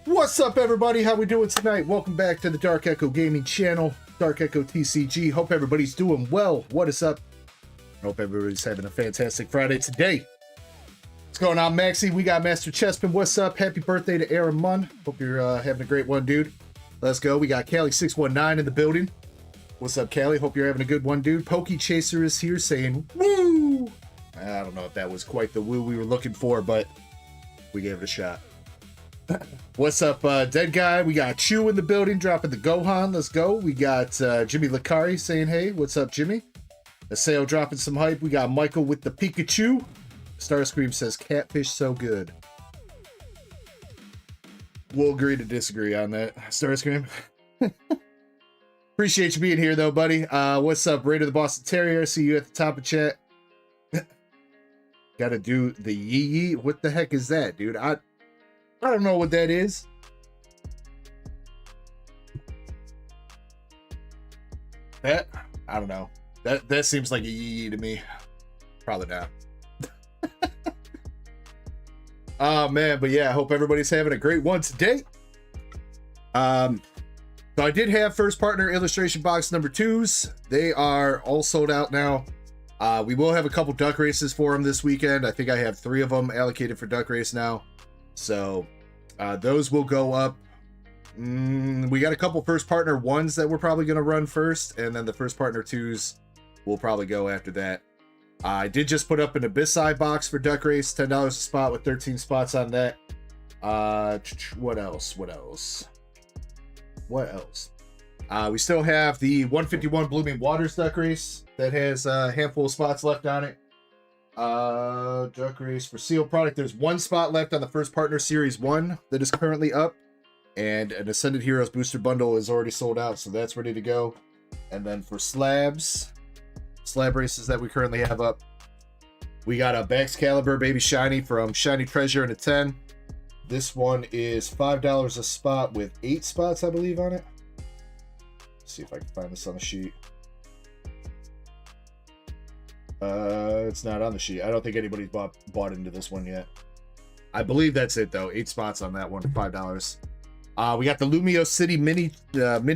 What's up, everybody? How we doing tonight? Welcome back to the Dark Echo Gaming channel, Dark Echo TCG. Hope everybody's doing well. What is up? Hope everybody's having a fantastic Friday today. What's going on, Maxie? We got Master Chessman. What's up? Happy birthday to Aaron Munn. Hope you're having a great one, dude. Let's go. We got Callie619 in the building. What's up, Callie? Hope you're having a good one, dude. Pokey Chaser is here saying, woo! I don't know if that was quite the woo we were looking for, but we gave it a shot. What's up, Dead Guy? We got Chew in the building, dropping the Gohan. Let's go. We got Jimmy Lakari saying, hey, what's up, Jimmy? Aseo dropping some hype. We got Michael with the Pikachu. Starscream says, catfish so good. We'll agree to disagree on that, Starscream. Appreciate you being here, though, buddy. What's up, Raider the Boston Terrier? See you at the top of chat. Gotta do the yee-yee. What the heck is that, dude? I don't know what that is. That, I don't know. That seems like a yee to me. Probably not. Oh man, but yeah, I hope everybody's having a great one today. So I did have first partner illustration box number 2s. They are all sold out now. We will have a couple duck races for them this weekend. I think I have 3 of them allocated for duck race now. So those will go up. We got a couple first partner 1s that we're probably going to run first, and then the first partner 2s will probably go after that. I did just put up an Abyssai box for duck race, $10 a spot with 13 spots on that. What else? We still have the 151 Blooming Waters duck race that has a handful of spots left on it. Duck race for sealed product. There's 1 spot left on the first partner series 1 that is currently up, and an Ascended Heroes booster bundle is already sold out, so that's ready to go. And then for slab races that we currently have up, we got a Baxcalibur Baby Shiny from Shiny Treasure in a 10. This one is $5 a spot with 8 spots, I believe, on it. Let's see if I can find this on the sheet. It's not on the sheet. I don't think anybody's bought into this one yet. I believe that's it, though. 8 spots on that one for $5. We got the Lumio City Mini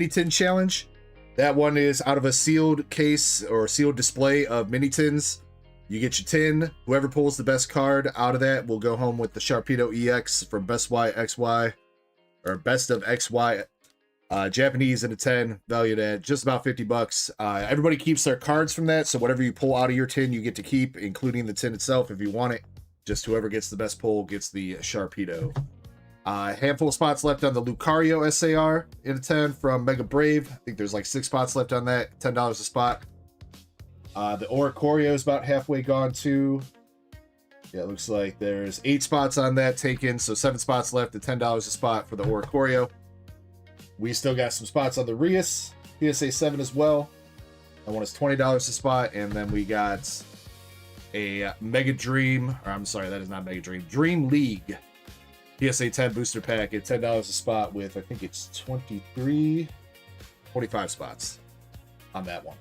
Tin Challenge. That one is out of a sealed case or sealed display of mini tins. You get your tin. Whoever pulls the best card out of that will go home with the Sharpedo EX from Best Y XY, or Best of XY. Japanese in a 10, valued at just about $50. Everybody keeps their cards from that, so whatever you pull out of your tin, you get to keep, including the tin itself if you want it. Just whoever gets the best pull gets the Sharpedo. Handful of spots left on the Lucario SAR in a 10 from Mega Brave. I think there's like 6 spots left on that, $10 a spot. The Oricorio is about halfway gone too. Yeah, it looks like there's 8 spots on that taken, so 7 spots left at $10 a spot for the Oricorio. We still got some spots on the Rias PSA 7 as well. That one is $20 a spot, and then we got a Mega Dream, or I'm sorry, that is not Mega Dream, Dream League PSA 10 booster pack at $10 a spot with, I think it's 25 spots on that one.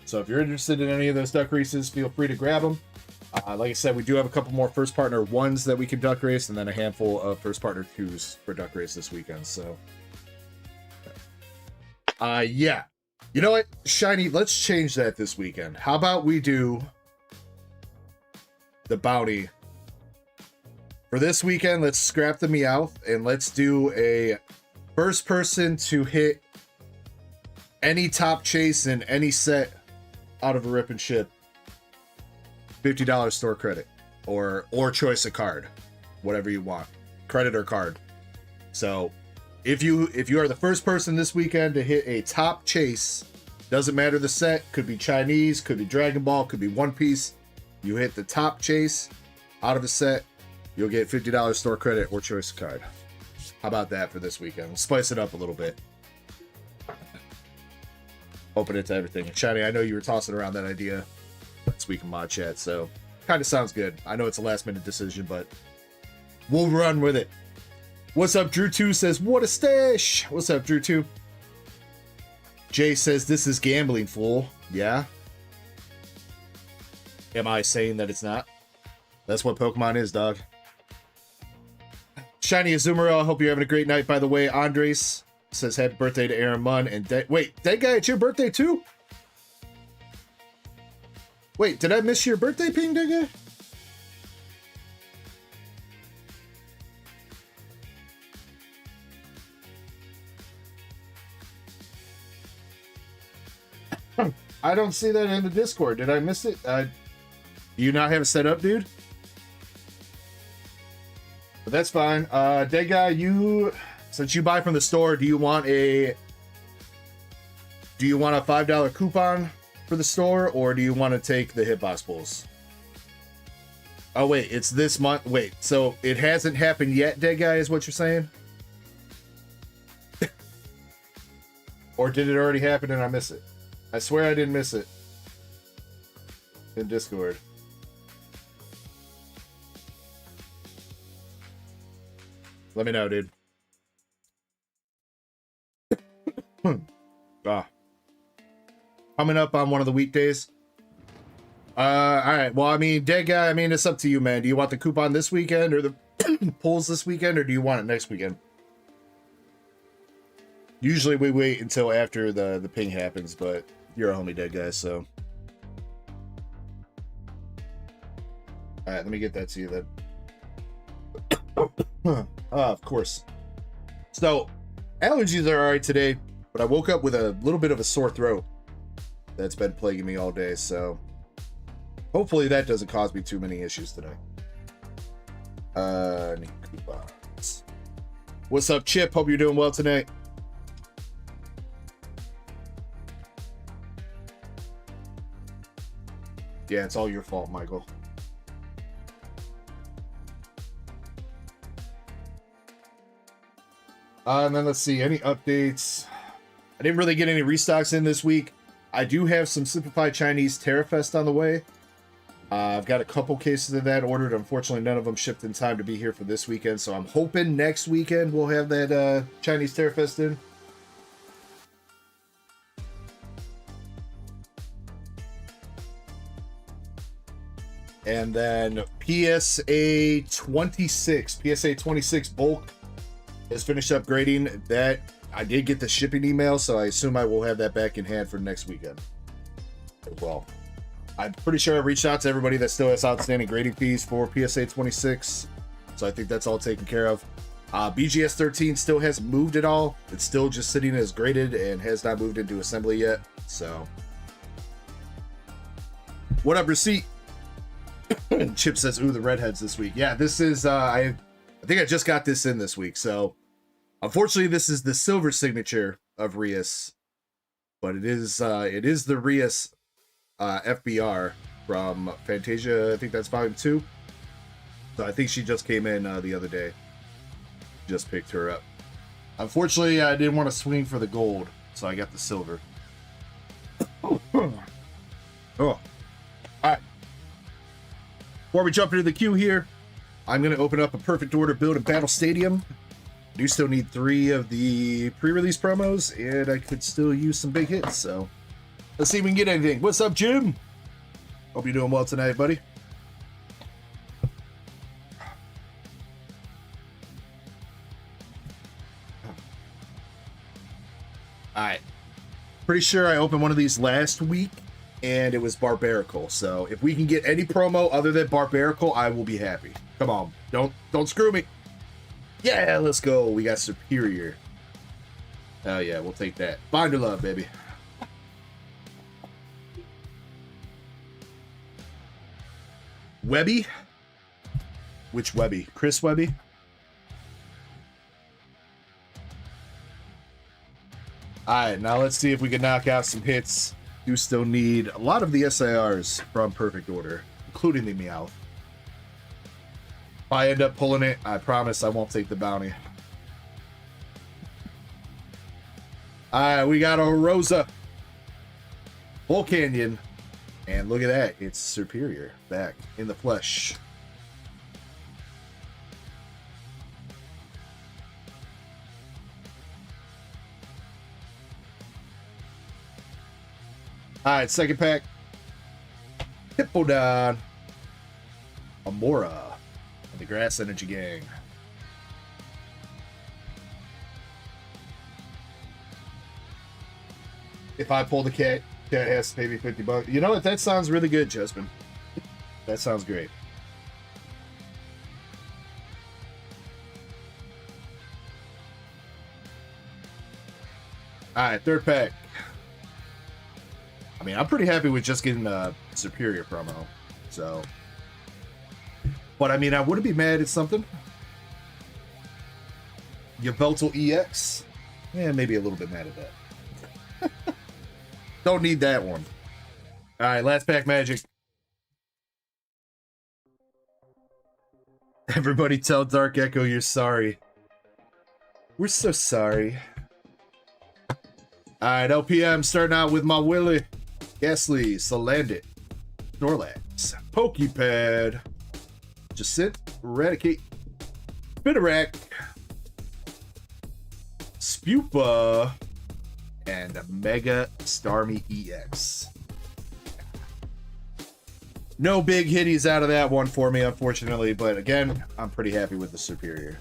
So if you're interested in any of those duck races, feel free to grab them. Like I said, we do have a couple more first partner 1s that we can duck race, and then a handful of first partner 2s for duck race this weekend. So yeah, you know what, Shiny, let's change that this weekend. How about we do the bounty for this weekend? Let's scrap the Meowth and let's do a first person to hit any top chase in any set out of a rip and ship, $50 store credit, or choice a card, whatever you want, credit or card. So if you are the first person this weekend to hit a top chase, doesn't matter the set, could be Chinese, could be Dragon Ball, could be One Piece, you hit the top chase out of a set, you'll get $50 store credit or choice card. How about that for this weekend? We'll spice it up a little bit. Open it to everything. Shiny, I know you were tossing around that idea last week in mod chat, so kind of sounds good. I know it's a last minute decision, but we'll run with it. What's up, Drew2 says, what a stash. What's up, Drew2? Jay says, this is gambling, fool. Yeah. Am I saying that it's not? That's what Pokemon is, dog. Shiny Azumarill, I hope you're having a great night. By the way, Andres says happy birthday to Aaron Munn. And wait, that guy, it's your birthday too? Wait, did I miss your birthday, Ping Dead Guy? I don't see that in the Discord. Did I miss it? Do you not have it set up, dude? But that's fine. Dead Guy, since you buy from the store, do you want a $5 coupon for the store, or do you want to take the hitbox pulls? Oh wait, it's this month. Wait, so it hasn't happened yet, Dead Guy, is what you're saying? Or did it already happen and I miss it? I swear I didn't miss it in Discord. Let me know, dude. Coming up on one of the weekdays. All right. Well, I mean, Dead Guy, I mean, it's up to you, man. Do you want the coupon this weekend or the polls this weekend, or do you want it next weekend? Usually we wait until after the ping happens, but you're a homie, Dead Guy, so. All right, let me get that to you then. Of course. So, allergies are all right today, but I woke up with a little bit of a sore throat that's been plaguing me all day, so hopefully that doesn't cause me too many issues today. Need coupons. What's up, Chip? Hope you're doing well tonight. Yeah, it's all your fault, Michael. And then let's see, any updates? I didn't really get any restocks in this week. I do have some Simplified Chinese Terra Fest on the way. I've got a couple cases of that ordered. Unfortunately, none of them shipped in time to be here for this weekend, so I'm hoping next weekend we'll have that Chinese Terra Fest in. And then PSA 26 bulk is finished upgrading. That I did get the shipping email, so I assume I will have that back in hand for next weekend as well. I'm pretty sure I reached out to everybody that still has outstanding grading fees for PSA 26, so I think that's all taken care of. BGS 13 still hasn't moved at all. It's still just sitting as graded and has not moved into assembly yet. So, what up, receipt? Chip says, "Ooh, the redheads this week." Yeah, this is. I think I just got this in this week. So, unfortunately, this is the silver signature of Rias, but it is the Rias FBR from Fantasia. I think that's volume 2. So I think she just came in the other day. Just picked her up. Unfortunately, I didn't want to swing for the gold, so I got the silver. Oh, all right. Before we jump into the queue here, I'm going to open up a perfect order build in Battle Stadium. I do still need 3 of the pre-release promos, and I could still use some big hits, so let's see if we can get anything. What's up, Jim? Hope you're doing well tonight, buddy. Alright. Pretty sure I opened one of these last week, and it was Barbarical. So if we can get any promo other than Barbarical, I will be happy. Come on. Don't screw me. Yeah, let's go. We got Superior. Oh yeah, we'll take that. Binder Love, baby. Webby? Which Webby? Chris Webby? Alright, now let's see if we can knock out some hits. Do still need a lot of the SIRs from Perfect Order, including the Meowth. If I end up pulling it, I promise I won't take the bounty. Alright, we got a Rosa. Bull Canyon. And look at that, it's Superior back in the flesh. Alright, second pack. Hippodon. Amora. And the Grass Energy Gang. If I pull the cat has to pay me $50. You know what? That sounds really good, Jasmine. That sounds great. All right, third pack. I mean, I'm pretty happy with just getting a superior promo. So, but I mean, I wouldn't be mad at something. Yveltal EX. Yeah, maybe a little bit mad at that. Don't need that one. All right, last pack magic. Everybody tell Dark Echo you're sorry. We're so sorry. All right, LPM starting out with my Willie, Ghastly, Salandit, Snorlax, Pokepad, Jacint, Eradicate, Biterack, Spupa, and Mega Starmie EX. No big hitties out of that one for me, unfortunately, but again, I'm pretty happy with the superior.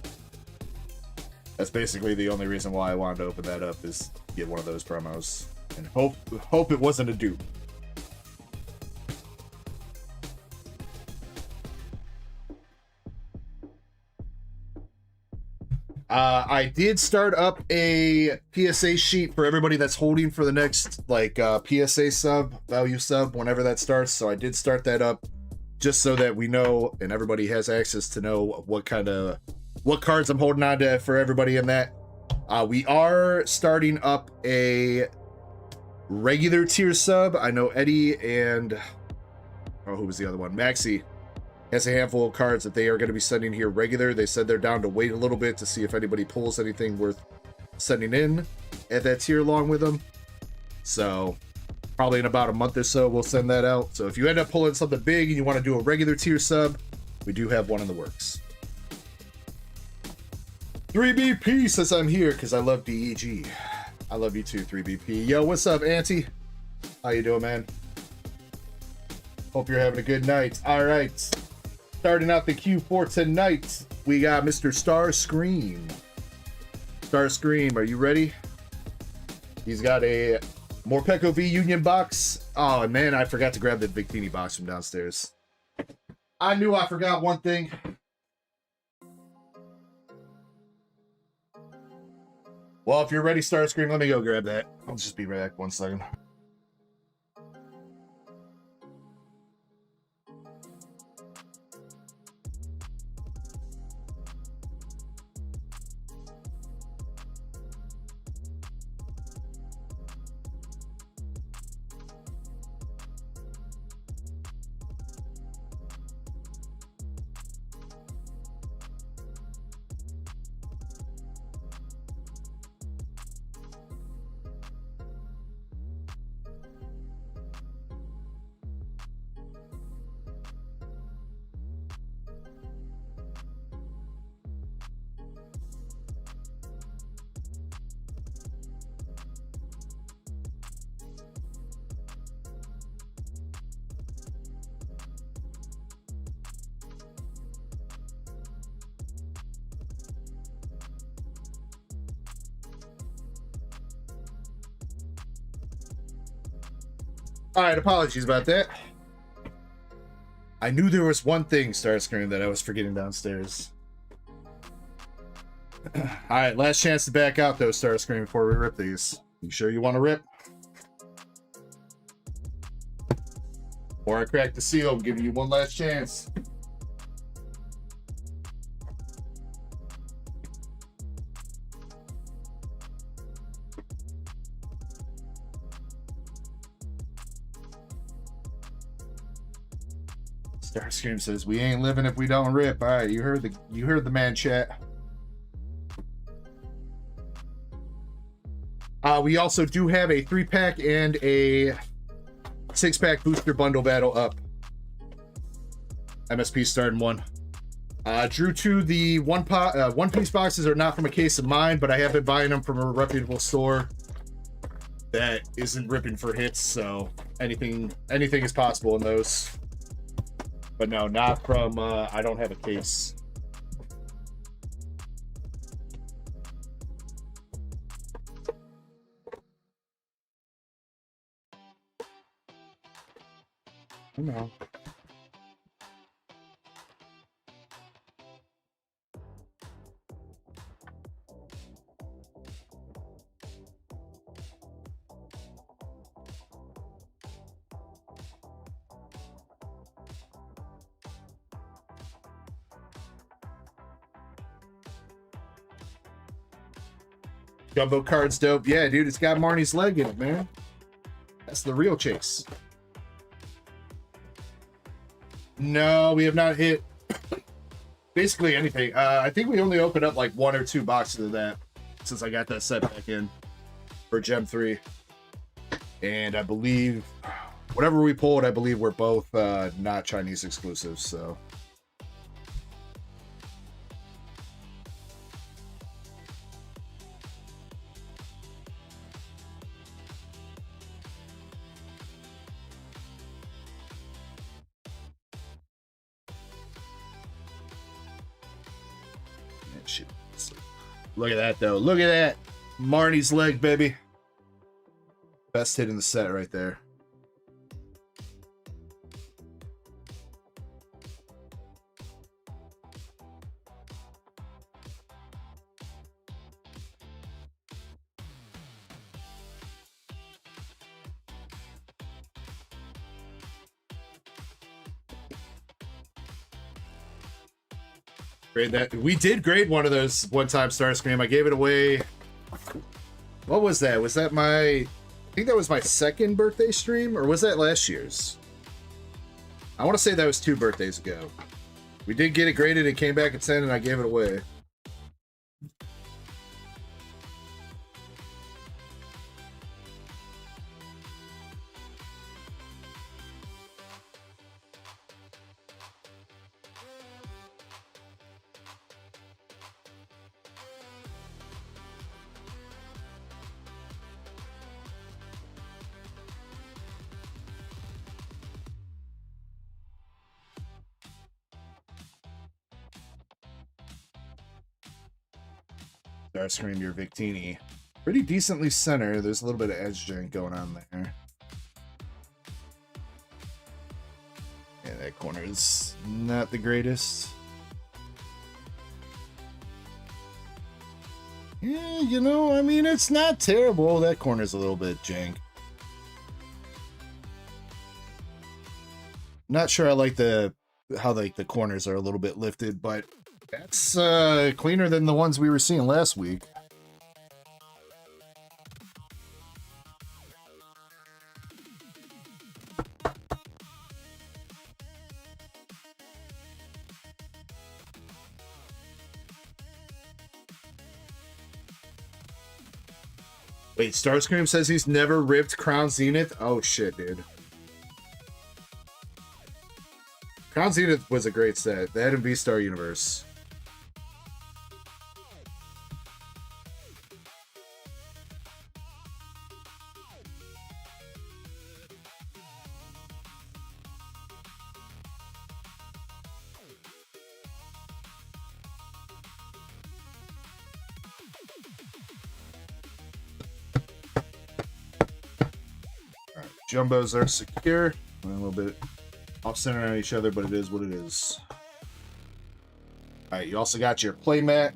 That's basically the only reason why I wanted to open that up, is get one of those promos and hope it wasn't a dupe. I did start up a PSA sheet for everybody that's holding for the next PSA sub, value sub, whenever that starts. So I did start that up just so that we know and everybody has access to know what cards I'm holding on to for everybody in that. We are starting up a regular tier sub. I know Eddie and who was the other one? Maxi has a handful of cards that they are going to be sending here regular. They said they're down to wait a little bit to see if anybody pulls anything worth sending in at that tier along with them. So probably in about a month or so, we'll send that out. So if you end up pulling something big and you want to do a regular tier sub, we do have one in the works. 3BP says I'm here because I love DEG. I love you too, 3BP. Yo, what's up, Auntie? How you doing, man? Hope you're having a good night. All right. Starting out the queue for tonight, we got Mr. Starscream. Starscream, are you ready? He's got a Morpeko V Union box. Oh, man, I forgot to grab the Victini box from downstairs. I knew I forgot one thing. Well, if you're ready, Starscream, let me go grab that. I'll just be right back 1 second. All right, apologies about that. I knew there was one thing, Starscream, that I was forgetting downstairs. All right, last chance to back out, though, Starscream, before we rip these. You sure you want to rip? Before I crack the seal, I'm giving you one last chance. Starscream says we ain't living if we don't rip. All right, you heard the man, chat. We also do have a 3-pack and a 6-pack booster bundle battle up. MSP starting one. Drew 2, the one piece boxes are not from a case of mine, but I have been buying them from a reputable store that isn't ripping for hits, so anything is possible in those. But no, not from, I don't have a case. No. Jumbo card's dope. Yeah, dude, it's got Marnie's leg in it, man. That's the real chase. No, we have not hit basically anything. I think we only opened up like 1 or 2 boxes of that since I got that set back in for Gem 3. And I believe whatever we pulled, I believe we're both not Chinese exclusives, so. Shit. Look at that, though. Look at that. Marnie's leg, baby. Best hit in the set right there. Grade that. We did grade one of those one time, Starscream. I gave it away. What was that? Was that my... I think that was my 2nd birthday stream, or was that last year's? I want to say that was 2 birthdays ago. We did get it graded. It came back at 10, and I gave it away. Starscream, your Victini. Pretty decently center. There's a little bit of edge joint going on there. Yeah, that corner is not the greatest. Yeah, you know, I mean, it's not terrible. That corner's a little bit jank. Not sure I like how like the corners are a little bit lifted, but that's cleaner than the ones we were seeing last week. Wait, Starscream says he's never ripped Crown Zenith? Oh shit, dude. Crown Zenith was a great set. That and V-Star Universe. Alright, Jumbos are secure. A little bit off-center on each other, but it is what it is. Alright, you also got your playmat.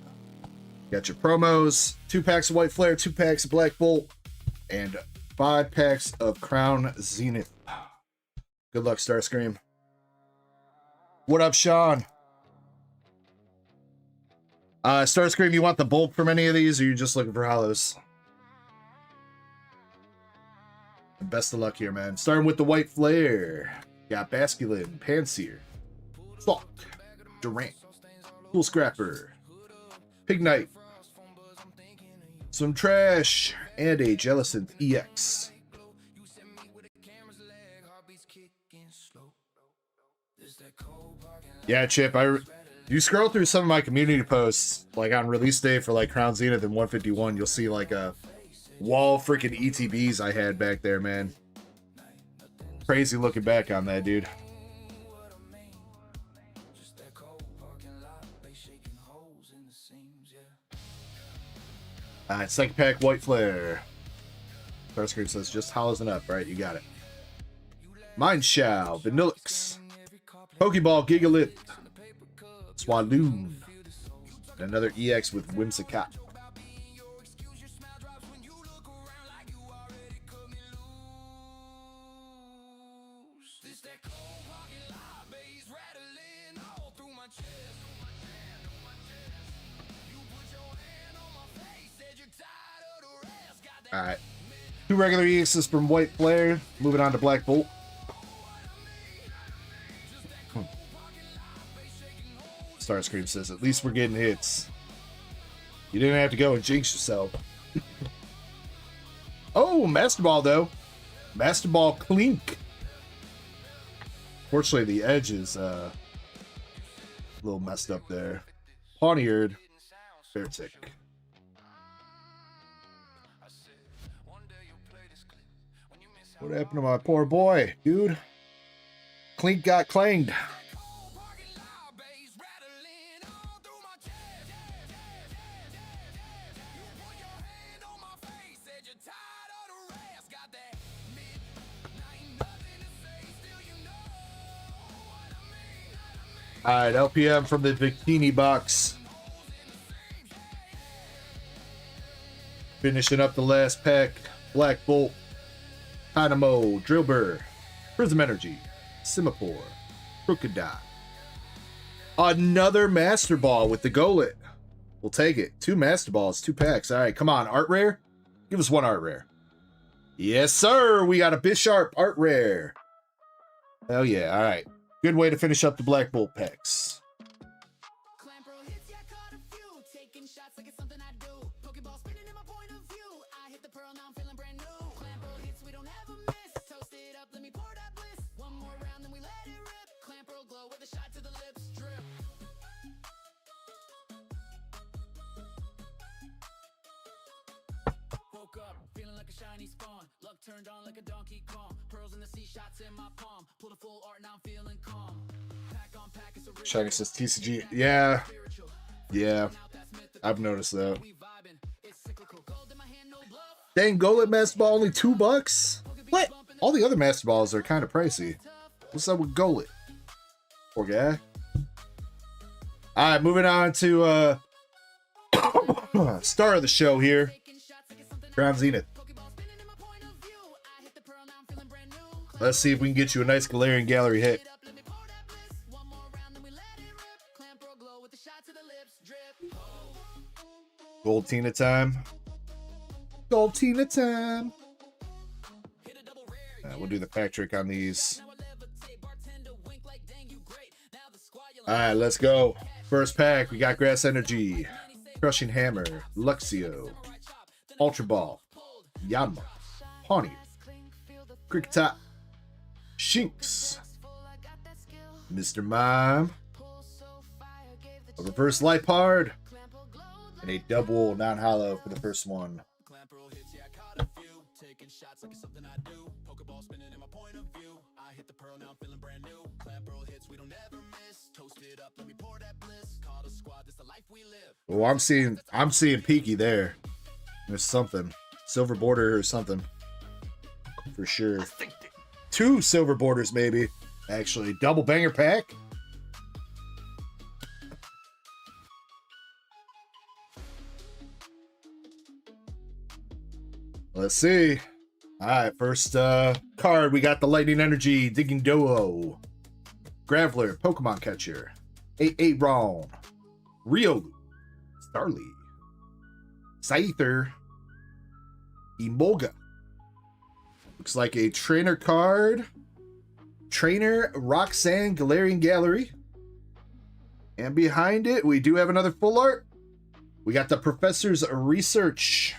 Got your promos. 2 packs of White Flare, 2 packs of Black Bolt, and 5 packs of Crown Zenith. Good luck, Starscream. What up, Sean? Starscream, you want the Bolt from any of these, or are you just looking for hollows? Best of luck here, man. Starting with the White Flare. Got Basculin, Panseer, Falk, Durant, Cool Scrapper, Pig Knight, some trash, and a Jellicent EX. Yeah, Chip, you scroll through some of my community posts, like on release day for like Crown Zenith and 151, you'll see like a wall freaking ETBs I had back there, man. Crazy looking back on that, dude. Alright, 2nd pack, White Flare. Starscream says, just hollows and up. Right, you got it. Mineshaw, Vanillix, Pokeball, Gigalith, Swaloon, and another EX with Whimsicott. All right. 2 regular EXs from White Flare. Moving on to Black Bolt. Starscream says, at least we're getting hits. You didn't have to go and jinx yourself. Oh, Master Ball, though. Master Ball Clink. Fortunately, the edge is a little messed up there. Pawniard. Fairtick. What happened to my poor boy, dude? Clink got clanged. All right, LPM from the Bikini box. Finishing up the last pack. Black Bolt, Dynamo, Drillbur, Prism Energy, Semaphore, Crocodile. Another Master Ball with the Golett. We'll take it. 2 Master Balls, 2 packs. All right, come on. Art Rare? Give us 1 Art Rare. Yes, sir. We got a Bisharp Art Rare. Hell yeah. All right. Good way to finish up the Black Bolt packs. Turned on like a Donkey Kong. Pearls in the sea, shots in my palm. Pulled a full art, now I'm feeling calm. Pack on pack, it's a Shiny says TCG. Yeah. Yeah. I've noticed that. Dang, Golett Master Ball only $2? What? All the other Master Balls are kind of pricey. What's up with Golett? Poor guy. Alright, moving on to star of the show here. Crown Zenith. Let's see if we can get you a nice Galarian Gallery hit. Gold Tina time. Gold Tina time. We'll do the pack trick on these. Alright, let's go. First pack, we got Grass Energy, Crushing Hammer, Luxio, Ultra Ball, Yanma, Pawniard, Kricketot, Shinx, Mr. Mime, a reverse Lipard, and a double non-hollow for the first one. Oh, I'm seeing Peaky there. There's something. Silver border or something. For sure. 2 silver borders, maybe. Actually, double banger pack. Let's see. All right, first card, we got the Lightning Energy, Digging Duo, Graveler, Pokemon Catcher, 8 Ron, Riolu, Starly, Scyther, Emolga. Looks like a trainer card. Trainer Roxanne Galarian Gallery. And behind it, we do have another full art. We got the Professor's Research.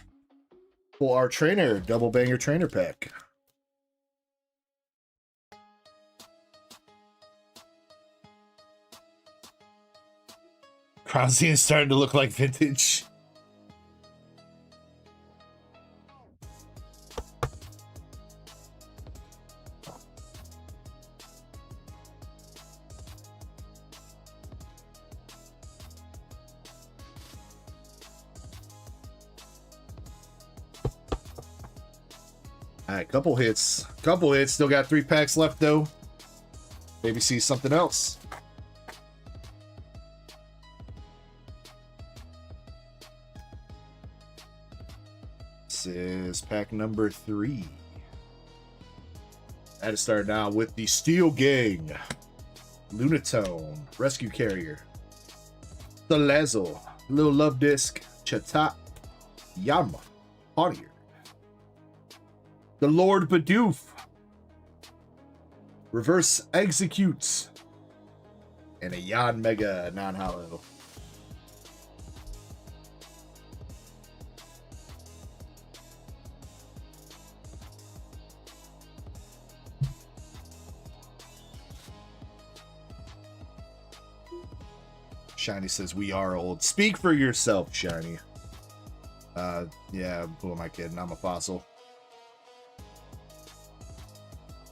Full art trainer, double banger trainer pack. Krause is starting to look like vintage. All right, couple hits. Still got 3 packs left, though. Maybe see something else. This is pack number 3. That is starting out with the Steel Gang, Lunatone, Rescue Carrier, Salazzle, Little Love Disc, Chatot, Yama, Pontier, the Lord Bidoof, Reverse Executes, and a Yan Mega non-hollow. Shiny says, we are old. Speak for yourself, Shiny. Yeah, who am I kidding? I'm a fossil.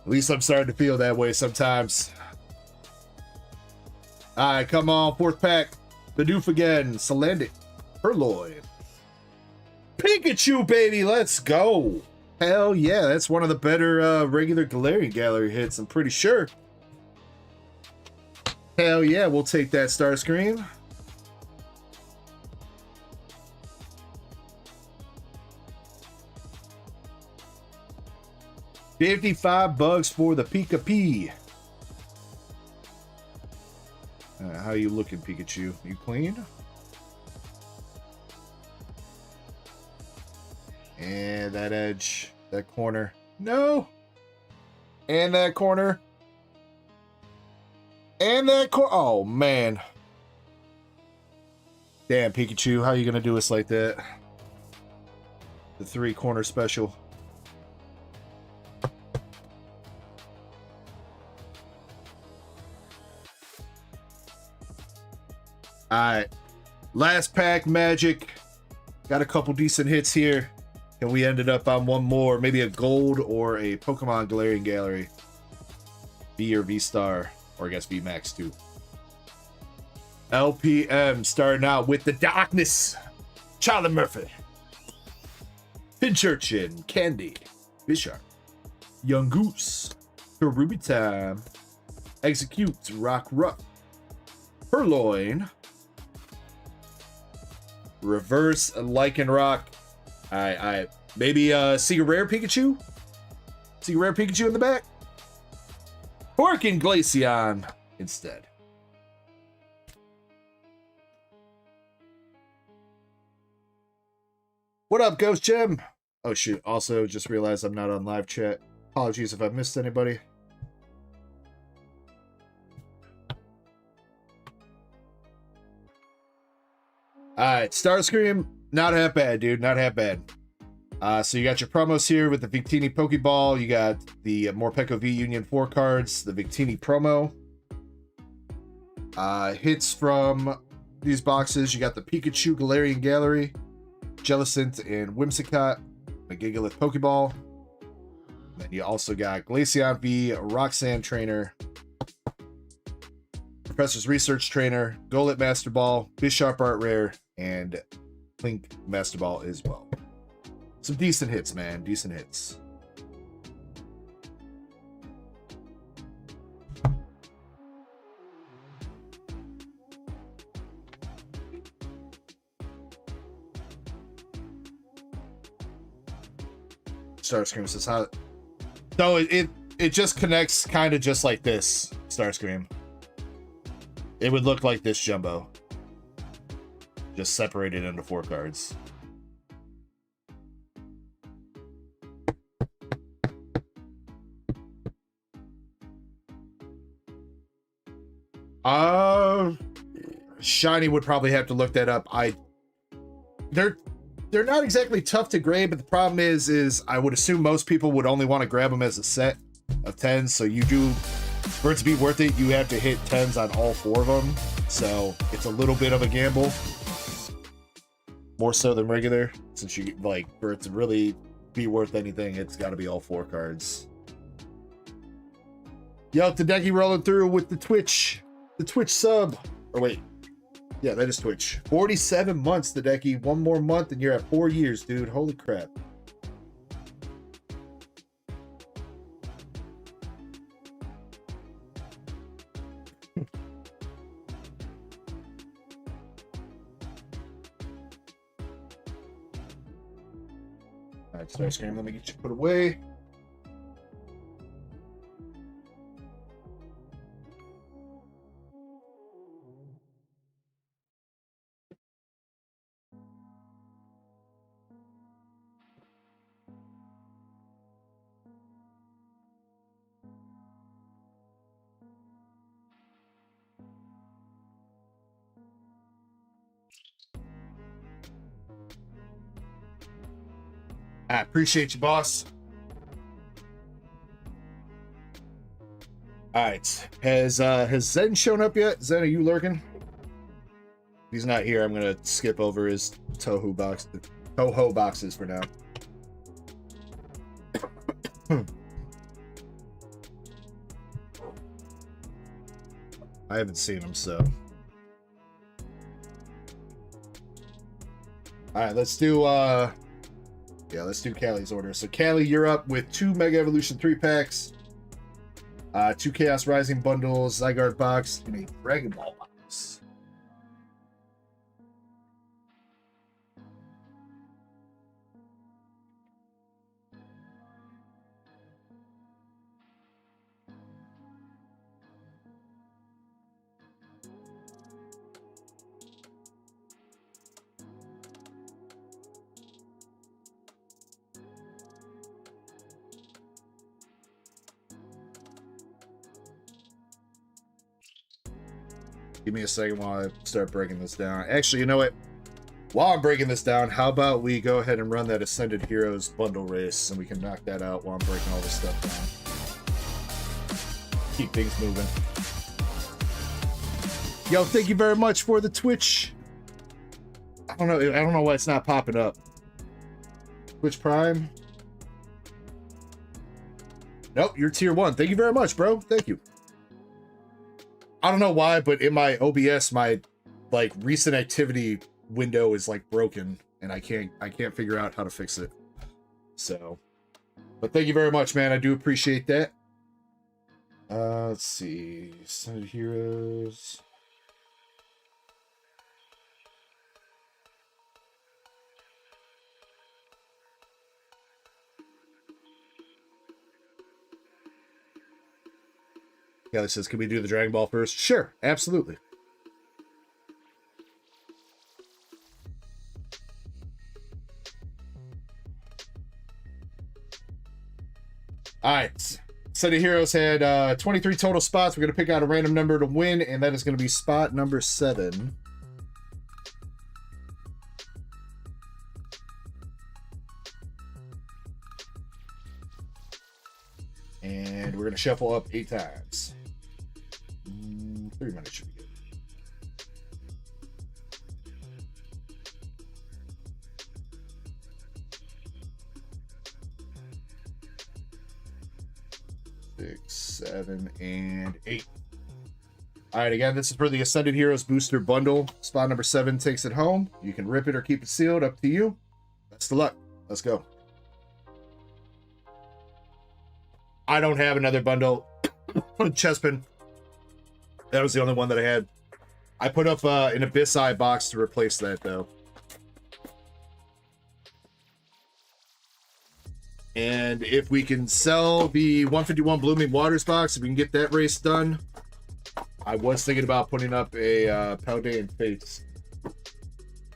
At least I'm starting to feel that way sometimes. Alright, come on. 4th pack. Bidoof again. Salandit. Purloin. Pikachu, baby. Let's go. Hell yeah. That's one of the better regular Galarian Gallery hits, I'm pretty sure. Hell yeah, we'll take that Starscream. $55 for the Pika P. How you looking, Pikachu? You clean? And that edge, that corner. No! And that corner. And that oh man. Damn, Pikachu, how you gonna do us like that? The 3-corner special. Alright. Last pack, Magic. Got a couple decent hits here. And we ended up on one more. Maybe a gold or a Pokemon Galarian Gallery. V or V-Star. Or I guess VMAX too. LPM starting out with the Darkness. Charlie Murphy. Pinchurchin. Candy. Bisharp. Young Goose. Ruby Time. Execute. Rock Ruff. Purloin. Reverse Lycanroc. I maybe see a rare Pikachu? See a rare Pikachu in the back? Porkin Glaceon instead. What up, Ghost Gem? Oh shoot, also just realized I'm not on live chat. Apologies if I missed anybody. Alright, Starscream, not half bad, dude. Not half bad. So you got your promos here with the Victini Pokeball. You got the Morpeko V Union 4 cards, the Victini promo. Hits from these boxes. You got the Pikachu Galarian Gallery, Jellicent and Whimsicott, a Gigalith Pokeball. Then you also got Glaceon V, Roxanne Trainer, Professor's Research Trainer, Golett Master Ball, Bisharp Art Rare, and Link Master Ball as well. Some decent hits, man. Decent hits. Starscream says how. So it just connects kind of just like this, Starscream. It would look like this jumbo. Just separated into 4 cards. Shiny would probably have to look that up. They're not exactly tough to grade, but the problem is I would assume most people would only want to grab them as a set of 10s. So you do, for it to be worth it, you have to hit 10s on all 4 of them. So it's a little bit of a gamble, more so than regular. Since you like, for it to really be worth anything, it's got to be all 4 cards. Yo, Tadeki rolling through with the Twitch sub. Or wait, yeah, that is Twitch. 47 months, Tadeki. 1 more month and you're at 4 years, dude. Holy crap. All right, Starscream, let me get you put away. I appreciate you, boss. All right, has Zen shown up yet? Zen, are you lurking? If he's not here, I'm gonna skip over his Toho boxes for now. I haven't seen him, so. All right, let's do let's do Callie's order. So Callie, you're up with 2 Mega Evolution 3-packs, 2 Chaos Rising bundles, Zygarde box, and a Dragon Ball box. Give me a second while I start breaking this down. Actually, you know what? While I'm breaking this down, how about we go ahead and run that Ascended Heroes bundle race, and we can knock that out while I'm breaking all this stuff down. Keep things moving. Yo, thank you very much for the Twitch. I don't know why it's not popping up. Twitch Prime. Nope, you're tier 1. Thank you very much, bro. Thank you. I don't know why, but in my OBS, my like recent activity window is like broken, and I can't figure out how to fix it. So, but thank you very much, man. I do appreciate that. Let's see, Ascended Heroes. Kelly says, can we do the Dragon Ball first? Sure, absolutely. All right. Set of Heroes had 23 total spots. We're going to pick out a random number to win, and that is going to be spot number 7. And we're going to shuffle up 8 times. 3 minutes should be good. 6, 7, and 8. All right, again, this is for the Ascended Heroes Booster Bundle. Spot number 7 takes it home. You can rip it or keep it sealed, up to you. Best of luck. Let's go. I don't have another bundle. Chespin. That was the only one that I had. I put up an Abyss Eye box to replace that, though. And if we can sell the 151 Blooming Waters box, if we can get that race done, I was thinking about putting up a Paldean Fates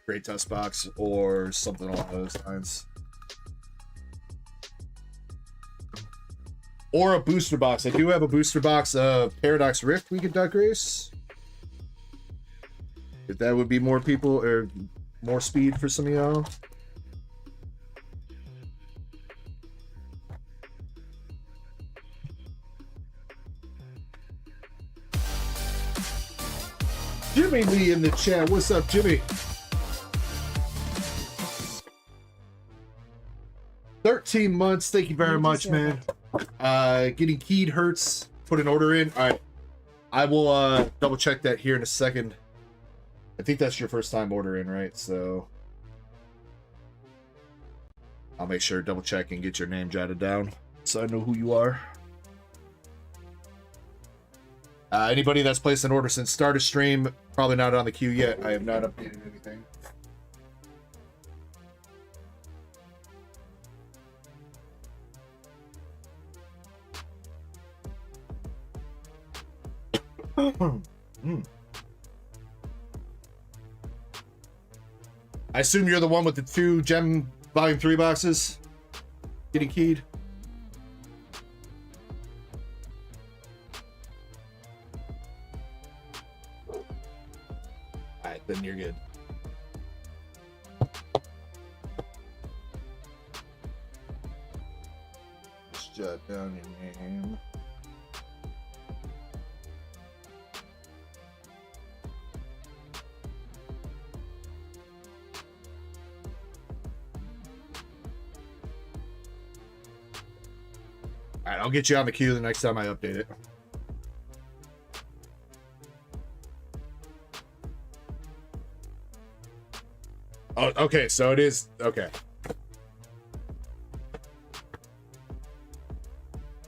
Great Tusk box or something along those lines. Or a booster box. I do have a booster box of Paradox Rift we could duck race. If that would be more people or more speed for some of y'all. Jimmy Lee in the chat. What's up, Jimmy? 13 months. Thank you very much, man. Getting keyed hurts. Put an order in. All right. I will double check that here in a second. I think that's your first time ordering, right? So I'll make sure double check and get your name jotted down so I know who you are. Anybody that's placed an order since start of stream, probably not on the queue yet. I have not updated anything. Mm. I assume you're the one with the 2 gem volume 3 boxes getting keyed. Alright, then you're good. Just jot down your name. All right, I'll get you on the queue the next time I update it. Oh, okay, so it is, okay.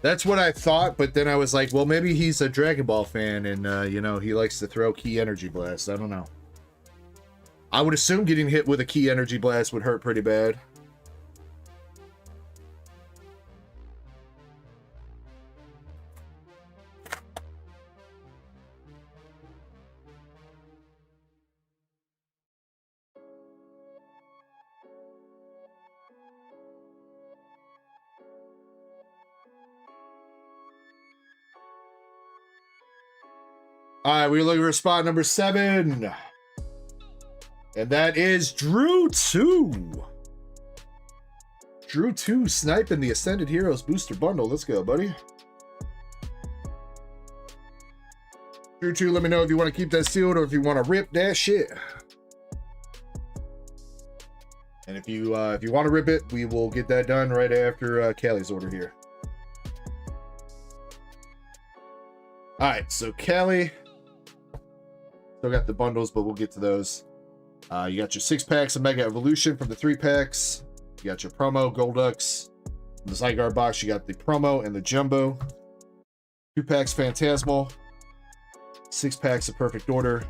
That's what I thought, but then I was like, well, maybe he's a Dragon Ball fan and, you know, he likes to throw key energy blasts. I don't know. I would assume getting hit with a key energy blast would hurt pretty bad. All right, we're looking for spot number 7. And that is Drew 2. Drew 2 sniping the Ascended Heroes booster bundle. Let's go, buddy. Drew 2, let me know if you want to keep that sealed or if you want to rip that shit. And if you want to rip it, we will get that done right after Callie's order here. All right, so Callie. Still got the bundles, but we'll get to those. You got your 6 packs of Mega Evolution from the 3 packs. You got your promo Golducks. In the Zygarde box, you got the promo and the jumbo. 2 packs Phantasmal. 6 packs of Perfect Order.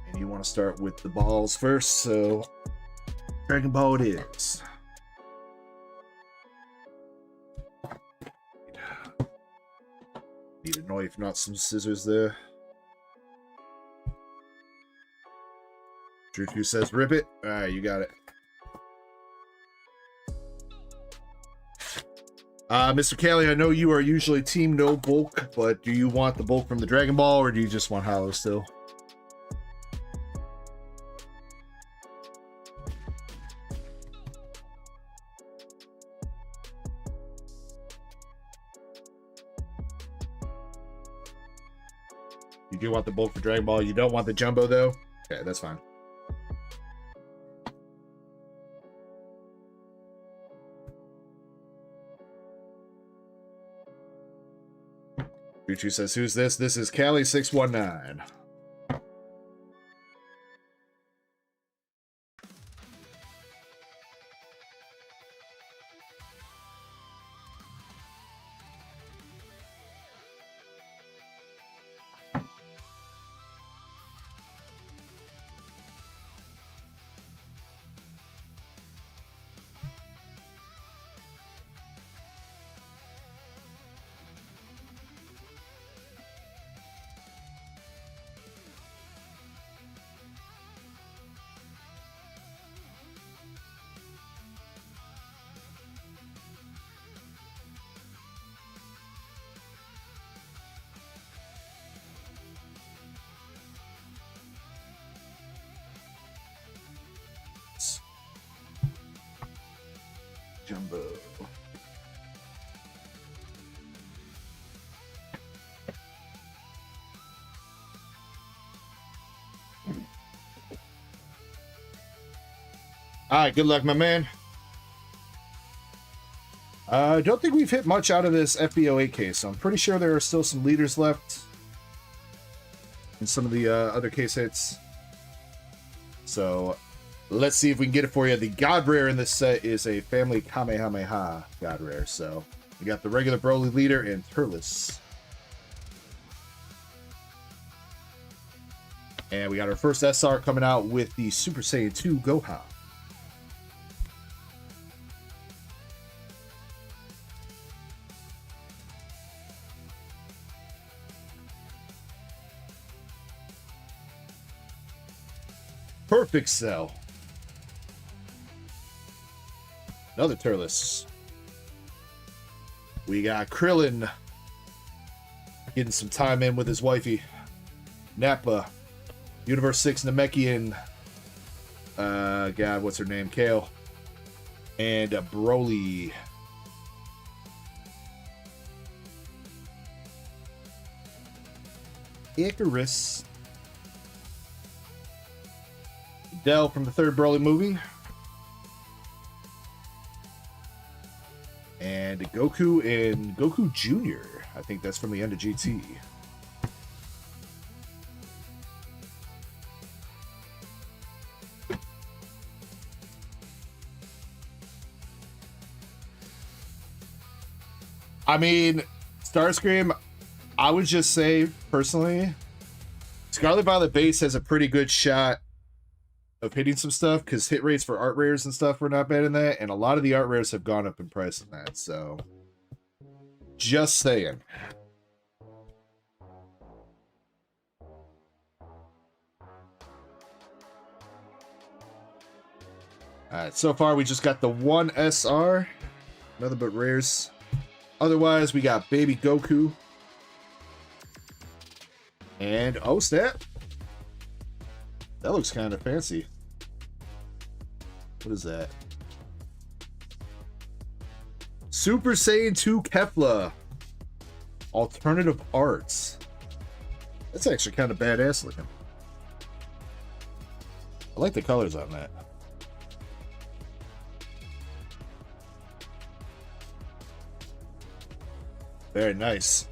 And you want to start with the balls first, so Dragon Ball it is. Need a knife, not some scissors there. Drew 2 says rip it. Alright, you got it. Mr. Callie, I know you are usually team no bulk, but do you want the bulk from the Dragon Ball or do you just want hollow still? You do want the bulk for Dragon Ball. You don't want the jumbo, though? Okay, that's fine. Gucci says, who's this? This is Callie619. Jumbo. All right, good luck, my man. I don't think we've hit much out of this FBO8 case, so I'm pretty sure there are still some leaders left in some of the other case hits. So let's see if we can get it for you. The God Rare in this set is a Family Kamehameha God Rare. So we got the regular Broly leader and Turles. And we got our first SR coming out with the Super Saiyan 2 Gohan. Perfect Cell. Another Turles. We got Krillin getting some time in with his wifey. Nappa. Universe 6 Namekian. God, what's her name? Kale. And Broly. Icarus. Dell from the third Broly movie. And Goku and Goku Jr. I think that's from the end of GT. I mean, Starscream, I would just say, personally, Scarlet Violet Base has a pretty good shot of hitting some stuff, because hit rates for art rares and stuff were not bad in that, and a lot of the art rares have gone up in price in that, so just saying. Alright, so far we just got the one SR, nothing but rares. Otherwise, we got Baby Goku. And, oh snap. That looks kind of fancy. What is that? Super Saiyan 2 Kefla. Alternative arts. That's actually kind of badass looking. I like the colors on that. Very nice.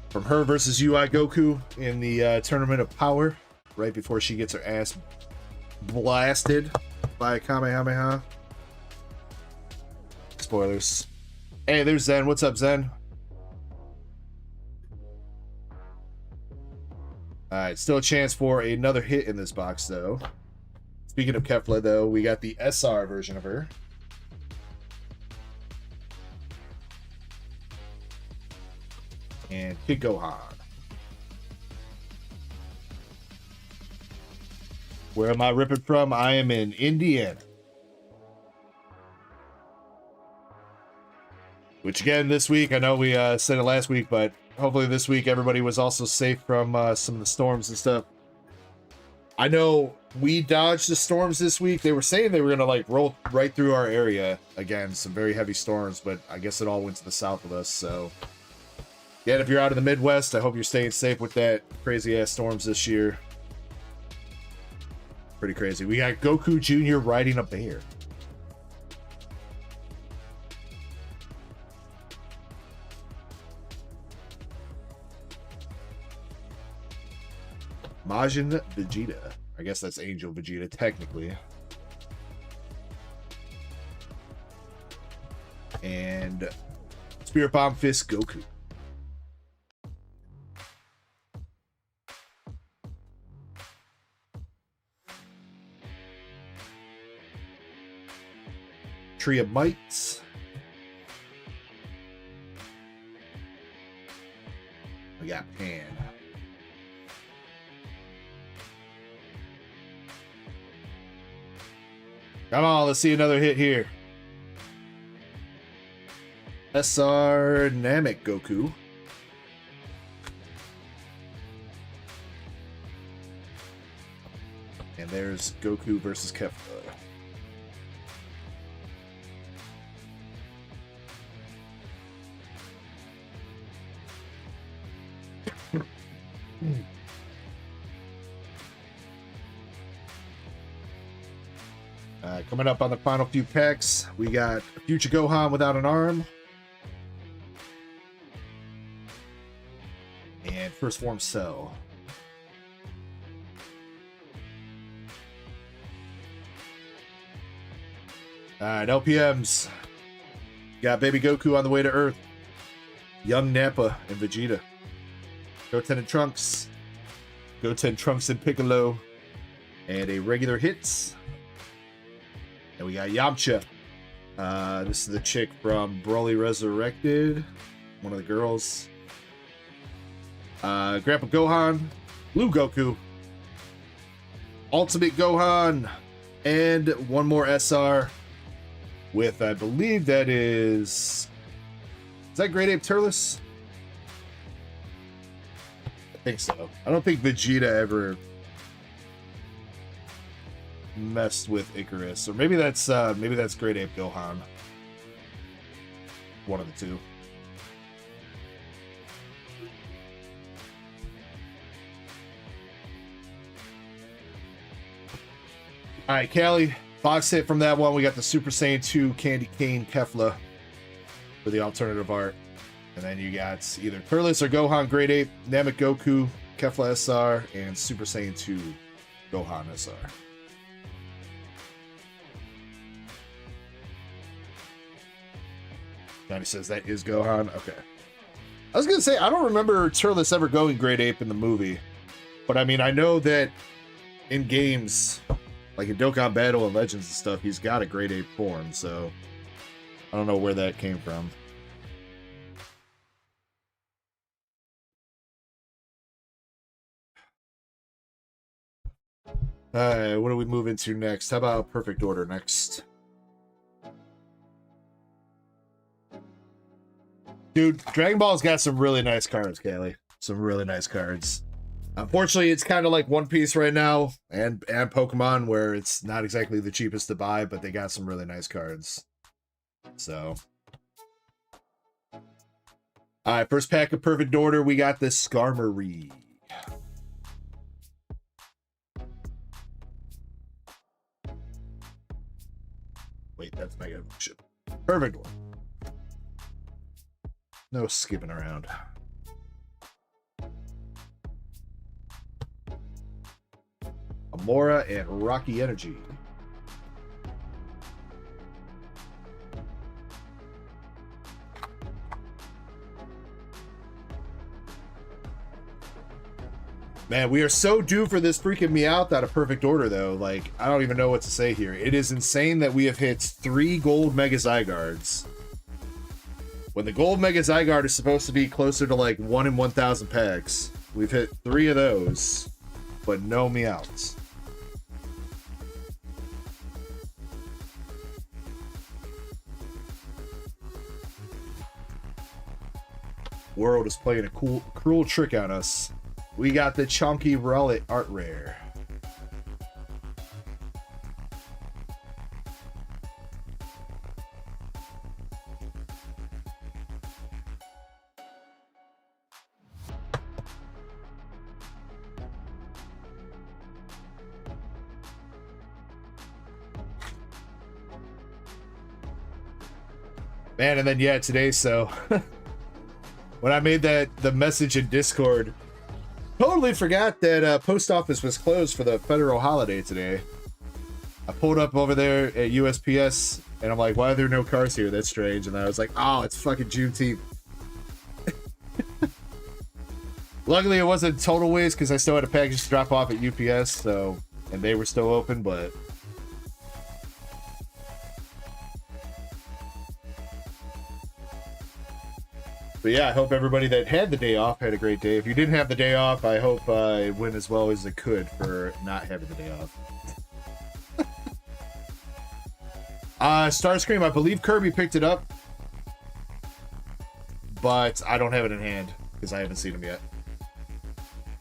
From her versus UI Goku in the Tournament of Power, right before she gets her ass blasted by a Kamehameha. Spoilers. Hey, there's Zen. What's up, Zen? Alright, still a chance for another hit in this box, though. Speaking of Kefla, though, we got the SR version of her. And Kid Gohan. Where am I ripping from? I am in Indiana. Which again, this week, I know we said it last week, but hopefully this week everybody was also safe from some of the storms and stuff. I know we dodged the storms this week. They were saying they were going to like roll right through our area. Again, some very heavy storms, but I guess it all went to the south of us, so... Yeah, if you're out in the Midwest, I hope you're staying safe with that crazy-ass storms this year. Pretty crazy. We got Goku Jr. riding a bear. Majin Vegeta. I guess that's Angel Vegeta, technically. And Spirit Bomb Fist Goku. Tree of Mites. We got Pan. Come on, let's see another hit here. SR Namek Goku. And there's Goku versus Kefla. Coming up on the final few packs, we got Future Gohan without an arm. And First Form Cell. Alright, LPMs. Got Baby Goku on the way to Earth. Young Nappa and Vegeta. Goten and Trunks. Goten, Trunks, and Piccolo. And a regular hits. And we got Yamcha. This is the chick from Broly Resurrected. One of the girls. Grandpa Gohan. Blue Goku. Ultimate Gohan, and one more SR with, I believe that is that Great Ape Turles? I think so. I don't think Vegeta ever messed with Icarus, or maybe that's Great Ape Gohan. One of the two. All right, Callie, box hit from that one. We got the Super Saiyan 2 Candy Cane Kefla for the alternative art. And then you got either Turles or Gohan Great Ape, Namek Goku, Kefla SR, and Super Saiyan 2 Gohan SR. Johnny says that is Gohan. Okay. I was going to say, I don't remember Turles ever going Great Ape in the movie. But I mean, I know that in games, like in Dokkan Battle and Legends and stuff, he's got a Great Ape form, so I don't know where that came from. Alright, what do we move into next? How about Perfect Order next? Dude, Dragon Ball's got some really nice cards, Callie. Some really nice cards. Unfortunately, it's kind of like One Piece right now, and Pokemon, where it's not exactly the cheapest to buy, but they got some really nice cards. So. Alright, first pack of Perfect Order, we got this Skarmory. Wait, that's Mega Evolution. Perfect one. No skipping around. Amora and Rocky Energy. Man, we are so due for this freaking Meowth out of Perfect Order, though. Like, I don't even know what to say here. It is insane that we have hit 3 gold Mega Zygardes. When the gold Mega Zygarde is supposed to be closer to like 1 in 1,000 packs, we've hit 3 of those, but no Meowths. World is playing a cruel trick on us. We got the Chunky Rowlet Art Rare. Man, and then yeah, today, so when I made the message in Discord, totally forgot that post office was closed for the federal holiday today. I pulled up over there at USPS and I'm like, why are there no cars here? That's strange. And I was like, oh, it's fucking Juneteenth. Luckily it wasn't total waste because I still had a package to drop off at UPS, so, and they were still open, but yeah, I hope everybody that had the day off had a great day. If you didn't have the day off, I hope it went as well as it could for not having the day off. Starscream, I believe Kirby picked it up, but I don't have it in hand because I haven't seen him yet.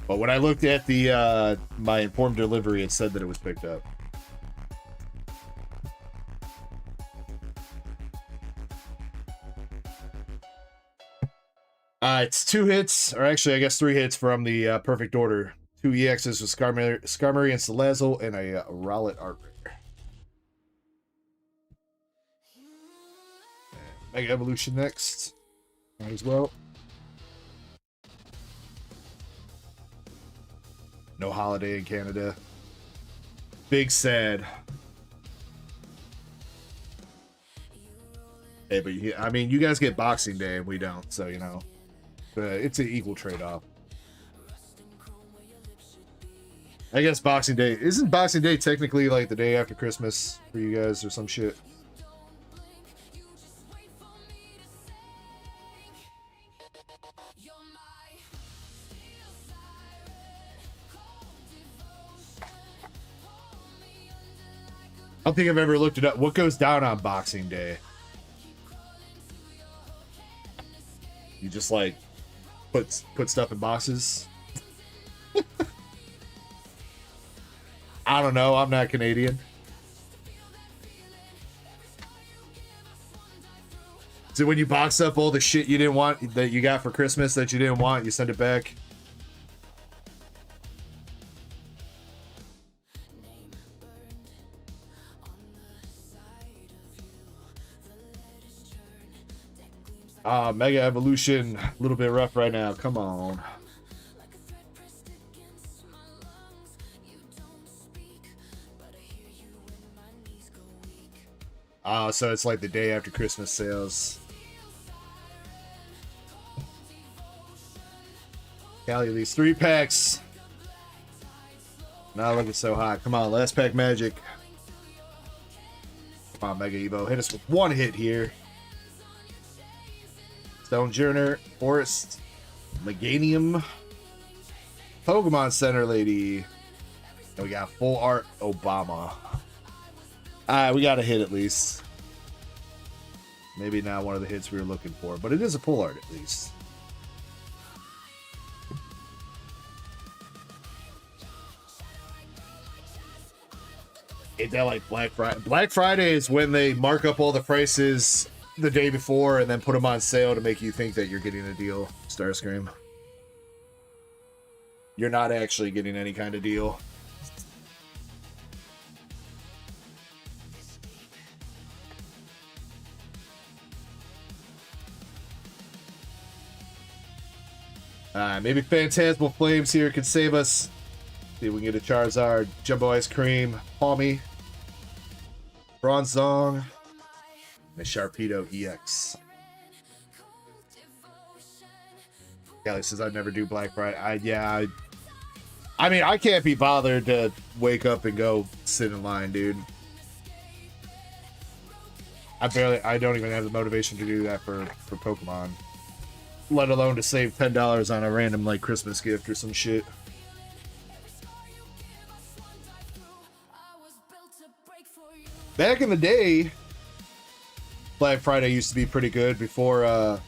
But when I looked at the my informed delivery, it said that it was picked up. It's 2 hits, or actually I guess 3 hits from the Perfect Order. 2 EXs with Skarmory and Salazzle, and a Rowlet Art Rare. Mega Evolution next. Might as well. No holiday in Canada. Big sad. Hey, but I mean, you guys get Boxing Day and we don't, so you know. It's an equal trade-off. I guess Boxing Day... Isn't Boxing Day technically like the day after Christmas for you guys or some shit? I don't think I've ever looked it up. What goes down on Boxing Day? You just like put stuff in boxes? I don't know. I'm not Canadian. So when you box up all the shit you didn't want that you got for Christmas that you didn't want, you send it back? Mega Evolution, a little bit rough right now. Come on. So it's like the day after Christmas sales. Callie, these 3 packs. Not looking so hot. Come on, last pack magic. Come on, Mega Evo. Hit us with 1 hit here. Stonejourner, Forest, Meganium, Pokemon Center Lady. And we got full art Obama. Alright, we got a hit at least. Maybe not one of the hits we were looking for, but it is a full art at least. Ain't that like Black Friday? Black Friday is when they mark up all the prices the day before and then put them on sale to make you think that you're getting a deal, Starscream. You're not actually getting any kind of deal. Maybe Phantasmal Flames here could save us. See if we can get a Charizard, Jumbo Ice Cream, Palmy, Bronzong, and a Sharpedo EX. Kelly says I'd never do Black Friday. I mean, I can't be bothered to wake up and go sit in line, dude. I don't even have the motivation to do that for Pokemon. Let alone to save $10 on a random, like, Christmas gift or some shit. Back in the day, Black Friday used to be pretty good before all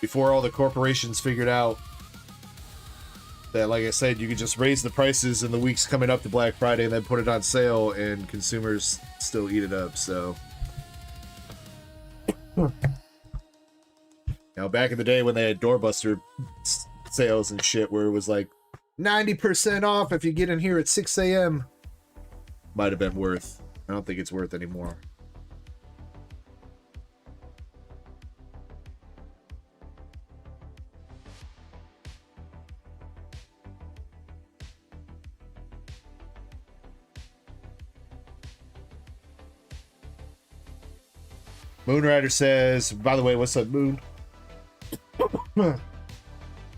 the corporations figured out that, like I said, you could just raise the prices in the weeks coming up to Black Friday and then put it on sale and consumers still eat it up, so. Now, back in the day when they had doorbuster sales and shit where it was like 90% off if you get in here at 6 a.m. Might have been worth. I don't think it's worth anymore. Moonrider says, by the way, what's up, Moon?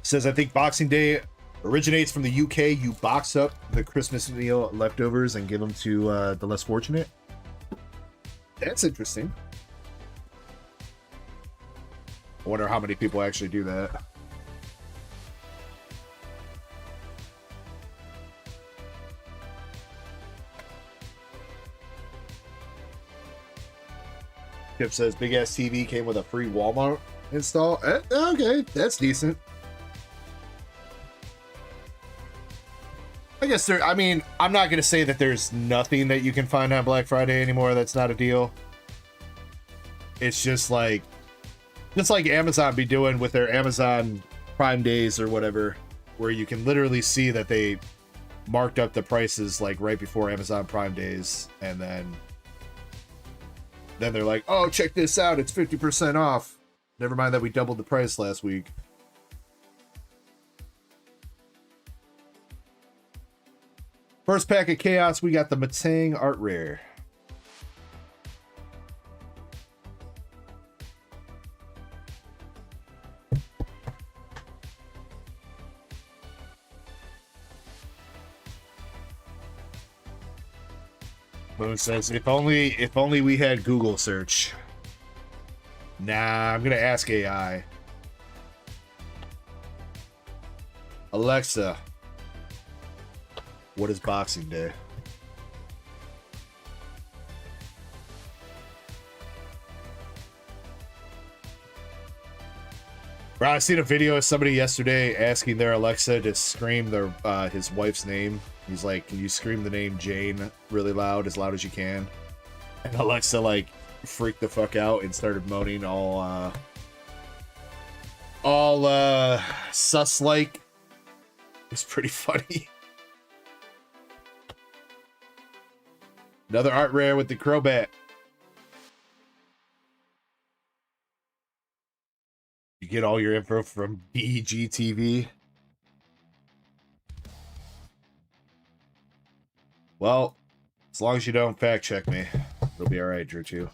Says, I think Boxing Day originates from the UK. You box up the Christmas meal leftovers and give them to the less fortunate. That's interesting. I wonder how many people actually do that. Kip says, big ass TV came with a free Walmart install. Okay, that's decent. I guess I mean, I'm not gonna say that there's nothing that you can find on Black Friday anymore that's not a deal. It's just like Amazon be doing with their Amazon Prime Days or whatever, where you can literally see that they marked up the prices like right before Amazon Prime Days, and then they're like, oh, check this out, it's 50% off. Never mind that we doubled the price last week. First pack of Chaos, we got the Matang Art Rare. Moon says, if only we had Google search. Nah, I'm gonna ask AI. Alexa, what is Boxing Day? Bro, I seen a video of somebody yesterday asking their Alexa to scream their his wife's name. He's like, "Can you scream the name Jane really loud as you can?" And Alexa like freaked the fuck out and started moaning all sus like. It's pretty funny. Another art rare with the Crobat. You get all your info from BGTV. Well, as long as you don't fact check me, it'll be alright, Drew 2.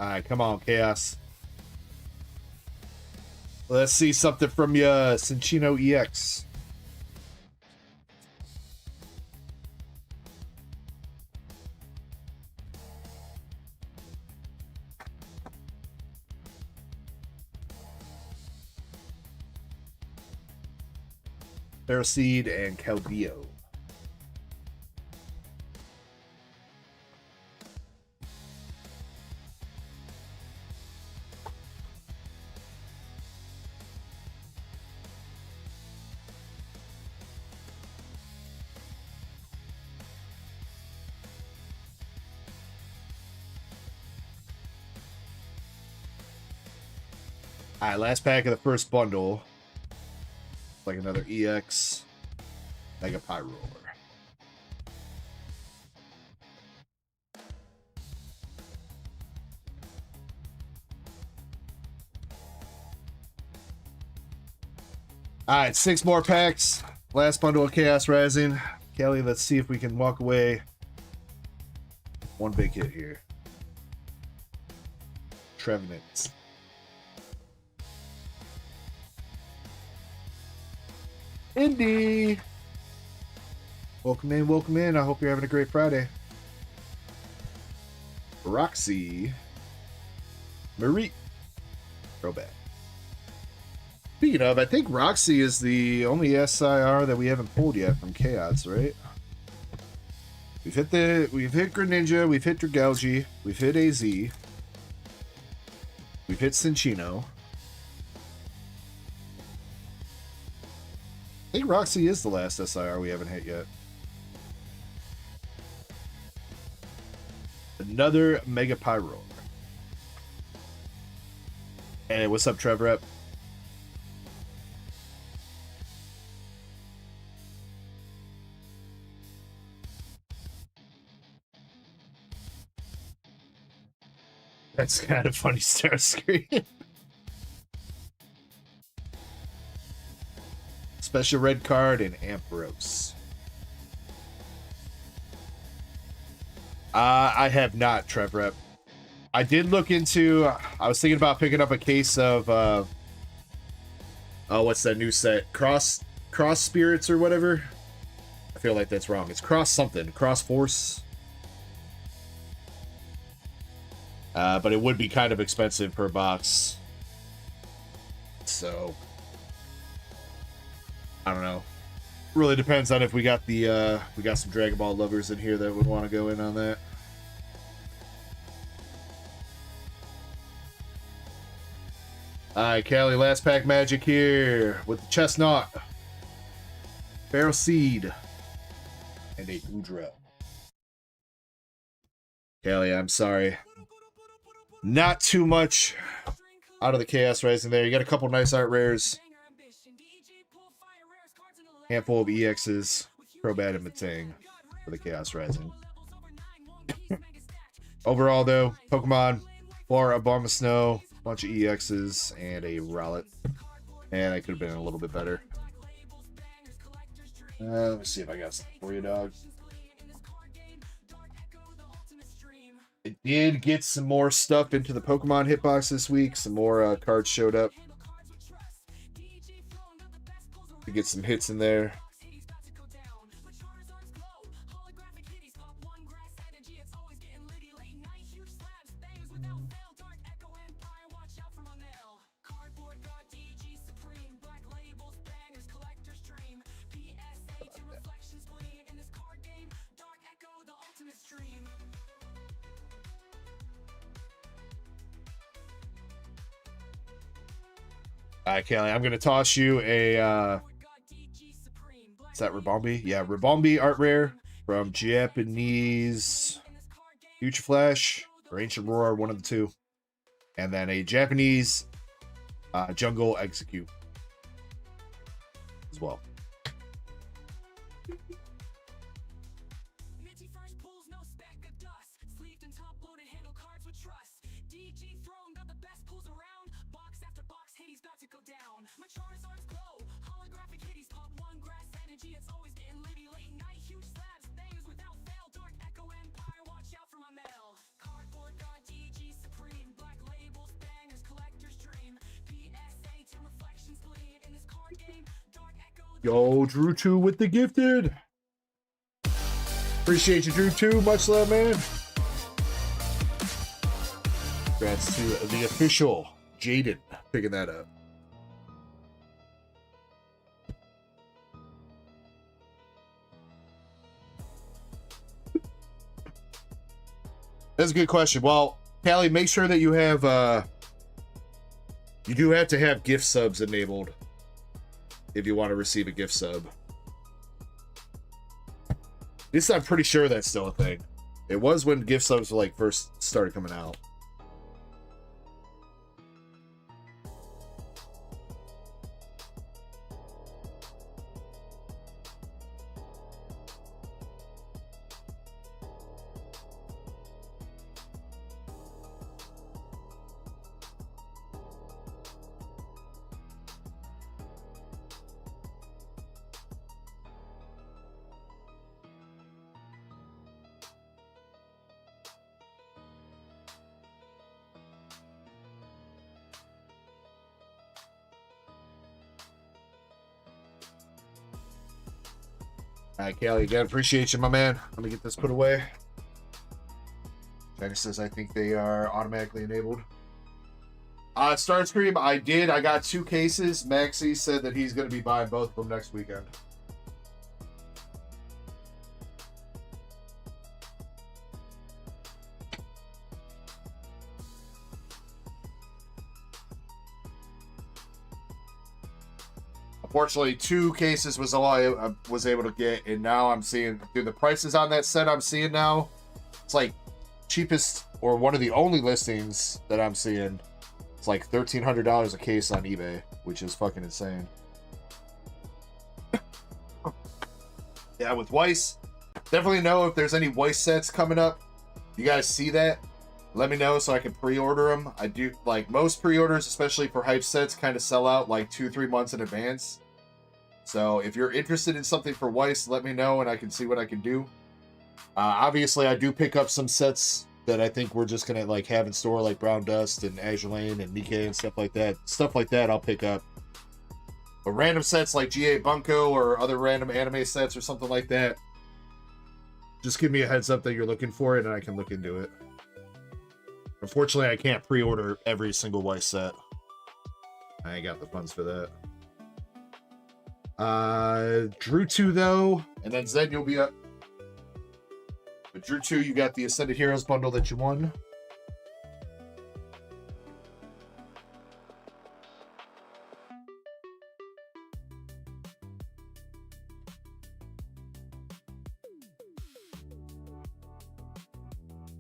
Alright, come on, Chaos. Let's see something from you, Cinchino EX. Paraseed and Caldio. All right, last pack of the first bundle. Like another EX Mega Pyroar. All right, 6 more packs. Last bundle of Chaos Rising. Kelly, let's see if we can walk away. One big hit here. Trevenant. Indy. Welcome in, welcome in. I hope you're having a great Friday. Roxy. Marie. Throwback. Speaking of, I think Roxy is the only SIR that we haven't pulled yet from Chaos, right? We've hit Greninja, we've hit Dragalge, we've hit AZ, we've hit Cinchino. I think Roxy is the last SIR we haven't hit yet. Another Mega Pyro. Hey, what's up, Trev Rep? That's kind of funny start screen. Special red card and Ampharos. I have not, Trev Rep. I did look into. I was thinking about picking up a case of. Oh, what's that new set? Cross Spirits or whatever. I feel like that's wrong. It's Cross something. Cross Force. But it would be kind of expensive per box. So I don't know. Really depends on if we got the we got some Dragon Ball lovers in here that would want to go in on that. Alright, Callie, last pack magic here with the Chestnut, Barrel Seed, and a Goodra. Callie, I'm sorry. Not too much out of the Chaos Rising there. You got a couple nice art rares. Handful of EXs. Crobat and Matang for the Chaos Rising. Overall, though, Pokemon, Flora, Abomasnow, bunch of EXs, and a Rowlet. And I could have been a little bit better. Let me see if I got something for you, dog. I did get some more stuff into the Pokemon hitbox this week. Some more cards showed up. To get some hits in there. All right, Kelly, I'm gonna toss you a. Is that Ribombi? Yeah, Ribombi art rare from Japanese Future Flash or Ancient Roar, one of the two, and then a Japanese Jungle Execute as well. Yo, Drew 2 with the gifted. Appreciate you, Drew 2. Much love, man. Congrats to the official Jaden picking that up. That's a good question. Well, Callie, make sure that you have you do have to have gift subs enabled if you want to receive a gift sub. At least I'm pretty sure that's still a thing. It was when gift subs like first started coming out. All right, Callie, again, appreciate you, my man. Let me get this put away. China says I think they are automatically enabled. Starscream, I did. I got 2 cases. Maxie said that he's going to be buying both of them next weekend. Unfortunately, 2 cases was all I was able to get, and now I'm seeing through the prices on that set I'm seeing now. It's like cheapest or one of the only listings that I'm seeing. It's like $1,300 a case on eBay, which is fucking insane. Yeah, with Weiss, definitely know if there's any Weiss sets coming up. You guys see that? Let me know so I can pre-order them. I do, like, most pre-orders, especially for hype sets, kind of sell out like 2-3 months in advance. So if you're interested in something for Weiss, let me know and I can see what I can do. Obviously, I do pick up some sets that I think we're just gonna like have in store, like Brown Dust and Azure Lane and Nikkei and stuff like that. Stuff like that I'll pick up. But random sets like GA Bunko or other random anime sets or something like that, just give me a heads up that you're looking for it and I can look into it. Unfortunately, I can't pre-order every single Weiss set. I ain't got the funds for that. Drew 2 though, and then Zed, you'll be up. But Drew 2, you got the Ascended Heroes bundle that you won.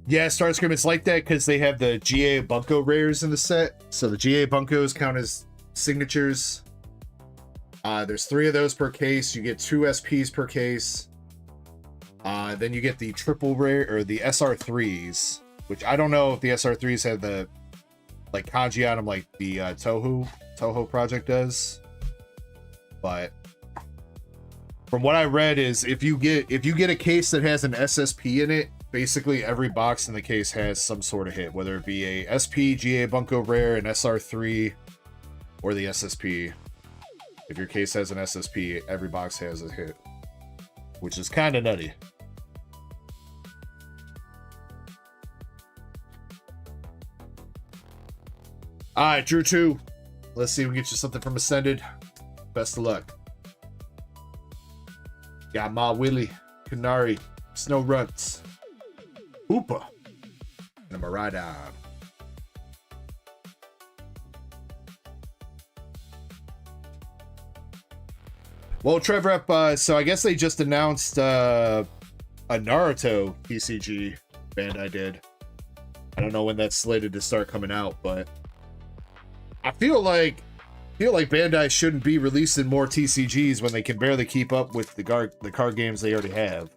Yeah, Starscream, it's like that because they have the GA Bunko rares in the set. So the GA Bunkos count as signatures. There's 3 of those per case. You get 2 SPs per case. Then you get the triple rare or the SR3s, which I don't know if the SR3s have the like kanji on them like the Toho project does. But from what I read is if you get a case that has an SSP in it, basically every box in the case has some sort of hit, whether it be a SP, GA Bunko Rare, an SR3, or the SSP. If your case has an SSP, every box has a hit, which is kind of nutty. All right, Drew 2. Let's see if we can get you something from Ascended. Best of luck. Got Ma Willie, Canary, Snow Ruts, Hoopa, and a Maridon. Well, Trev so I guess they just announced a Naruto TCG Bandai did. I don't know when that's slated to start coming out, but I feel like Bandai shouldn't be releasing more TCGs when they can barely keep up with the card games they already have.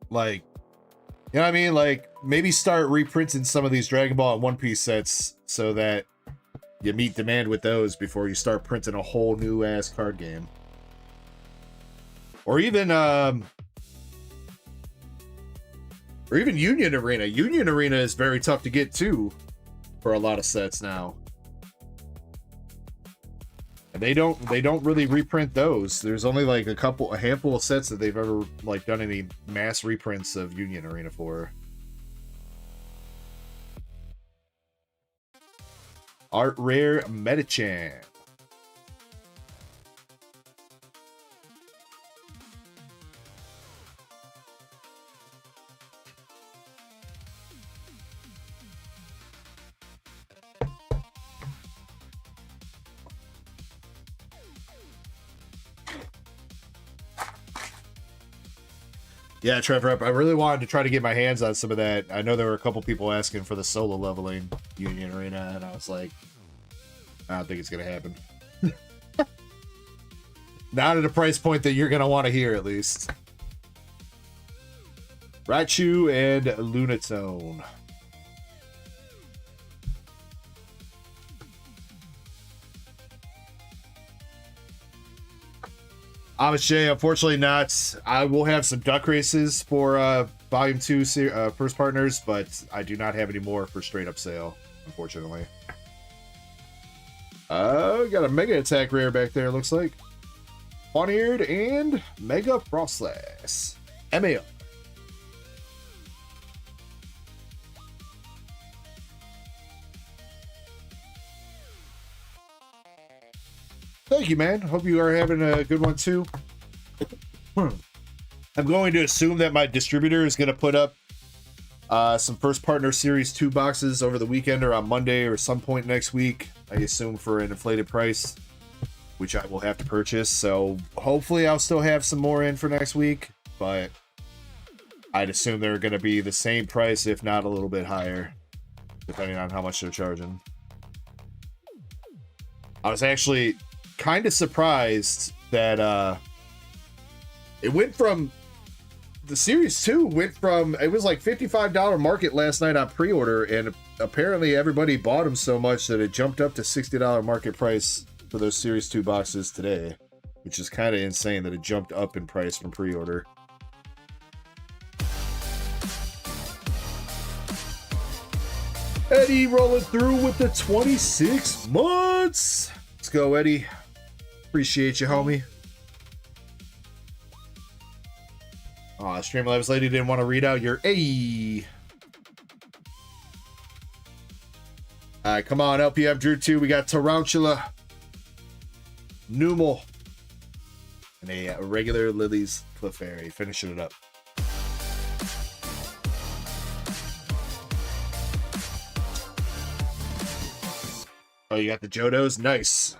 Like, you know what I mean? Like, maybe start reprinting some of these Dragon Ball and One Piece sets so that you meet demand with those before you start printing a whole new ass card game. Or even Union Arena. Union Arena is very tough to get too for a lot of sets now. And they don't really reprint those. There's only like a handful of sets that they've ever like done any mass reprints of Union Arena for. Art Rare Metachan. Yeah, Trevor, I really wanted to try to get my hands on some of that. I know there were a couple people asking for the solo leveling Union Arena, and I was like, I don't think it's going to happen. Not at a price point that you're going to want to hear, at least. Raichu and Lunatone. Amish J, unfortunately not. I will have some duck races for Volume 2 First Partners, but I do not have any more for straight up sale, unfortunately. Got a Mega Attack rare back there, looks like. One-eared and Mega Frostlass. MAO. Thank you, man. Hope you are having a good one, too. I'm going to assume that my distributor is going to put up some First Partner Series 2 boxes over the weekend or on Monday or some point next week. I assume for an inflated price, which I will have to purchase. So hopefully I'll still have some more in for next week, but I'd assume they're going to be the same price, if not a little bit higher, depending on how much they're charging. I was actually kind of surprised that it went from the Series 2 went from, it was like $55 market last night on pre-order, and apparently everybody bought them so much that it jumped up to $60 market price for those Series 2 boxes today, which is kind of insane that it jumped up in price from pre-order. Eddie rolling through with the 26 months. Let's go, Eddie. Appreciate you, homie. Aw, Streamlabs lady didn't want to read out your A. Alright, come on, LPF Drew 2. We got Tarantula, Numal, and a regular Lily's Clefairy. Finishing it up. Oh, you got the Johtos? Nice.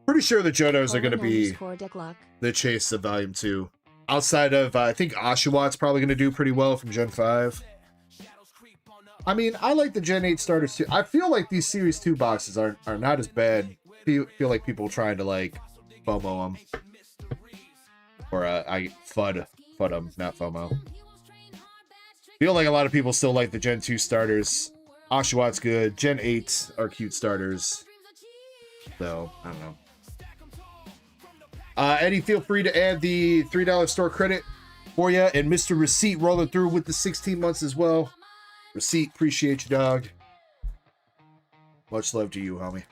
Pretty sure the Johtos are going to be the chase of Volume 2. Outside of, I think Oshawott probably going to do pretty well from Gen 5. I mean, I like the Gen 8 starters too. I feel like these Series 2 boxes are not as bad. Feel like people trying to, like, FOMO them. Or, FUD them, not FOMO. Feel like a lot of people still like the Gen 2 starters. Oshawott's good. Gen 8 are cute starters. So, I don't know. Eddie, feel free to add the $3 store credit for you. And Mr. Receipt rolling through with the 16 months as well. Receipt, appreciate you, dog. Much love to you, homie.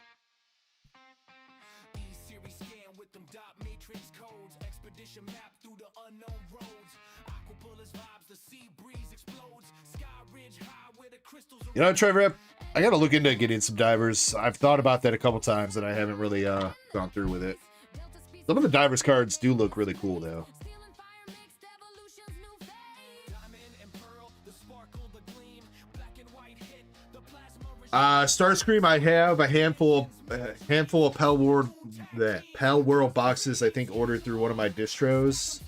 You know, Trevor, I gotta look into getting some divers. I've thought about that a couple times and I haven't really gone through with it. Some of the divers cards do look really cool, though. Starscream, I have a handful of Pal World boxes, I think, ordered through one of my distros.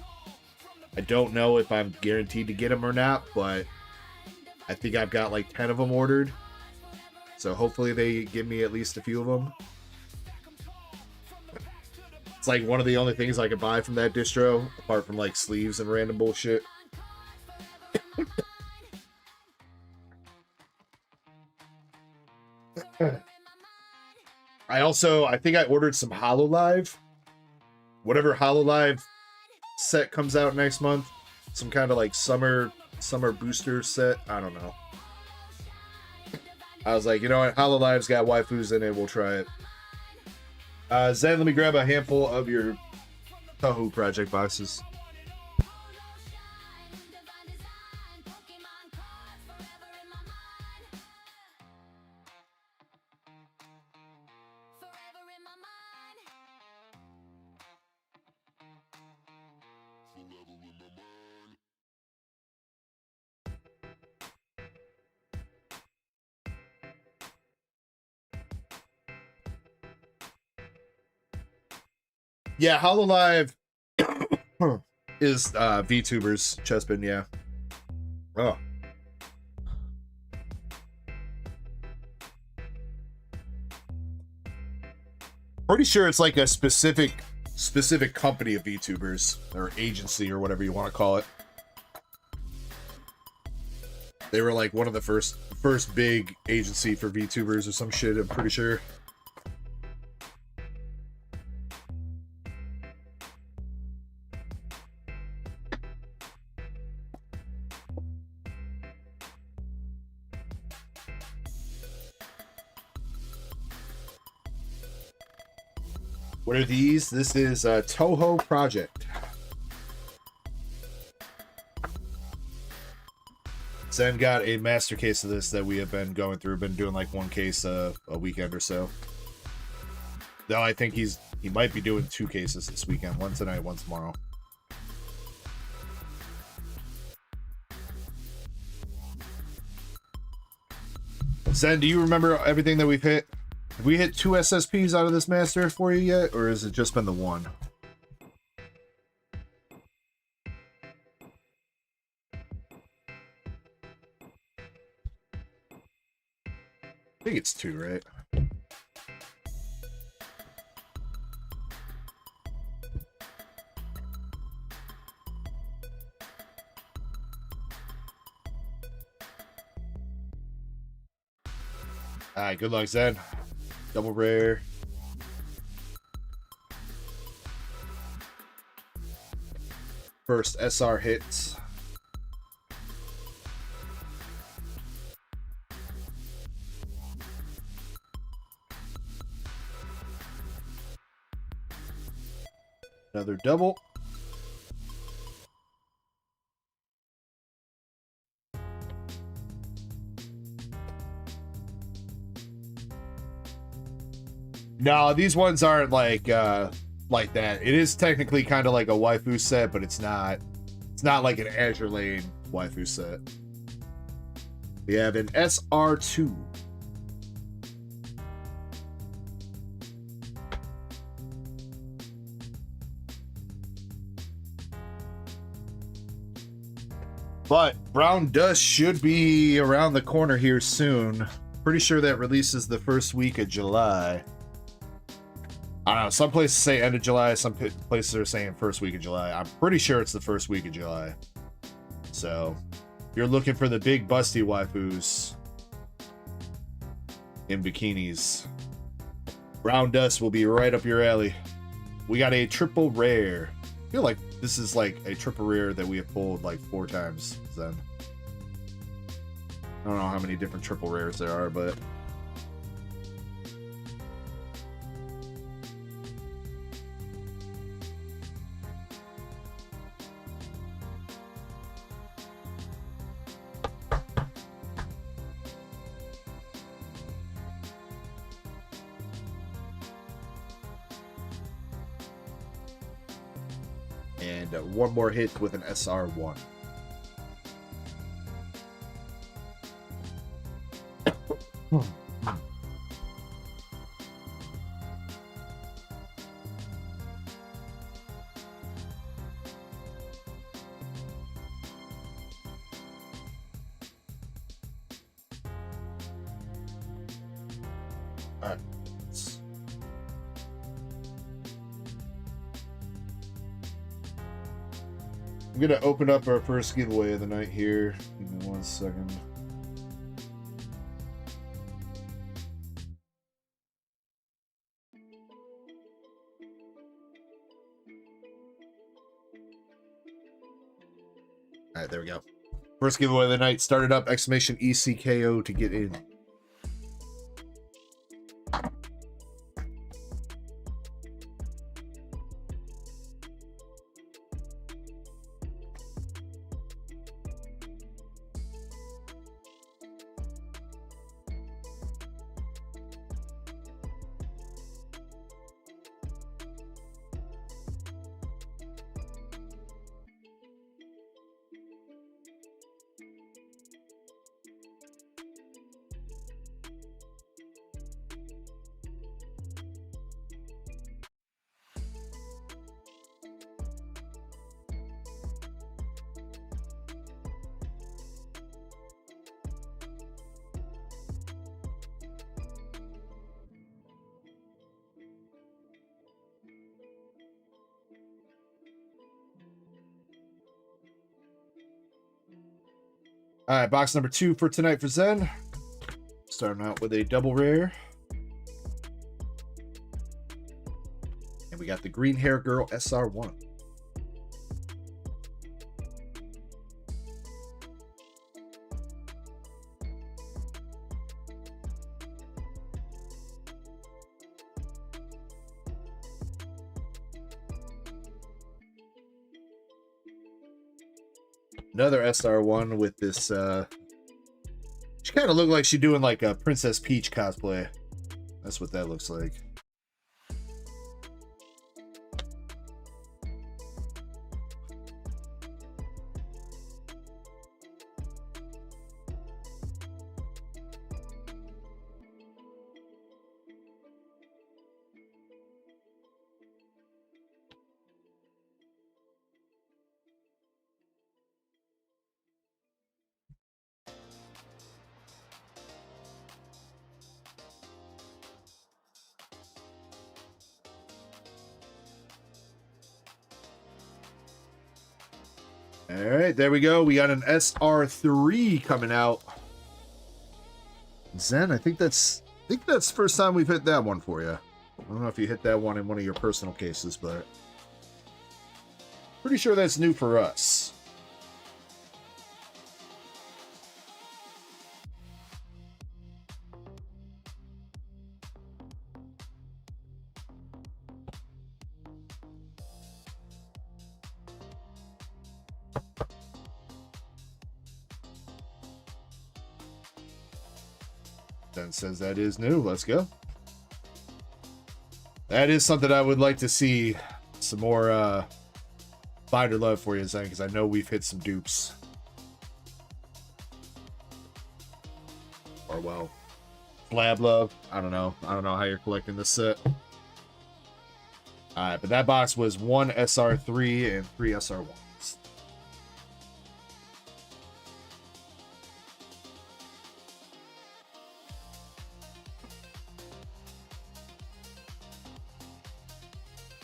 I don't know if I'm guaranteed to get them or not, but I think I've got like 10 of them ordered. So hopefully they give me at least a few of them. It's like one of the only things I can buy from that distro, apart from like sleeves and random bullshit. I think I ordered some HoloLive. Whatever HoloLive set comes out next month. Some kind of like summer booster set. I don't know. I was like, you know what? HoloLive's got waifus in it. We'll try it. Zen, let me grab a handful of your Toho project boxes. Yeah, HoloLive is VTubers, Chespin, yeah. Oh. Pretty sure it's like a specific company of VTubers, or agency, or whatever you want to call it. They were like one of the first big agency for VTubers or some shit, I'm pretty sure. What are these? This is a Toho Project. Zen got a master case of this that we have been going through. Been doing like one case a weekend or so. Though I think he might be doing 2 cases this weekend. One tonight, one tomorrow. Zen, do you remember everything that we've hit? Have we hit 2 SSPs out of this master for you yet, or has it just been the one? I think it's 2, right? Alright, good luck, Zen. Double rare. First SR hits. Another double. No, these ones aren't like that. It is technically kind of like a waifu set, but it's not like an Azure Lane waifu set. We have an SR2. But Brown Dust should be around the corner here soon. Pretty sure that releases the first week of July. I don't know, some places say end of July, some places are saying first week of July. I'm pretty sure it's the first week of July. So, if you're looking for the big busty waifus in bikinis, Brown Dust will be right up your alley. We got a triple rare. I feel like this is like a triple rare that we have pulled like 4 times then. I don't know how many different triple rares there are, but... And one more hit with an SR1. I'm gonna open up our first giveaway of the night here. Give me 1 second. All right, there we go. First giveaway of the night started up, exclamation ECKO to get in. All right, box number 2 for tonight for Zen. Starting out with a double rare. And we got the Green Hair Girl SR1. Another SR1 with this, she kind of looked like she's doing like a Princess Peach cosplay. That's what that looks like. All right, there we go. We got an SR3 coming out. Zen, I think that's the first time we've hit that one for you. I don't know if you hit that one in one of your personal cases, but pretty sure that's new for us. Then says that is new. Let's go. That is something I would like to see some more binder love for you, Zen, because I know we've hit some dupes. Or well, slab love. I don't know. I don't know how you're collecting this set. Alright, but that box was 1 SR3 and 3 SR1s.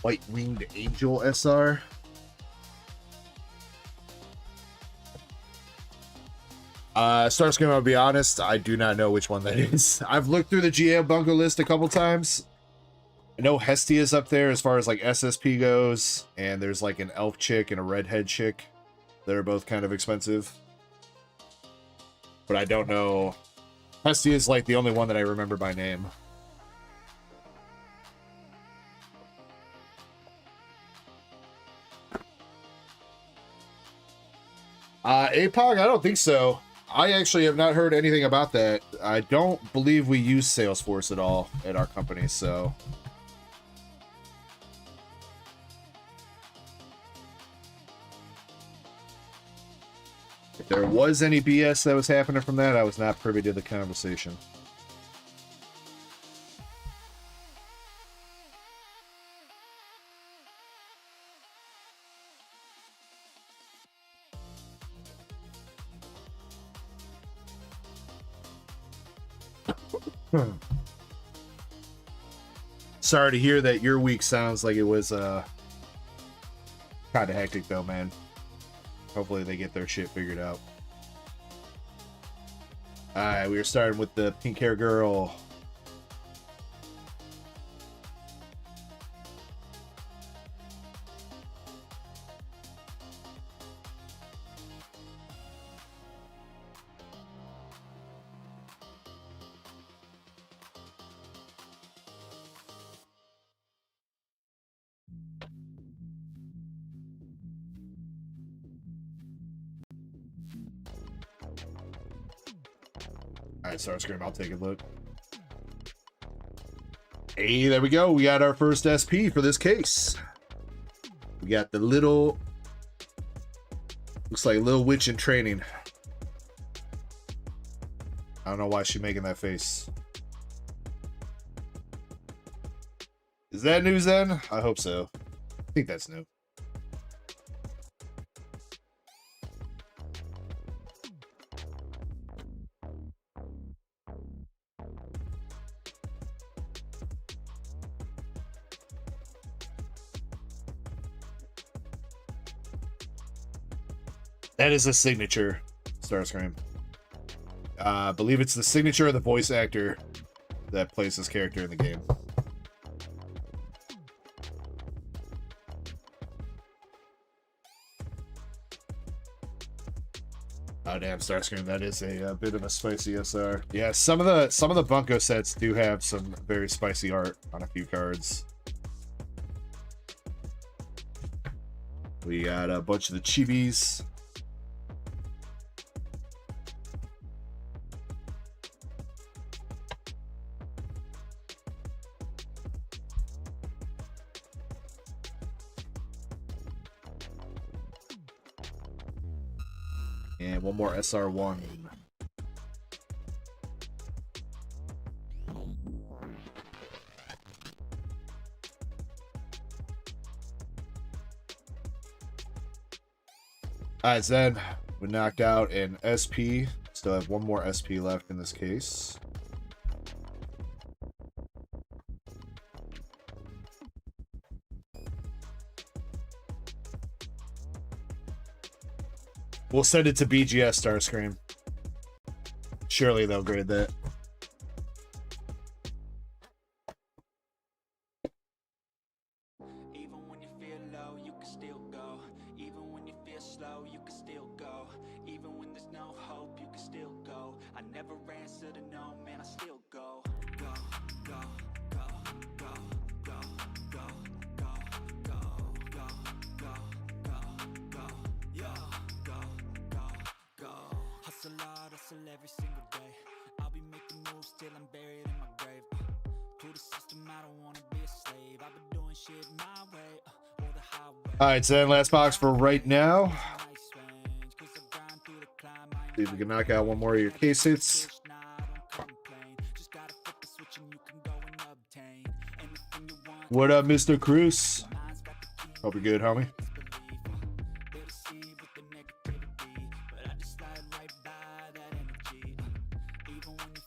White Winged Angel SR. Starscream, I'll be honest, I do not know which one that is. I've looked through the GM bunker list a couple times. I know Hestia is up there as far as like SSP goes, and there's like an elf chick and a redhead chick that are both kind of expensive. But I don't know. Hestia is like the only one that I remember by name. APOG, I don't think so. I actually have not heard anything about that. I don't believe we use Salesforce at all at our company, so. If there was any BS that was happening from that, I was not privy to the conversation. Sorry to hear that your week sounds like it was kind of hectic though, man. Hopefully they get their shit figured out. Alright, we are starting with the pink hair girl. Alright, Starscream, I'll take a look. Hey, there we go. We got our first SP for this case. We got the little... Looks like Little Witch in training. I don't know why she's making that face. Is that news then? I hope so. I think that's new. That is a signature, Starscream. I believe it's the signature of the voice actor that plays this character in the game. Oh damn, Starscream, that is a bit of a spicy SR. Yeah, some of the Bunko sets do have some very spicy art on a few cards. We got a bunch of the chibis. And one more SR1. Alright, Zen. We knocked out an SP. Still have one more SP left in this case. We'll send it to BGS, Starscream. Surely they'll grade that. Even when you feel low, you can still go. Even when you feel slow, you can still go. Even when there's no hope, you can still go. I never answer to no, man, I still go. Go, go, go, go, go, go, go, go, go, go, go, go, yo, go, go, go. Hustle hard, hustle every single day. I'll be making moves till I'm buried in my grave. To the system, I don't wanna be a slave. I've been doing shit my way, or the highway. Alright, Zen, last box for right now. See if we can knock out one more of your case hits. What up, Mr. Cruz? Hope you're good, homie.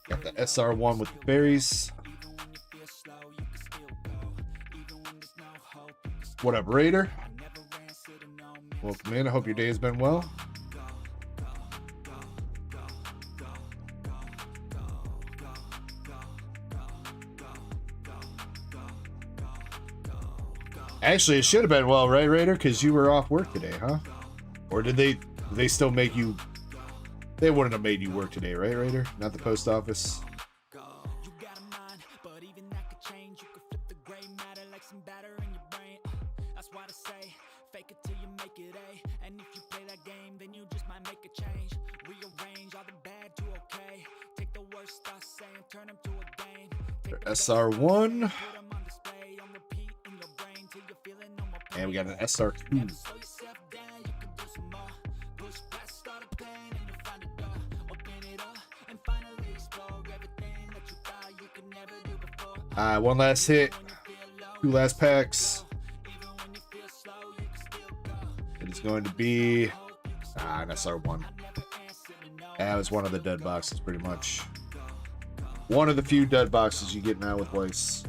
Got the SR1 with the berries. What up, Raider? Welcome in. I hope your day has been well. Actually, it should have been well, right, Raider? Because you were off work today, huh? Or did they still make you... They wouldn't have made you work today, right, Raider? Not the post office. SR1. And we got an SR2. One last hit. 2 last packs. It is going to be an SR1. That was one of the dead boxes, pretty much. One of the few dead boxes you get now with Weiss.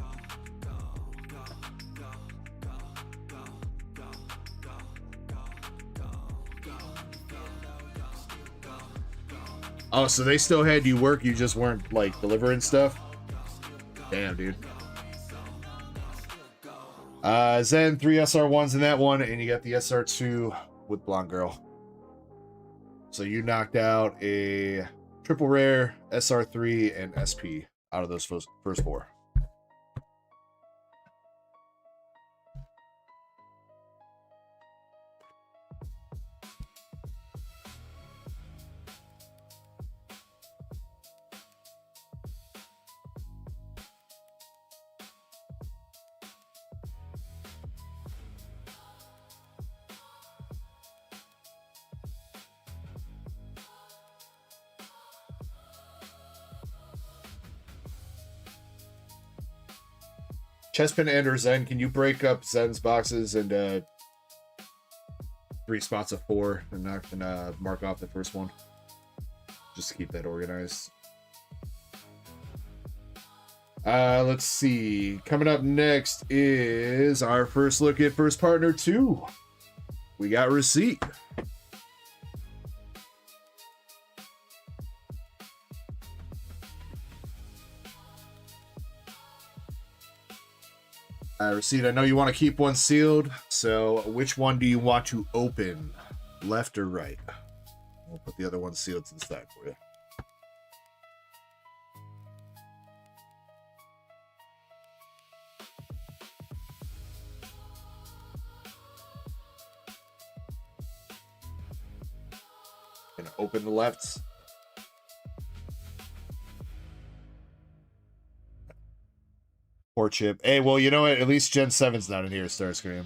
Oh, so they still had you work, you just weren't, like, delivering stuff? Damn, dude. Zen, 3 SR1s in that one, and you got the SR2 with Blonde Girl. So you knocked out a triple rare, SR3, and SP out of those first 4. Chespin and or Zen, can you break up Zen's boxes into 3 spots of 4 and mark off the first one? Just to keep that organized. Let's see. Coming up next is our first look at First Partner 2. We got Receipt. Receipt, I know you want to keep one sealed, so which one do you want to open? Left or right? We'll put the other one sealed to the side for you. Gonna open the lefts. Poor Chip. Hey, well, you know what? At least Gen 7's not in here, Starscream.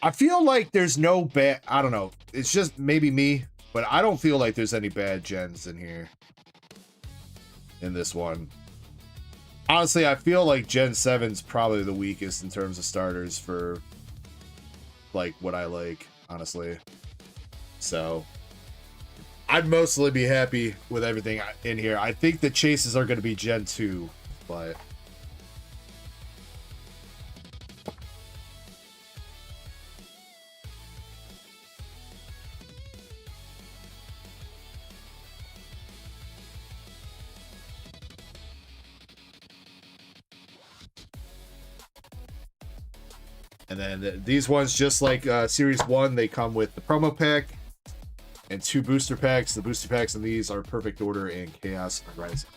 I feel like there's no bad... I don't know. It's just maybe me, but I don't feel like there's any bad gens in here. In this one. Honestly, I feel like Gen 7's probably the weakest in terms of starters for, like, what I like, honestly. So, I'd mostly be happy with everything in here. I think the chases are going to be Gen 2, but... And then these ones, just like Series 1, they come with the promo pack and 2 booster packs. The booster packs in these are Perfect Order and Chaos Rising.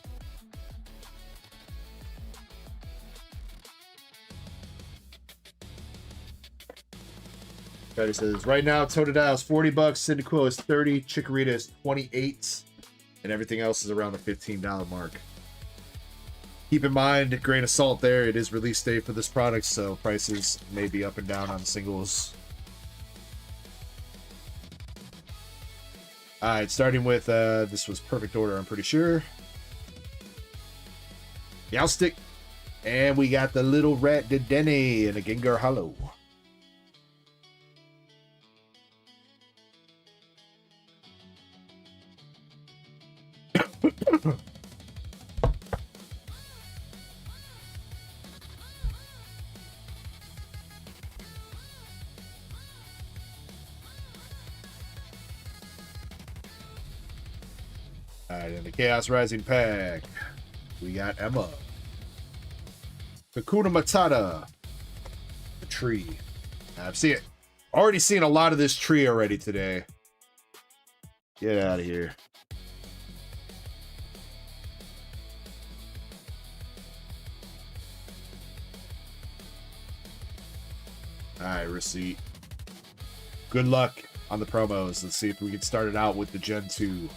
Betty says, right now, Totodile is $40, Cyndaquil is $30, Chikorita is $28, and everything else is around the $15 mark. Keep in mind, a grain of salt there, it is release date for this product, so prices may be up and down on singles. Alright, starting with, this was Perfect Order, I'm pretty sure. Meowstic. And we got the little rat Dedenne and a Gengar Hollow. Alright, in the Chaos Rising pack, we got Emma. Hakuna Matata. The tree. I've already seen a lot of this tree already today. Get out of here. Alright, Receipt. Good luck on the promos. Let's see if we can start it out with the Gen 2.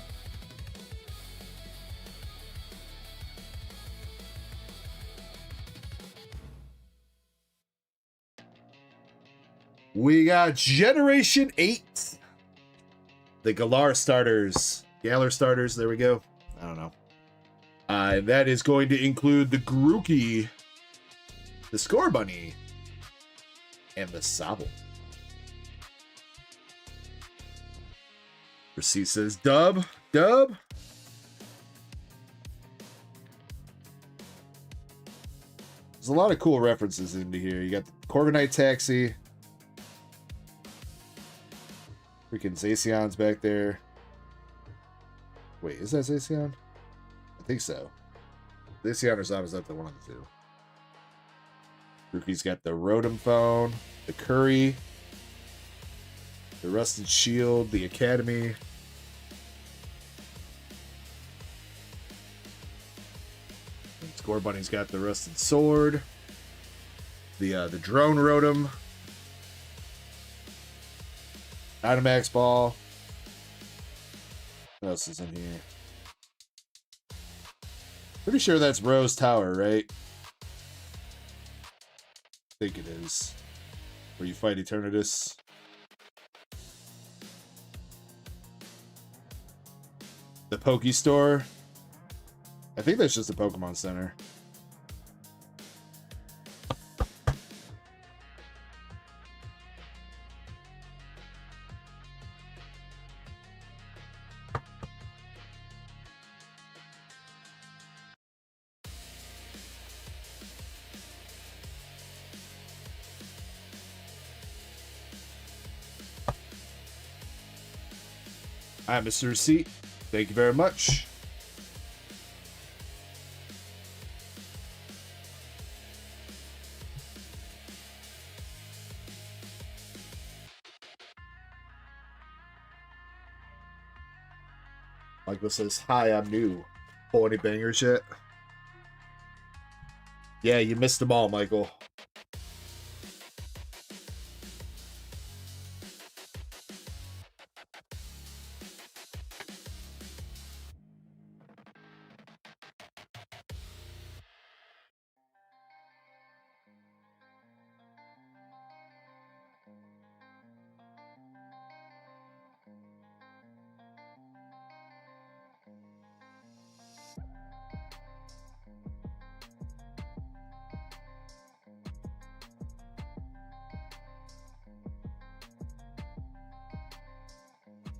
We got Generation 8. The Galar starters. Galar starters, there we go. I don't know. That is going to include the Grookey, the Scorbunny, and the Sobble. Receipt says dub. There's a lot of cool references into here. You got the Corviknight Taxi. Freaking Zacion's back there. Wait, is that Zacian? I think so. Zacian or Zamazenta, one of the two. Rookie's got the Rotom phone, the Curry, the Rusted Shield, the Academy. And Score Bunny's got the Rusted Sword, the Drone Rotom, Dynamax Ball. What else is in here? Pretty sure that's Rose Tower, right? I think it is. Where you fight Eternatus. The Poke Store. I think that's just a Pokemon Center. Hi, Mr. Receipt. Thank you very much. Michael says, hi, I'm new. Pull any bangers yet? Yeah, you missed them all, Michael.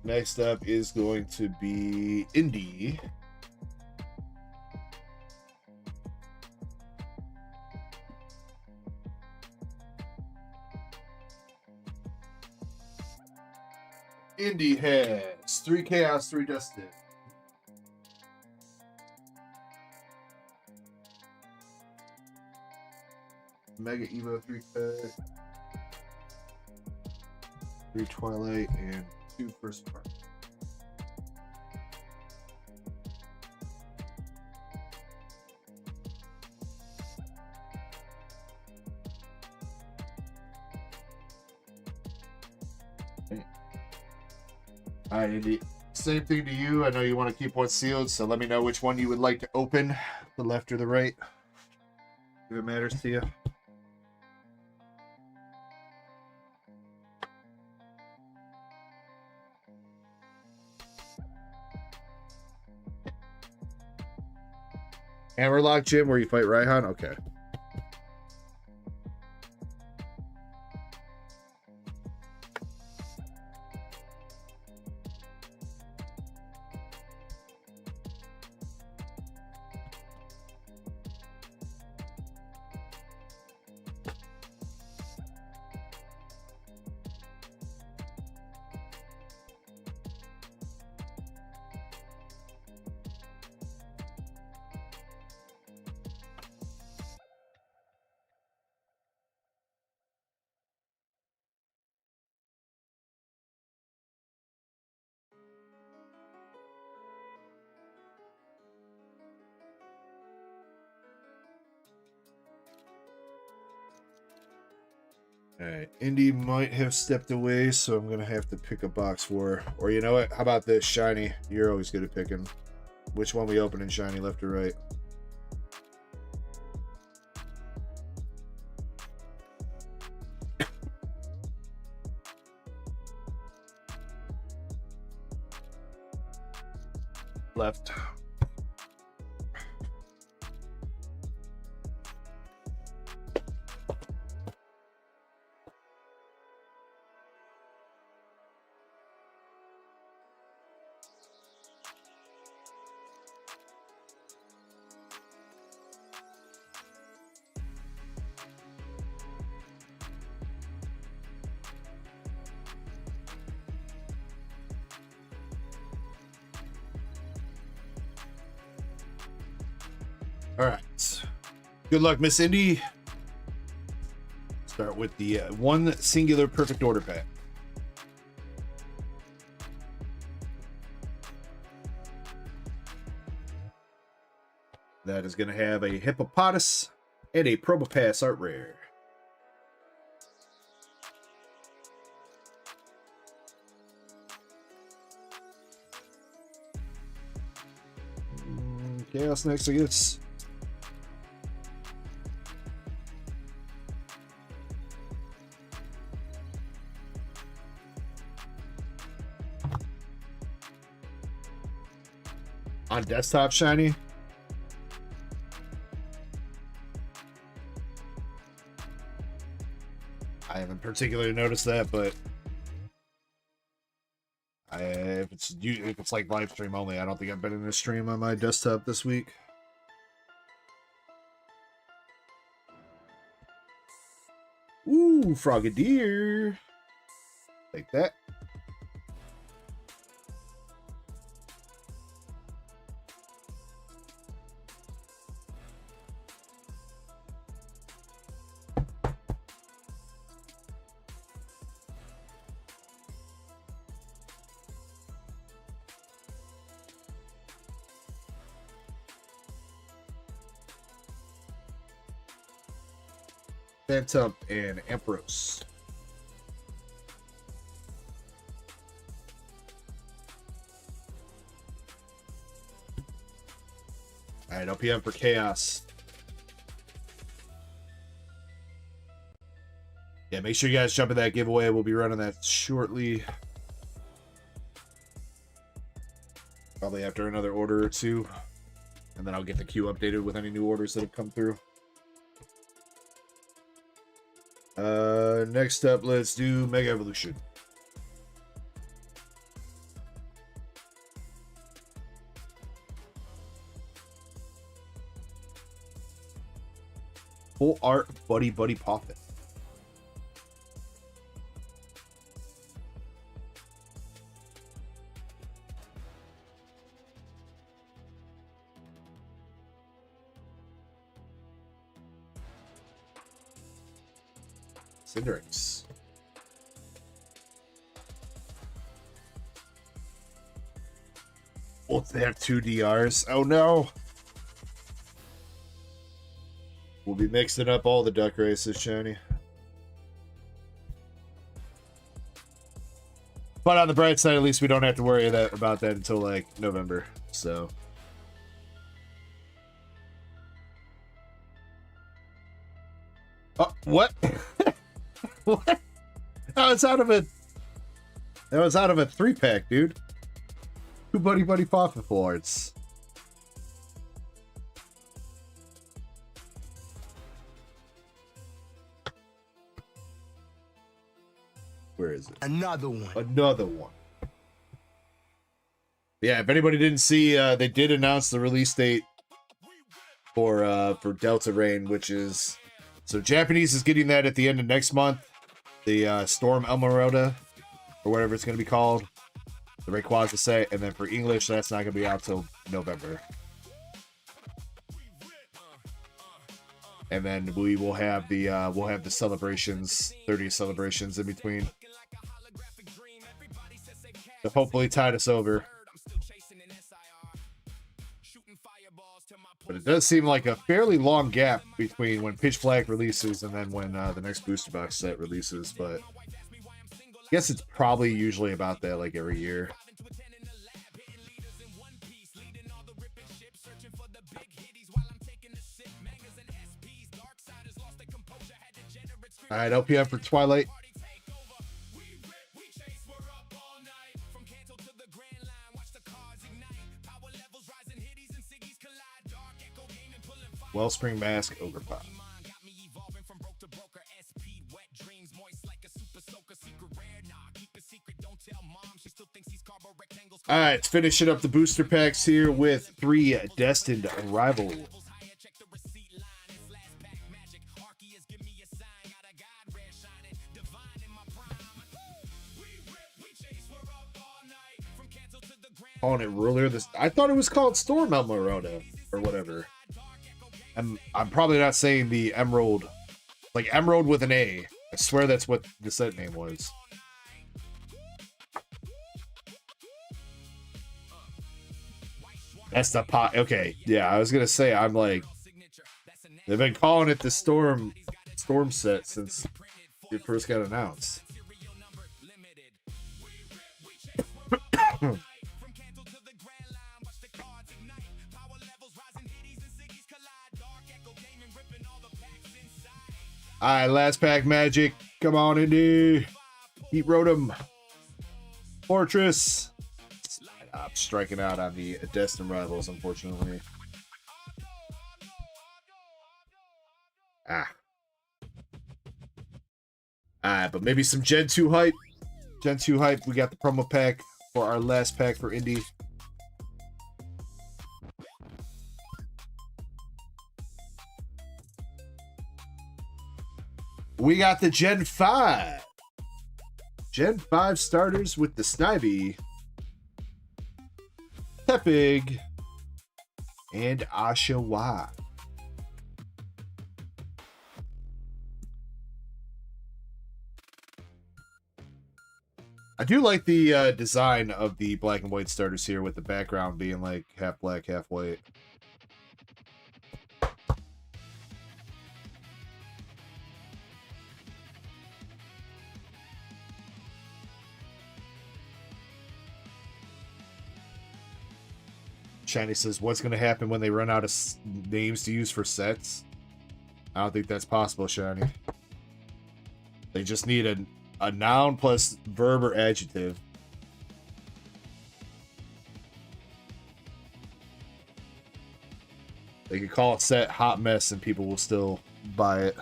Next up is going to be Indy. Indy has 3 Chaos, 3 Dustin. Mega Evo 3 Cut, 3 Twilight, and 2 First Part. All right, Indy. Same thing to you. I know you want to keep one sealed, so let me know which one you would like to open, the left or the right, if it matters to you. Hammerlock Gym, where you fight Raihan? Okay. Alright, Indy might have stepped away, so I'm gonna have to pick a box for her. Or you know what? How about this, Shiny? You're always good at picking. Which one we open in Shiny, left or right? Left. All right. Good luck, Miss Indy. Start with the one singular perfect order pack. That is going to have a hippopotamus and a Probopass art rare. Chaos next, I guess. On desktop, shiny. I haven't particularly noticed that, but if it's like live stream only, I don't think I've been in a stream on my desktop this week. Ooh, Frogadier. Take that. Phantom and Empress. All right, LPM for Chaos. Yeah, make sure you guys jump in that giveaway. We'll be running that shortly. Probably after another order or two. And then I'll get the queue updated with any new orders that have come through. Next up, let's do Mega Evolution. Full art Buddy Poffin. Cinderace. Oh, they have 2 DRs. Oh no. We'll be mixing up all the duck races, shiny. But on the bright side, at least we don't have to worry about that until like November. So. Oh, what? What? That was out of a 3-pack, dude. 2 Buddy Poffin arts. Where is it? Another one. Another one. Yeah, if anybody didn't see, they did announce the release date for Delta Rain, which is so Japanese is getting that at the end of next month. The Storm Elmerota, or whatever it's going to be called, the Rayquaza set, and then for English, that's not going to be out till November. And then we will have the celebrations, 30th celebrations in between, to hopefully tide us over. But it does seem like a fairly long gap between when Pitch Black releases and then when the next booster box set releases. But I guess it's probably usually about that, like every year. All right, LPM for Twilight. Wellspring Mask, Ogre Pop. All right, let's finish it up the booster packs here with 3 Destined Rival. Calling it ruler. I thought it was called Storm Elmerota or whatever. I'm probably not saying the emerald, like emerald with an A. I swear that's what the set name was. That's the pot. Okay, yeah, I was gonna say, I'm like, they've been calling it the storm set since it first got announced. All right, last pack magic. Come on, Indy. Heat Rotom. Fortress. I'm striking out on the Destin rivals, unfortunately. Ah. Alright, but maybe some Gen 2 hype. Gen 2 hype. We got the promo pack for our last pack for Indy. We got the Gen 5. Gen 5 starters with the Snivy, Tepig, and Oshawa. I do like the design of the black and white starters here, with the background being like half black, half white. Shiny says, what's going to happen when they run out of names to use for sets? I don't think that's possible, Shiny. They just need a noun plus verb or adjective. They could call it set hot mess and people will still buy it.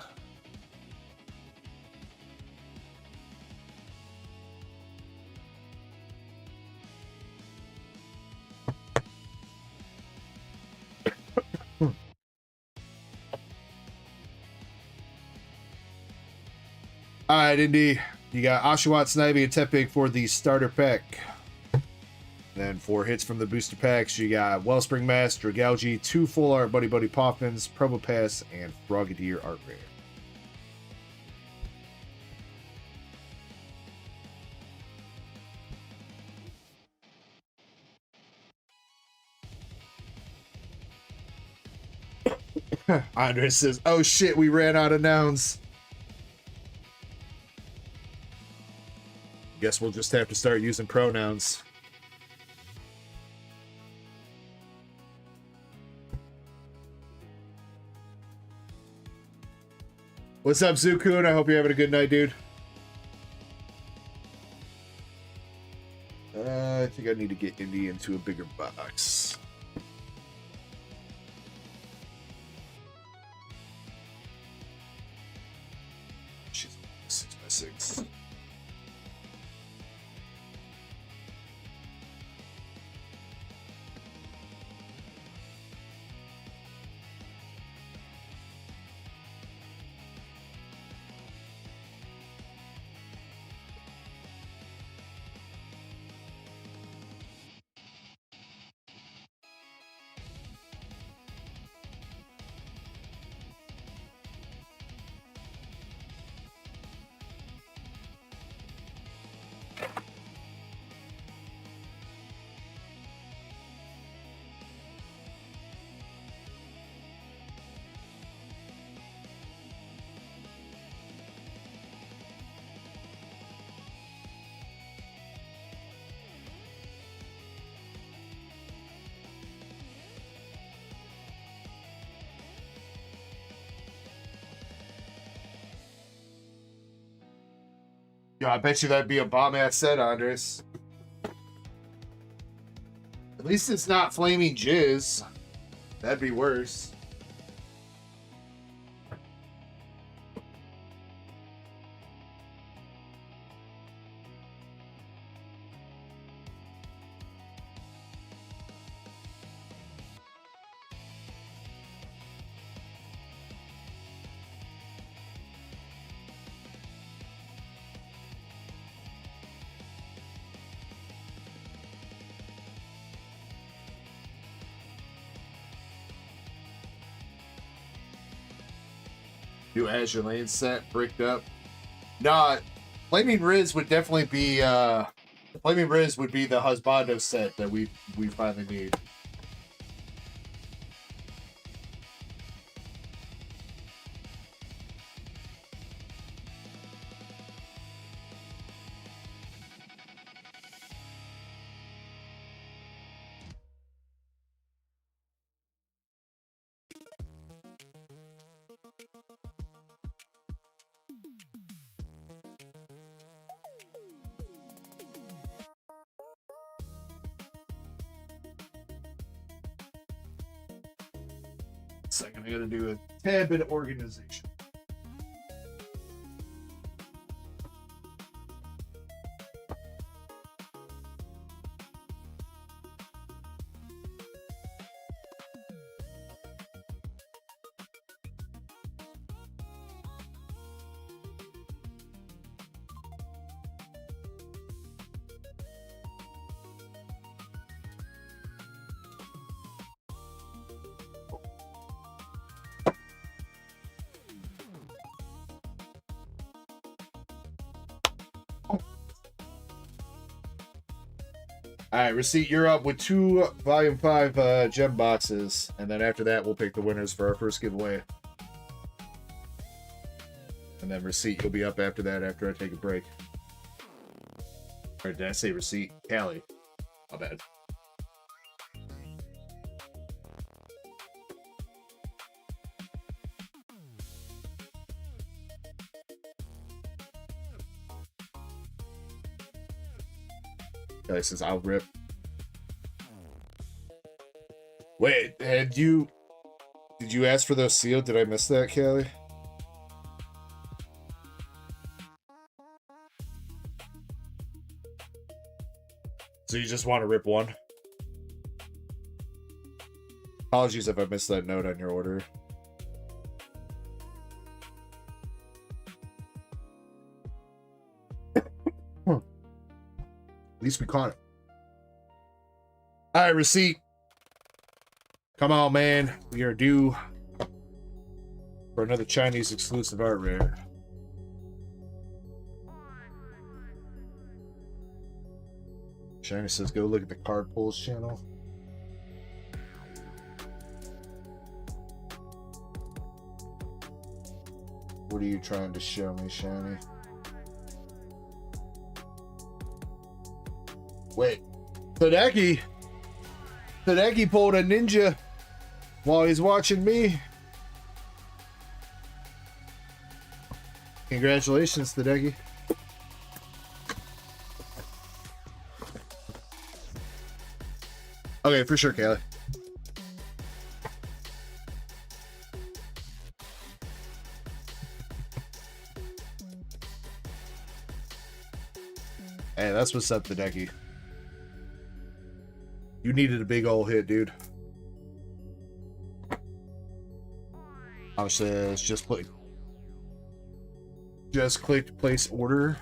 All right, Indy. You got Oshawott, Snivy, and Tepig for the starter pack. Then 4 hits from the booster packs. You got Wellspring Mask, Dragalge, 2 full art Buddy Buddy Poffins, Promo Pass, and Frogadier Art Rare. Andres says, oh shit, we ran out of nouns. Guess we'll just have to start using pronouns. What's up, Zukun? I hope you're having a good night, dude. I think I need to get Indy into a bigger box. She's 6x6. Yo, I bet you that'd be a bomb-ass set, Andres. At least it's not flaming jizz. That'd be worse. New Azure Lane set, bricked up. Nah, Flaming Riz would definitely be Flaming Riz would be the Husbando set that we finally need. Second, I gotta do a tad bit of organization. All right, Receipt, you're up with 2 Volume 5 gem boxes, and then after that, we'll pick the winners for our first giveaway. And then Receipt, you'll be up after that after I take a break. Or did I say Receipt? Callie. My bad. Kelly says, I'll rip. Wait, did you ask for those sealed? Did I miss that, Kelly? So you just want to rip one? Apologies if I missed that note on your order. At least we caught it. All right, Receipt. Come on, man. We are due for another Chinese exclusive art rare. Shiny says, go look at the card pulls channel. What are you trying to show me, Shiny? Wait, Tadeki pulled a ninja while he's watching me. Congratulations, Tadeki. Okay, for sure, Kayla. Hey, that's what's up, Tadeki. You needed a big old hit, dude. Obviously, it's just clicked place order.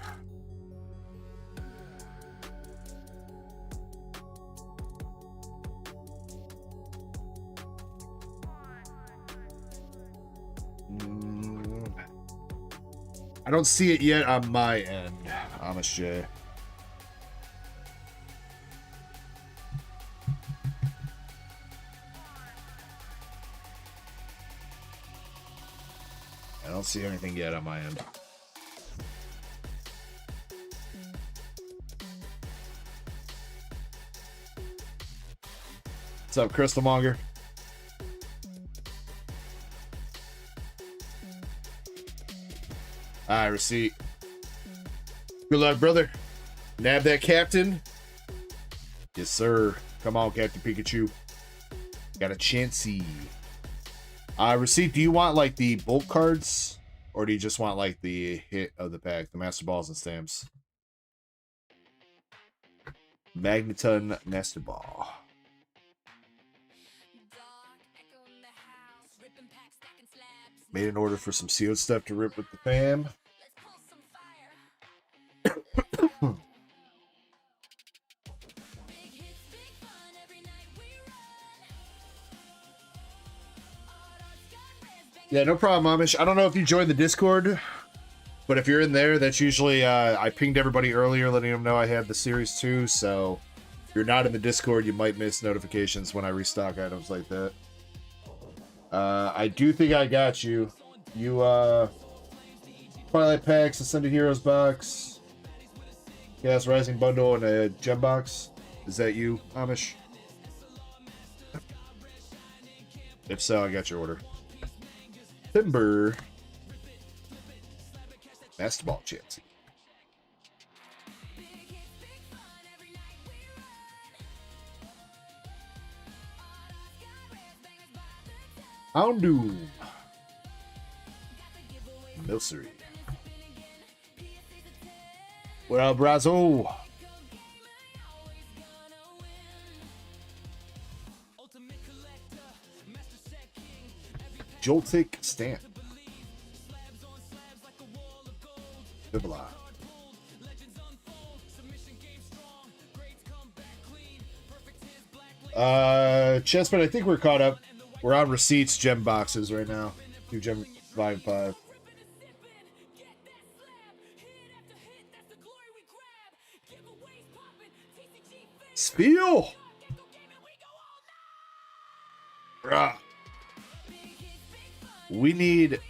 I don't see it yet on my end, Amish J. I don't see anything yet on my end. What's up, Crystal Monger? All right, Receipt. Good luck, brother. Nab that captain. Yes, sir. Come on, Captain Pikachu. Got a Chansey. Receipt, do you want like the bulk cards? Or do you just want like the hit of the pack, the Master Balls and Stamps? Magneton Master Ball. Made an order for some sealed stuff to rip with the fam. Yeah, no problem, Amish. I don't know if you joined the Discord, but if you're in there, that's usually I pinged everybody earlier, letting them know I had the series 2. So if you're not in the Discord, you might miss notifications when I restock items like that. I do think I got you. You Twilight Packs, Ascended Heroes box, Gas Rising bundle, and a gem box. Is that you, Amish? If so, I got your order. Timber. Basketball chance. Houndoom. Milcery. What up, Brazo? Joltik Stamp. Bibla. Chessman, I think we're caught up. We're on receipts, gem boxes right now. Do gem volume 5. Spiel. Bruh. We need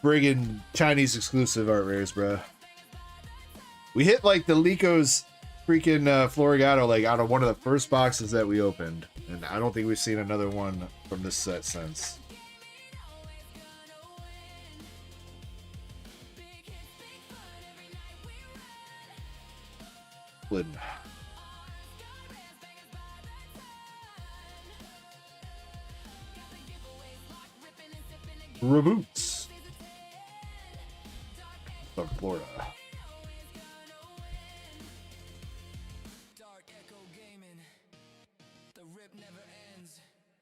friggin' Chinese exclusive art rares, bruh. We hit like the Lico's freaking Florigato like out of one of the first boxes that we opened, and I don't think we've seen another one from this set since. Flynn. Reboots. From Florida.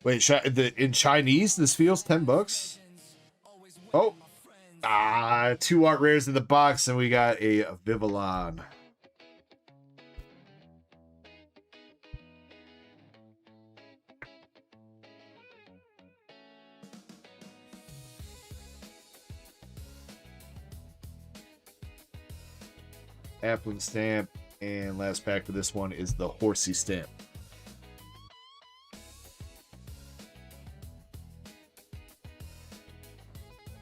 Wait, in Chinese, this feels $10. Oh, 2 art rares in the box, and we got a Vivillon. Applin stamp, and last pack for this one is the Horsey stamp.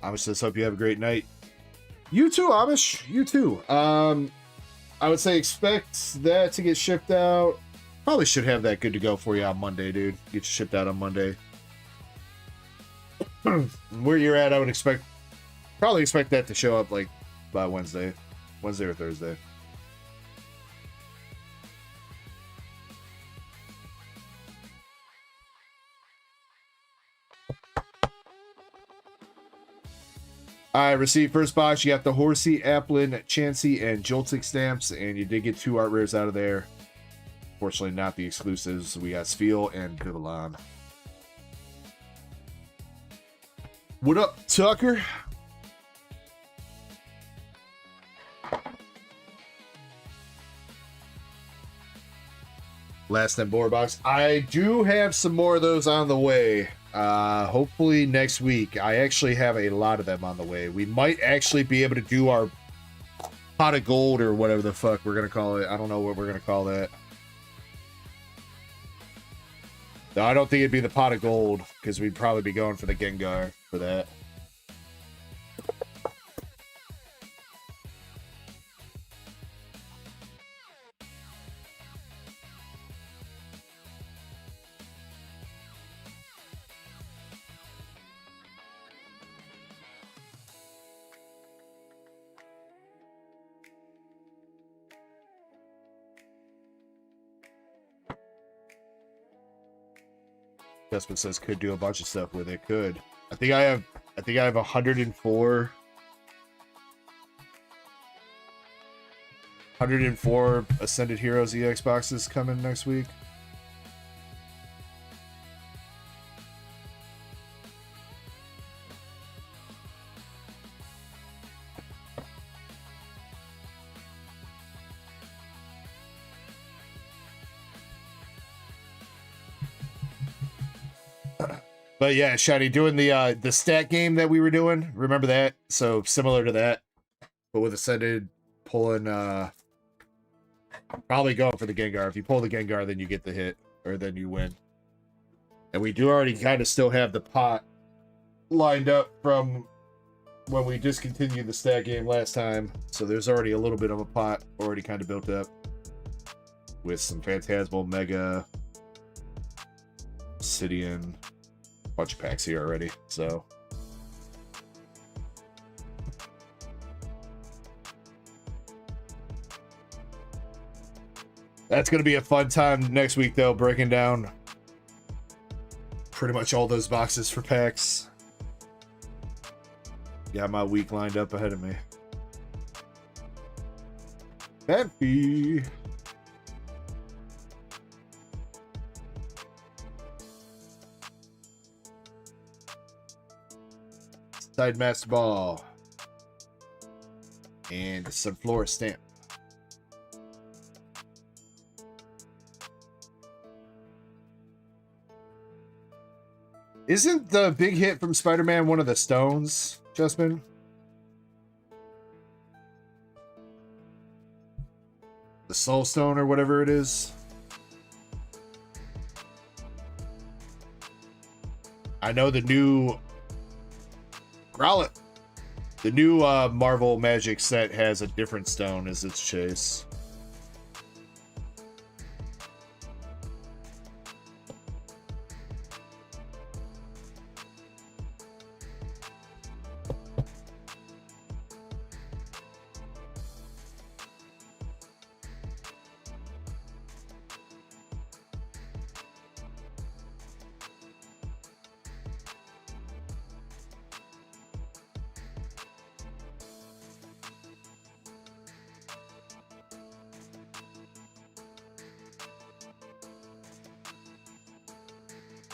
Amish says, hope you have a great night. You too, Amish. You too. I would say expect that to get shipped out. Probably should have that good to go for you on Monday, dude. Get you shipped out on Monday. Where you're at, I would probably expect that to show up like by Wednesday or Thursday. I received first box. You got the Horsey, Applin, Chansey, and Joltik stamps, and you did get 2 art rares out of there. Fortunately, not the exclusives. We got Spiel and Vivillon. What up, Tucker? Last and board box. I do have some more of those on the way. Hopefully next week. I actually have a lot of them on the way. We might actually be able to do our pot of gold or whatever the fuck we're gonna call it. I don't know what we're gonna call that. No, I don't think it'd be the pot of gold because we'd probably be going for the Gengar for that. Desmond says could do a bunch of stuff with it. Could. I think I have 104 Ascended Heroes EX boxes coming next week. But yeah, Shiny, doing the stat game that we were doing. Remember that? So similar to that, but with ascended, pulling probably going for the Gengar. If you pull the Gengar, then you get the hit, or then you win. And we do already kind of still have the pot lined up from when we discontinued the stat game last time. So there's already a little bit of a pot already kind of built up with some Phantasmal, Mega, Obsidian, bunch of packs here already. So that's going to be a fun time next week, though, breaking down pretty much all those boxes for packs. Got my week lined up ahead of me. Happy. Side Master Ball. And some Flora Stamp. Isn't the big hit from Spider-Man one of the stones, Justman? The Soul Stone or whatever it is? I know the new Growlithe. The new Marvel Magic set has a different stone as its chase.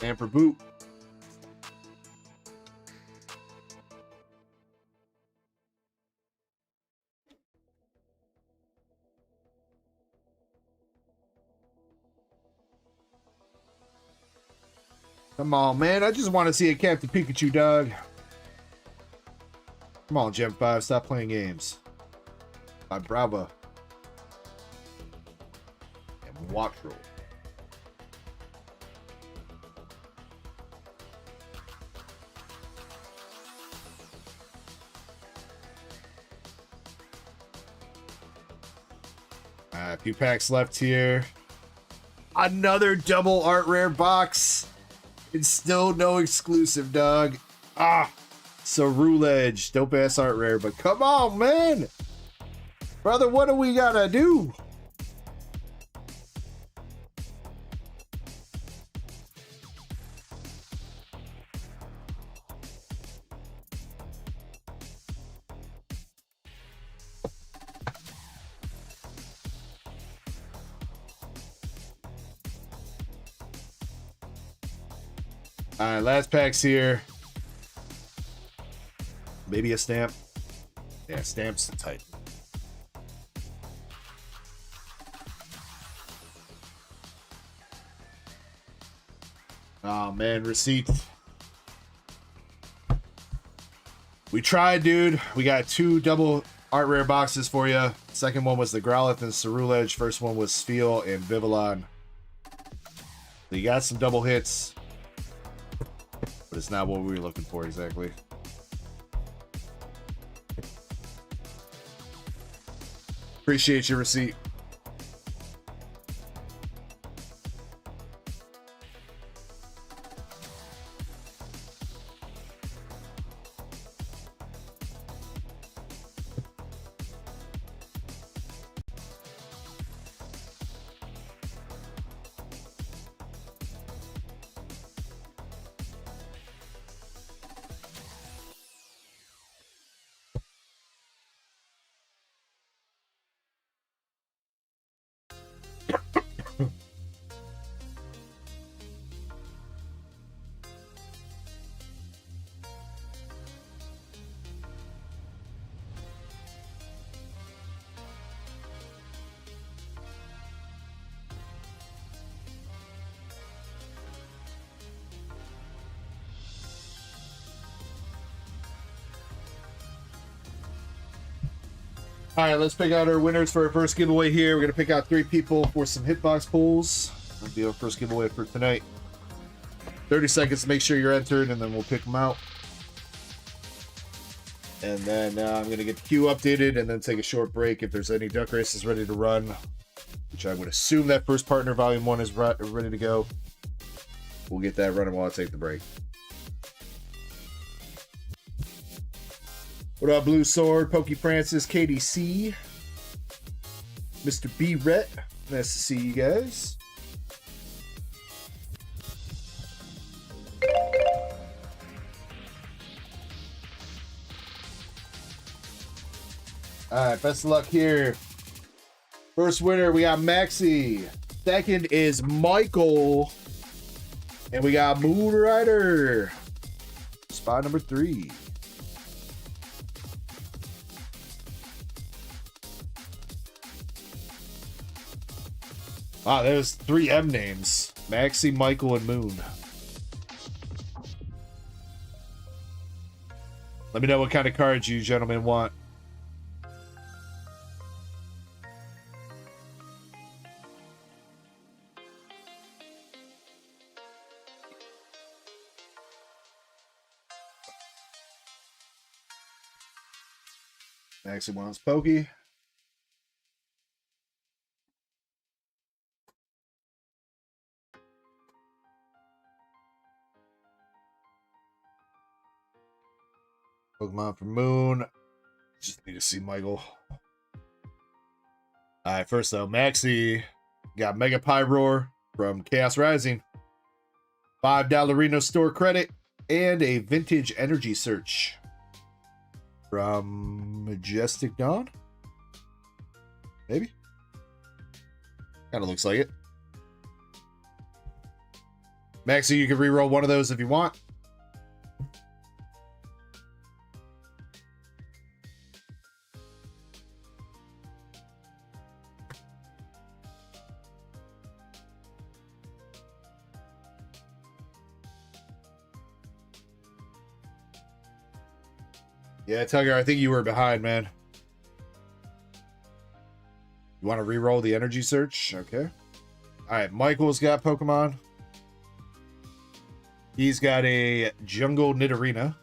And for boot. Come on, man. I just want to see a Captain Pikachu, dog. Come on, Gen 5. Stop playing games. By Bravo. And Wattrel. A few packs left here. Another double art rare box. It's still no exclusive, dog. Roulage. Dope ass art rare, but come on, man. Brother, what do we gotta do? All right, last packs here. Maybe a stamp. Yeah, stamps the type. Oh man, receipt. We tried, dude. We got 2 double art rare boxes for you. Second one was the Growlithe and Cerulege. First one was Spheal and Vivillon. So you got some double hits. But it's not what we were looking for exactly. Appreciate your receipt. All right, let's pick out our winners for our first giveaway here. We're going to pick out 3 people for some hitbox pulls. That'll be our first giveaway for tonight. 30 seconds to make sure you're entered, and then we'll pick them out. And then I'm going to get the queue updated and then take a short break if there's any duck races ready to run, which I would assume that first partner volume 1 is ready to go. We'll get that running while I take the break. What up, Blue Sword, Pokey Francis, KDC, Mr. B. Rhett? Nice to see you guys. All right, best of luck here. First winner, we got Maxi. Second is Michael. And we got Moon Rider. Spot number 3. Wow, there's 3 M names. Maxi, Michael, and Moon. Let me know what kind of cards you gentlemen want. Maxi wants Pokey. Pokemon for Moon. Just need to see Michael. Alright, first though, Maxi got Mega Pyroar from Chaos Rising. $5 Reno store credit and a vintage energy search from Majestic Dawn. Maybe? Kind of looks like it. Maxi, you can reroll one of those if you want. Yeah, Tugger, I think you were behind, man. You want to re-roll the energy search? Okay. Alright, Michael's got Pokemon. He's got a Jungle Nidorina.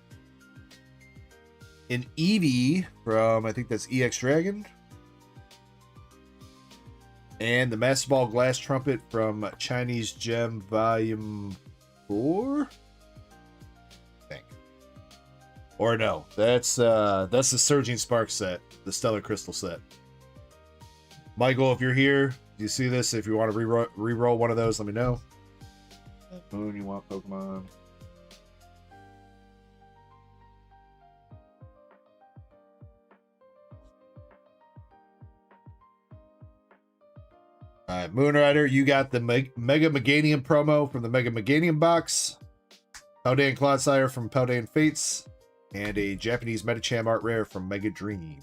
An Eevee from, I think that's EX Dragon. And the Master Ball Glass Trumpet from Chinese Gem Volume 4? Or no, that's the Surging Spark set, the Stellar Crystal set. Michael, if you're here, do you see this? If you want to re-roll one of those, let me know. Moon, you want Pokemon? Alright, Moonrider, you got the Mega Meganium promo from the Mega Meganium box. Paldean Clodsire from Paldean Fates. And a Japanese Medicham art rare from Mega Dream.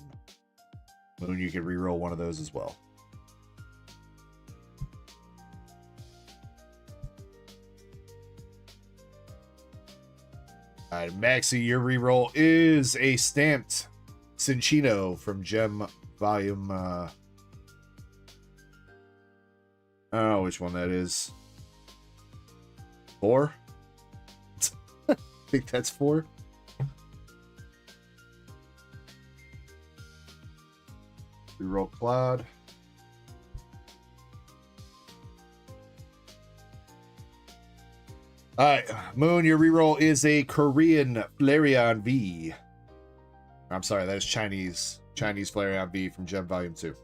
Moon, you can reroll one of those as well. Alright, Maxi, your reroll is a stamped Cinchino from Gem Volume. I don't know which one that is. 4? I think that's 4. Reroll Cloud. Alright, Moon, your reroll is a Korean Flareon V. I'm sorry, that is Chinese Flareon V from Gem Volume 2.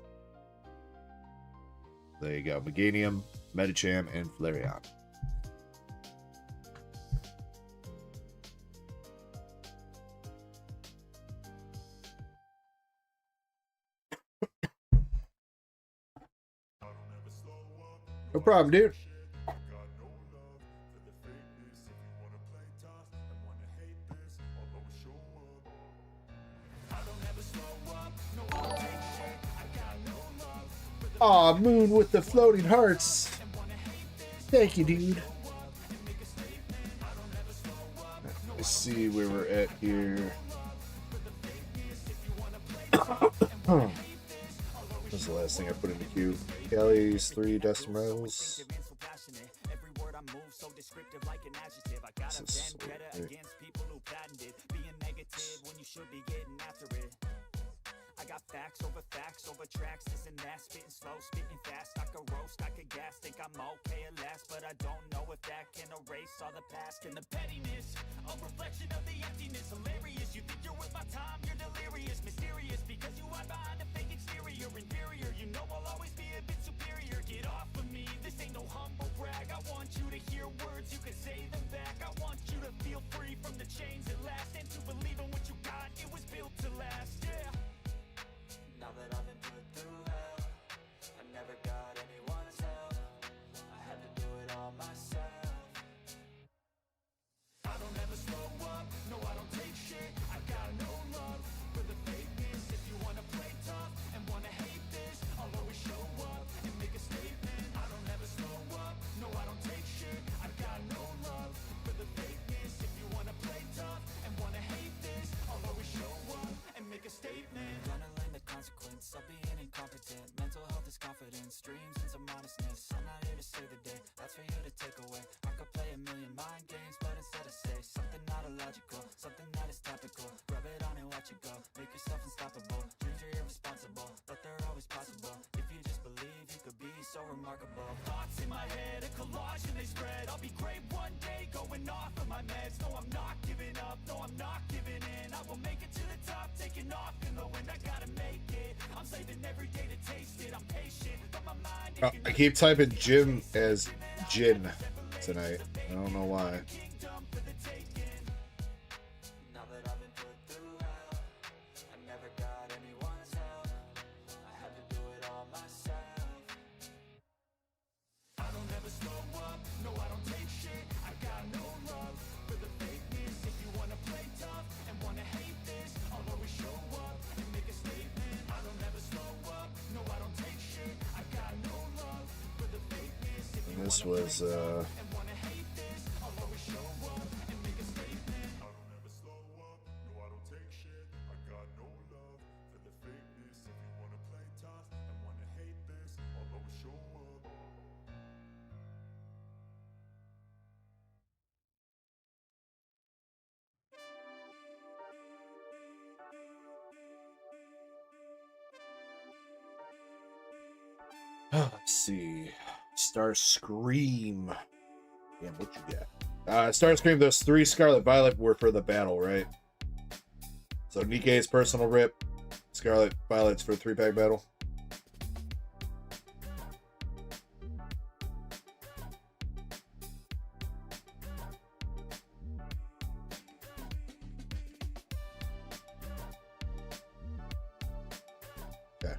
There you go. Meganium, Medicham, and Flareon. No problem, dude. Aw, Moon with the floating hearts. Thank you, dude. Let's see where we're at here. was the last thing I put in the queue. Kelly's 3 Destin Rivals. This is I got facts over tracks, this and that, spitting slow, spitting fast, I could roast, I could gas, think I'm okay at last, but I don't know if that can erase all the past and the pettiness, a reflection of the emptiness, hilarious, you think you're with my time, you're delirious, mysterious, because you hide behind a fake exterior, inferior, you know I'll always be a bit superior, get off of me, this ain't no humble brag, I want you to hear words, you can say them back, I want you to feel free from the chains at last, and to believe in what you got, it was built to last, yeah. Now that I've been put through hell, I never got anyone's help, I had to do it all myself. I don't ever slow up, no I don't take shit, I got no love for the fakeness. If you wanna play tough and wanna hate this, I'll always show up and make a statement. I don't ever slow up, no I don't take shit, I got no love for the fakeness. If you wanna play tough and wanna hate this, I'll always show up and make a statement. Gonna learn the consequence of being incompetent. Mental health is confidence, dreams and some honestness. I'm not here to save the day, that's for you to take away. I could play a million mind games, but instead I say something not illogical, something that is topical. Rub it on and watch it go, make yourself unstoppable. Dreams are irresponsible, but they're always possible. If you just believe, you could be so remarkable. Thoughts in my head, a collage and they spread. I'll be great one day, going off of my meds. No, I'm not giving up, no, I'm not giving in. I will make it to the top, taking off in the wind. I gotta make it, I'm saving every day to taste it. I'm patient, but my mind I keep typing Jim as Jin tonight. I don't know why. Now that I've been put through hell, I never got anyone's help, I had to do it all myself. I don't ever slow up, no I don't take shit, I got no love for the fakeness. If you wanna play tough and wanna hate this, I'll always show up and make a statement. I don't ever slow up, no I don't take shit, I got no love for the fakeness. If you And this wanna was play tough and wanna hate this, I'll always show up and make a statement. I don't ever slow up, no I don't take shit, I got no love for the fakeness. If you wanna play tough and wanna hate this, I'll always show up. Let's see. Star Scream. Damn, what you got? Star Scream, those 3 Scarlet Violet were for the battle, right? So Nikkei's personal rip, Scarlet Violet's for 3-pack battle. Okay.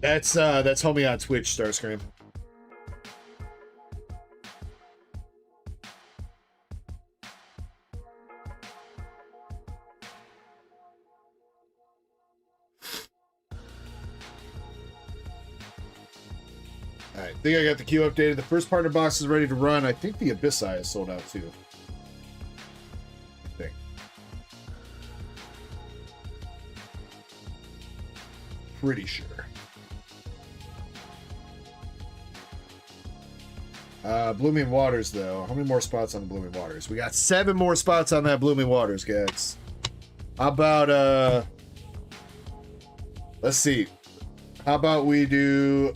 That's homie on Twitch, Starscream. Alright, I think I got the queue updated. The first partner box is ready to run. I think the Abyssai is sold out too. I think. Pretty sure. Blooming Waters, though. How many more spots on the Blooming Waters? We got 7 more spots on that Blooming Waters, guys. How about, let's see. How about we do...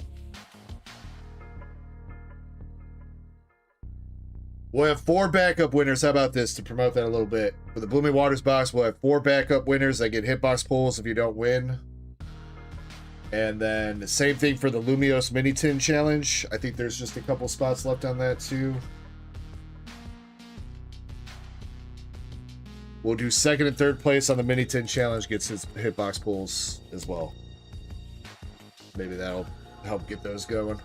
We'll have 4 backup winners. How about this to promote that a little bit? For the Blooming Waters box, we'll have 4 backup winners that get hitbox pulls if you don't win. And then the same thing for the Lumios Mini Tin Challenge. I think there's just a couple spots left on that too. We'll do 2nd and 3rd place on the Mini Tin Challenge, gets his hitbox pulls as well. Maybe that'll help get those going.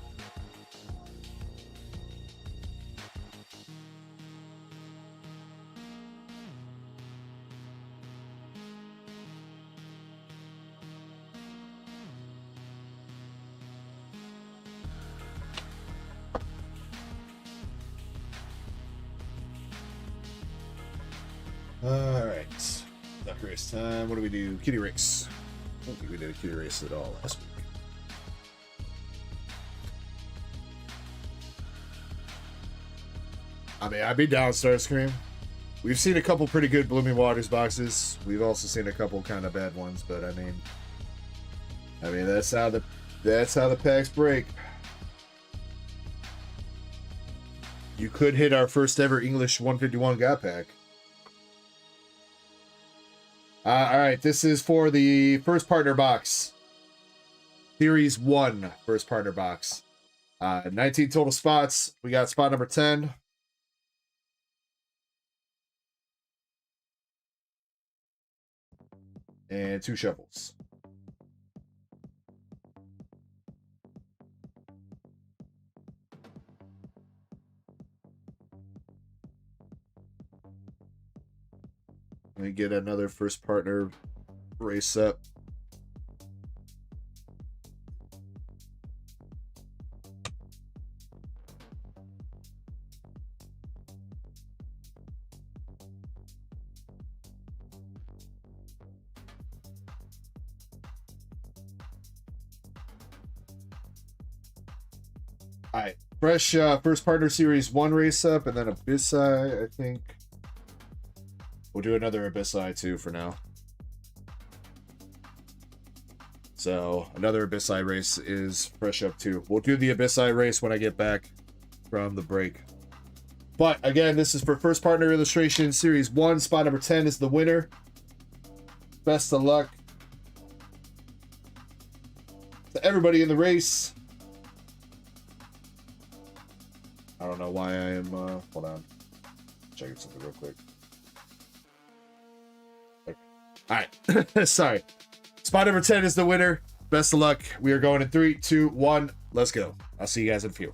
Alright. Duck race time. What do we do? Kitty race. I don't think we did a kitty race at all last week. I mean, I'd be down, Starscream. We've seen a couple pretty good Blooming Waters boxes. We've also seen a couple kind of bad ones, but I mean that's how the packs break. You could hit our first ever English 151 GOT pack. All right, this is for the first partner box. Series 1 first partner box. 19 total spots. We got spot number 10. And 2 shovels. Let me get another first partner race up. All right, fresh first partner series 1 race up, and then Abyssai, I think. We'll do another Abyssai too for now. So another Abyssai race is fresh up too. We'll do the Abyssai race when I get back from the break. But again, this is for first partner illustration series 1. Spot number 10 is the winner. Best of luck to everybody in the race. I don't know why I am, hold on. Checking something real quick. Okay. All right, sorry. Spot number 10 is the winner. Best of luck. We are going in 3, 2, 1. Let's go. I'll see you guys in a few.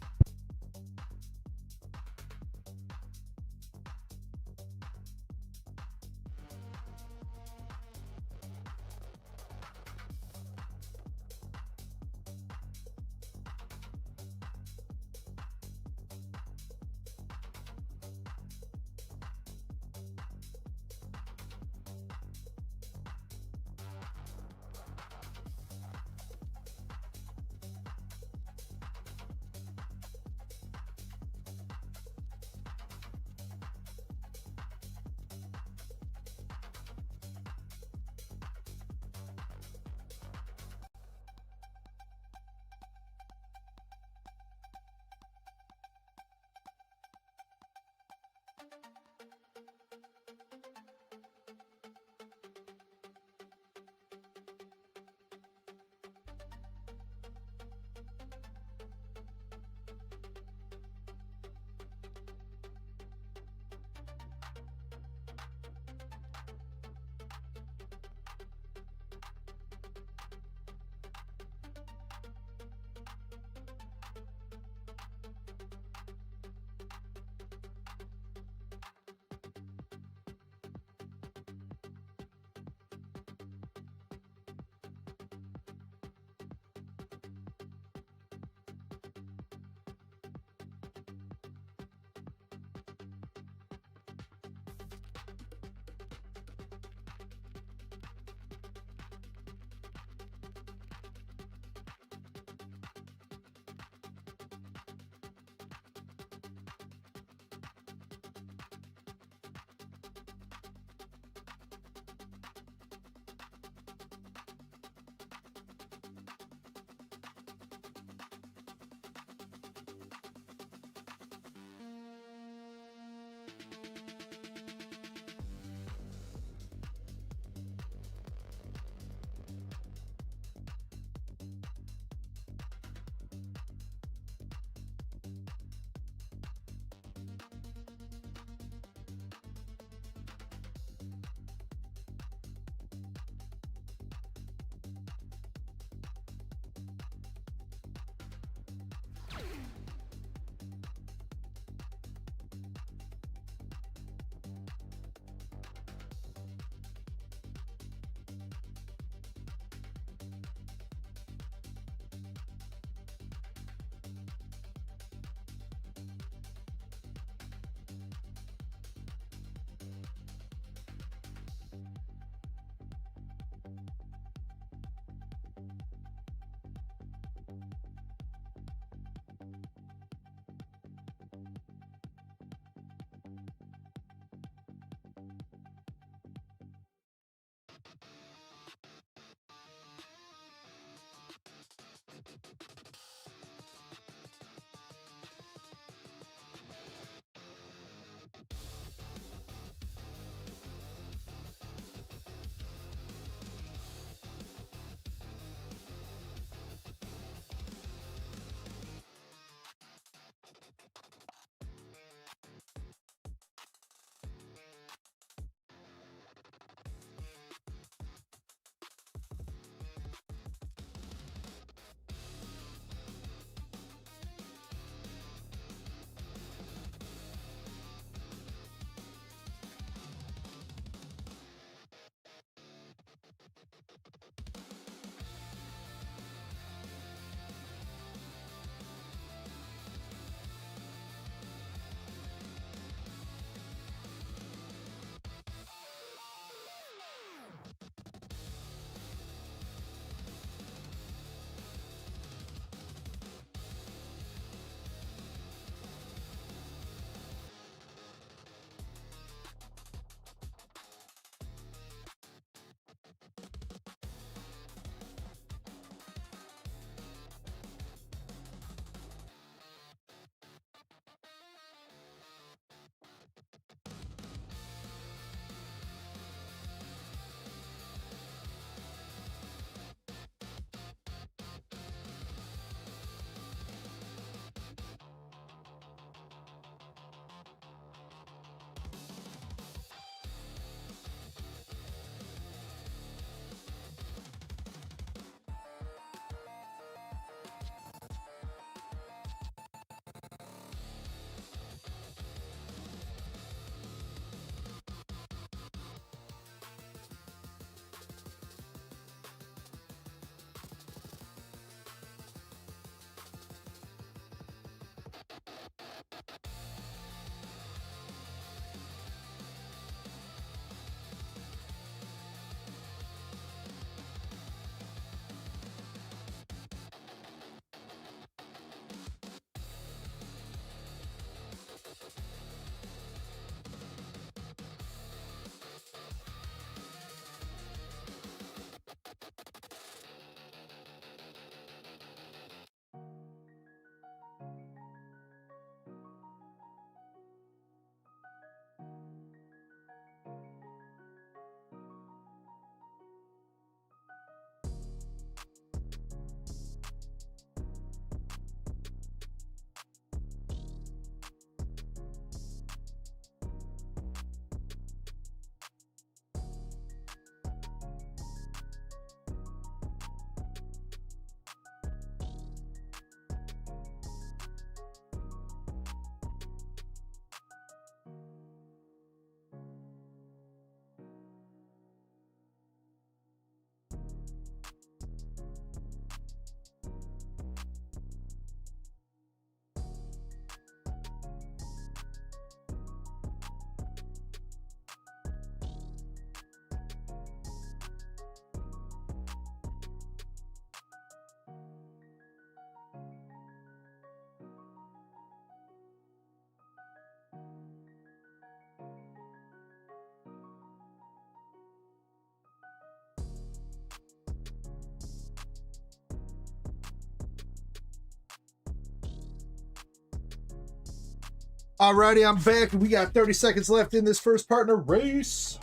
Alrighty, I'm back. We got 30 seconds left in this first partner race.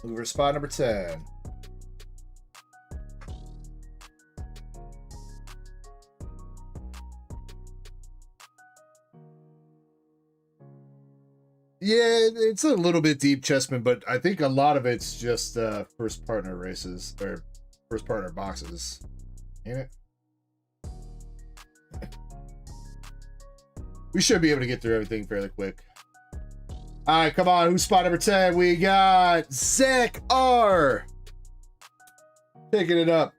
Looking for spot number 10. Yeah, it's a little bit deep, Chessman, but I think a lot of it's just first partner races or first partner boxes. Ain't it? We should be able to get through everything fairly quick. All right, come on. Who's spot number 10? We got Zach R. Picking it up.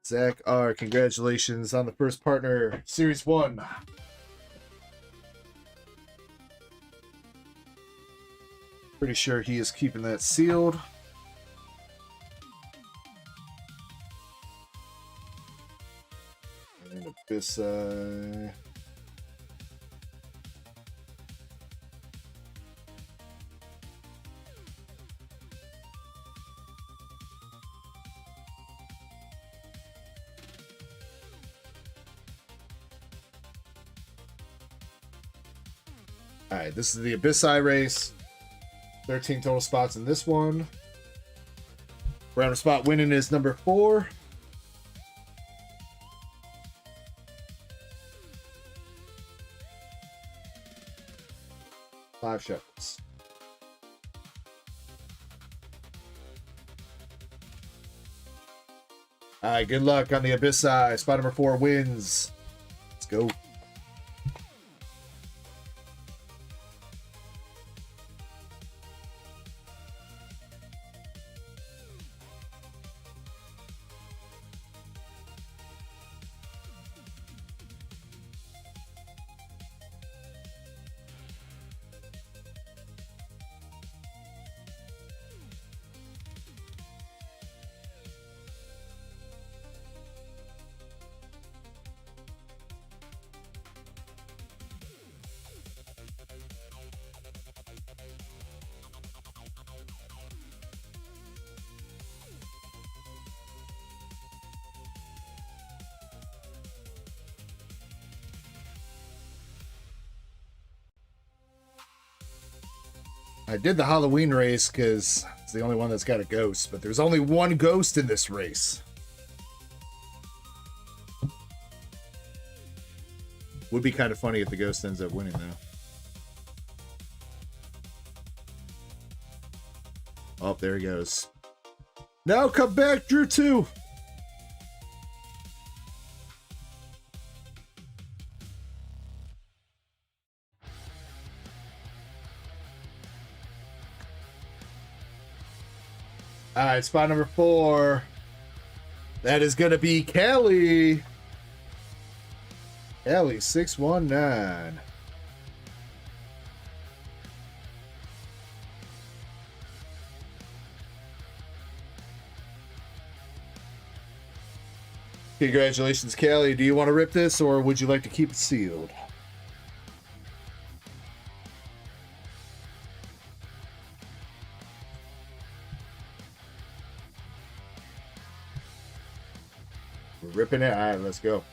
Zach R. Congratulations on the first partner, Series 1. Pretty sure he is keeping that sealed. And Abyss. All right, this is the Abyss race. 13 total spots in this one. Round spot winning is number 4. Five shuffles. All right, good luck on the Abyss Spot number 4 wins. Let's go. I did the Halloween race because it's the only one that's got a ghost, but there's only one ghost in this race. Would be kind of funny if the ghost ends up winning, though. Oh, there he goes. Now come back, Drew 2. All right, spot number 4. That is going to be Kelly. Kelly 619. Congratulations, Kelly. Do you want to rip this or would you like to keep it sealed? Ripping it. All right, let's go.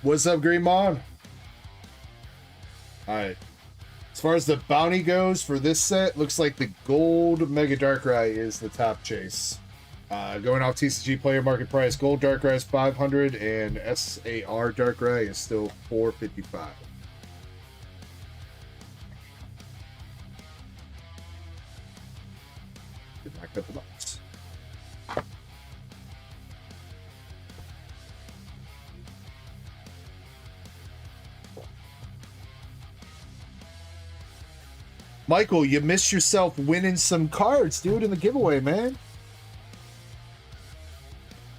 What's up, Green Mon? All right. As far as the bounty goes for this set, looks like the gold Mega Darkrai is the top chase. Going off TCG player market price, gold Darkrai is 500 and SAR Darkrai is still 455. Did not cut the box. Michael, you missed yourself winning some cards, dude, in the giveaway, man.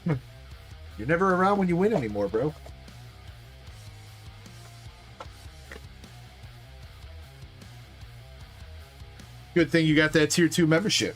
You're never around when you win anymore, bro. Good thing you got that tier 2 membership.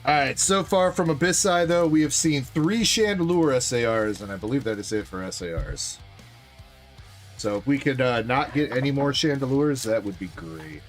All right, so far from Abyss Eye, though, we have seen 3 Chandelure SARs, and I believe that is it for SARs. So if we could not get any more Chandelures, that would be great.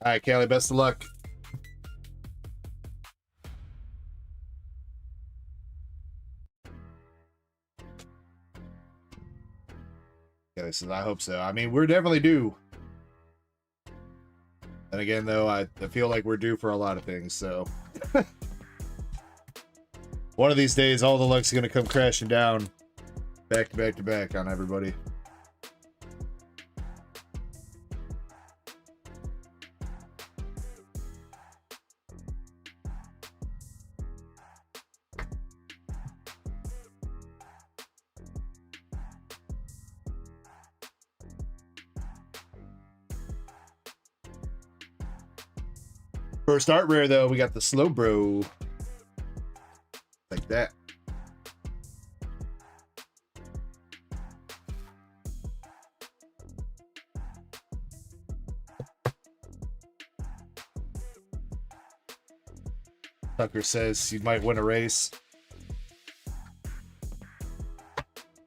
All right, Callie, best of luck. Kelly says, I hope so. I mean, we're definitely due. And again, though, I feel like we're due for a lot of things, so. One of these days, all the luck's going to come crashing down back to back to back on everybody. First art rare, though, we got the Slow Bro. Like that. Tucker says you might win a race.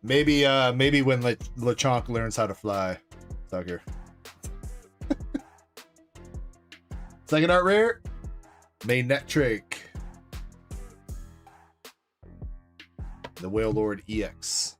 Maybe when LeChonk learns how to fly, Tucker. Second art rare, main net trick. The Whale Lord EX.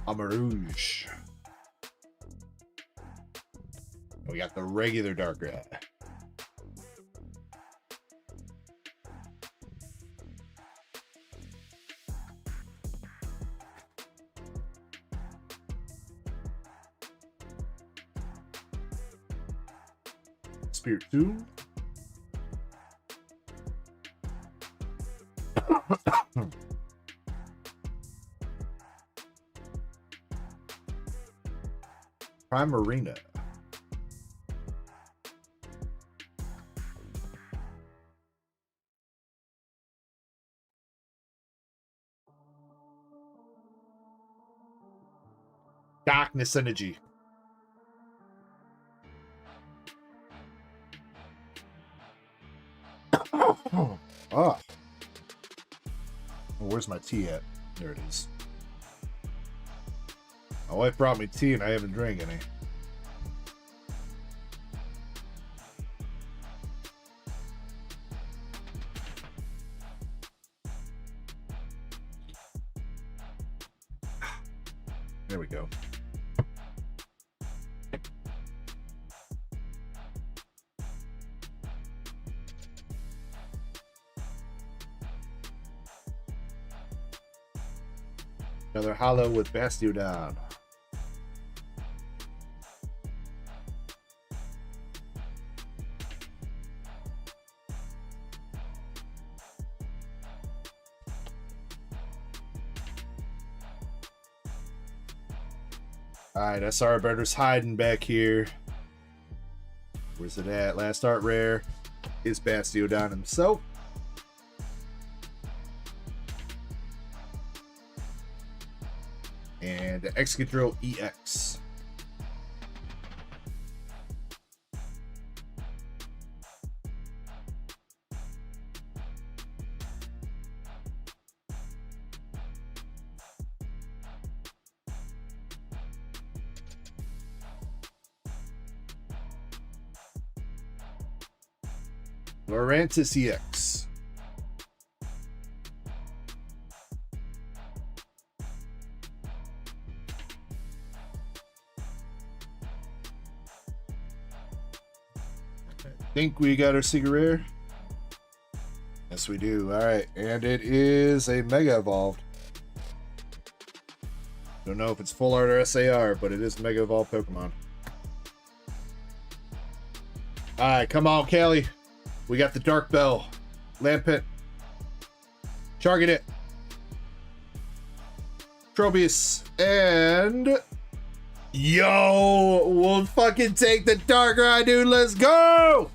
Amarouge. We got the regular dark red. Spirit 2. Prime Arena. Darkness Energy. Oh. Oh, where's my tea at? There it is. My wife brought me tea and I haven't drank any. There we go. Another hollow with Bastiodon. Alright, SR Better's hiding back here. Where's it at? Last art rare is Bastiodon himself. And the Excadrill EX. Lurantis EX. think we got our secret rare. Yes, we do. All right, and it is a Mega Evolved. Don't know if it's full art or SAR, but it is Mega Evolved Pokemon. All right, come on, Callie. We got the Dark Bell, Lampent, Charganet, Tropius, and yo, we'll fucking take the Darkrai, dude. Let's go!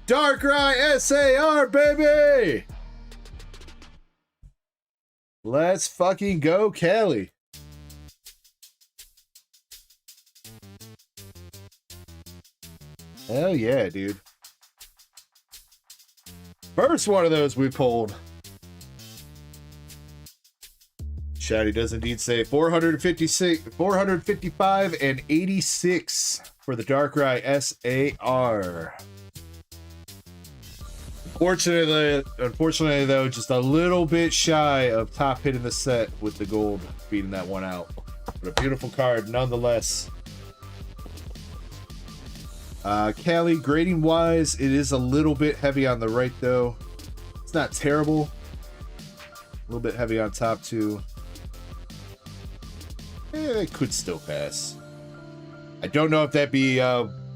Darkrai SAR, baby! Let's fucking go, Callie. Hell yeah, dude. First one of those we pulled. Shady does indeed say 456, 455 and 86 for the Darkrai SAR. Unfortunately though, just a little bit shy of top hit in the set with the gold beating that one out. But a beautiful card nonetheless. Callie, grading wise, it is a little bit heavy on the right though. It's not terrible. A little bit heavy on top too. It could still pass. I don't know if that'd be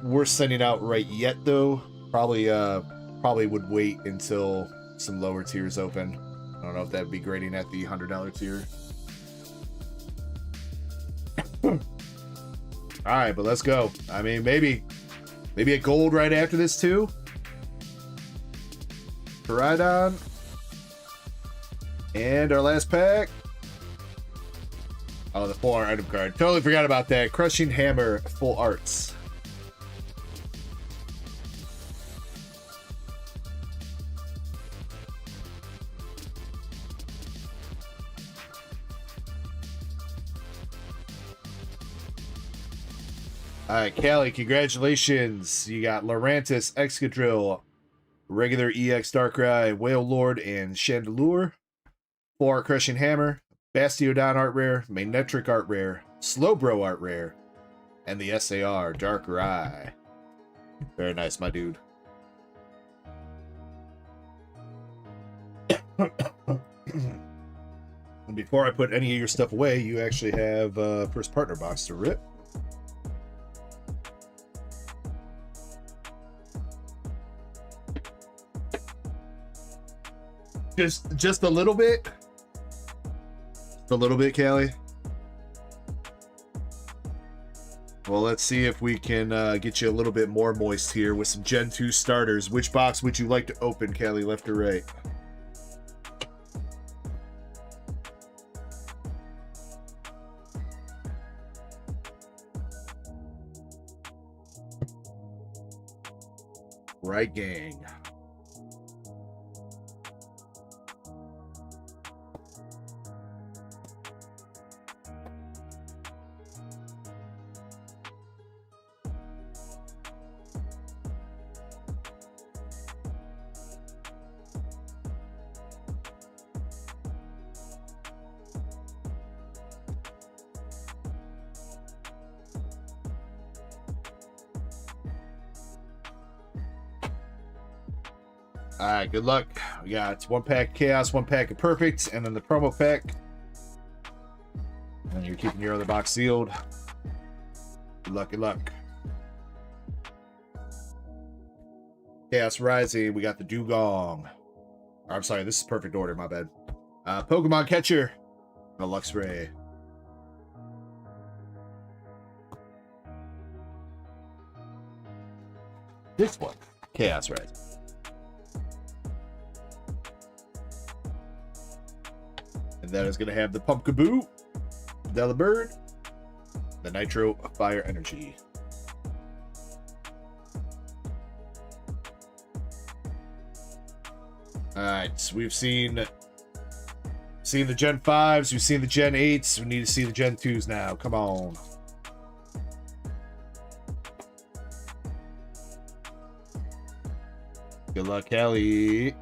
worth sending out right yet though. Probably would wait until some lower tiers open. I don't know if that'd be grading at the $100 tier. All right, but let's go. I mean, maybe a gold right after this too. Koraidon. And our last pack. Oh, the full art item card. Totally forgot about that. Crushing Hammer full arts. All right, Callie, congratulations. You got Lurantis, Excadrill, regular EX Darkrai, Whale Lord, and Chandelure. Full art Crushing Hammer, Bastiodon art rare, Magnetric art rare, Slowbro art rare, and the SAR Darkrai. Very nice, my dude. And before I put any of your stuff away, you actually have first partner box to rip. Just a little bit. Just a little bit, Callie. Well, let's see if we can get you a little bit more moist here with some Gen 2 starters. Which box would you like to open, Callie, left or right? Right, gang. All right, good luck. We got one pack of Chaos, one pack of Perfect, and then the promo pack. And you're keeping your other box sealed. Good luck, good luck. Chaos Rising, we got the Dugong. I'm sorry, this is perfect order, my bad. Pokemon Catcher, the Luxray. This one, Chaos Rising. And that is going to have the Pumpkaboo, Delibird, the Nitro Fire Energy. Alright, so we've seen the Gen 5s, we've seen the Gen 8s, we need to see the Gen 2s now. Come on. Good luck, Kelly.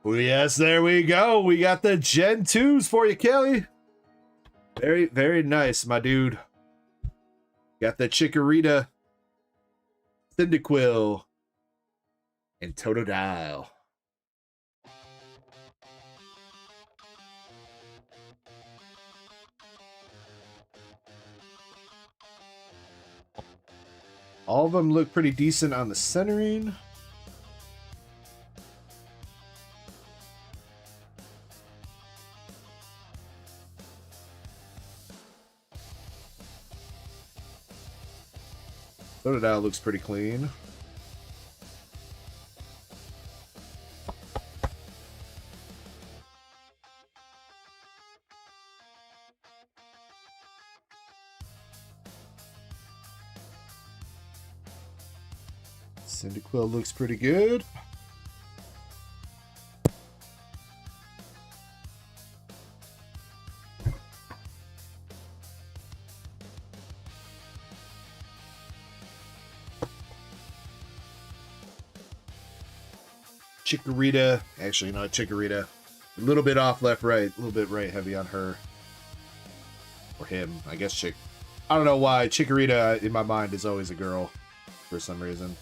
Oh, yes, there we go. We got the Gen 2s for you, Kelly. Very, very nice, my dude. Got the Chikorita, Cyndaquil, and Totodile. All of them look pretty decent on the centering. Totodile looks pretty clean. Cyndaquil looks pretty good. Chikorita, actually not Chikorita. A little bit off left, right, a little bit right heavy on her. Or him, I guess I don't know why Chikorita in my mind is always a girl for some reason.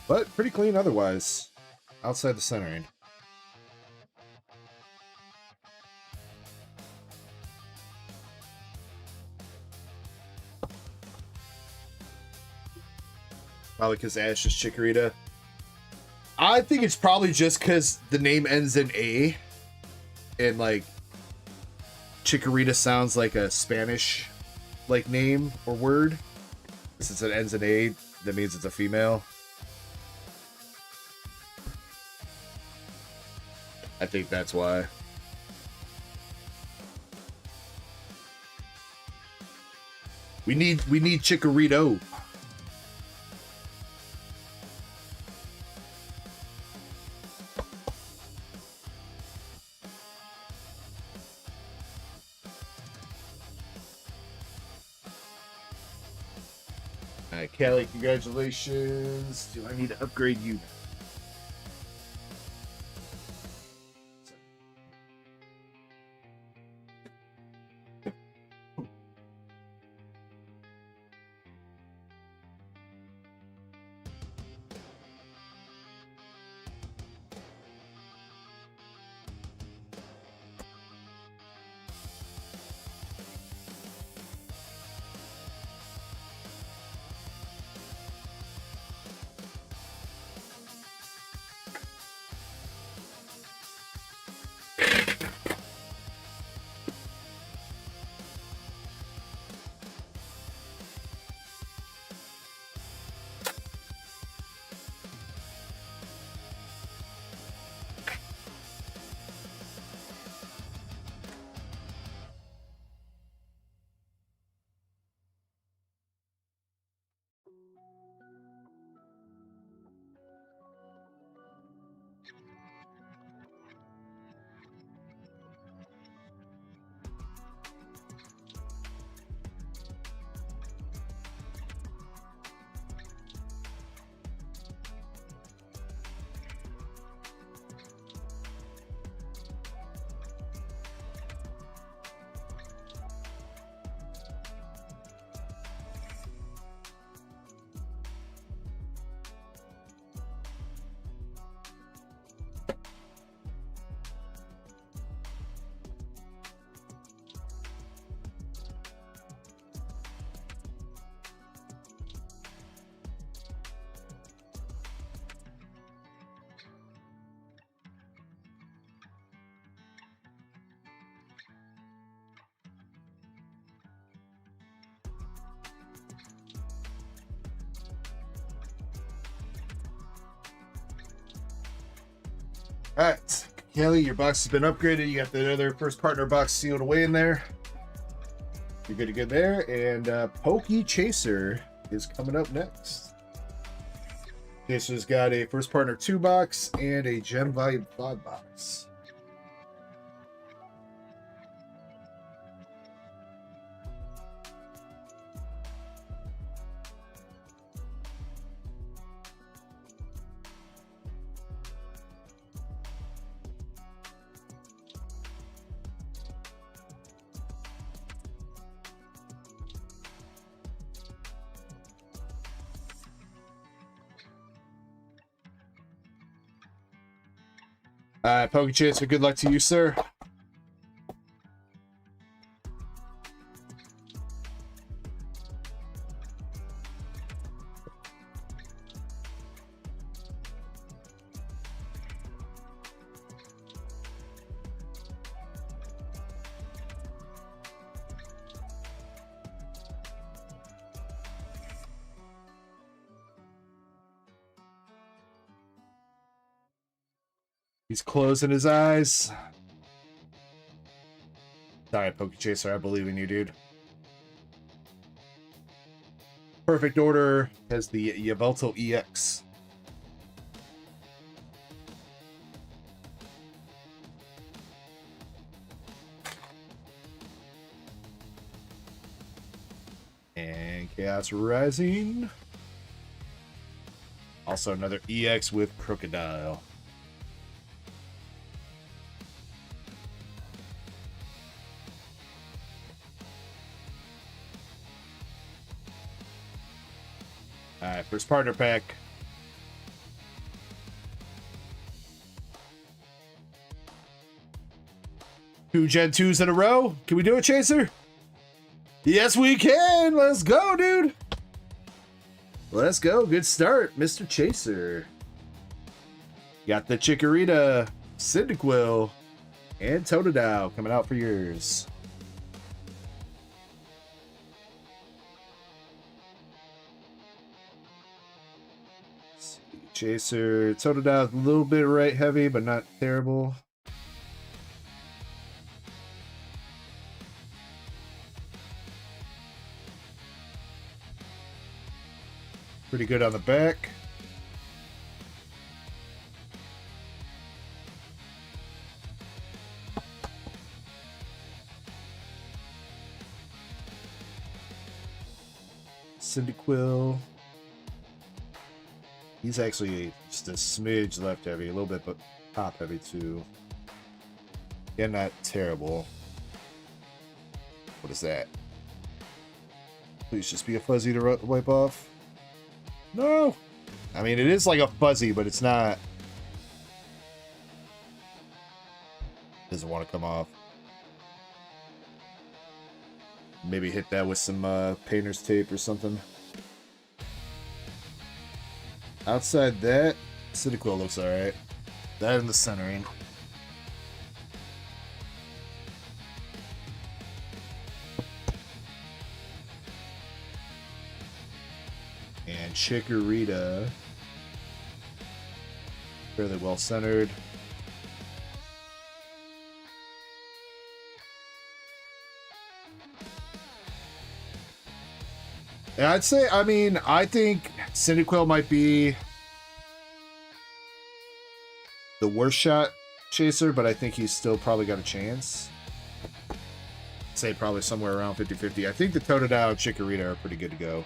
But pretty clean otherwise, outside the centering. Probably because Ash is Chikorita. I think it's probably just because the name ends in A. And, like, Chikorita sounds like a Spanish, like, name or word. Since it ends in A, that means it's a female. I think that's why. We need Chikorito. Alright, Callie, congratulations. Do I need to upgrade you? Alright, Kelly, your box has been upgraded. You got the other first partner box sealed away in there. You're good to go there. And Pokey Chaser is coming up next. Chaser's got a first partner 2 box and a Gem Volume 5 box. Poke Chaser, good luck to you, sir. He's closing his eyes. Sorry, Poke Chaser, I believe in you, dude. Perfect Order has the Yveltal EX. And Chaos Rising. Also another EX with Crocodile. Alright, first partner pack. 2 Gen 2s in a row. Can we do it, Chaser? Yes, we can. Let's go, dude. Let's go. Good start, Mr. Chaser. Got the Chikorita, Cyndaquil, and Totodile coming out for yours. Chaser, Totodile, a little bit right heavy, but not terrible. Pretty good on the back. Cyndaquil. He's actually just a smidge left heavy, a little bit, but top heavy too. Yeah, not terrible. What is that? Please just be a fuzzy to wipe off. No! I mean, it is like a fuzzy, but it's not. Doesn't want to come off. Maybe hit that with some painter's tape or something. Outside that, Cyndaquil looks alright. That and the centering. And Chikorita. Fairly well centered. Yeah, I'd say, I mean, I think Cyndaquil might be the worst shot Chaser, but I think he's still probably got a chance. I'd say probably somewhere around 50-50. I think the Totodile and Chikorita are pretty good to go.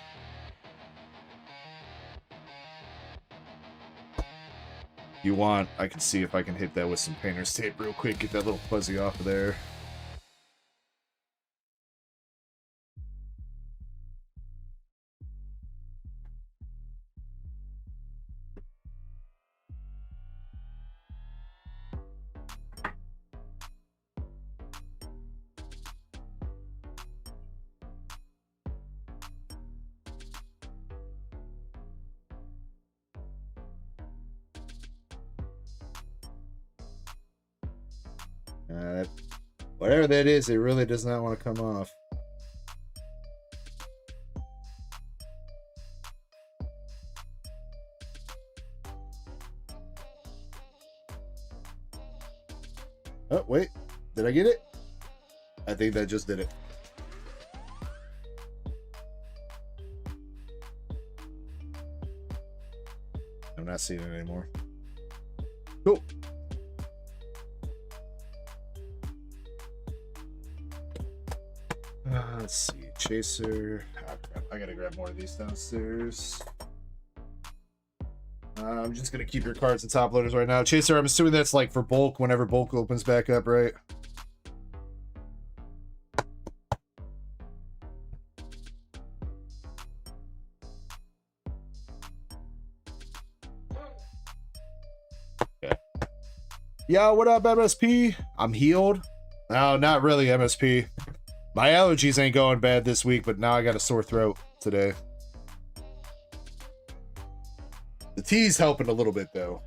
If you want, I can see if I can hit that with some painter's tape real quick, get that little fuzzy off of there. Whatever that is, it really does not want to come off. Oh, wait. Did I get it? I think that just did it. I'm not seeing it anymore. Cool. Let's see. Chaser. I gotta grab more of these downstairs. I'm just gonna keep your cards and top loaders right now. Chaser, I'm assuming that's like for bulk whenever bulk opens back up, right? Yo, what up, MSP? I'm healed. No, not really, MSP. My allergies ain't going bad this week, but now I got a sore throat today. The tea's helping a little bit, though.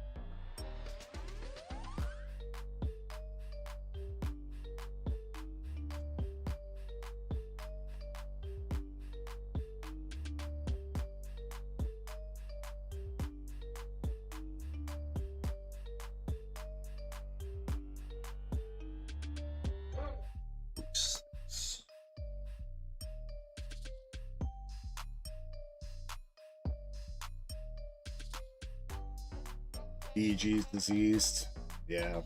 EG's diseased. Yeah.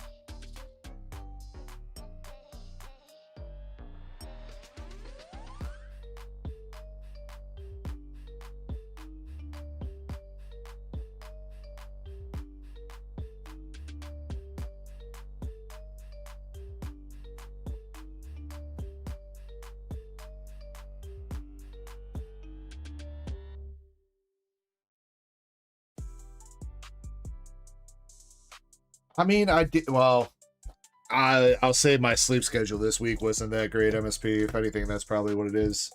I mean, I did well. I'll say my sleep schedule this week wasn't that great, MSP. If anything, that's probably what it is.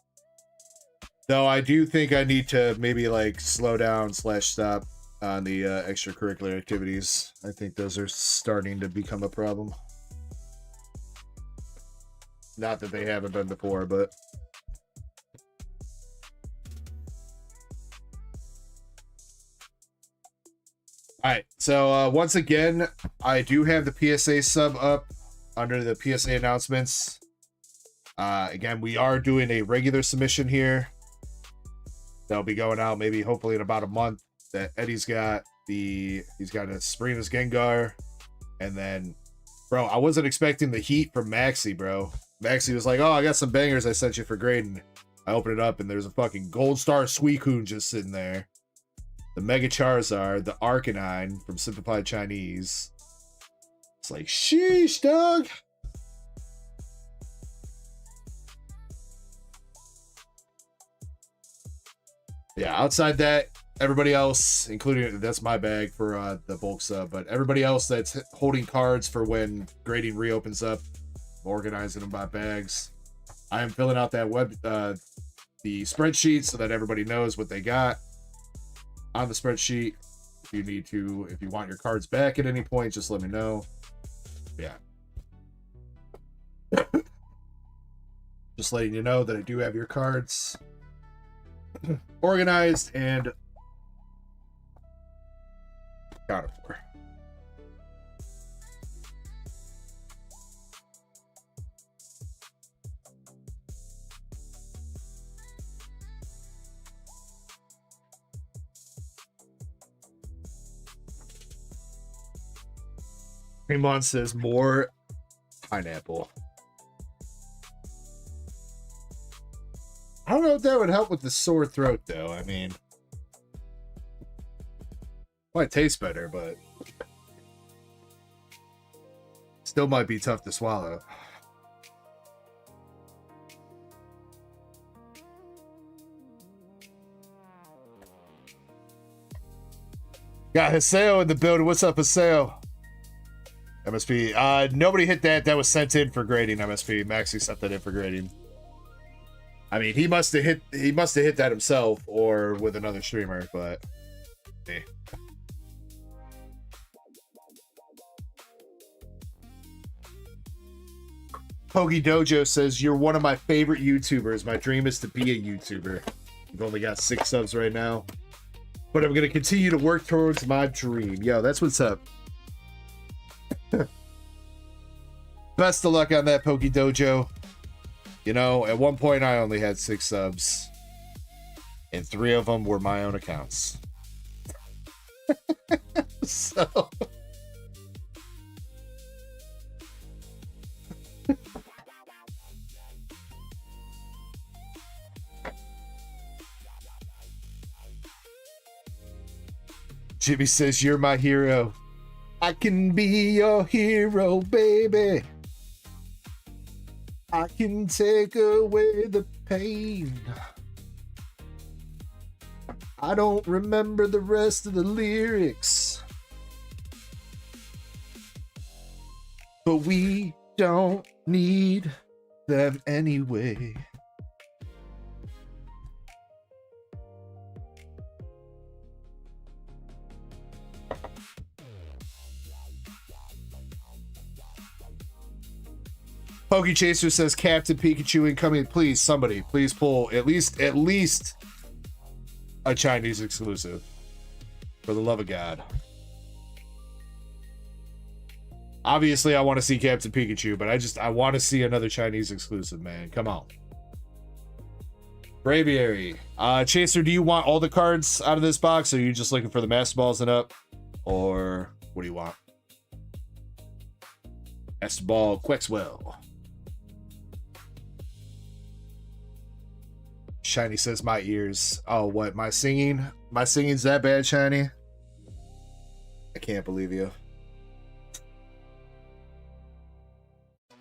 Though I do think I need to maybe like slow down / stop on the extracurricular activities. I think those are starting to become a problem. Not that they haven't been before, but. All right, so once again, I do have the PSA sub up under the PSA announcements. Again, we are doing a regular submission here. That'll be going out maybe hopefully in about a month. That Eddie's got he's got a Sabrina's Gengar, and then, bro, I wasn't expecting the heat from Maxi, bro. Maxi was like, "Oh, I got some bangers I sent you for grading." I open it up and there's a fucking Gold Star Suicune just sitting there. The Mega Charizard, the Arcanine from Simplified Chinese. It's like, sheesh, dog. Yeah, outside that, everybody else, including, that's my bag for the bulk sub, but everybody else that's holding cards for when grading reopens up, organizing them by bags. I am filling out that the spreadsheet so that everybody knows what they got on the spreadsheet. If you want your cards back at any point, just let me know. Yeah. Just letting you know that I do have your cards organized and accounted for. Creamon says more pineapple. I don't know if that would help with the sore throat, though. I mean, might taste better, but still might be tough to swallow. Got Haseo in the building. What's up, Haseo? MSP. Nobody hit that. That was sent in for grading, MSP. Maxi sent that in for grading. I mean, he must have hit that himself or with another streamer, but eh. Pogi Dojo says, "You're one of my favorite YouTubers. My dream is to be a YouTuber. You've only got 6 subs right now, but I'm going to continue to work towards my dream." Yo, that's what's up. Best of luck on that, Poki Dojo. You know, at one point I only had 6 subs, and 3 of them were my own accounts. So Jimmy says, "You're my hero. I can be your hero, baby. I can take away the pain. I don't remember the rest of the lyrics." But we don't need them anyway. Pokey Chaser says Captain Pikachu incoming. Please, somebody, please pull at least a Chinese exclusive. For the love of God. Obviously, I want to see Captain Pikachu, but I want to see another Chinese exclusive, man. Come on. Braviary. Chaser, do you want all the cards out of this box? Or are you just looking for the Master Balls and up? Or what do you want? Master Ball Quexwell. Shiny says my ears. Oh, what? My singing? My singing's that bad, Shiny? I can't believe you.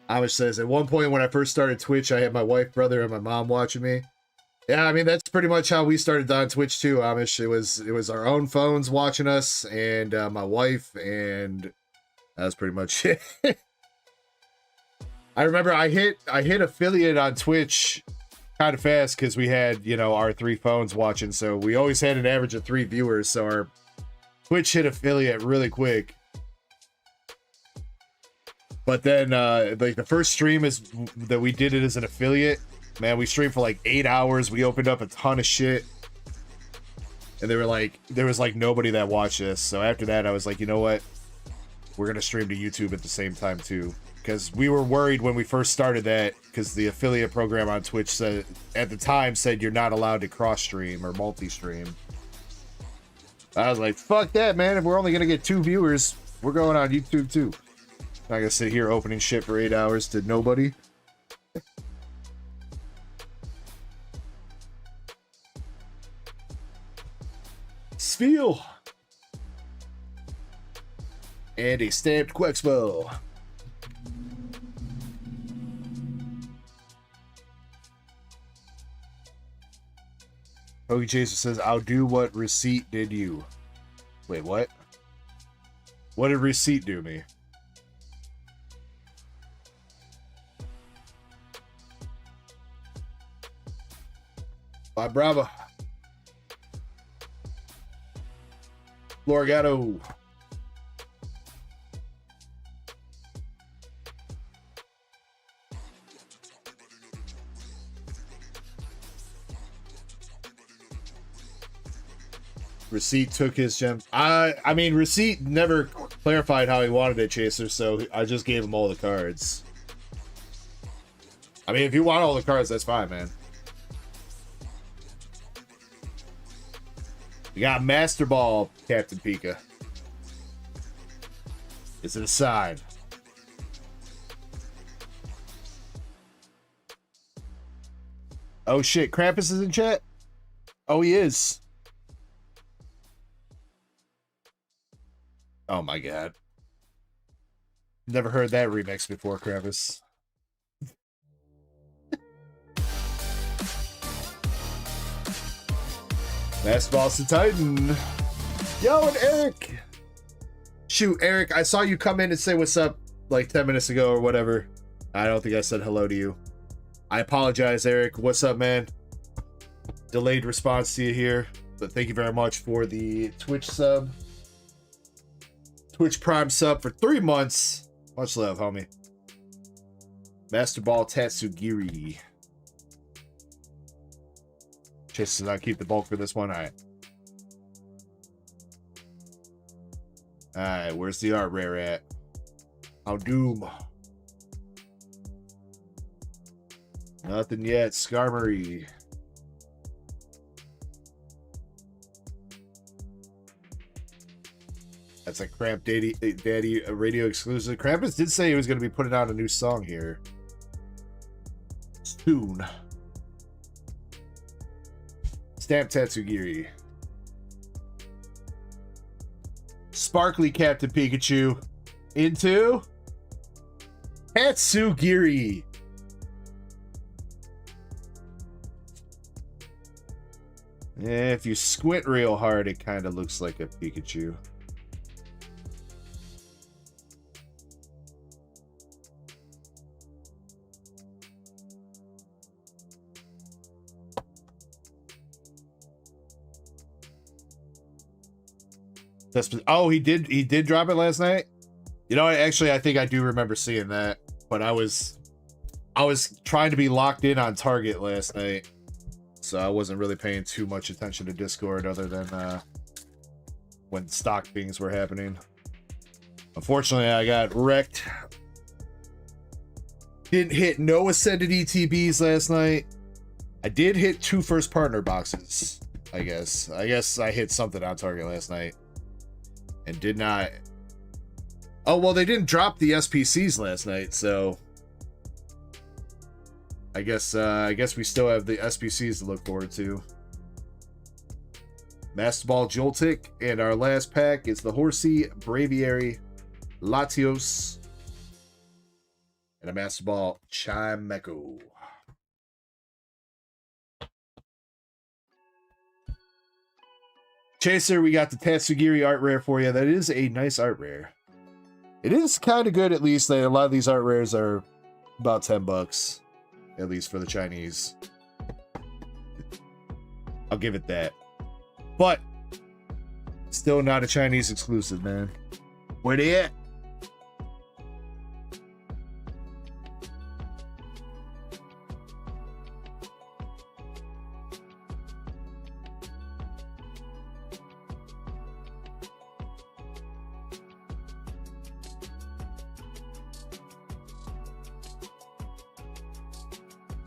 Amish says, at one point when I first started Twitch, I had my wife, brother, and my mom watching me. Yeah, I mean, that's pretty much how we started on Twitch too, Amish. It was our own phones watching us, and my wife, and that was pretty much it. I remember I hit affiliate on Twitch kind of fast because we had, you know, our 3 phones watching, so we always had an average of 3 viewers, so our Twitch hit affiliate really quick. But then like the first stream is that we did it as an affiliate, man, we streamed for like 8 hours. We opened up a ton of shit, and there was like nobody that watched this. So after that I was like, you know what, we're gonna stream to YouTube at the same time too, because we were worried when we first started that, because the affiliate program on Twitch said at the time you're not allowed to cross stream or multi-stream. I was like, fuck that, man. If we're only gonna get 2 viewers, we're going on YouTube too. I'm not gonna sit here opening shit for 8 hours to nobody. Spiel. And a stamped Quexpo. Pokey Chaser says, I'll do what receipt did you. Wait, what? What did receipt do me? Bye, Bravo. Lorgato. Receipt took his gem. I mean, Receipt never clarified how he wanted it, Chaser, so I just gave him all the cards. I mean, if you want all the cards, that's fine, man. We got Master Ball, Captain Pika. Is it a sign? Oh shit, Krampus is in chat? Oh, he is. Oh my god. Never heard that remix before, Krampus. Master Boss to Titan. Yo, and Eric. Shoot, Eric, I saw you come in and say what's up like 10 minutes ago or whatever. I don't think I said hello to you. I apologize, Eric. What's up, man? Delayed response to you here, but thank you very much for the Twitch sub. Twitch Prime sub for 3 months. Much love, homie. Master Ball Tatsugiri. Chase does not keep the bulk for this one. Alright. Alright, where's the art rare at? How Doom. Nothing yet. Skarmory. That's a Cramp Daddy radio exclusive. Krampus did say he was going to be putting out a new song here soon. Stamp Tatsugiri. Sparkly Captain Pikachu into Tatsugiri. Yeah, if you squint real hard, it kind of looks like a Pikachu. Oh, he did drop it last night. You know, actually, I think I do remember seeing that, but I was trying to be locked in on Target last night, so I wasn't really paying too much attention to Discord other than when stock things were happening. Unfortunately, I got wrecked. Didn't hit no Ascended ETBs last night. I did hit 2 first partner boxes, I guess. I hit something on Target last night. And did not... Oh, well, they didn't drop the SPCs last night, so... I guess we still have the SPCs to look forward to. Master Ball Joltik, and our last pack is the Horsey Braviary Latios and a Master Ball Chimeco. Chaser, we got the Tatsugiri art rare for you. That is a nice art rare. It is kind of good, at least. A lot of these art rares are about $10, at least for the Chinese. I'll give it that. But still not a Chinese exclusive, man. Where they at?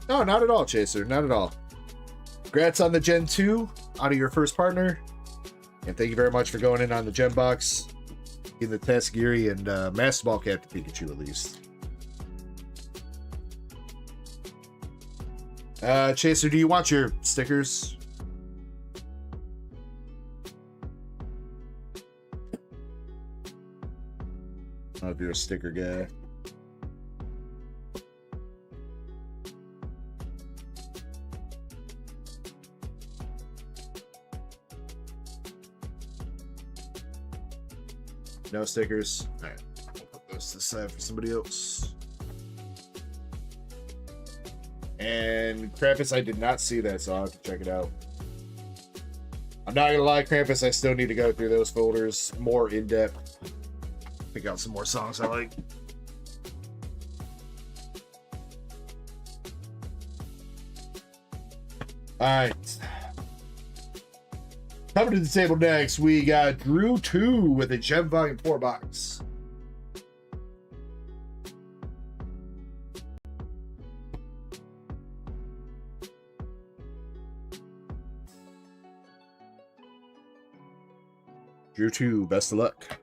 No, not at all, Chaser. Not at all. Congrats on the Gen 2 out of your first partner. And thank you very much for going in on the Gem Box. In the Tatsugiri and Master Ball Captain Pikachu, at least. Chaser, do you want your stickers? I don't know if you're a sticker guy. No stickers. All right, I'll put those to the side for somebody else. And Krampus, I did not see that, so I'll have to check it out. I'm not gonna lie, Krampus, I still need to go through those folders more in depth. Pick out some more songs I like. All right. Coming to the table next, we got Drew 2 with a Gem Volume 4 box. Drew 2, best of luck.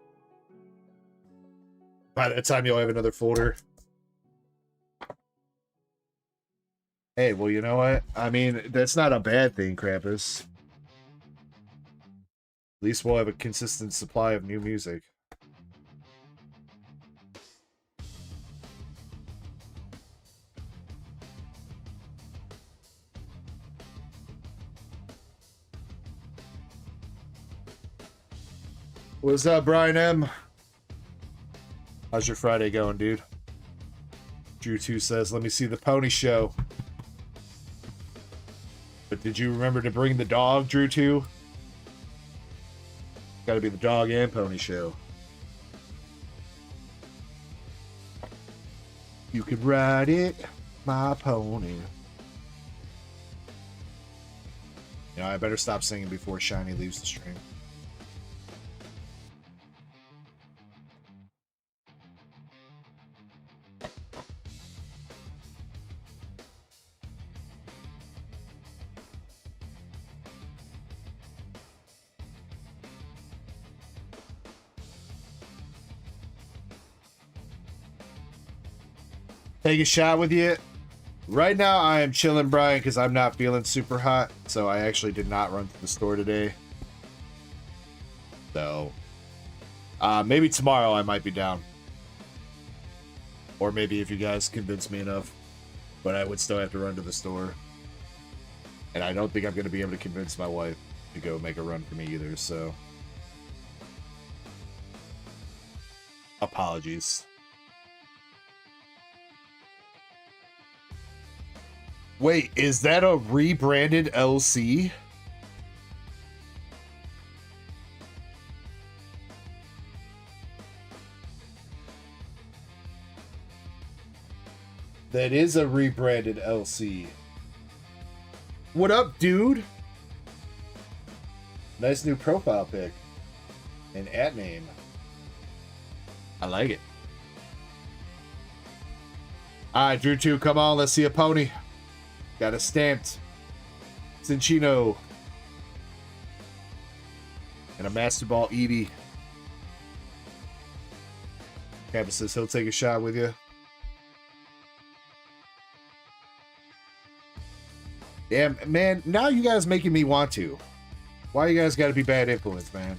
By that time, you'll have another folder. Hey, well, you know what? I mean, that's not a bad thing, Krampus. At least we'll have a consistent supply of new music. What's up, Brian M? How's your Friday going, dude? Drew 2 says, let me see the pony show. But did you remember to bring the dog, Drew 2? Gotta be the dog and pony show. You could ride it, my pony. You know, I better stop singing before Shiny leaves the stream. Take a shot with you. Right now, I am chilling, Brian, because I'm not feeling super hot. So I actually did not run to the store today. So maybe tomorrow I might be down. Or maybe if you guys convince me enough. But I would still have to run to the store. And I don't think I'm going to be able to convince my wife to go make a run for me either. So apologies. Wait, is that a rebranded LC? That is a rebranded LC. What up, dude? Nice new profile pic. And at name. I like it. Alright, Drew 2, come on, let's see a pony. Got a stamped Cinchino. And a Master Ball Eevee. Campus says he'll take a shot with you. Yeah, man, now you guys making me want to. Why you guys gotta be bad influence, man?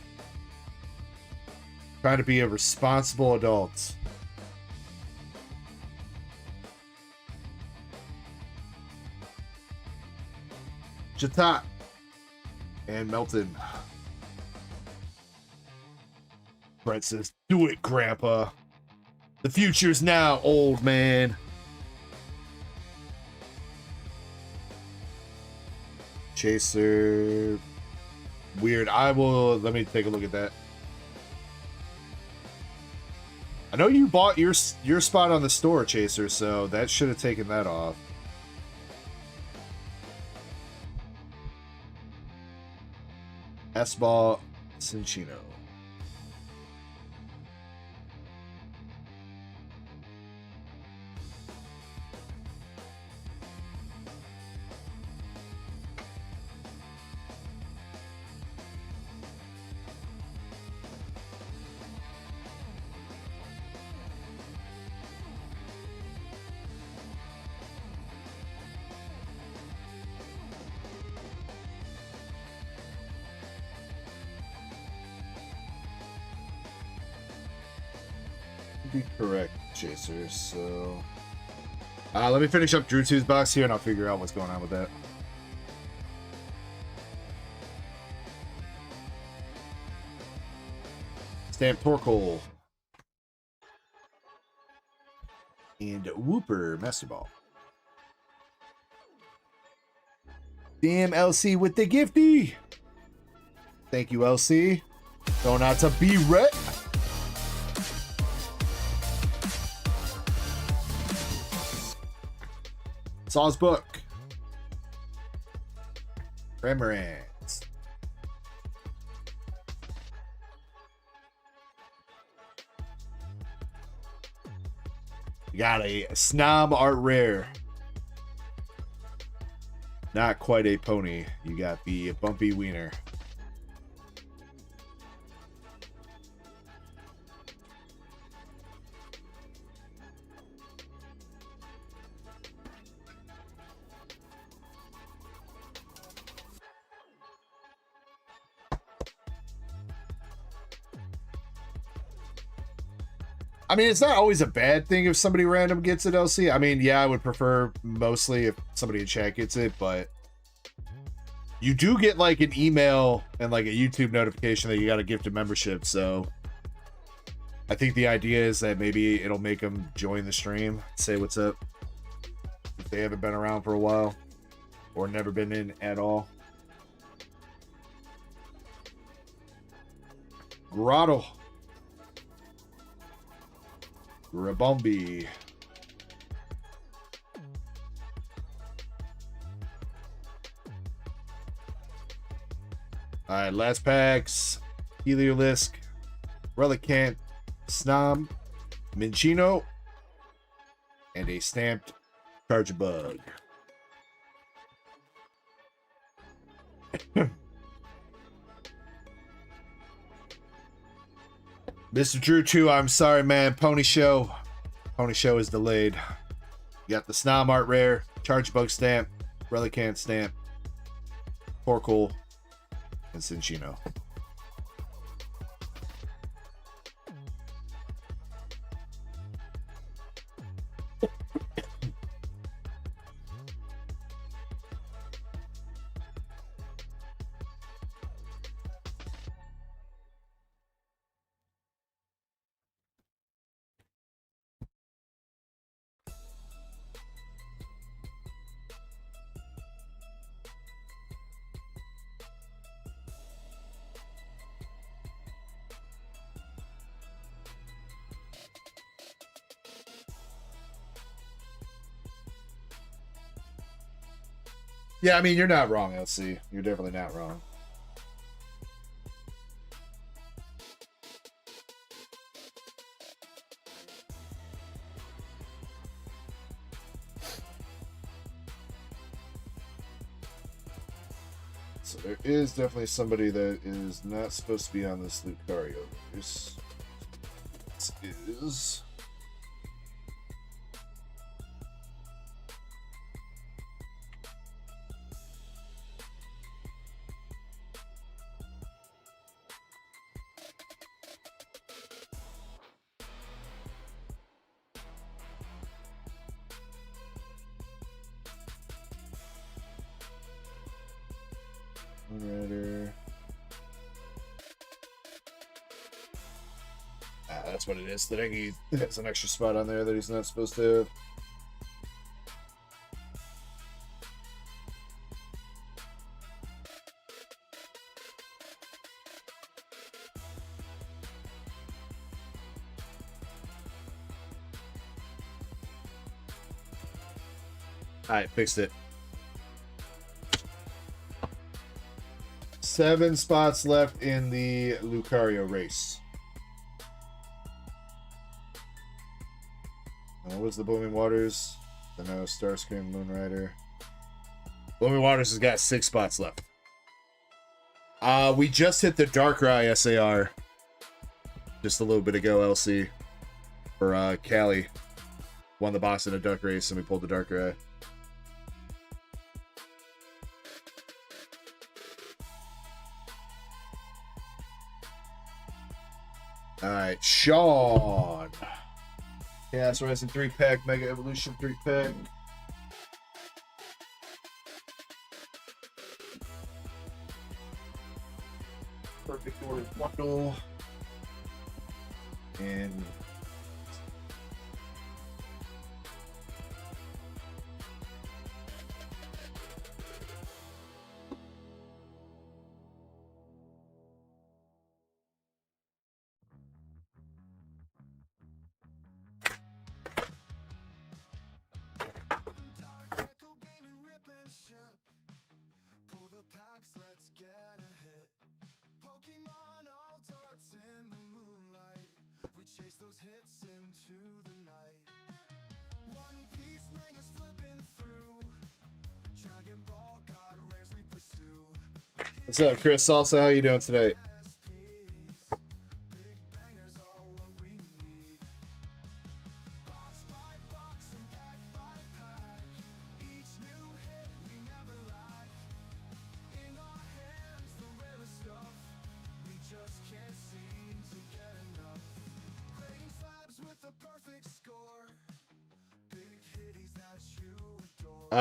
Trying to be a responsible adult. Chatat and Melton. Brent says, do it, Grandpa. The future's now, old man. Chaser. Weird. Let me take a look at that. I know you bought your spot on the store, Chaser, so that should have taken that off. S-Ball Cinchino. Be correct, Chaser. So let me finish up Drew 2's box here and I'll figure out what's going on with that. Stamp Torkoal and Whooper Master Ball. Damn, LC with the gifty. Thank you, LC. Going out to B-Ret. Saw's Book. Remerance. You got a Snob Art Rare. Not quite a pony. You got the Bumpy Wiener. I mean, it's not always a bad thing if somebody random gets it, LC. I mean, yeah, I would prefer mostly if somebody in chat gets it, but you do get like an email and like a YouTube notification that you got a gifted membership. So I think the idea is that maybe it'll make them join the stream, say what's up if they haven't been around for a while or never been in at all. Grotto. Rabombi. All right, last packs. Heliolisk, Relicanth, Snom, Minchino, and a stamped Chargebug. Mr. Drew 2, I'm sorry, man. Pony Show is delayed. You got the Snom Art Rare, Chargebug stamp, Relicanth stamp, Torkoal, and Cinchino. Yeah, I mean, you're not wrong, LC. You're definitely not wrong. So there is definitely somebody that is not supposed to be on this Lucario race. This is... Rider. Ah, that's what it is. The Ducky has an extra spot on there that he's not supposed to have. Alright, fixed it. 7 spots left in the Lucario race. What was the Blooming Waters? The no Starscream Moonrider. Blooming Waters has got 6 spots left. We just hit the Darkrai SAR just a little bit ago, LC. For Callie. Won the box in a duck race and we pulled the Darkrai. Alright, Sean. Chaos Rising 3-pack, Mega Evolution 3-pack. Perfect Order bundle. And what's up, Chris Salsa? How you doing today?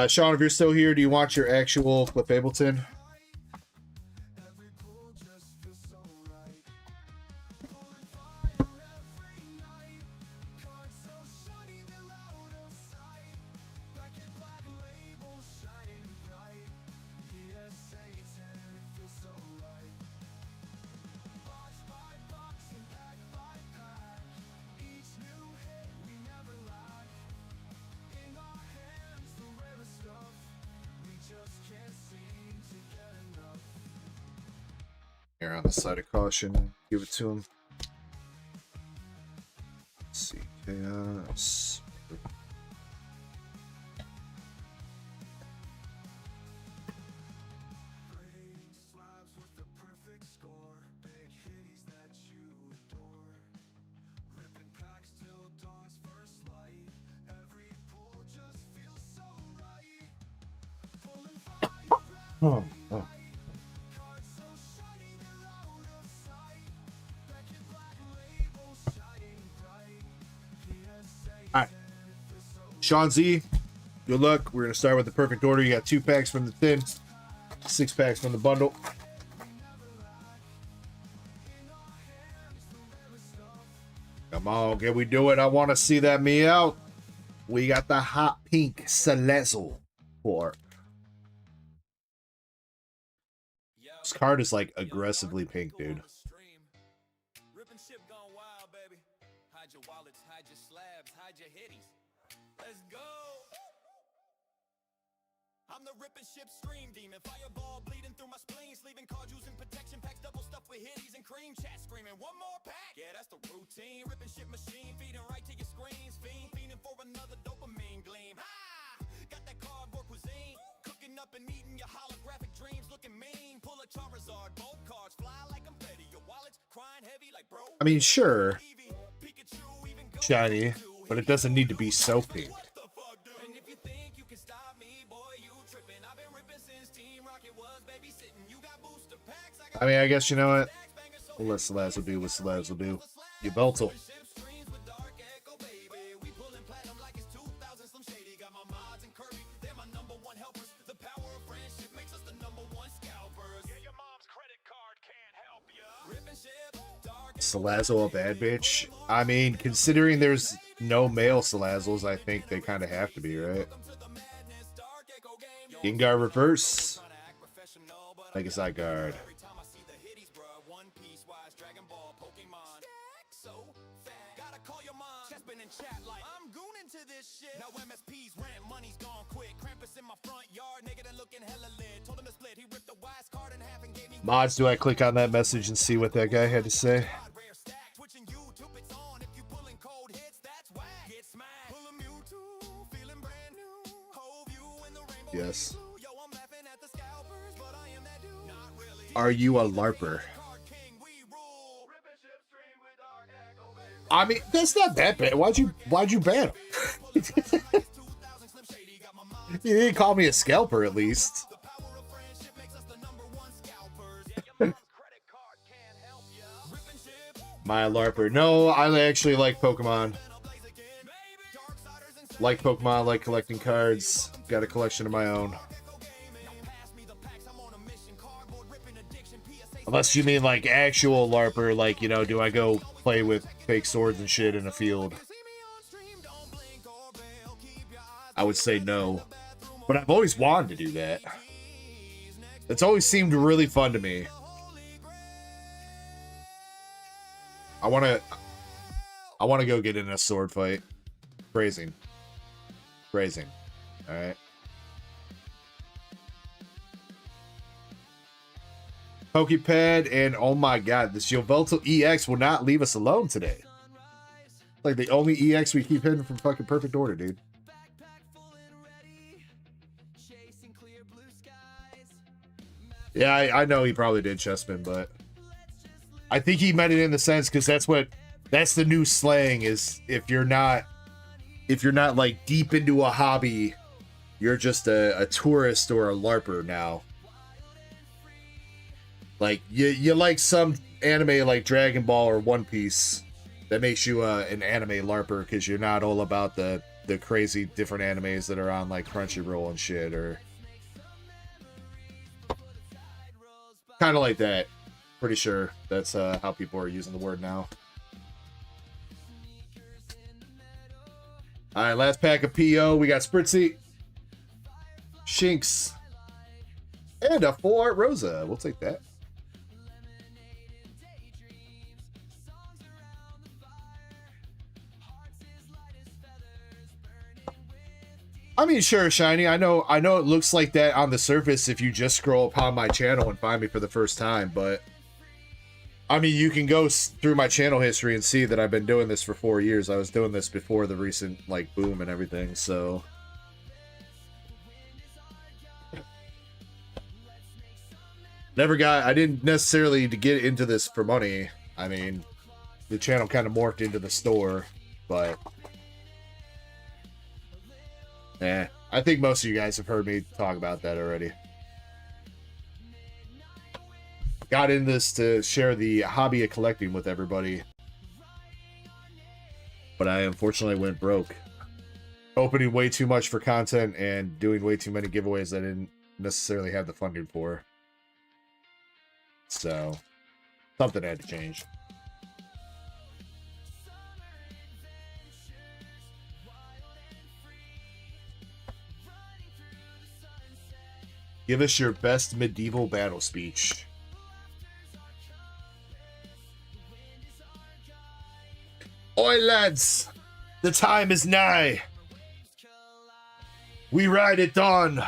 Sean, if you're still here, do you want your actual Flip Ableton? Here on the side of caution, give it to him. Let's see, Chaos. Oh. Alright. Sean Z, good luck. We're going to start with the perfect order. You got 2 packs from the tin, 6 packs from the bundle. Come on, can we do it? I want to see that me out. We got the hot pink Celezo for. This card is like aggressively pink, dude. I'm the ripping ship stream demon, fireball bleeding through my spleen, sleeving cards using protection packs, double stuffed with hitties and cream, chat screaming, one more pack. Yeah, that's the routine, ripping shit machine, feeding right to your screens, fiending for another dopamine gleam. Ah, got that cardboard cuisine, cooking up and eating your holographic dreams, looking mean. Pull a Charizard, both cards fly like confetti, your wallet's crying heavy like bro. I mean, sure, shiny, but it doesn't need to be so pink. And if you think you can stop me, boy, you tripping. I've been ripping since Team Rocket was babysitting. You got booster packs. I mean, I guess you know what? We'll let Celeste do what Celeste will do. You Beltel. Salazzle a bad bitch? I mean, considering there's no male Salazzles, I think they kind of have to be, right? Gengar reverse. Like a side guard. Mods, do I click on that message and see what that guy had to say? Yes. Are you a LARPer? I mean, that's not that bad. Why'd you ban him? You didn't call me a scalper, at least. My LARPer. No, I actually like Pokemon. Like Pokemon, like collecting cards. Got a collection of my own. Unless you mean like actual LARPer, like, you know, do I go play with fake swords and shit in a field? I would say no. But I've always wanted to do that. It's always seemed really fun to me. I want to go get in a sword fight. Phrasing. Alright. Pokepad, and oh my god, this Yveltal EX will not leave us alone today. Like the only EX we keep hitting from fucking Perfect Order, dude. Yeah, I know he probably did chessman, but I think he meant it in the sense because that's the new slang is if you're not like deep into a hobby, you're just a tourist or a LARPer now. Like you like some anime like Dragon Ball or One Piece that makes you an anime LARPer because you're not all about the crazy different animes that are on like Crunchyroll and shit, or kind of like that. Pretty sure that's how people are using the word now. All right, last pack of PO. We got Spritzy, Shinx, and a full art Rosa. We'll take that. I mean, sure, Shiny. I know it looks like that on the surface if you just scroll upon my channel and find me for the first time, but I mean, you can go through my channel history and see that I've been doing this for 4 years. I was doing this before the recent like boom and everything, so I didn't necessarily to get into this for money. I mean, the channel kind of morphed into the store, but I think most of you guys have heard me talk about that already. Got in this to share the hobby of collecting with everybody, but I unfortunately went broke. Opening way too much for content and doing way too many giveaways I didn't necessarily have the funding for. So, something had to change. Give us your best medieval battle speech. Oi, lads! The time is nigh. We ride at dawn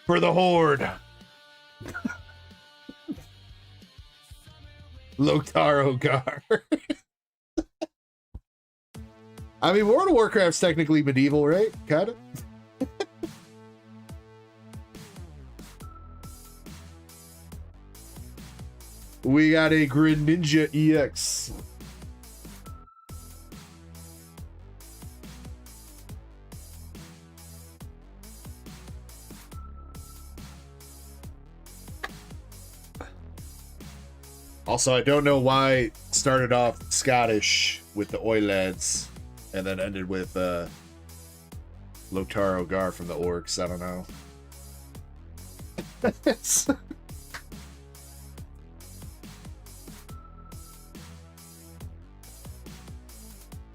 For the Horde. Lotaro Gar. I mean, World of Warcraft's technically medieval, right? Kind of. We got a Greninja EX. Also, I don't know why it started off Scottish with the Oi lads and then ended with Lotaro Gar from the Orcs. I don't know.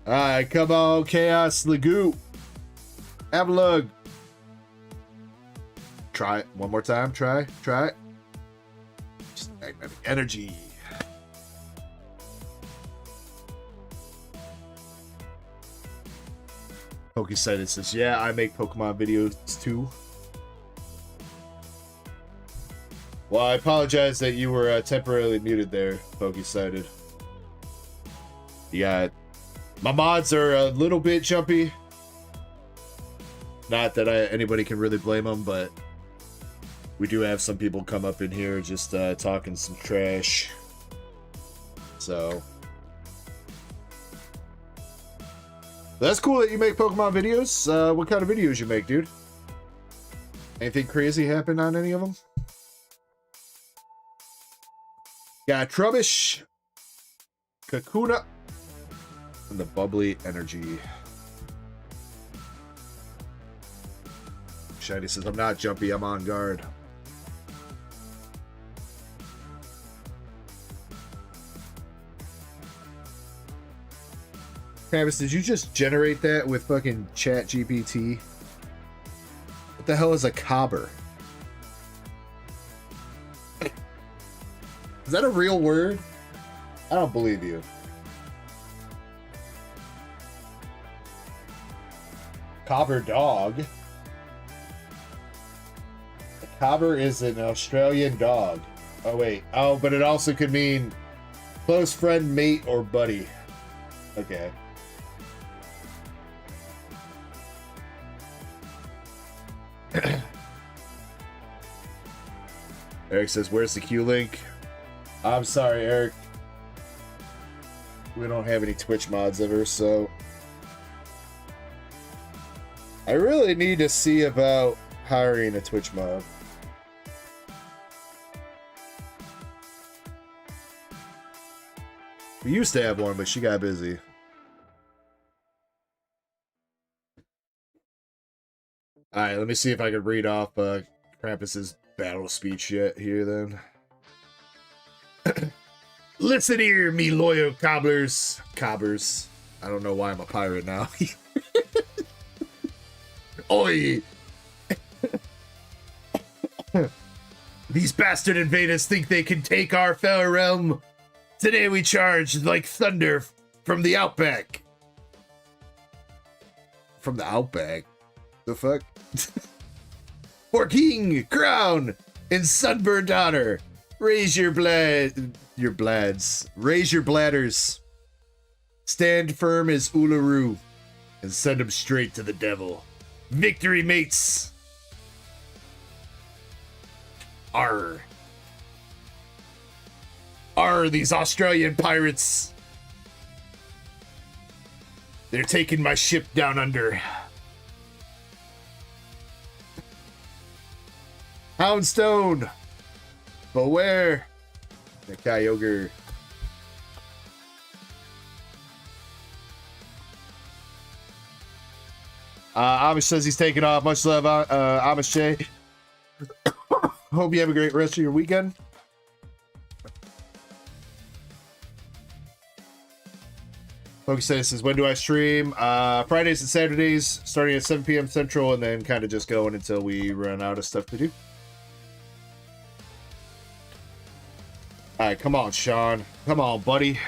Alright, come on, Chaos Lagoon. Have a look. Try it one more time. Try it. Just magnetic energy. Pokesighted says, yeah, I make Pokemon videos too. Well, I apologize that you were temporarily muted there, Pokesighted. Yeah, my mods are a little bit jumpy. Not that anybody can really blame them, but we do have some people come up in here just talking some trash. So that's cool that you make Pokemon videos. What kind of videos you make, dude? Anything crazy happen on any of them? Got Trubbish, Kakuna, and the bubbly energy. Shiny says, I'm not jumpy, I'm on guard. Travis, did you just generate that with fucking Chat GPT? What the hell is a cobber? Is that a real word? I don't believe you. Cobber dog. A cobber is an Australian dog. Oh, wait. Oh, but it also could mean close friend, mate, or buddy. Okay. Eric says, where's the Q link? I'm sorry, Eric. We don't have any Twitch mods ever, so I really need to see about hiring a Twitch mod. We used to have one, but she got busy. Alright, let me see if I can read off Krampus's battle speech yet here then. Listen here, me loyal cobblers. Cobbers. I don't know why I'm a pirate now. Oi! These bastard invaders think they can take our fair realm. Today we charge like thunder from the outback. From the outback? The fuck? For king, crown, and sunburned honor, raise your blads, raise your bladders, stand firm as Uluru, and send them straight to the devil. Victory, mates! Arr. Arr, these Australian pirates! They're taking my ship down under. Houndstone! Beware! The Kyogre. Amish says he's taking off. Much love, Amish J. Hope you have a great rest of your weekend. Focus says, when do I stream? Fridays and Saturdays, starting at 7 p.m. Central, and then kind of just going until we run out of stuff to do. Alright, come on, Sean. Come on, buddy.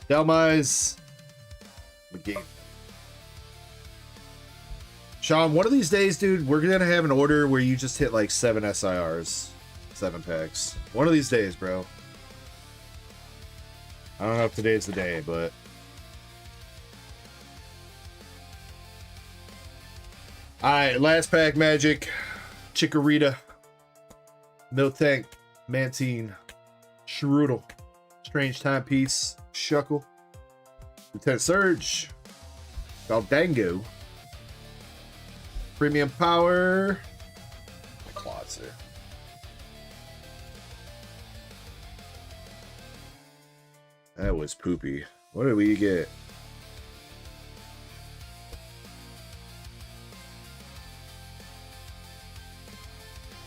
Delmize. McGee. Sean, one of these days, dude, we're gonna have an order where you just hit like 7 SIRs, 7 packs. One of these days, bro. I don't know if today's the day, but alright, last pack magic. Chikorita. No Tank. Mantine. Shrootle. Strange Timepiece. Shuckle. Lieutenant Surge. Baldango. Premium Power. Closer. That was poopy. What did we get?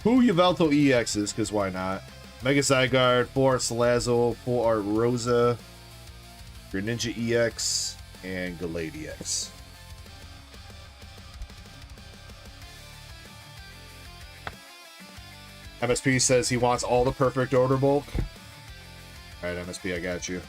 Who Yveltal EXs, because why not? Mega Zygarde, Full Art Salazzle, Full Art Rosa, Greninja EX, and Gallade EX. MSP says he wants all the perfect order bulk. Alright, MSP, I got you.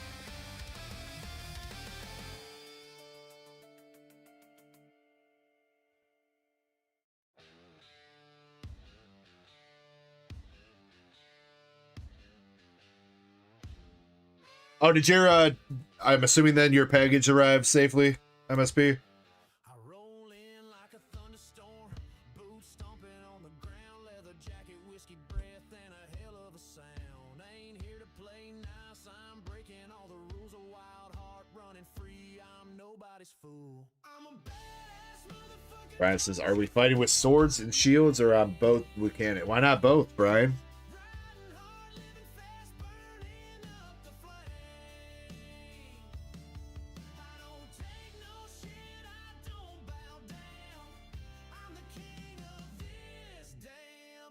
Oh, did your, I'm assuming then your package arrived safely, MSP? Brian says, are we fighting with swords and shields or on both? We can't. Why not both, Brian?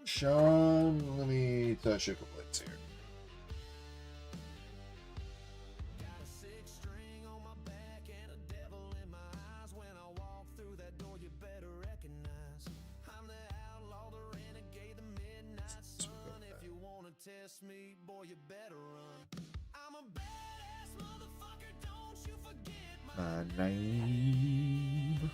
Sean, let me touch your complaints here. Name.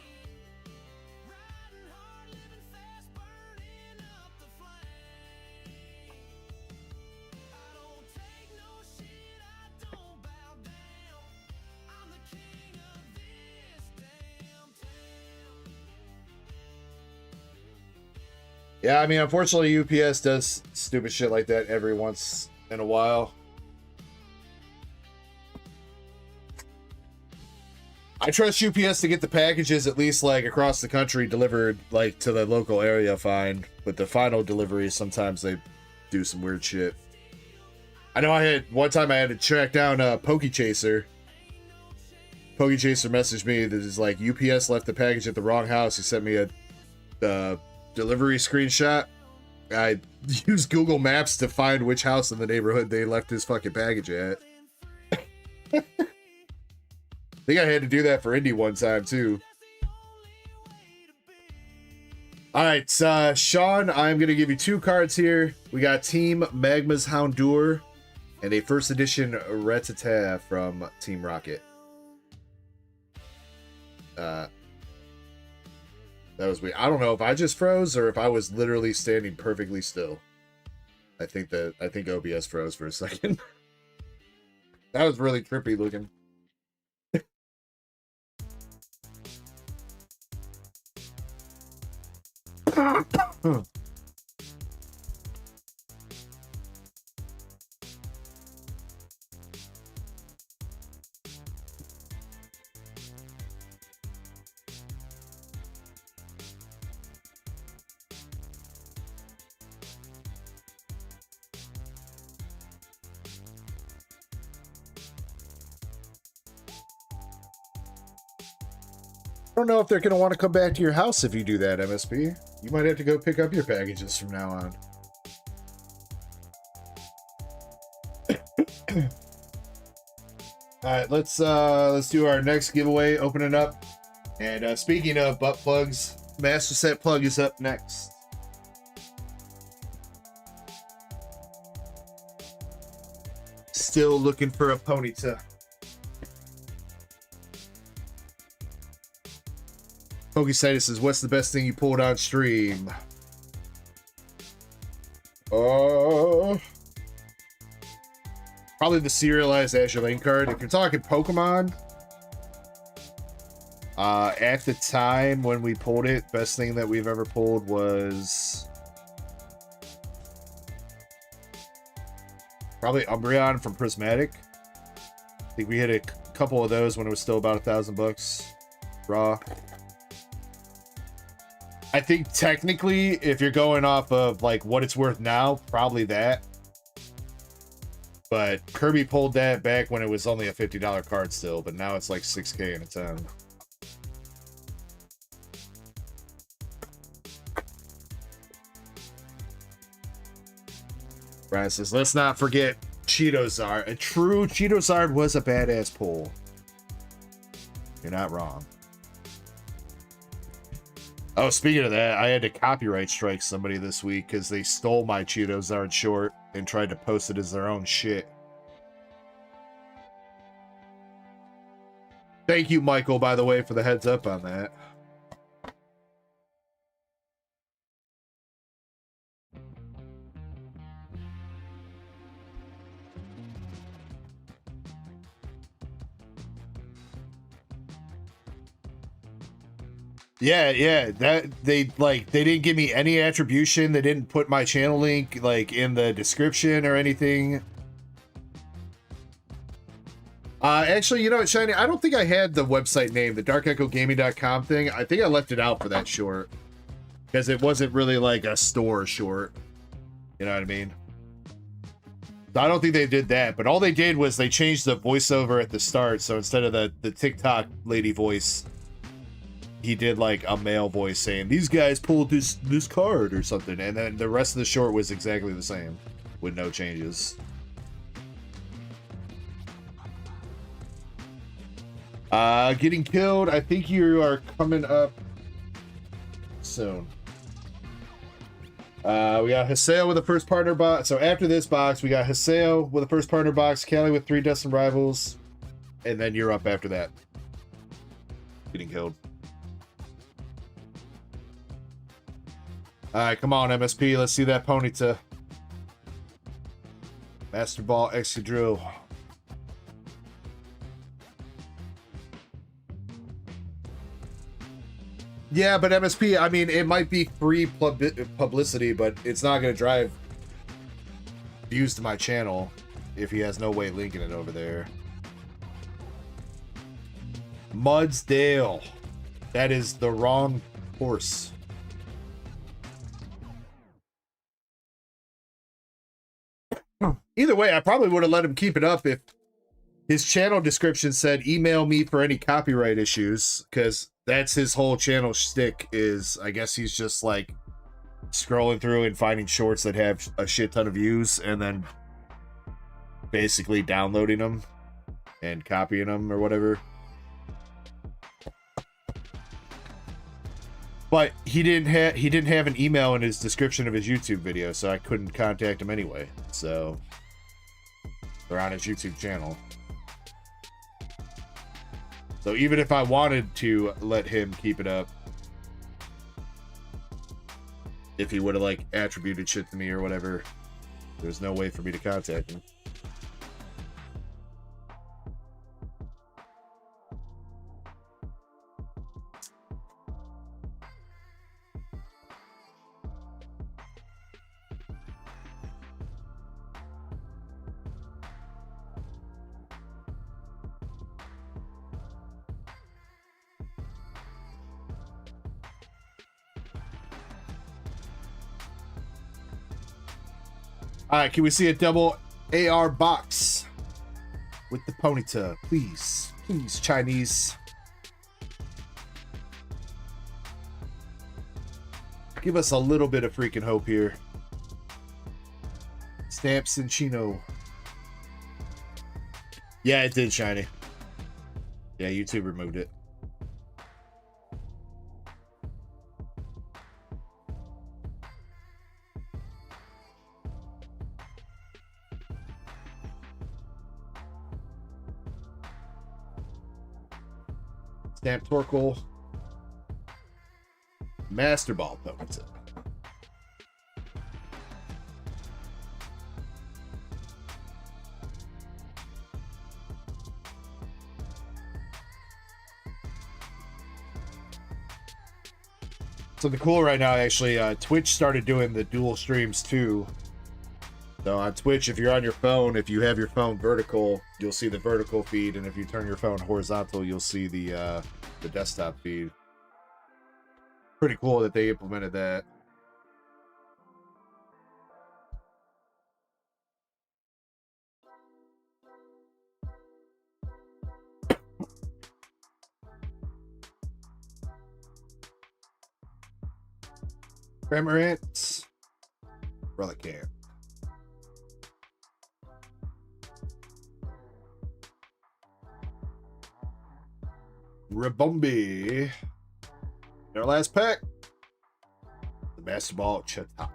Yeah, I mean, unfortunately, UPS does stupid shit like that every once in a while. I trust UPS to get the packages at least like across the country delivered like to the local area fine, but the final delivery sometimes they do some weird shit. I know I had one time I had to track down a Pokechaser. Pokechaser messaged me that is like UPS left the package at the wrong house. He sent me a delivery screenshot. I used Google Maps to find which house in the neighborhood they left his fucking package at. I think I had to do that for Indy one time too. All right, Sean, I'm going to give you 2 cards here. We got Team Magma's Houndour and a first edition Rattata from Team Rocket. That was weird. I don't know if I just froze or if I was literally standing perfectly still. I think OBS froze for a second. That was really trippy looking. I don't know if they're going to want to come back to your house if you do that, MSP. You might have to go pick up your packages from now on. All right, let's do our next giveaway. Open it up. And speaking of butt plugs, Master Set Plug is up next. Still looking for a Ponyta. Pokesitis says, what's the best thing you pulled on stream? Probably the serialized Azure Lane card. If you're talking Pokemon, at the time when we pulled it, best thing that we've ever pulled was probably Umbreon from Prismatic. I think we hit a couple of those when it was still about $1,000 raw. I think technically, if you're going off of like what it's worth now, probably that. But Kirby pulled that back when it was only a $50 card still, but now it's like $6K and a 10. Brad says, let's not forget Cheetozard. A true Cheetozard was a badass pull. You're not wrong. Oh, speaking of that, I had to copyright strike somebody this week because they stole my Cheetozard short and tried to post it as their own shit. Thank you, Michael, by the way, for the heads up on that. Yeah, that they didn't give me any attribution. They didn't put my channel link like in the description or anything. Actually, you know what, Shiny, I don't think I had the website name, the DarkEckoGaming.com thing. I think I left it out for that short because it wasn't really like a store short. You know what I mean? So I don't think they did that, but all they did was they changed the voiceover at the start. So instead of the TikTok lady voice, he did like a male voice saying, these guys pulled this card or something. And then the rest of the short was exactly the same with no changes. Getting killed. I think you are coming up soon. We got Haseo with a first partner box. So after this box, we got Haseo with a first partner box, Kelly with 3 Destined Rivals, and then you're up after that. Getting killed. Alright, come on, MSP. Let's see that Ponyta. Master Ball, Excadrill. Yeah, but MSP, I mean, it might be free publicity, but it's not going to drive views to my channel if he has no way linking it over there. Mudsdale. That is the wrong horse. Either way, I probably would have let him keep it up if his channel description said, email me for any copyright issues, because that's his whole channel shtick is, I guess he's just like scrolling through and finding shorts that have a shit ton of views and then basically downloading them and copying them or whatever. But he didn't have an email in his description of his YouTube video, so I couldn't contact him anyway. So they're on his YouTube channel. So even if I wanted to let him keep it up, if he would have like attributed shit to me or whatever, there's no way for me to contact him. All right, can we see a double AR box with the Ponyta, please? Please, Chinese. Give us a little bit of freaking hope here. Stamps and Chino. Yeah, it did, Shiny. Yeah, YouTube removed it. Stamp Torkoal. Master Ball Ponyta. Something cool right now, actually, Twitch started doing the dual streams too. So on Twitch, if you're on your phone, if you have your phone vertical, you'll see the vertical feed, and if you turn your phone horizontal, you'll see the desktop feed. Pretty cool that they implemented that. Cramorant, Relicanth. Ribombee. Our last pack. The Master Ball Chatot.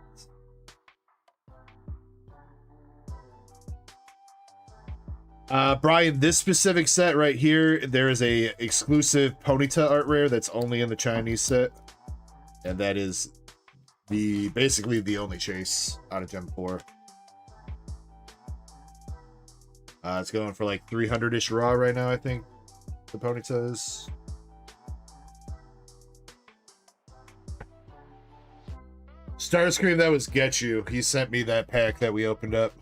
Brian, this specific set right here, there is a exclusive Ponyta art rare that's only in the Chinese set. And that is basically the only chase out of Gen 4. It's going for like 300-ish raw right now, I think. The Ponyta is. Starscream, that was Getchu. He sent me that pack that we opened up.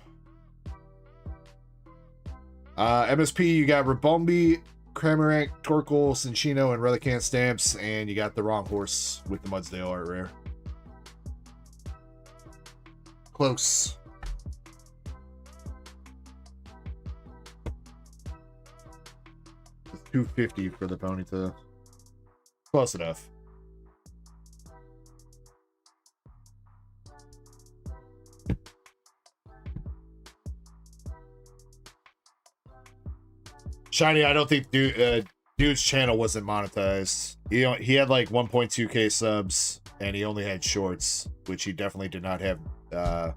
MSP, you got Ribombee, Cramorant, Torkoal, Cinccino, and Relicanth stamps, and you got the wrong horse with the Mudsdale art rare. Close. It's $250 for the Ponyta. Close enough. Shiny, I don't think dude's channel wasn't monetized. He had like 1.2k subs, and he only had shorts, which he definitely did not have. How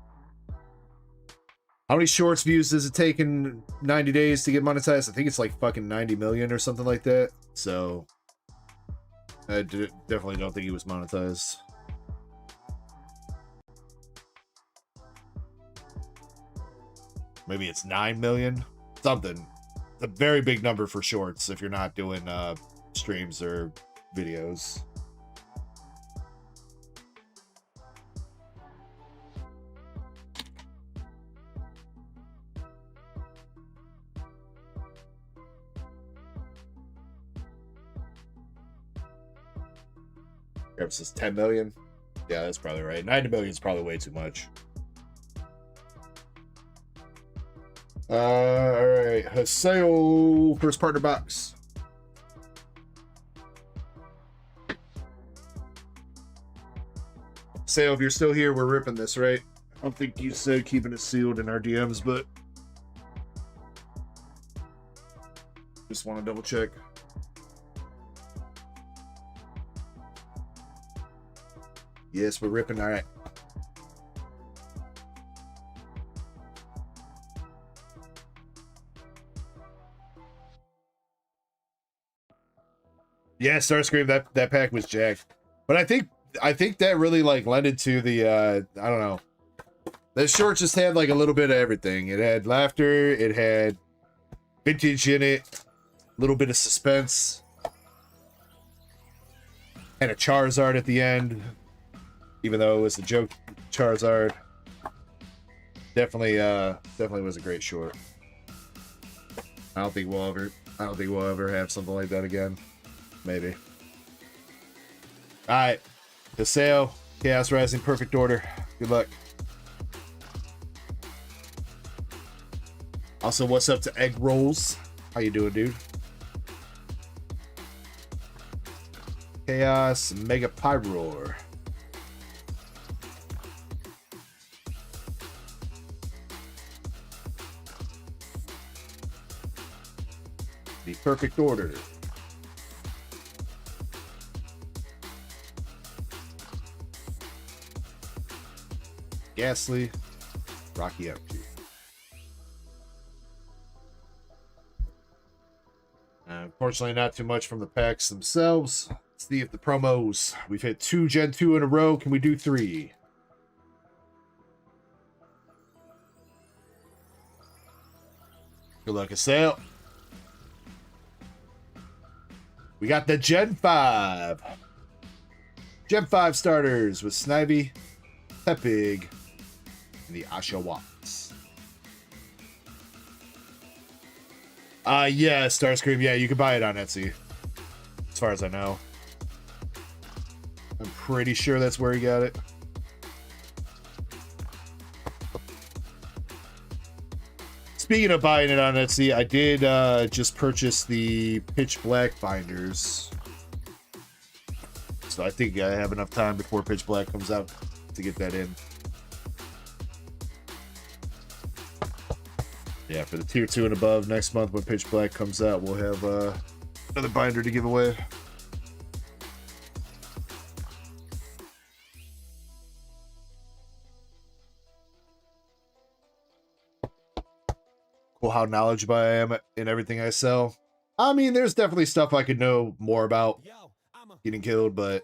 many shorts views does it take in 90 days to get monetized? I think it's like fucking 90 million or something like that. So I definitely don't think he was monetized. Maybe it's 9 million, something. A very big number for shorts if you're not doing streams or videos. It says 10 million. Yeah, that's probably right. 90 million is probably way too much. All right, Haseo, first partner box. Haseo, if you're still here, we're ripping this, right? I don't think you said keeping it sealed in our DMs, but just want to double check. Yes, we're ripping. All right. Yeah, Starscream, that pack was jacked. But I think that really like lended to the I don't know. The short just had like a little bit of everything. It had laughter, it had vintage in it, a little bit of suspense. And a Charizard at the end. Even though it was a joke Charizard. Definitely was a great short. I don't think we'll ever have something like that again. Maybe. Alright. Haseo, Chaos Rising, perfect order. Good luck. Also, what's up to Egg Rolls? How you doing, dude? Chaos Mega Pyroar. The perfect order. Ghastly, Rocky Empty. Unfortunately, not too much from the packs themselves. See if the promos. We've hit 2 Gen 2 in a row. Can we do 3? Good luck, Zelle. We got the Gen 5. Gen 5 starters with Snivy, Tepig, and the Asha Watts. Yeah, Starscream. Yeah, you can buy it on Etsy. As far as I know. I'm pretty sure that's where he got it. Speaking of buying it on Etsy, I did just purchase the Pitch Black binders. So I think I have enough time before Pitch Black comes out to get that in. Yeah, for the tier 2 and above, next month when Pitch Black comes out, we'll have another binder to give away. Cool how knowledgeable I am in everything I sell. I mean, there's definitely stuff I could know more about getting killed, but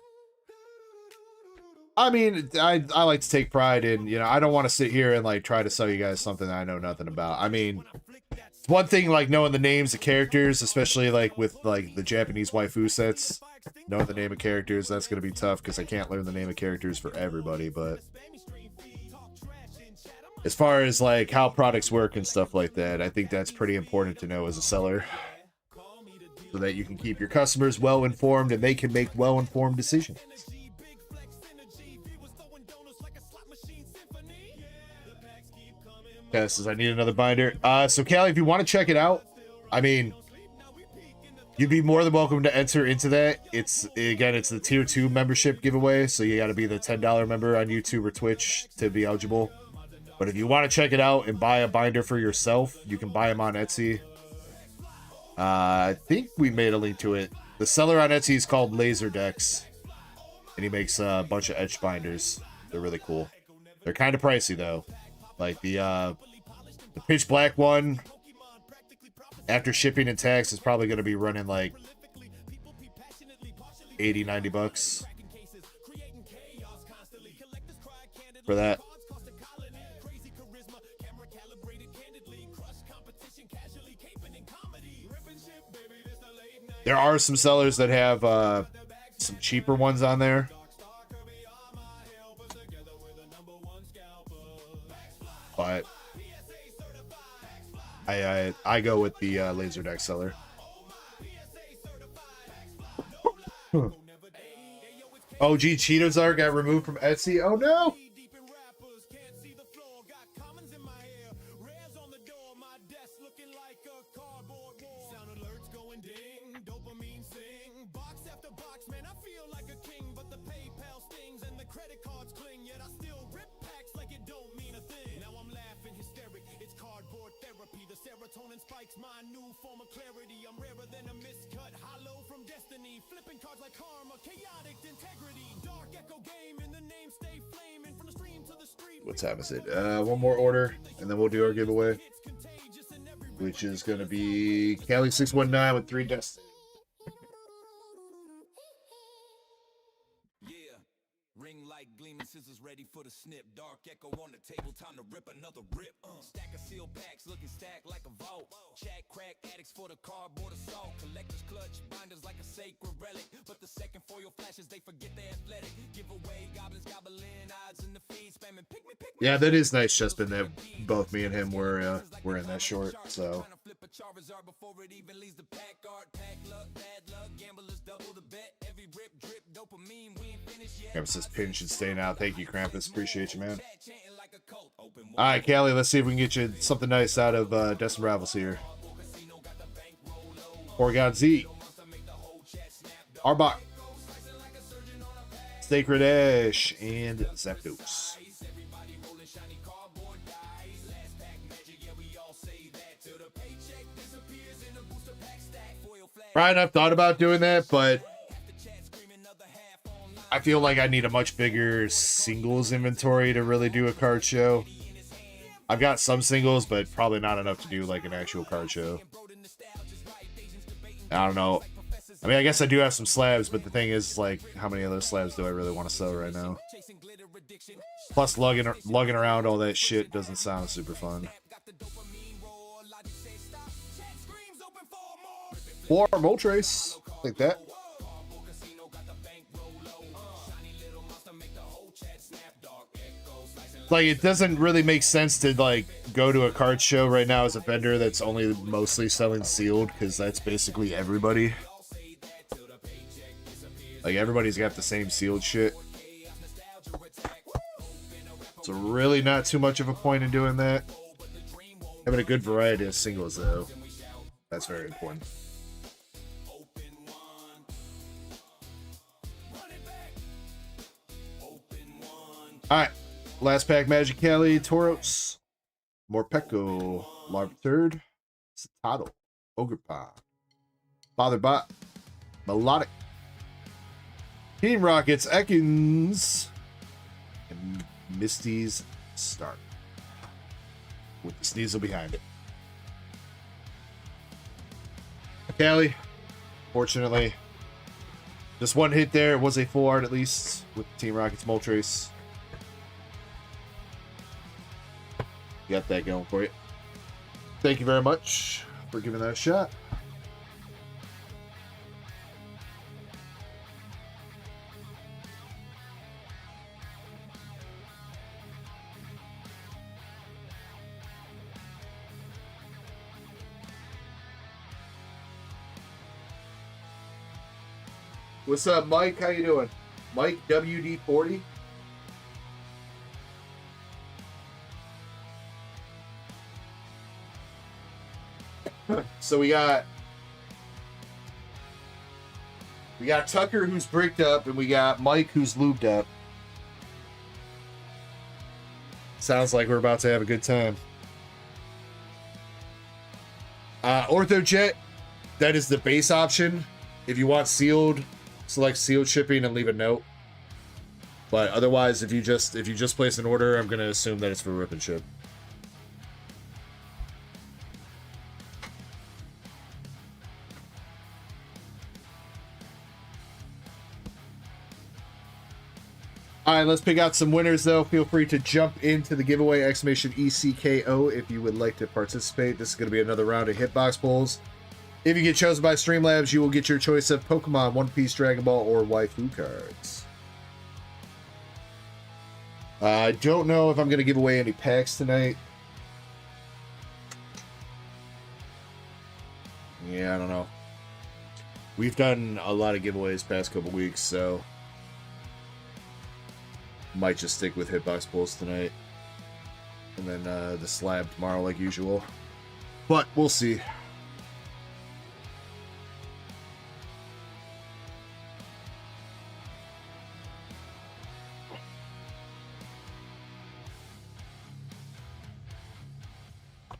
I mean, I like to take pride in, you know, I don't want to sit here and like try to sell you guys something that I know nothing about. I mean, it's one thing like knowing the names of characters, especially like with like the Japanese waifu sets. Knowing the name of characters, that's going to be tough because I can't learn the name of characters for everybody, but as far as like how products work and stuff like that, I think that's pretty important to know as a seller so that you can keep your customers well informed and they can make well informed decisions. Okay, says I need another binder. So Callie, if you want to check it out, I mean, you'd be more than welcome to enter into that. It's the tier 2 membership giveaway, so you got to be the $10 member on YouTube or Twitch to be eligible. But if you want to check it out and buy a binder for yourself, you can buy them on Etsy. I think we made a link to it. The seller on Etsy is called Laserdecks, and he makes a bunch of etched binders. They're really cool. They're kind of pricey though. Like the Pitch Black one, after shipping and tax, is probably going to be running like 80, 90 bucks for that. There are some sellers that have some cheaper ones on there. But I go with the Laserdeck seller. OG Cheetozar got removed from Etsy. Oh no! My new form of clarity, I'm rarer than a miscut hollow from destiny, flipping cards like karma, chaotic integrity, dark echo game in the name stay flaming from the stream to the street. What time is it? One more order and then we'll do our giveaway, which is going to be Callie619 with 3 destiny. Ring light gleaming, scissors ready for the snip. Dark echo on the table, time to rip another rip. Stack of seal packs, looking stacked like a vault. Chat crack addicts for the cardboard assault. Collectors clutch binders like a sacred relic. But the second foil flashes, they forget they're athletic. Give away goblins, gobbling odds in the feed, spamming pick me. Yeah, that is nice, Chespin, that both me and him were in that short. So. Krampus pin should stay now. Thank you, Krampus. Appreciate you, man. Alright, Callie, let's see if we can get you something nice out of Destin Rivals here. Oregon Z. Arbok. Sacred Ash. And Zapdos. Brian, I've thought about doing that, but I feel like I need a much bigger singles inventory to really do a card show. I've got some singles, but probably not enough to do like an actual card show. I don't know. I mean, I guess I do have some slabs, but the thing is, like, how many of those slabs do I really want to sell right now? Plus, lugging around all that shit doesn't sound super fun. Or Moltres, like that. Like, it doesn't really make sense to, like, go to a card show right now as a vendor that's only mostly selling sealed, because that's basically everybody. Like, everybody's got the same sealed shit. So really not too much of a point in doing that. Having a good variety of singles, though. That's very important. Alright. Last pack, Magic Cali, Tauros, Morpeko, Larviturd, Citadel, Ogrepaw, Botherbot, Melodic, Team Rockets, Ekans, and Misty's Stark. With the Sneasel behind it. Cali, fortunately, just one hit there. It was a full art at least with Team Rockets Moltres. Got that going for you. Thank you very much for giving that a shot. What's up, Mike? How you doing? Mike WD40. So we got Tucker who's bricked up, and we got Mike who's lubed up. Sounds like we're about to have a good time. OrthoJet, that is the base option. If you want sealed, select sealed shipping and leave a note. But otherwise, if you just place an order, I'm gonna assume that it's for rip and ship. All right, let's pick out some winners, though. Feel free to jump into the giveaway, !ECKO, if you would like to participate. This is going to be another round of hitbox pulls. If you get chosen by Streamlabs, you will get your choice of Pokemon, One Piece, Dragon Ball, or Waifu cards. I don't know if I'm going to give away any packs tonight. Yeah, I don't know. We've done a lot of giveaways past couple weeks, so might just stick with hitbox pulls tonight, and then the slab tomorrow like usual, but we'll see.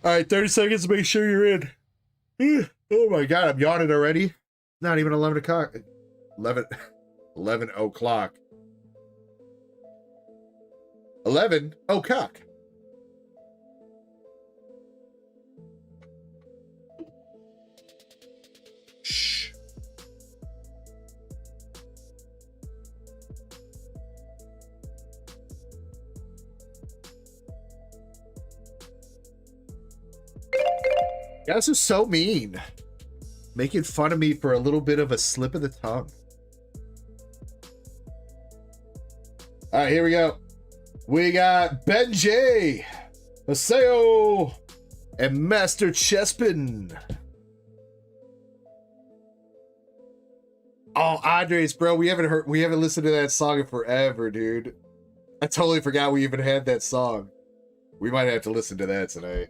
All right, 30 seconds to make sure you're in. Oh my god, I'm yawning already. Not even 11 o'clock. 11 o'clock. 11 o'clock. Shh. You guys are so mean. Making fun of me for a little bit of a slip of the tongue. All right, here we go. We got Ben J, Maseo, and Master Chespin. Oh, Andres, bro, we haven't listened to that song in forever, dude. I totally forgot we even had that song. We might have to listen to that tonight.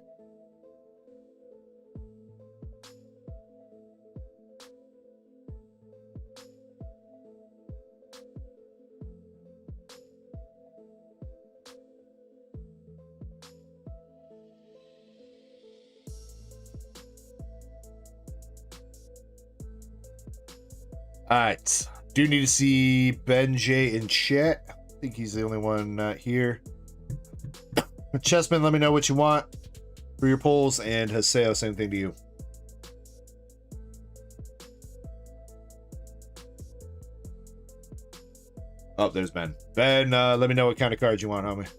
All right, do need to see Ben J in chat. I think he's the only one not here. Chessman, let me know what you want for your polls, and Haseo, same thing to you. Oh, there's Ben. Ben, let me know what kind of cards you want, homie.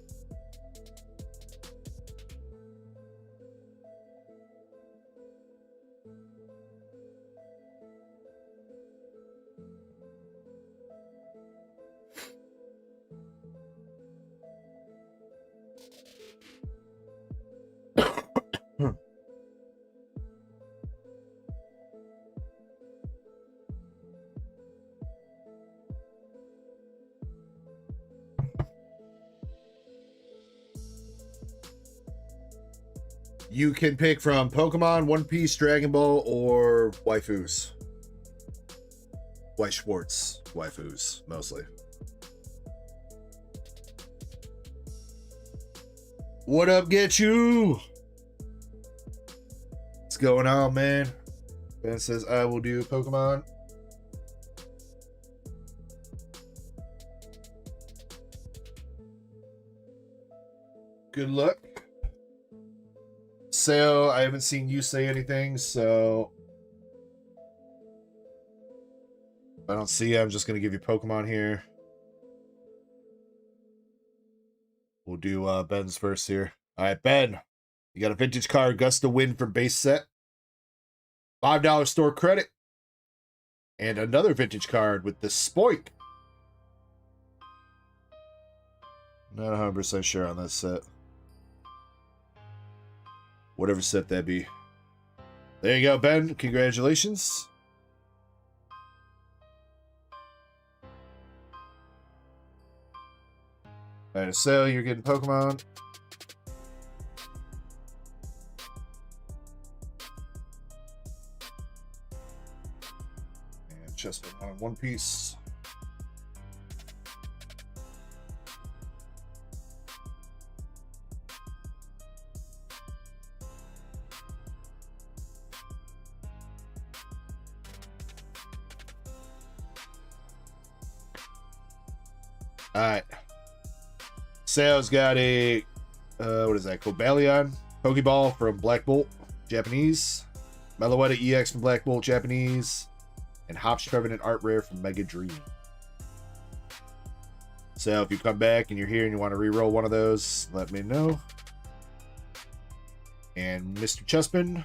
You can pick from Pokemon, One Piece, Dragon Ball, or waifus. White Schwartz waifus, mostly. What up, Get You? What's going on, man? Ben says, I will do Pokemon. Good luck. So, I haven't seen you say anything, so if I don't see you, I'm just going to give you Pokemon here. We'll do Ben's first here. All right, Ben, you got a vintage card, Gust of Wind from base set. $5 store credit. And another vintage card with the Spoink. Not 100% sure on that set. Whatever set that be. There you go, Ben. Congratulations. Alright, so you're getting Pokemon. And Chespin on One Piece. Alright. Sale's got a, what is that? Cobalion Pokeball from Black Bolt, Japanese. Meloetta EX from Black Bolt, Japanese. And Hop's Trevenant Art Rare from Mega Dream. So if you come back and you're here and you want to re-roll one of those, let me know. And Mr. Chespin.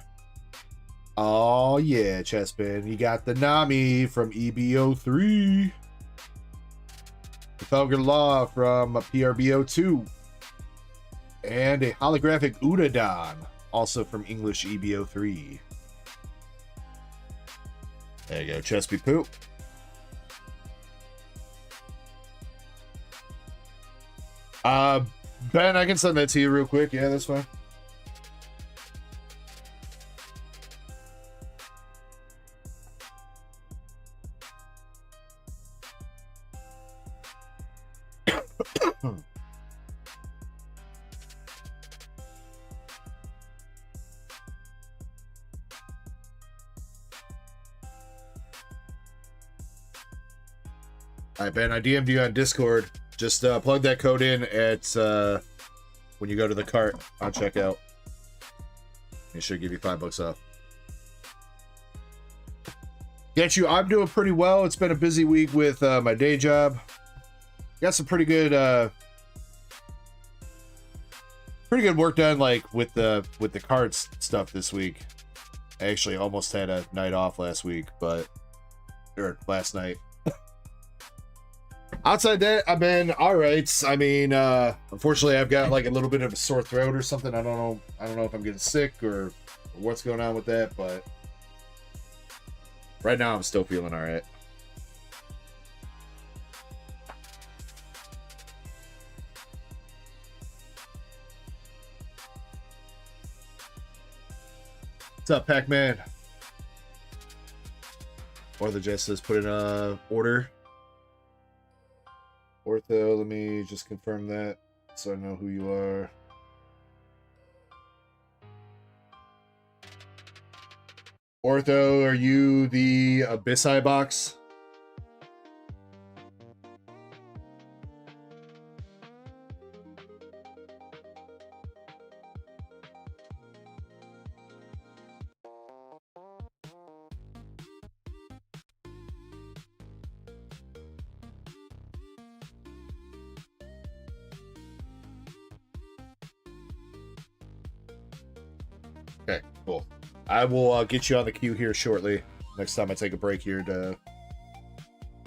Oh yeah, Chespin. You got the Nami from EBO3. Trafalgar Law from PRBO2. And a holographic Udadon, also from English EBO3. There you go, Chespy Poop. Ben, I can send that to you real quick. Yeah, that's fine. Alright, Ben, I DM'd you on Discord. Just plug that code in at when you go to the cart on checkout. It should give you $5 off. Get you, I'm doing pretty well. It's been a busy week with my day job. Got some pretty good work done, like with the cards stuff this week. I actually almost had a night off last week, or last night. Outside that, I've been all right. I mean, unfortunately, I've got like a little bit of a sore throat or something. I don't know if I'm getting sick or what's going on with that, but right now I'm still feeling all right. What's up, Pac-Man? Or the Jess says put in a order. Ortho, let me just confirm that so I know who you are. Ortho, are you the Abyssai box? Okay, cool. I will get you on the queue here shortly. Next time I take a break here to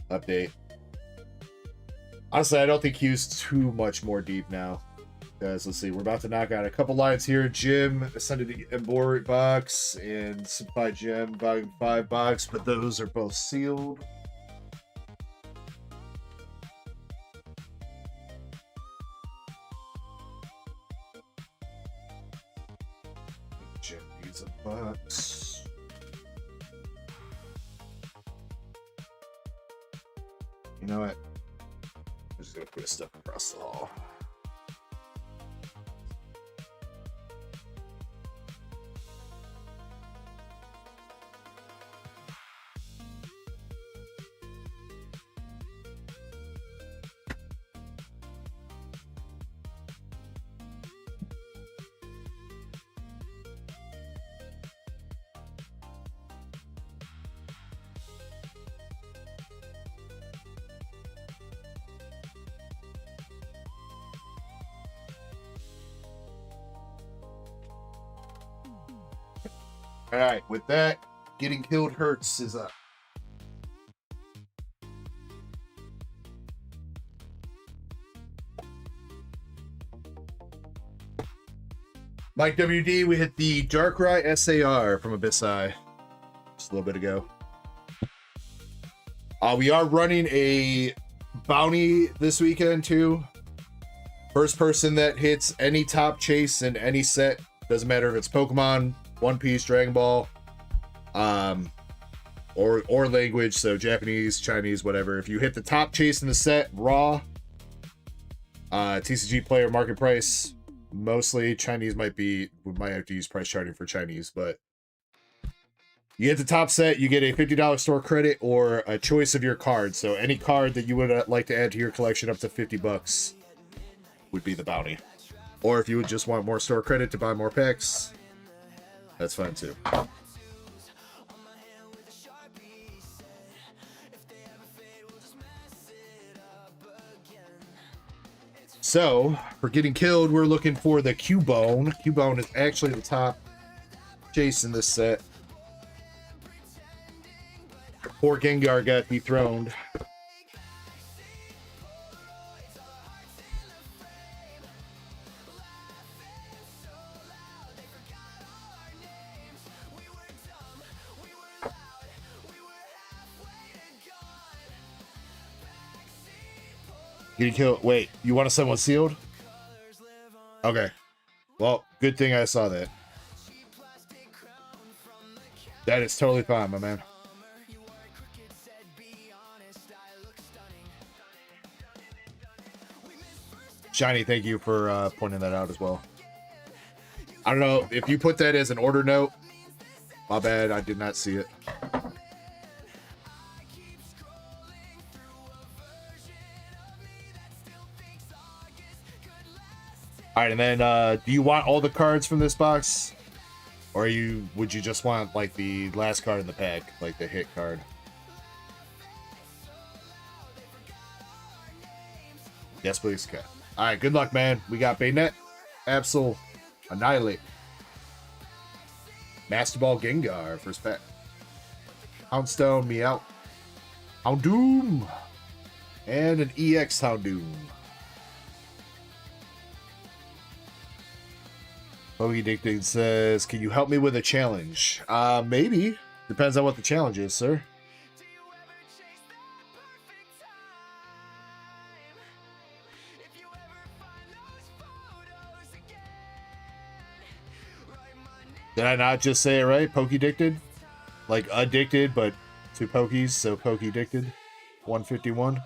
update. Honestly, I don't think queue's too much more deep now. Guys, let's see. We're about to knock out a couple lines here. Jim Ascended Embor box and Supply Gem Volume 5 box, but those are both sealed. Jim needs a box. You know what? I'm just gonna put stuff across the hall. All right, with that, Getting Killed Hurts is up. Mike WD, we hit the Darkrai SAR from Abyssai just a little bit ago. We are running a bounty this weekend too. First person that hits any top chase in any set, doesn't matter if it's Pokemon, One Piece, Dragon Ball, or language, so Japanese, Chinese, whatever. If you hit the top chase in the set, raw, TCG player market price, mostly Chinese we might have to use price charting for Chinese, but you hit the top set, you get a $50 store credit or a choice of your card. So any card that you would like to add to your collection up to $50 would be the bounty. Or if you would just want more store credit to buy more packs, that's fine too. So, for Getting Killed, we're looking for the Cubone. Cubone is actually the top chase in this set. Poor Gengar got dethroned. Getting Killed. Wait, you want to send one sealed? Okay. Well, good thing I saw that. That is totally fine, my man. Shiny, thank you for pointing that out as well. I don't know if you put that as an order note. My bad, I did not see it. All right, and then do you want all the cards from this box, or would you just want like the last card in the pack, like the hit card? Yes, please. Okay. All right, good luck, man. We got Baynet, Absol, Annihilate, Master Ball, Gengar, first pack, Houndstone, Meowth, Houndoom, and an EX Houndoom. Bogey Dictating says, can you help me with a challenge? Maybe. Depends on what the challenge is, sir. Did I not just say it right? Poke-Dicted? Like addicted, but to Pokies, so Poke-Dicted. 151.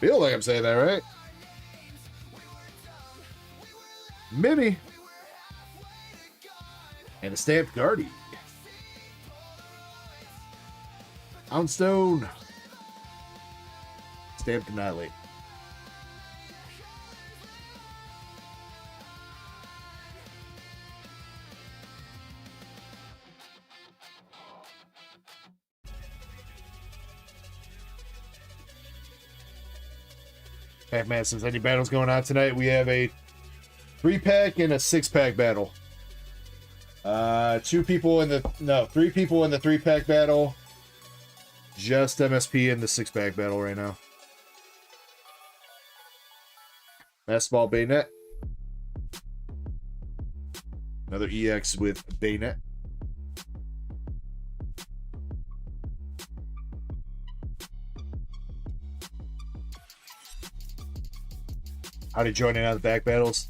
Feel like I'm saying that right. Maybe. And a stamped Guardy. Houndstone. Stamped Annihilate. Pac-Man, since any battles going on tonight, we have a 3-pack and a 6-pack battle. 3 people in the 3-pack battle. Just MSP in the 6-pack battle right now. Basketball Bayonet. Another EX with Bayonet. How to join in on the back battles?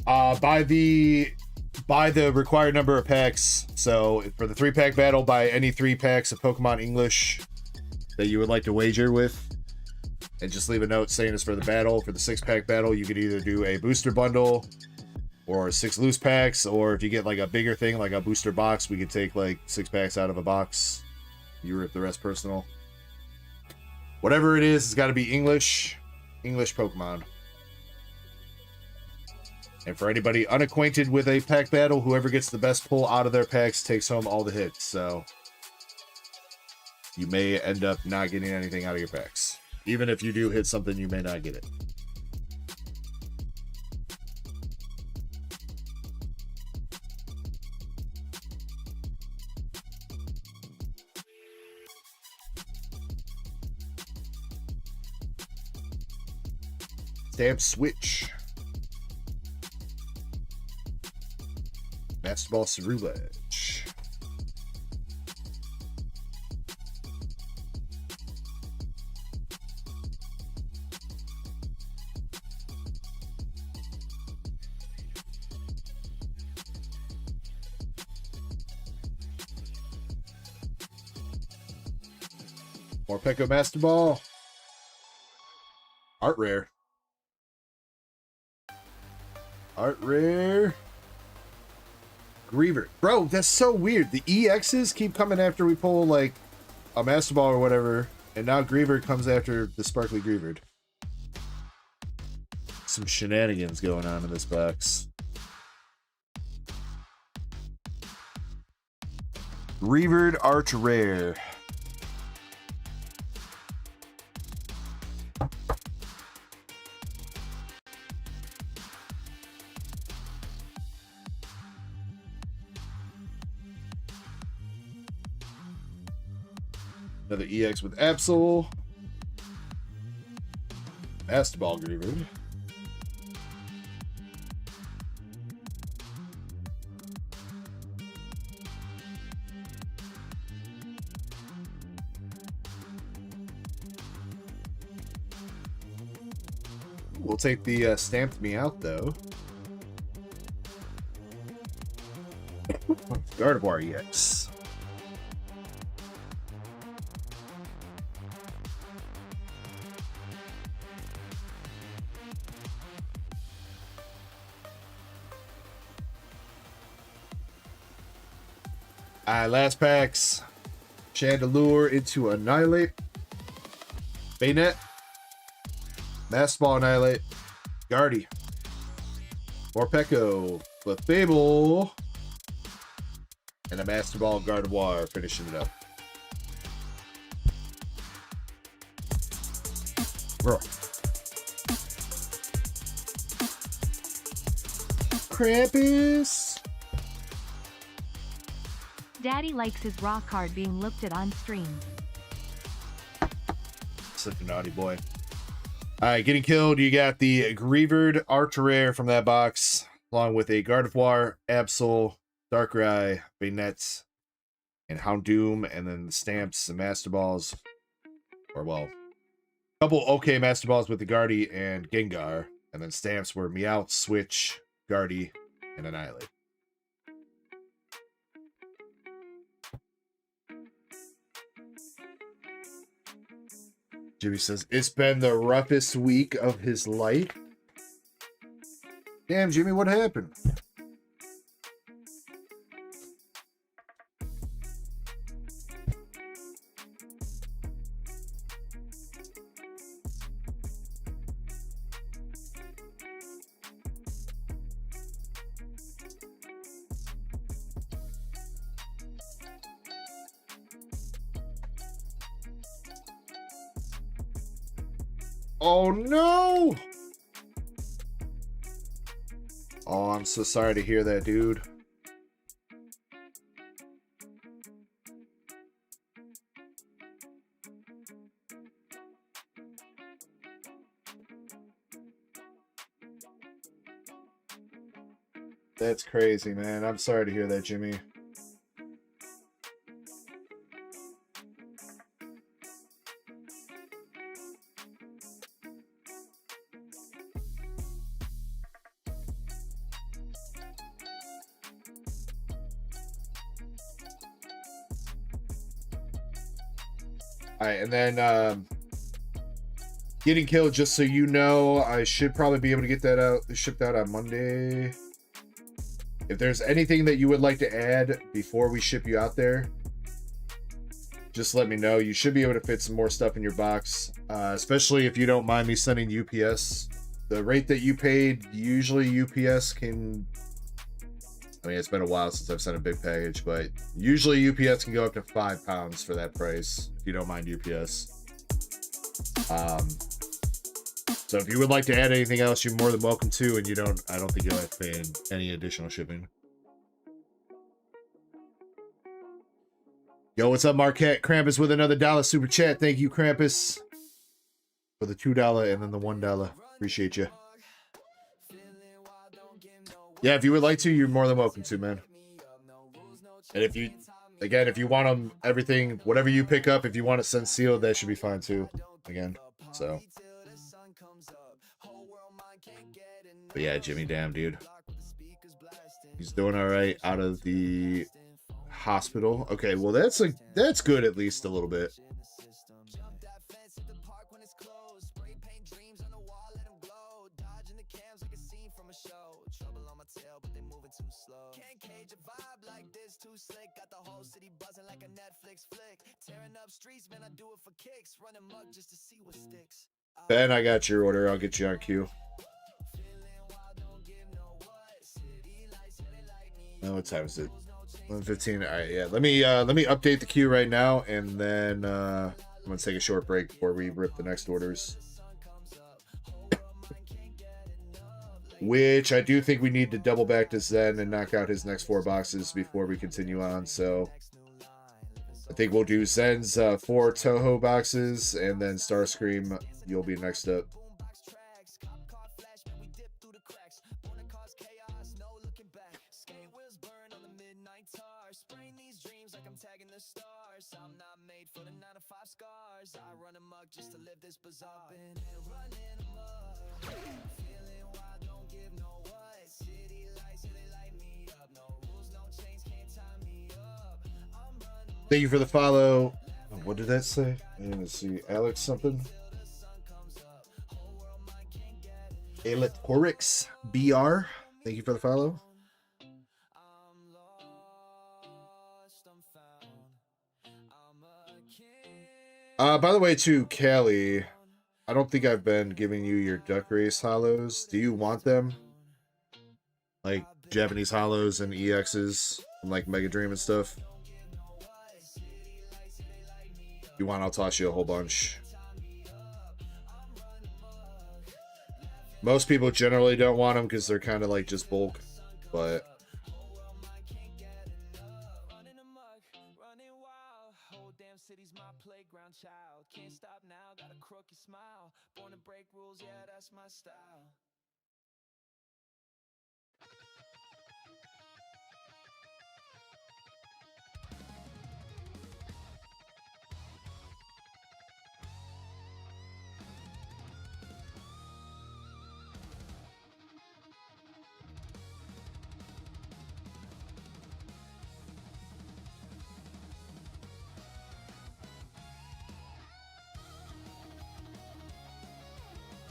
By the required number of packs. So for the 3-pack battle, buy any 3 packs of Pokemon English that you would like to wager with, and just leave a note saying it's for the battle. For the 6-pack battle, you could either do a booster bundle or 6 loose packs, or if you get like a bigger thing like a booster box, we could take like 6 packs out of a box. You rip the rest personal. Whatever it is, it's got to be English Pokemon. And for anybody unacquainted with a pack battle, whoever gets the best pull out of their packs takes home all the hits. So you may end up not getting anything out of your packs. Even if you do hit something, you may not get it. Stamp switch. Master Ball Cerulege. More Pekka Master Ball. Art rare. Art rare. Griever. Bro, that's so weird. The EXs keep coming after we pull like a Master Ball or whatever, and now Griever comes after the Sparkly Grievered. Some shenanigans going on in this box. Grievered Art Rare. Another EX with Absol. Master Ball Grievered. We'll take the stamped me out though. Gardevoir EX. Last packs. Chandelure into Annihilate. Bayonet. Master Ball Annihilate. Guardy. Morpeko. Clefable. And a Master Ball Gardevoir finishing it up. Bro. Krampus. Daddy likes his raw card being looked at on stream. Such a naughty boy. Alright, getting killed. You got the Grievered Art Rare from that box, along with a Gardevoir, Absol, Darkrai, Bayonet, and Houndoom, and then the stamps and Master Balls. Or, well, a couple okay Master Balls with the Guardy and Gengar, and then stamps were Meowth, Switch, Guardy, and Annihilate. Jimmy says, it's been the roughest week of his life. Damn, Jimmy, what happened? Oh no! Oh, I'm so sorry to hear that, dude. That's crazy, man. I'm sorry to hear that, Jimmy. All right, and then getting killed, just so you know, I should probably be able to get that out, shipped out on Monday. If there's anything that you would like to add before we ship you out there, just let me know. You should be able to fit some more stuff in your box, especially if you don't mind me sending UPS. The rate that you paid, usually UPS can... I mean, it's been a while since I've sent a big package, but usually UPS can go up to £5 for that price, if you don't mind UPS. So if you would like to add anything else, you're more than welcome to, and I don't think you'll have to pay any additional shipping. Yo, what's up, Marquette? Krampus with another $1 super chat. Thank you, Krampus, for the $2 and then the $1. Appreciate you. Yeah, if you would like to, you're more than welcome to, man. And if you, again, if you want them, everything, whatever you pick up, if you want it sent sealed, that should be fine too. Again, so. But yeah, Jimmy, damn, dude. He's doing all right out of the hospital. Okay, well, that's good, at least a little bit. Ben, I got your order. I'll get you on queue. Oh, what time is it? 11:15. All right, yeah. Let me update the queue right now, and then I'm gonna take a short break before we rip the next orders. Which I do think we need to double back to Zen and knock out his next 4 boxes before we continue on. So I think we'll do Zen's 4 Toho boxes, and then Starscream, you'll be next up. Thank you for the follow. What did that say? Let's see. Alex something. Alex BR. Thank you for the follow. By the way, too, Callie, I don't think I've been giving you your Duck Race hollows. Do you want them? Like Japanese hollows and EXs from like Mega Dream and stuff? If you want, I'll toss you a whole bunch. Most people generally don't want them because they're kind of like just bulk, but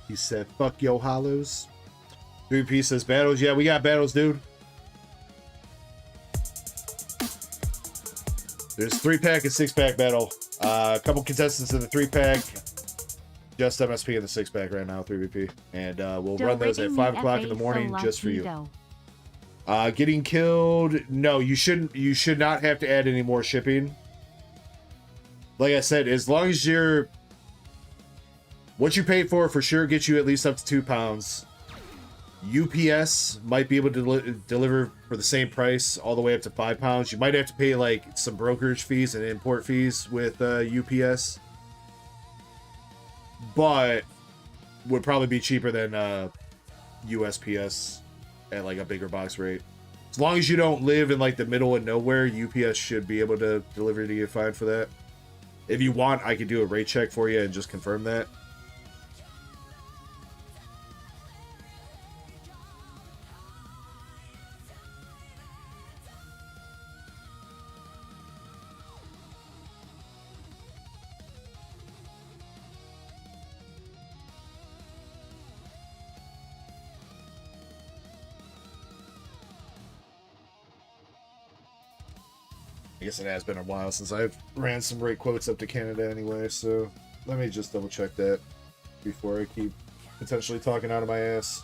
he said, fuck yo hollows. 3P says battles. Yeah, we got battles, dude. There's 3-pack and 6-pack battle. A couple contestants in the 3-pack. Just MSP in the 6-pack right now, 3VP. And we'll run those at 5 o'clock in the morning just for you. Getting killed. No, you should not have to add any more shipping. Like I said, as long as you're... What you paid for sure gets you at least up to £2. UPS might be able to deliver for the same price all the way up to £5. You might have to pay like some brokerage fees and import fees with UPS, but would probably be cheaper than USPS at like a bigger box rate. As long as you don't live in like the middle of nowhere, UPS should be able to deliver to you fine for that. If you want, I could do a rate check for you and just confirm that. I guess it has been a while since I've ran some rate quotes up to Canada anyway, so let me just double check that before I keep potentially talking out of my ass.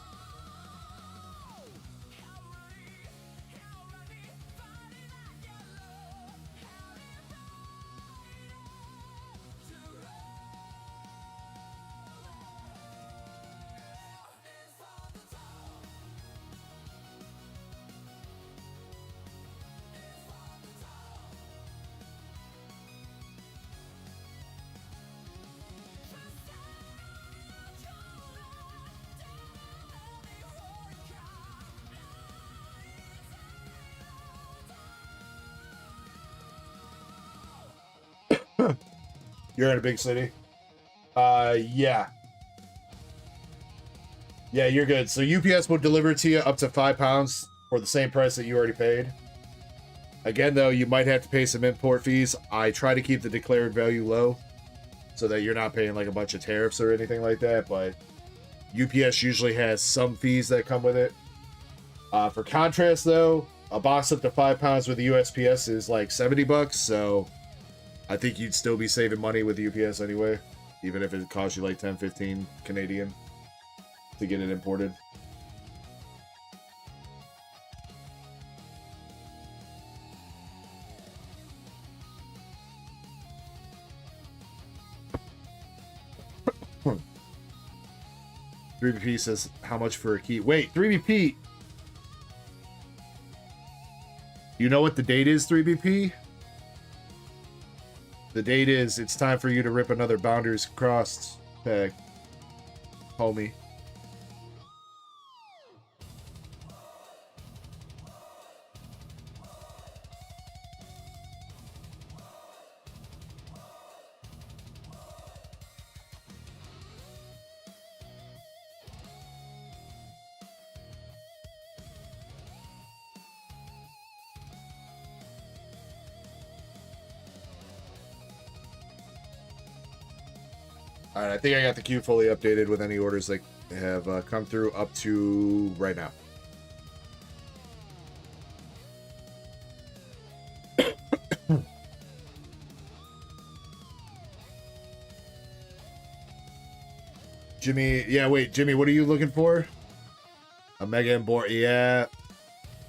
You're in a big city? Yeah. Yeah, you're good. So UPS will deliver it to you up to £5 for the same price that you already paid. Again, though, you might have to pay some import fees. I try to keep the declared value low so that you're not paying like a bunch of tariffs or anything like that, but UPS usually has some fees that come with it. For contrast, though, a box up to £5 with the USPS is like $70, so I think you'd still be saving money with UPS anyway, even if it costs you like 10, 15 Canadian to get it imported. Hmm. 3BP says, how much for a key? Wait, 3BP! You know what the date is, 3BP? The date is, it's time for you to rip another Boundaries Crossed pack, homie. Alright, I think I got the queue fully updated with any orders that have come through up to right now. Jimmy, yeah, wait, Jimmy, what are you looking for? A Mega and board, yeah.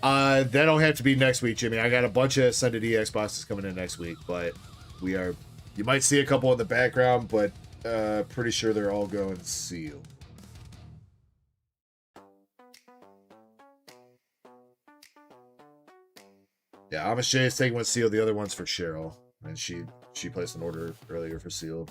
That'll have to be next week, Jimmy. I got a bunch of Ascended EX boxes coming in next week, but you might see a couple in the background, but pretty sure they're all going sealed. Yeah, Amish J is taking one sealed, the other one's for Cheryl, and she placed an order earlier for sealed.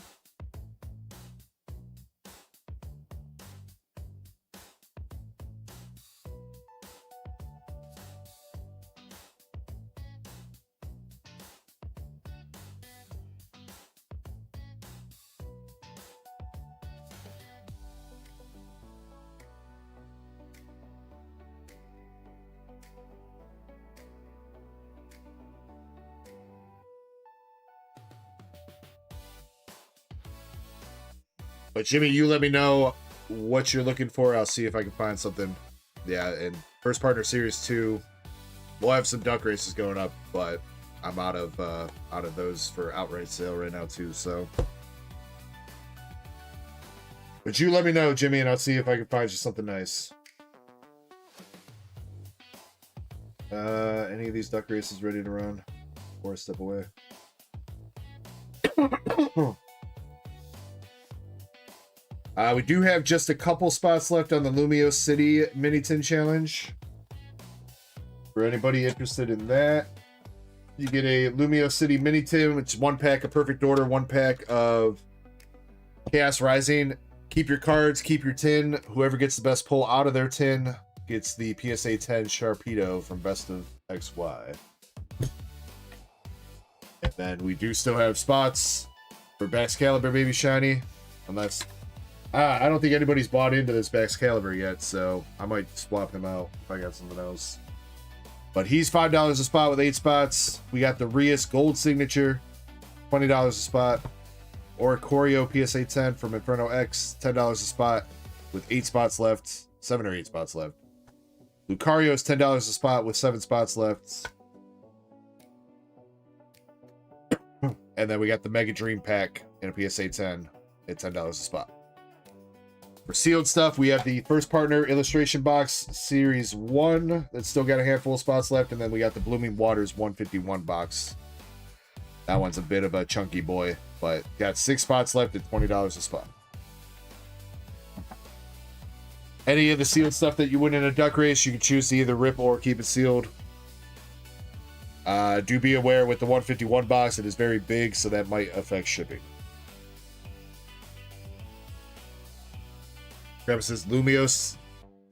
But Jimmy, you let me know what you're looking for. I'll see if I can find something. Yeah, and First Partner Series 2, we'll have some duck races going up, but I'm out of those for outright sale right now too. So, but you let me know, Jimmy, and I'll see if I can find you something nice. Any of these duck races ready to run? Or step away. We do have just a couple spots left on the Lumio City Mini Tin Challenge. For anybody interested in that, you get a Lumio City Mini Tin, which is 1 pack of Perfect Order, 1 pack of Chaos Rising. Keep your cards, keep your tin. Whoever gets the best pull out of their tin gets the PSA 10 Sharpedo from Best of XY. And then we do still have spots for Baxcalibur Baby Shiny, unless I don't think anybody's bought into this Baxcalibur yet, so I might swap him out if I got something else. But he's $5 a spot with 8 spots. We got the Rias Gold Signature, $20 a spot. Oricorio PSA 10 from Inferno X, $10 a spot with 8 spots left, 7 or 8 spots left. Lucario is $10 a spot with 7 spots left. And then we got the Mega Dream Pack in a PSA 10 at $10 a spot. For sealed stuff, we have the First Partner Illustration Box Series 1 that's still got a handful of spots left, and then we got the Blooming Waters 151 box. That one's a bit of a chunky boy, but got 6 spots left at $20 a spot. Any of the sealed stuff that you win in a duck race, you can choose to either rip or keep it sealed. Do be aware with the 151 box, it is very big, so that might affect shipping. Travis says Lumios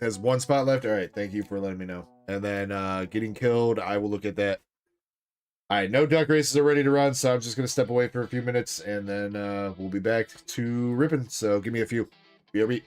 has 1 spot left. All right, thank you for letting me know. And then getting killed, I will look at that. All right, no duck races are ready to run, so I'm just going to step away for a few minutes, and then we'll be back to ripping. So give me a few. BRB.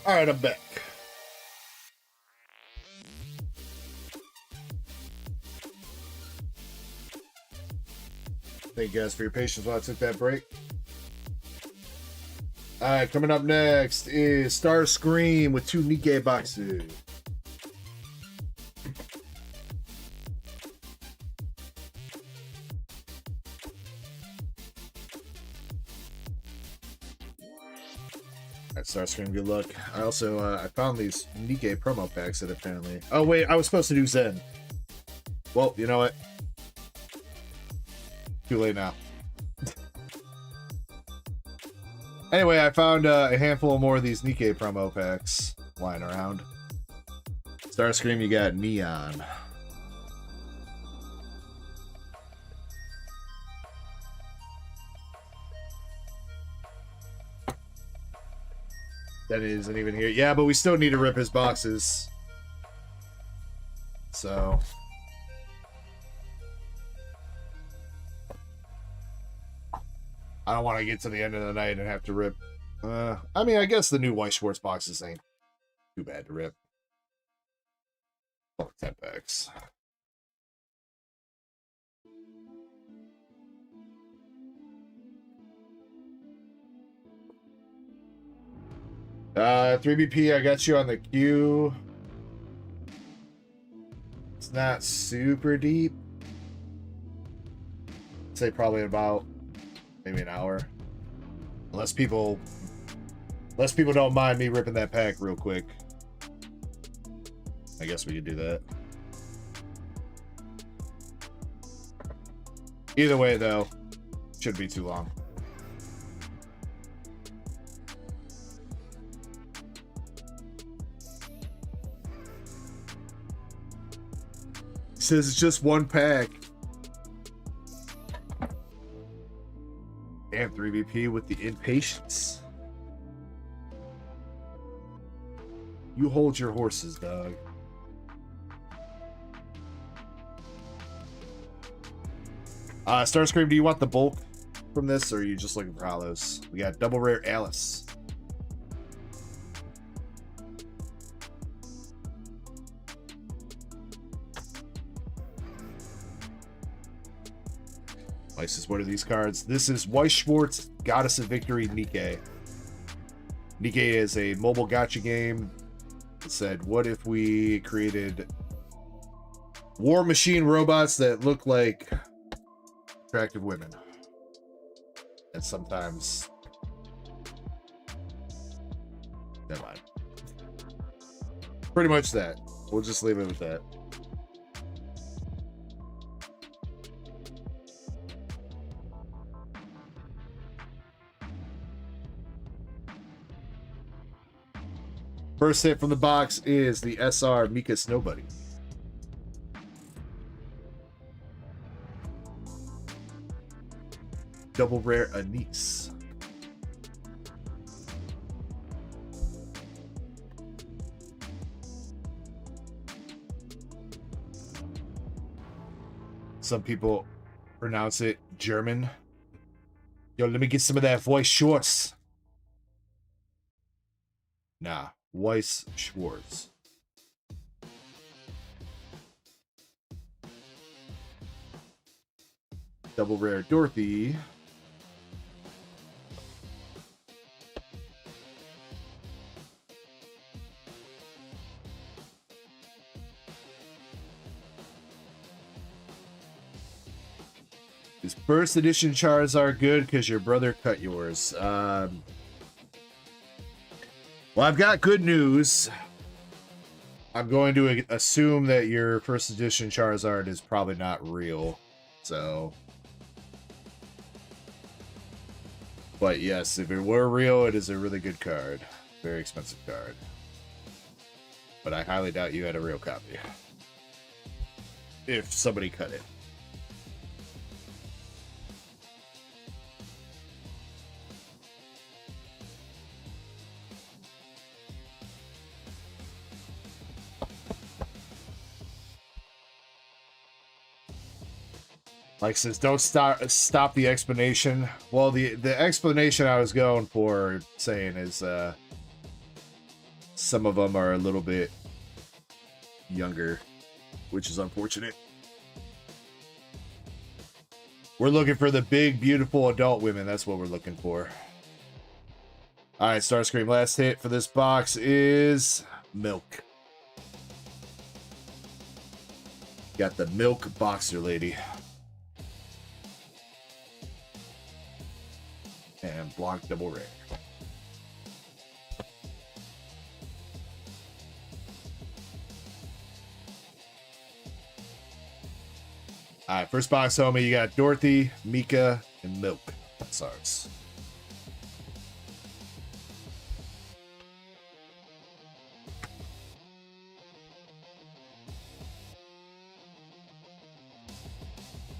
All right, I'm back. Thank you guys for your patience while I took that break. All right, coming up next is Starscream with 2 Nikkei boxes. Starscream, good luck. I also I found these Nikkei promo packs that apparently. Oh wait, I was supposed to do Zen. Well, you know what? Too late now. Anyway, I found a handful more of these Nikkei promo packs lying around. Starscream, you got Neon. That isn't even here. Yeah, but we still need to rip his boxes. So. I don't want to get to the end of the night and have to rip. I mean, I guess the new White Schwartz boxes ain't too bad to rip. 10 packs. Uh, 3BP, I got you on the queue. It's not super deep. I'd say probably about maybe an hour. Unless people don't mind me ripping that pack real quick. I guess we could do that. Either way, though, shouldn't be too long. It says it's just one pack. Damn, 3BP with the impatience. You hold your horses, dog. Starscream, do you want the bulk from this, or are you just looking for hollows? We got double rare Alice. Says, what are these cards? This is White Schwartz, Goddess of Victory, Nikkei. Nikkei is a mobile gacha game. It said, what if we created war machine robots that look like attractive women? And sometimes... Never mind. Pretty much that. We'll just leave it with that. First hit from the box is the SR Mika Snowbuddy. Double rare Anise. Some people pronounce it German. Yo, let me get some of that White Schwartz. Nah. Weiss Schwartz. Double rare Dorothy. This first edition Charizard good because your brother cut yours. Well, I've got good news. I'm going to assume that your first edition Charizard is probably not real. So. But yes, if it were real, it is a really good card. Very expensive card. But I highly doubt you had a real copy. If somebody cut it. Like says, don't stop the explanation. Well, the explanation I was going for saying is some of them are a little bit younger, which is unfortunate. We're looking for the big, beautiful adult women. That's what we're looking for. All right, Starscream. Last hit for this box is Milk. Got the Milk Boxer Lady. And Block Double Rare. All right, first box, homie. You got Dorothy, Mika, and Milk. That's ours.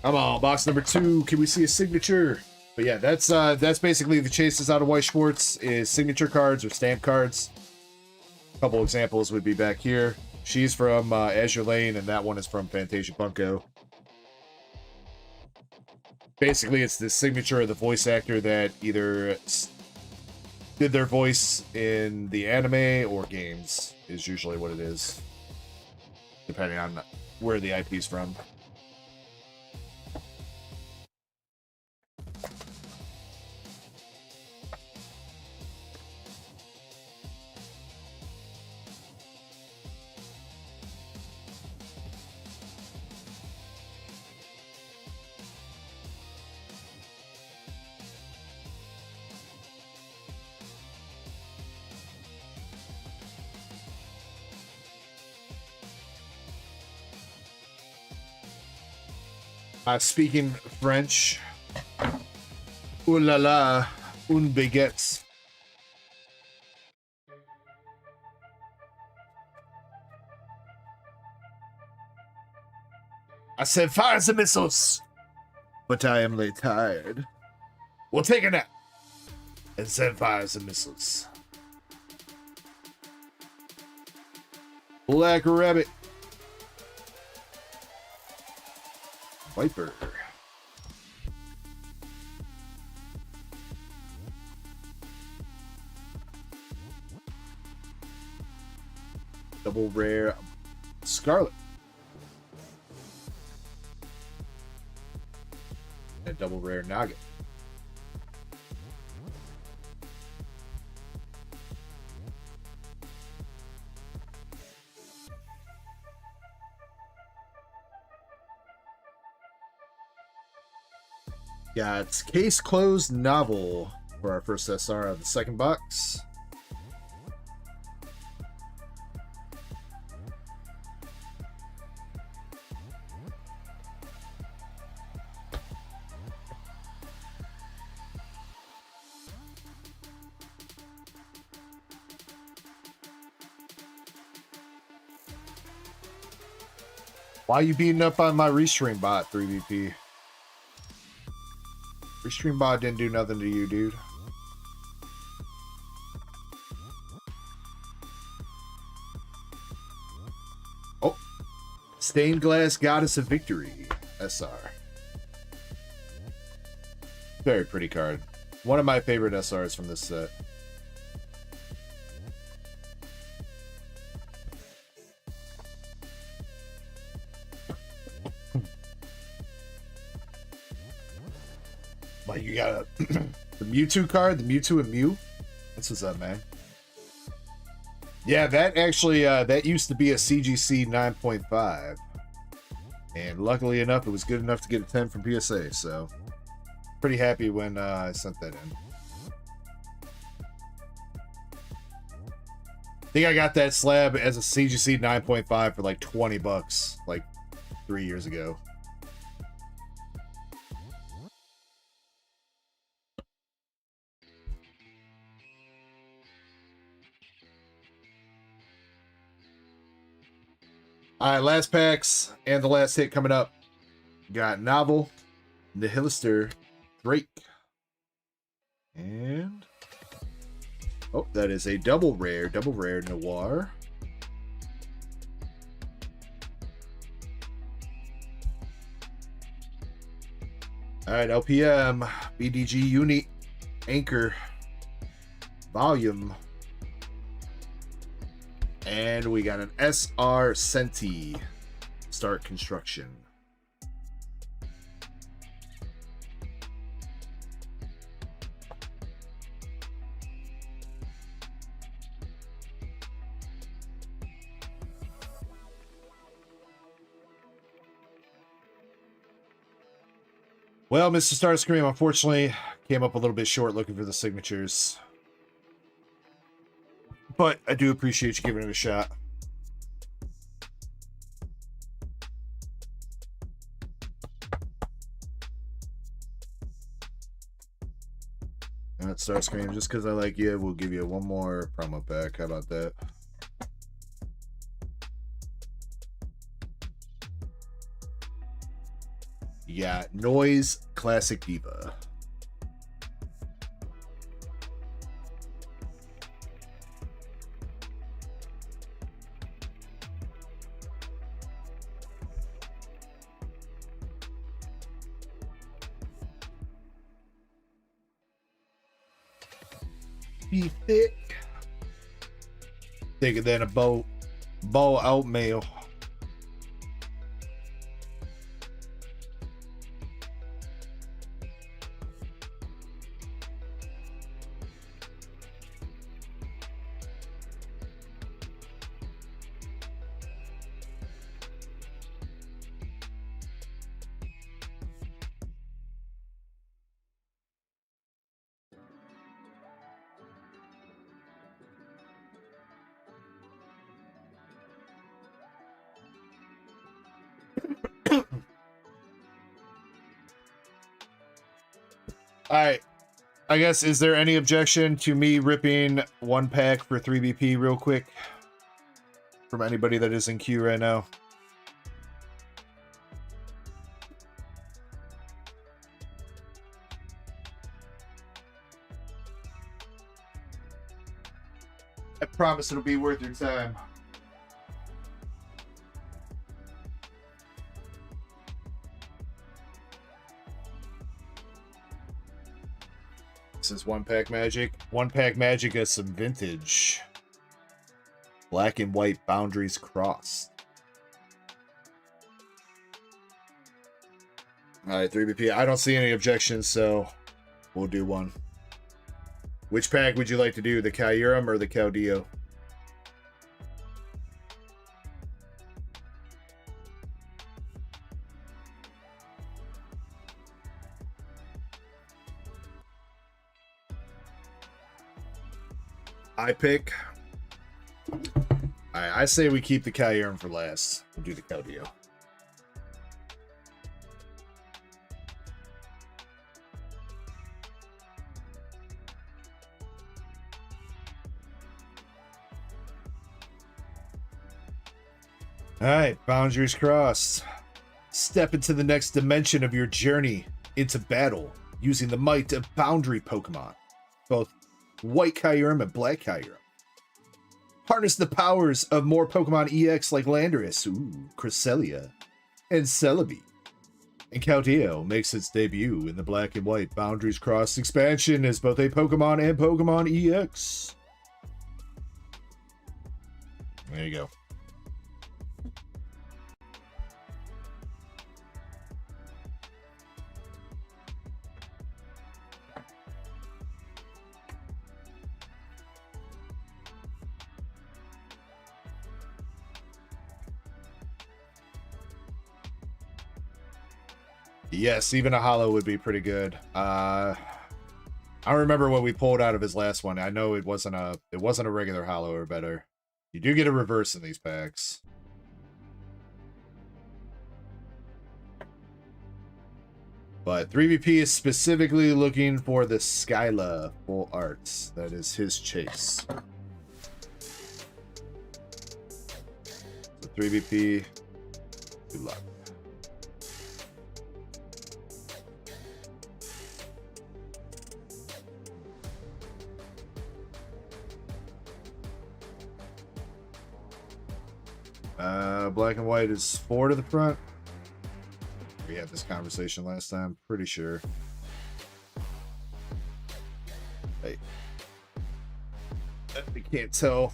Come on, box number 2. Can we see a signature? But yeah, that's basically the chases out of White Schwartz is signature cards or stamp cards. A couple examples would be back here. She's from Azure Lane, and that one is from Fantasia Funko. Basically, it's the signature of the voice actor that either did their voice in the anime or games, is usually what it is, depending on where the IP is from. Speaking French. Ooh la la, un baguette. I said fire the missiles, but I am late tired. We'll take a nap and then fire the missiles. Black Rabbit. Viper. Double rare Scarlet. And double rare Nugget. Got Case Closed Novel for our first SR of the second box. Why are you beating up on my restream bot, 3VP? Restream bot didn't do nothing to you, dude. Oh. Stained Glass Goddess of Victory, SR. Very pretty card. One of my favorite SRs from this set. Like, you got the Mewtwo card, the Mewtwo and Mew. That's what's up, man. Yeah, that actually, that used to be a CGC 9.5. And luckily enough, it was good enough to get a 10 from PSA, so pretty happy when I sent that in. I think I got that slab as a CGC 9.5 for like 20 bucks, like 3 years ago. All right, last packs and the last hit coming up. Got Novel, Nihilister, Drake, and oh, that is a double rare Noir. All right, LPM, BDG Uni, Anchor, Volume, And we got an SR Senti. Start construction. Well, Mr. Starscream, unfortunately, came up a little bit short looking for the signatures. But I do appreciate you giving it a shot. Alright, Starscream, just because I like you, we'll give you one more promo pack. How about that? Yeah, Noise Classic Diva. Be thick. Thicker than a bowl oatmeal. Alright. I guess, is there any objection to me ripping one pack for 3BP real quick? From anybody that is in queue right now? I promise it'll be worth your time. This is one pack magic. One pack magic has some vintage. Black and white boundaries crossed. Alright, 3BP. I don't see any objections, so we'll do one. Which pack would you like to do? The Kyurem or the Caudillo? I pick. I say we keep the Kyurem for last. We'll do the Caudillo. Alright, boundaries crossed. Step into the next dimension of your journey into battle using the might of boundary Pokemon. Both White Kyurem and Black Kyurem. Harness the powers of more Pokemon EX like Landorus, Cresselia, and Celebi. And Caudillo makes its debut in the Black and White Boundaries Crossed expansion as both a Pokemon and Pokemon EX. There you go. Yes, even a holo would be pretty good. I don't remember what we pulled out of his last one. I know it wasn't a regular holo or better. You do get a reverse in these packs. But 3BP is specifically looking for the Skyla full arts. That is his chase. So 3BP, good luck. Black and white is 4 to the front. We had this conversation last time, pretty sure. Hey. We can't tell.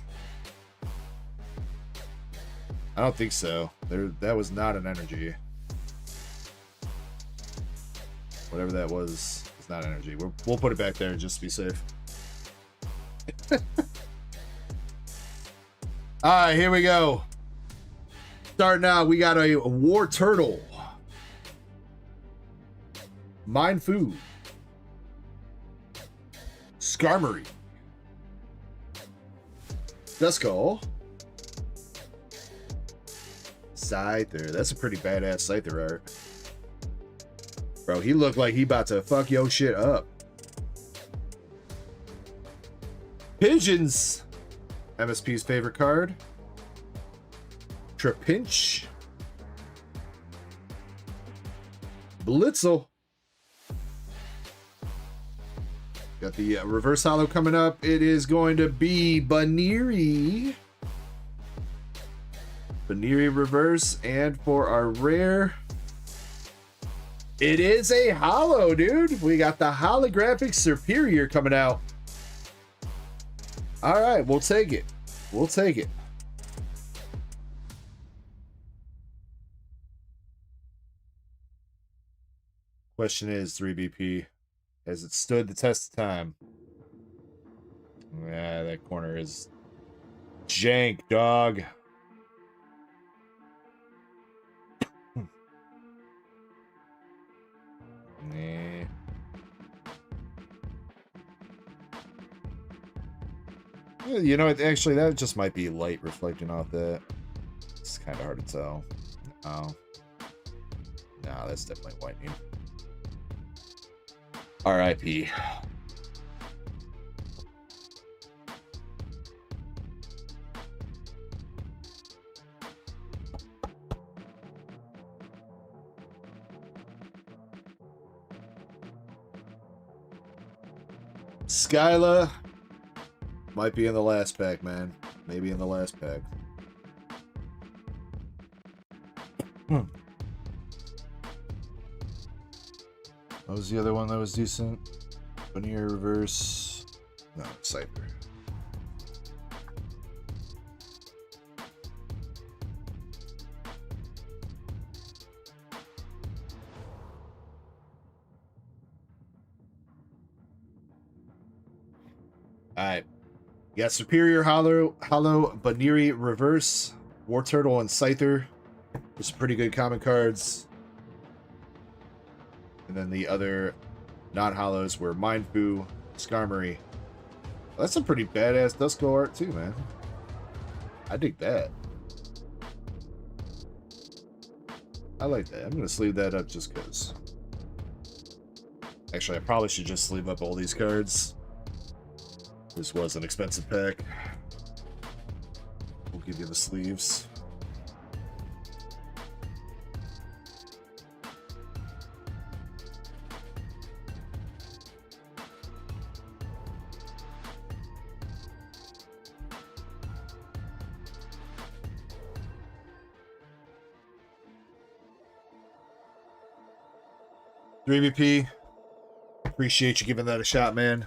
I don't think so. That was not an energy. Whatever that was, it's not energy. We'll put it back there just to be safe. All right, here we go. Starting out, we got a war turtle. Mind food. Skarmory. Duskull. Scyther. That's a pretty badass Scyther art. Bro, he looked like he about to fuck your shit up. Pigeons. MSP's favorite card. Trapinch. Blitzel. Got the reverse holo coming up. It is going to be Baniri. Baniri reverse. And for our rare, it is a holo, dude. We got the holographic Superior coming out. All right, we'll take it. We'll take it. Question is, 3BP, has it stood the test of time? Yeah, that corner is jank, dog. Nah. You know, actually, that just might be light reflecting off that. It's kind of hard to tell. Oh. Nah, that's definitely whitening. R.I.P. Skyla might be in the last pack, man. Maybe in the last pack. What was the other one that was decent? Veneer reverse. No, Scyther. Alright. You got Superior Holo, Baniri reverse, War Turtle, and Scyther. There's some pretty good common cards. And then the other non-holos were Mindfu, Skarmory. That's some pretty badass Duskull art too, man. I dig that. I like that. I'm going to sleeve that up just because. Actually, I probably should just sleeve up all these cards. This was an expensive pack. We'll give you the sleeves. MVP, appreciate you giving that a shot, man.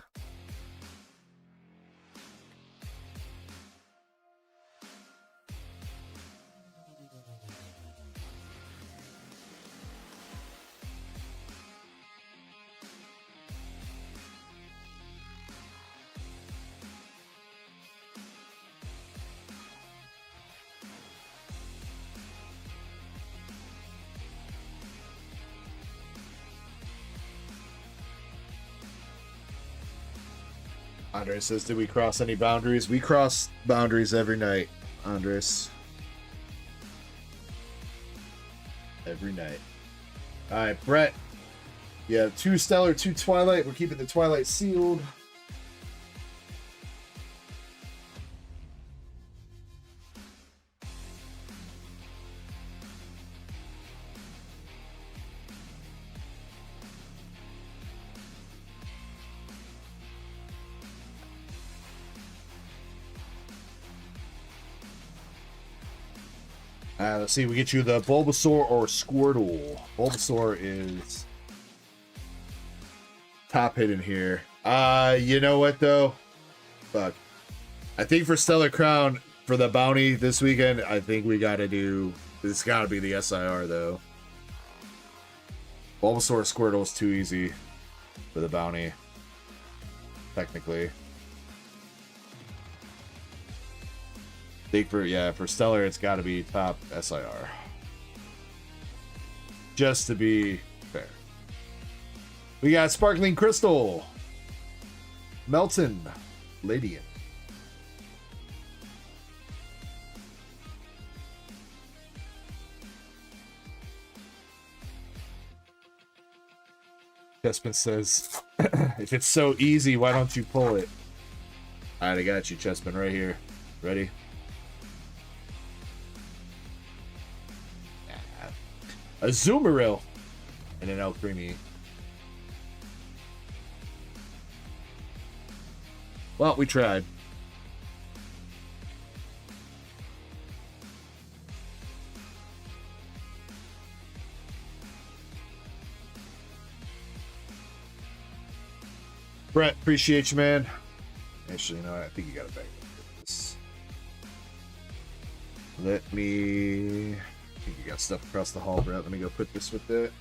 Andres says, did we cross any boundaries? We cross boundaries every night, Andres. Every night. Alright, Brett. Yeah, 2 Stellar, 2 Twilight. We're keeping the Twilight sealed. Let's see, we get you the Bulbasaur or Squirtle. Bulbasaur is top hidden here. You know what though? Fuck. I think for Stellar Crown, For the bounty this weekend, I think we got to do... It's got to be the SIR, though. Bulbasaur Squirtle is too easy for the bounty. Technically. I think for Stellar, it's got to be top SIR. Just to be fair. We got Sparkling Crystal. Melton. Ladian. Chespin says, if it's so easy, why don't you pull it? Alright, I got you, Chespin, right here. Ready? A Zoomeril and an El Creamy. Well, we tried. Brett, appreciate you, man. Actually, no, I think you got it back. Let me... I think you got stuff across the hall, Brett. Let me go put this with it.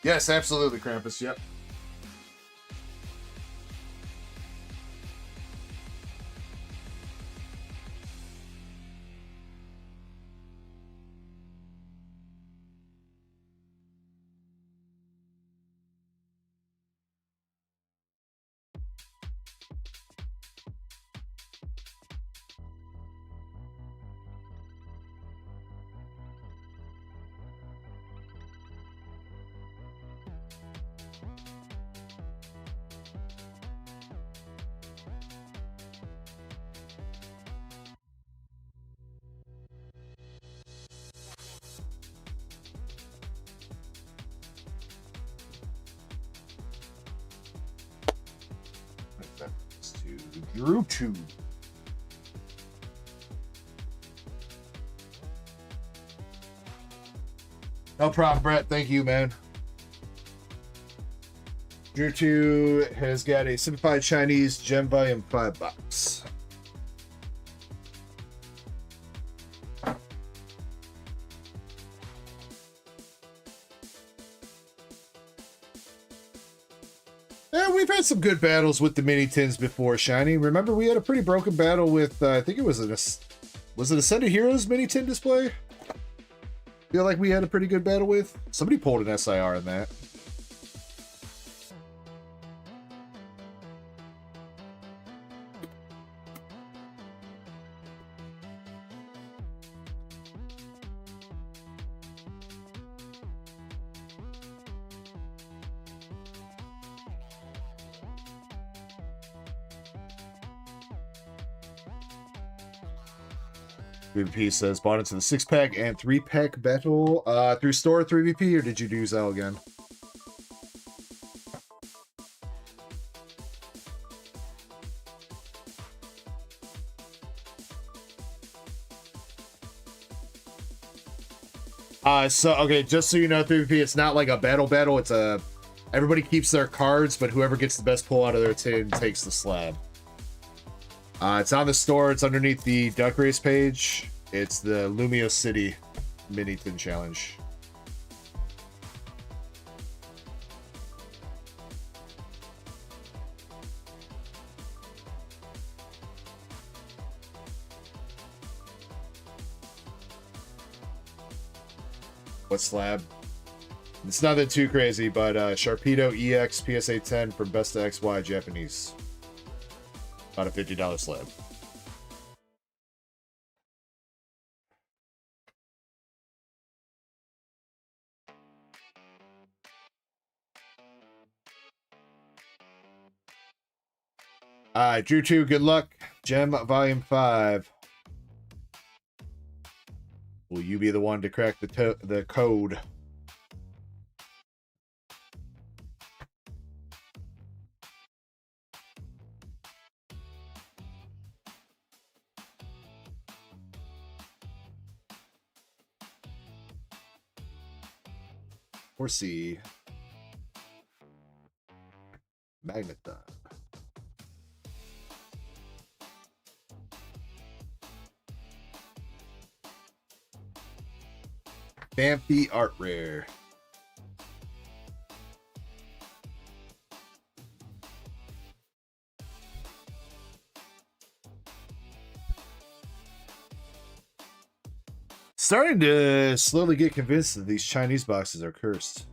Yes, absolutely, Krampus. Yep. Mewtwo. No problem, Brett. Thank you, man. Mewtwo has got a simplified Chinese Gem Volume 5 box. Yeah, we've had some good battles with the mini tins before, Shiny. Remember, we had a pretty broken battle with, I think it was it Ascended Heroes mini tin display? Feel like we had a pretty good battle with. Somebody pulled an SIR in that. VP says, bought into the 6-pack and 3-pack battle through store 3VP, or did you do Zelle again? Okay, just so you know, 3VP, it's not like a battle. It's a... Everybody keeps their cards, but whoever gets the best pull out of their tin takes the slab. It's on the store. It's underneath the Duck Race page. It's the Lumio City Mini Tin Challenge. What slab? It's nothing too crazy, but Sharpedo EX PSA 10 from Best of XY Japanese. About a $50 slab. Alright, Drew 2, good luck. Gem Volume 5. Will you be the one to crack the code? Or C. Magneton. Vampy Art Rare. Starting to slowly get convinced that these Chinese boxes are cursed.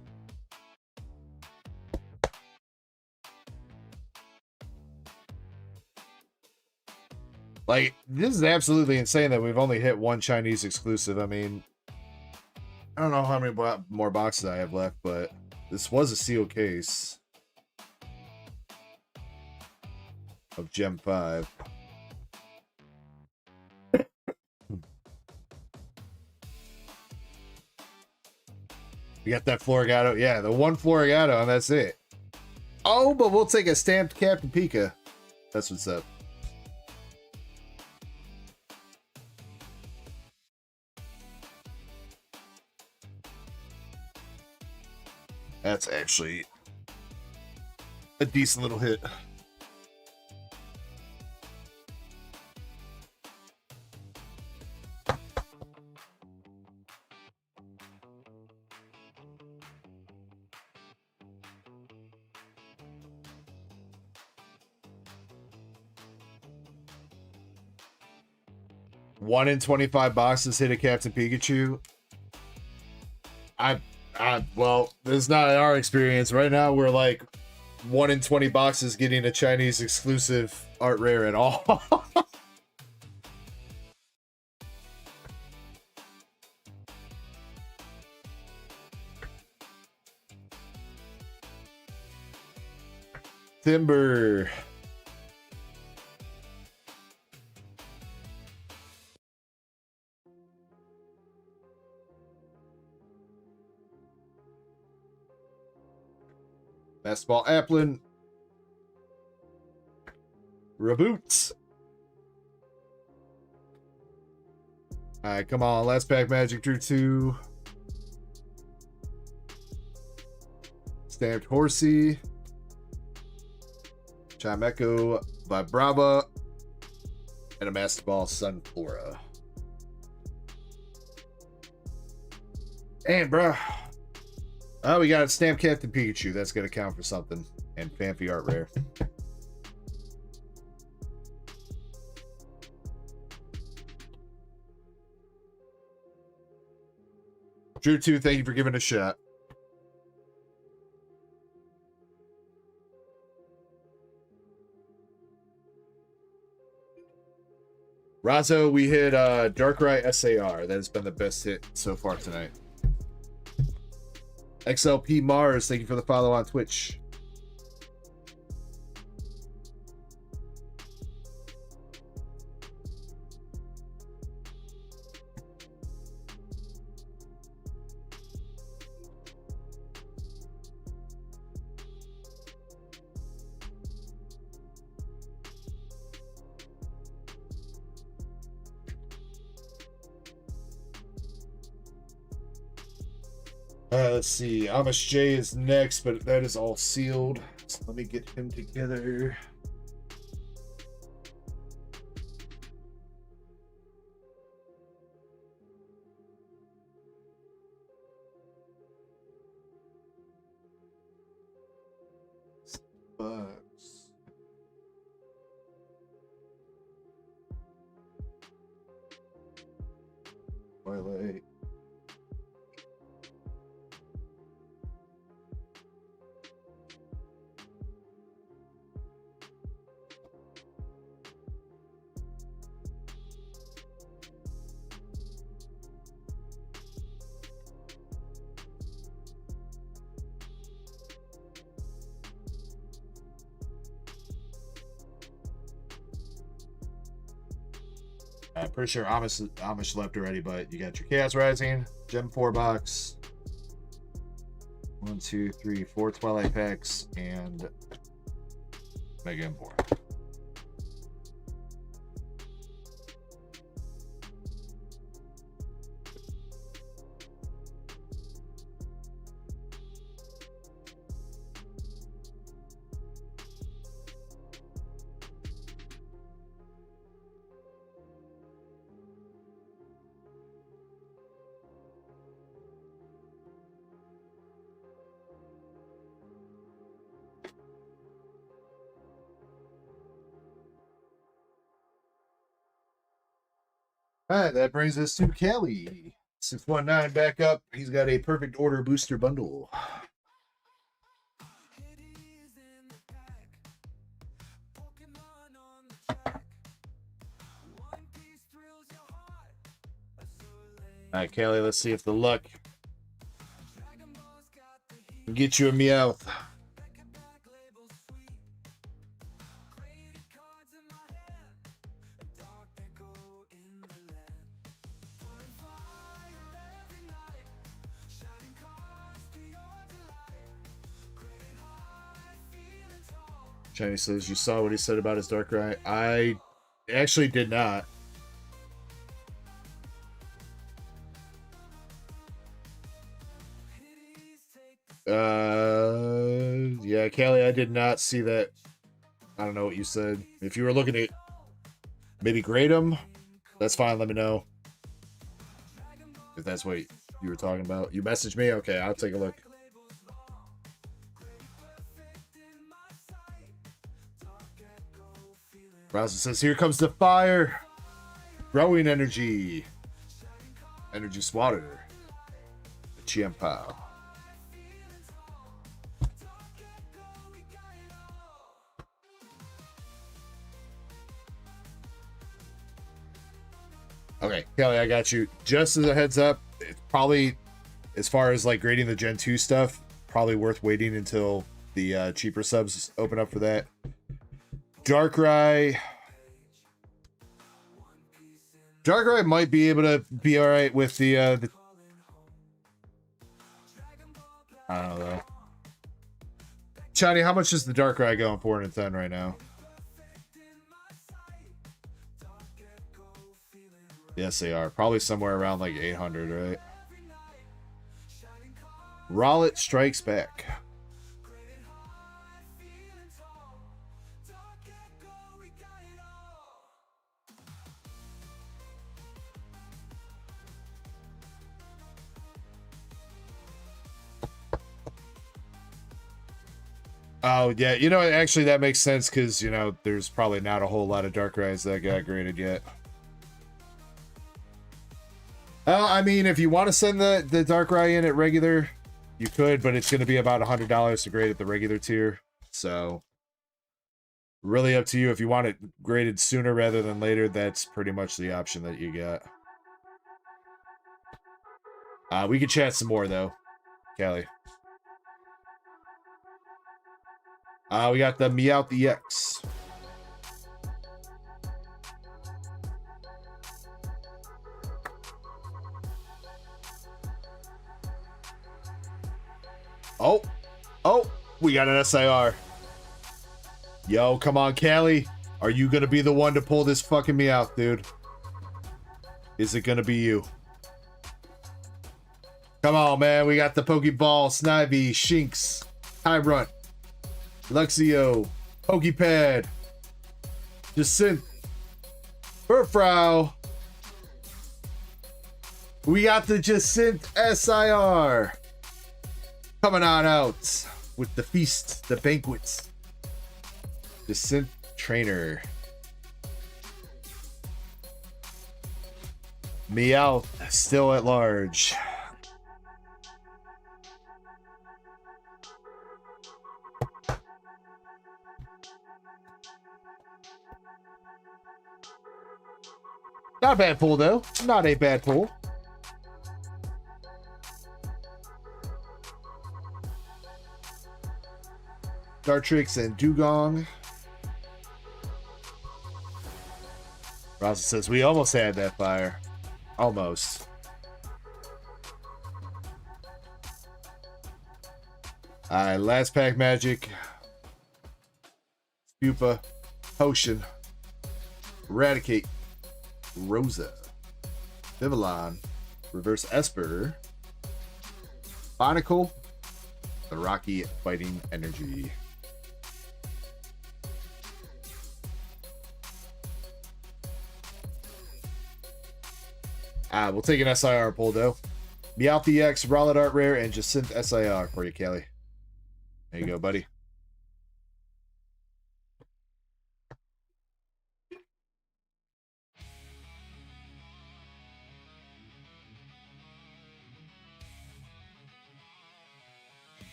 Like, this is absolutely insane that we've only hit one Chinese exclusive. I mean, I don't know how many more boxes I have left, but this was a sealed case of Gem 5. We got that Florigato. Yeah, the one Florigato, and that's it. Oh, but we'll take a stamped Captain Pika. That's what's up. That's actually a decent little hit. One in 25 boxes hit a Captain Pikachu. Well, this is not our experience. Right now, we're like 1 in 20 boxes getting a Chinese exclusive art rare at all. Timber. Basketball Applin. Reboot. Alright, come on. Last pack Magic Drew 2. Stamped Horsey. Chimecho Vibrava. And a Master Ball Sunflora. And, bruh. Oh, we got a stamped Captain Pikachu. That's going to count for something. And Fancy Art Rare. Drew 2, thank you for giving it a shot. Razzo, we hit Darkrai SAR. That has been the best hit so far tonight. XLP Mars, thank you for the follow on Twitch. Let's see. Amish J is next, but that is all sealed. So let me get him together. Bugs. Twilight. I'm pretty sure Amish left already, but you got your Chaos Rising, Gem 4 box, 1, 2, 3, 4 Twilight packs, and Mega M4. All right, that brings us to Kelly. 619 back up. He's got a perfect order booster bundle. All right, Kelly, let's see if the luck can get you a Meowth. Shiny says, you saw what he said about his Darkrai? I actually did not. Yeah, Kelly, I did not see that. I don't know what you said. If you were looking at maybe grade him, that's fine. Let me know if that's what you were talking about. You messaged me? Okay, I'll take a look. Browser says, here comes the fire. Growing energy. Energy swatter. The Chiempo. Okay, Kelly, I got you. Just as a heads up, it's probably, as far as like grading the Gen 2 stuff, probably worth waiting until the cheaper subs open up for that. Darkrai might be able to be all right with the I don't know though. Chani, how much is the Darkrai going for in a 10 right now? Yes, they are. Probably somewhere around like 800, right? Rowlet strikes back. Oh, yeah. You know, actually, that makes sense because, you know, there's probably not a whole lot of Darkrai's that got graded yet. I mean, if you want to send the Darkrai in at regular, you could, but it's going to be about $100 to grade at the regular tier. So, really up to you. If you want it graded sooner rather than later, that's pretty much the option that you got. We could chat some more, though, Kelly. We got the Meowth EX. Oh, we got an SIR. Yo, come on, Callie. Are you gonna be the one to pull this fucking Meowth, dude? Is it gonna be you? Come on, man. We got the Pokeball, Snivy, Shinx, Tyrunt, Luxio, Pokepad, Jacynth, Furfrou. We got the Jacynth SIR. Coming on out with the feast, the banquets. Jacynth Trainer. Meowth still at large. Not a bad pull, though. Not a bad pull. Dartrix and Dugong. Rosa says, we almost had that fire. Almost. Alright, last pack magic. Pupa. Potion. Eradicate. Rosa. Vivillon. Reverse Esper. Bonicle. The Rocky Fighting Energy. We'll take an SIR pull, though. Meowth EX, Rowlet Art Rare, and Jacynth SIR for you, Kelly. There you go, buddy.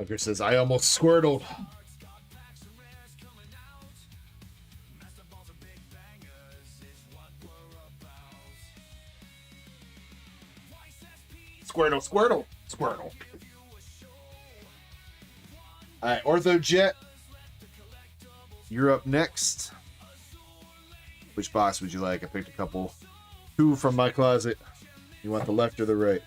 Tucker says, I almost squirtled. Squirtle, Squirtle, Squirtle. All right, Ortho Jet, you're up next. Which box would you like? I picked a couple. 2 from my closet. You want the left or the right?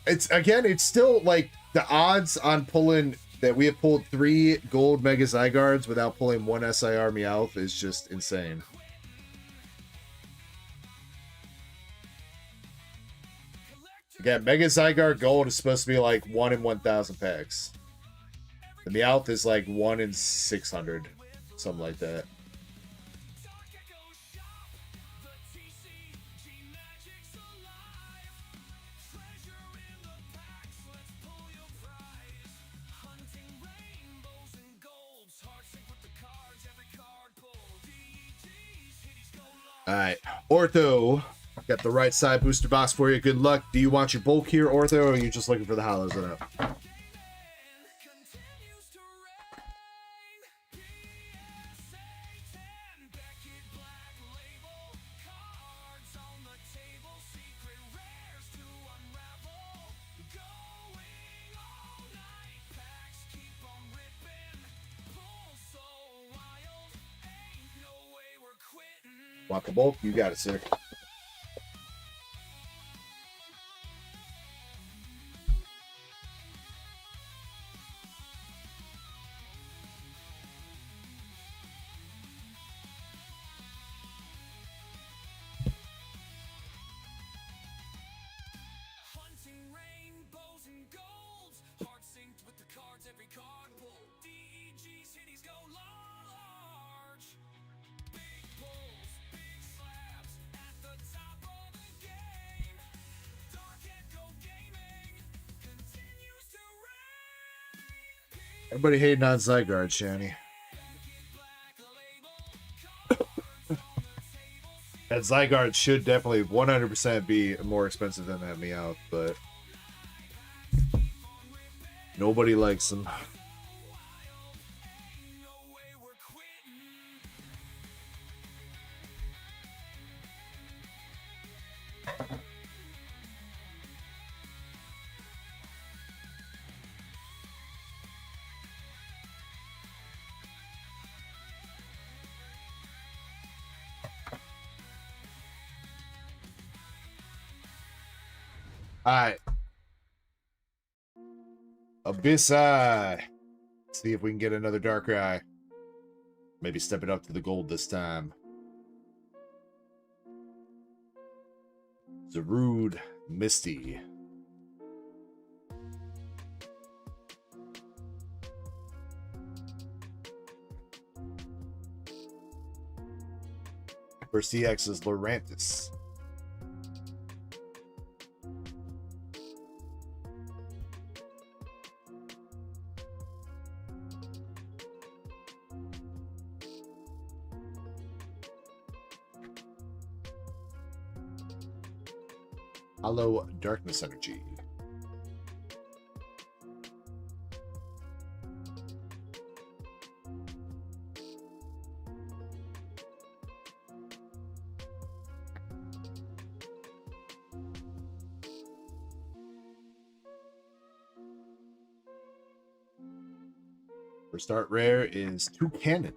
It's still like the odds on pulling that we have pulled 3 gold Mega Zygardes without pulling 1 SIR Meowth is just insane. Again, Mega Zygarde Gold is supposed to be like 1 in 1,000 packs. The Meowth is like 1 in 600, something like that. All right, Ortho, got the right side booster box for you. Good luck. Do you want your bulk here, Ortho, or are you just looking for the hollows it up? Want the bulk? You got it, sir. Everybody hating on Zygarde, Shani. That Zygarde should definitely 100% be more expensive than that Meowth, but nobody likes them. All right. Abyss Eye. See if we can get another Dark Eye. Maybe step it up to the gold this time. Zarude Misty. First EX is Lurantis. Hollow Darkness Energy. First art rare is Toucannon.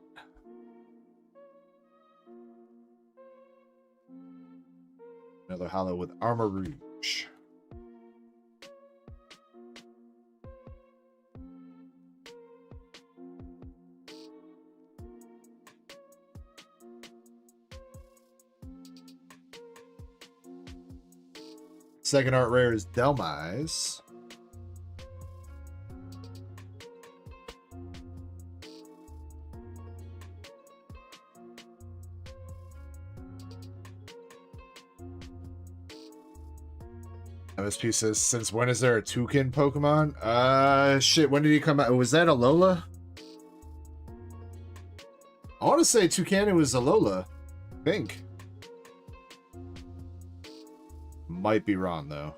Another hollow with Armor Rouge. Second art rare is Delmise. MSP says, since when is there a toucan Pokemon? Shit, when did he come out? Was that Alola? I want to say Toucan was Alola. I think. Might be wrong, though.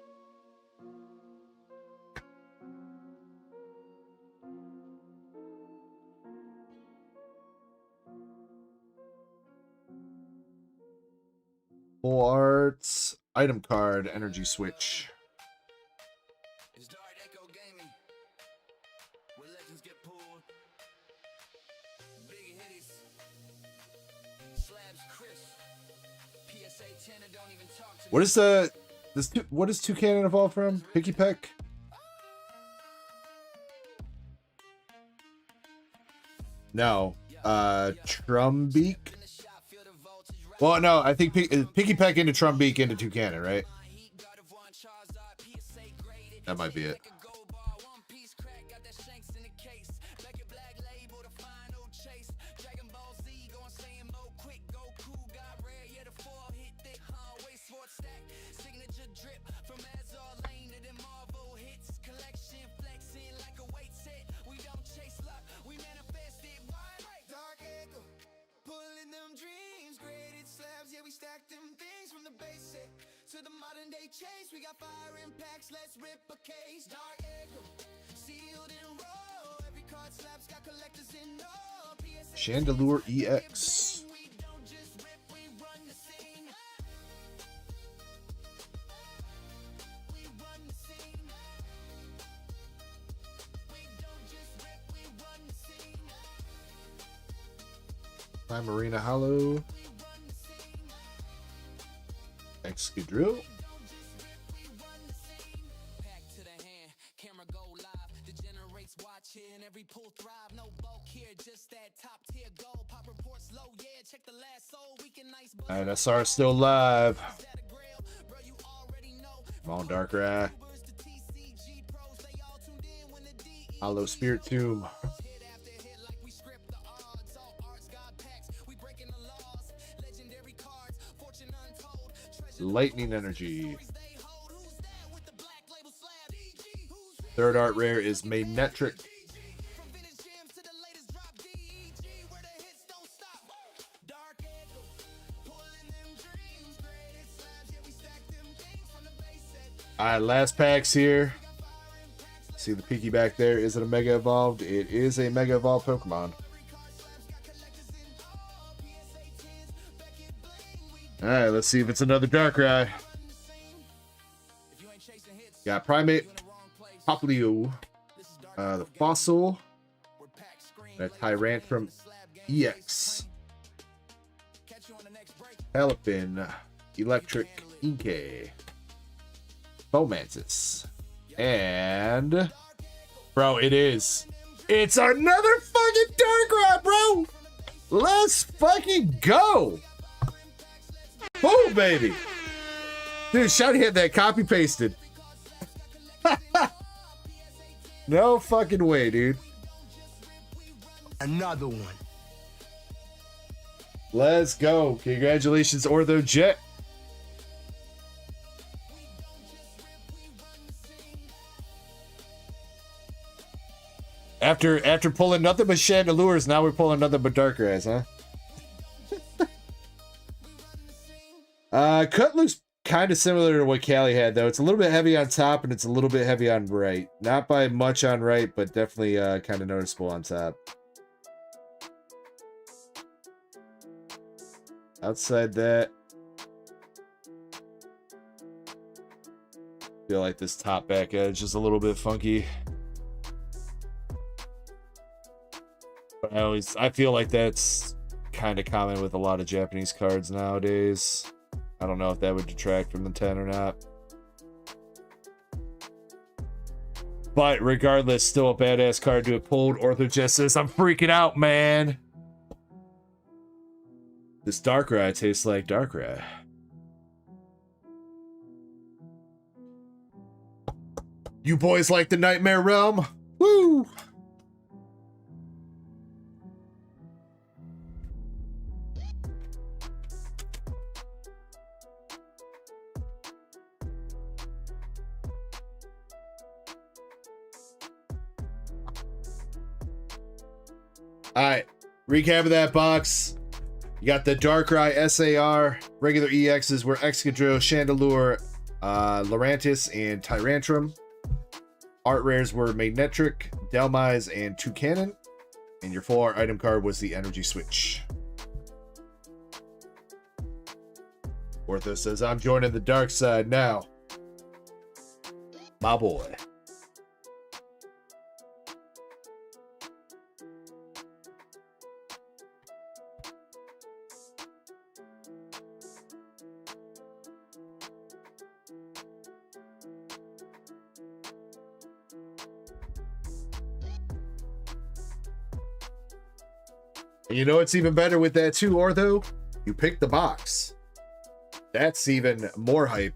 Full arts, item card, energy switch. It's DarkEckoGaming, where legends get pulled. Big hitties, slabs Chris, PSA 10 and don't even talk to What is what is Toucan evolve from? Picky Peck? No. Trumbeak? Well, no, I think Picky Peck into Trumbeak into Toucan, right? That might be it. To the modern day chase, we got fire impacts, let's rip a case. Dark Echo, sealed in row. Every card slaps got collectors in no. Chandelure EX. We don't just rip, we run the scene. We run the scene. We don't just rip, we run the scene. Time Marina Hollow. Excadrill. Pack to the hand, camera go live. Degenerates watching every pull thrive. No bulk here, just that top tier gold. Pop reports low, yeah. Check the last soul. We can nice. Alright, SR still live. Come on, Darkrai. Hollow Spirit Tomb. Lightning Energy. Third art rare is Magnetric. Alright, last packs here. See the peaky back there. Is it a Mega Evolved? It is a Mega Evolved Pokemon. Alright, let's see if it's another Darkrai. Got Primate, Poplio, the Fossil, a Tyrantrum EX, Palafin, Electric Inkay, Fomantis, and bro, it is. It's another fucking Darkrai, bro! Let's fucking go! Boom, baby! Dude, Shouty had that copy pasted. No fucking way, dude. Another one. Let's go. Congratulations, Ortho Jet. After pulling nothing but Chandelures, now we're pulling nothing but Darkrai's, huh? Cut looks kind of similar to what Callie had, though. It's a little bit heavy on top, and it's a little bit heavy on right. Not by much on right, but definitely kind of noticeable on top. Outside that, feel like this top back edge is a little bit funky. But I feel like that's kind of common with a lot of Japanese cards nowadays. I don't know if that would detract from the 10 or not. But regardless, still a badass card to have pulled. Ortho just says, I'm freaking out, man. This Darkrai tastes like Darkrai. You boys like the Nightmare Realm? Woo! All right, Recap of that box. You got the Darkrai SAR. Regular EXs were Excadrill, Chandelure, Lurantis, and Tyrantrum. Art rares were Magnetric, Delmise, and Toucanon. And your full art item card was the Energy Switch. Ortho says, I'm joining the dark side now. My boy. And you know what's even better with that too, Ortho? You picked the box. That's even more hype.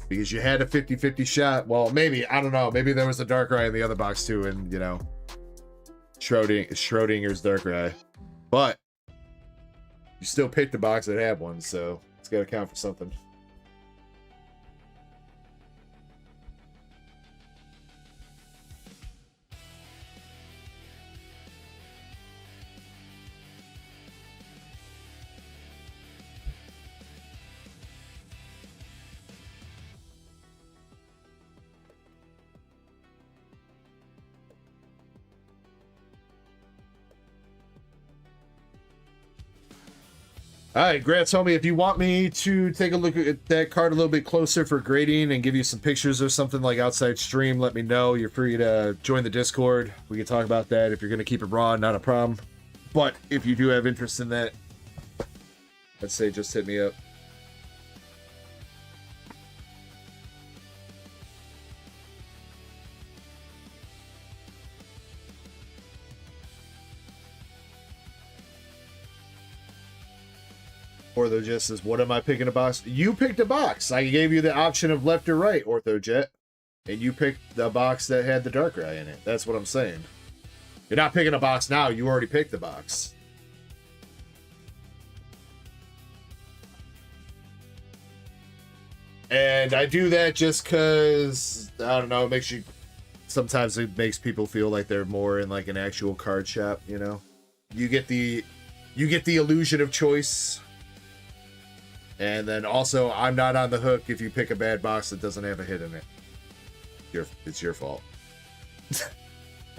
Because you had a 50-50 shot. Well, maybe, I don't know. Maybe there was a Darkrai in the other box too, and you know, Schrodinger's Darkrai. But you still picked the box that had one, so it's gotta count for something. All right, Grant told me if you want me to take a look at that card a little bit closer for grading and give you some pictures or something like outside stream, let me know. You're free to join the Discord. We can talk about that. If you're going to keep it raw, not a problem. But if you do have interest in that, I'd say just hit me up. Ortho Jet says, what am I picking a box? You picked a box. I gave you the option of left or right, Ortho Jet. And you picked the box that had the Darkrai in it. That's what I'm saying. You're not picking a box now. You already picked the box. And I do that just because, I don't know, it makes you... Sometimes it makes people feel like they're more in like an actual card shop, you know? You get the illusion of choice. And then also, I'm not on the hook if you pick a bad box that doesn't have a hit in it. It's your fault. All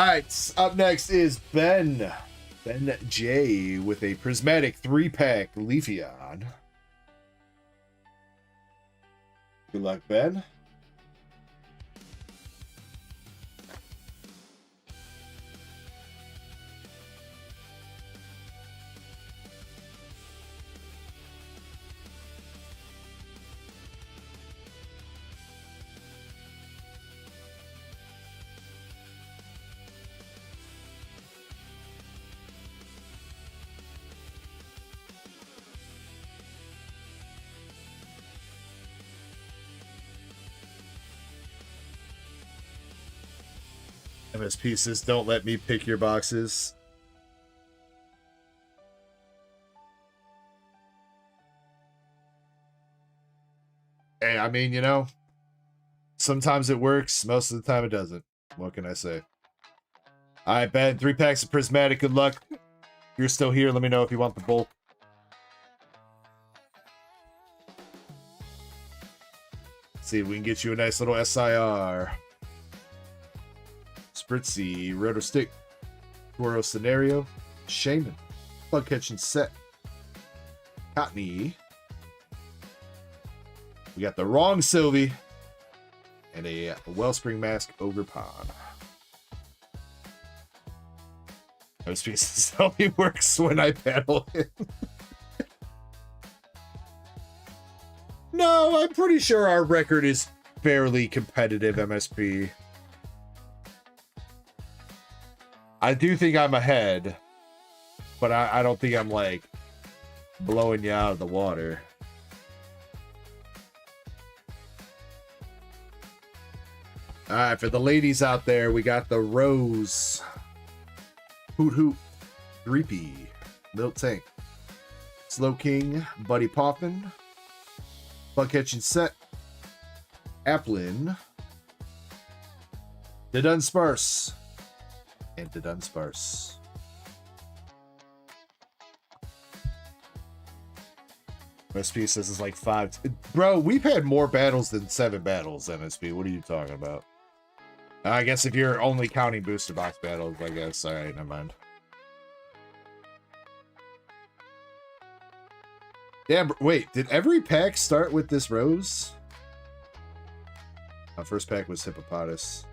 right, up next is Ben J with a prismatic 3-pack Leafeon. Good luck, Ben. MS Pieces, don't let me pick your boxes. Hey, I mean, you know, sometimes it works, most of the time it doesn't. What can I say? All right, Ben, 3 packs of Prismatic. Good luck. If you're still here, let me know if you want the bulk. See if we can get you a nice little SIR. Spritzy, Roto Stick, Toro Scenario, Shaman, Bug Catching Set, Cottony. We got the wrong Sylvie, and a Wellspring Mask Ogre Pond. Those pieces only works when I paddle him. No, I'm pretty sure our record is fairly competitive, MSP. I do think I'm ahead, but I don't think I'm, like, blowing you out of the water. All right, for the ladies out there, we got the Rose, Hoot Hoot, Dreepy, Milt Tank, Slow King, Buddy Poffin, Bug Catching Set, Applin, the Dunsparce, and the Dunsparce. MSP says it's like 5. Bro, we've had more battles than 7 battles, MSP. What are you talking about? I guess if you're only counting booster box battles, I guess. All right, never mind. Damn, wait, did every pack start with this Rose? My first pack was Hippopotamus.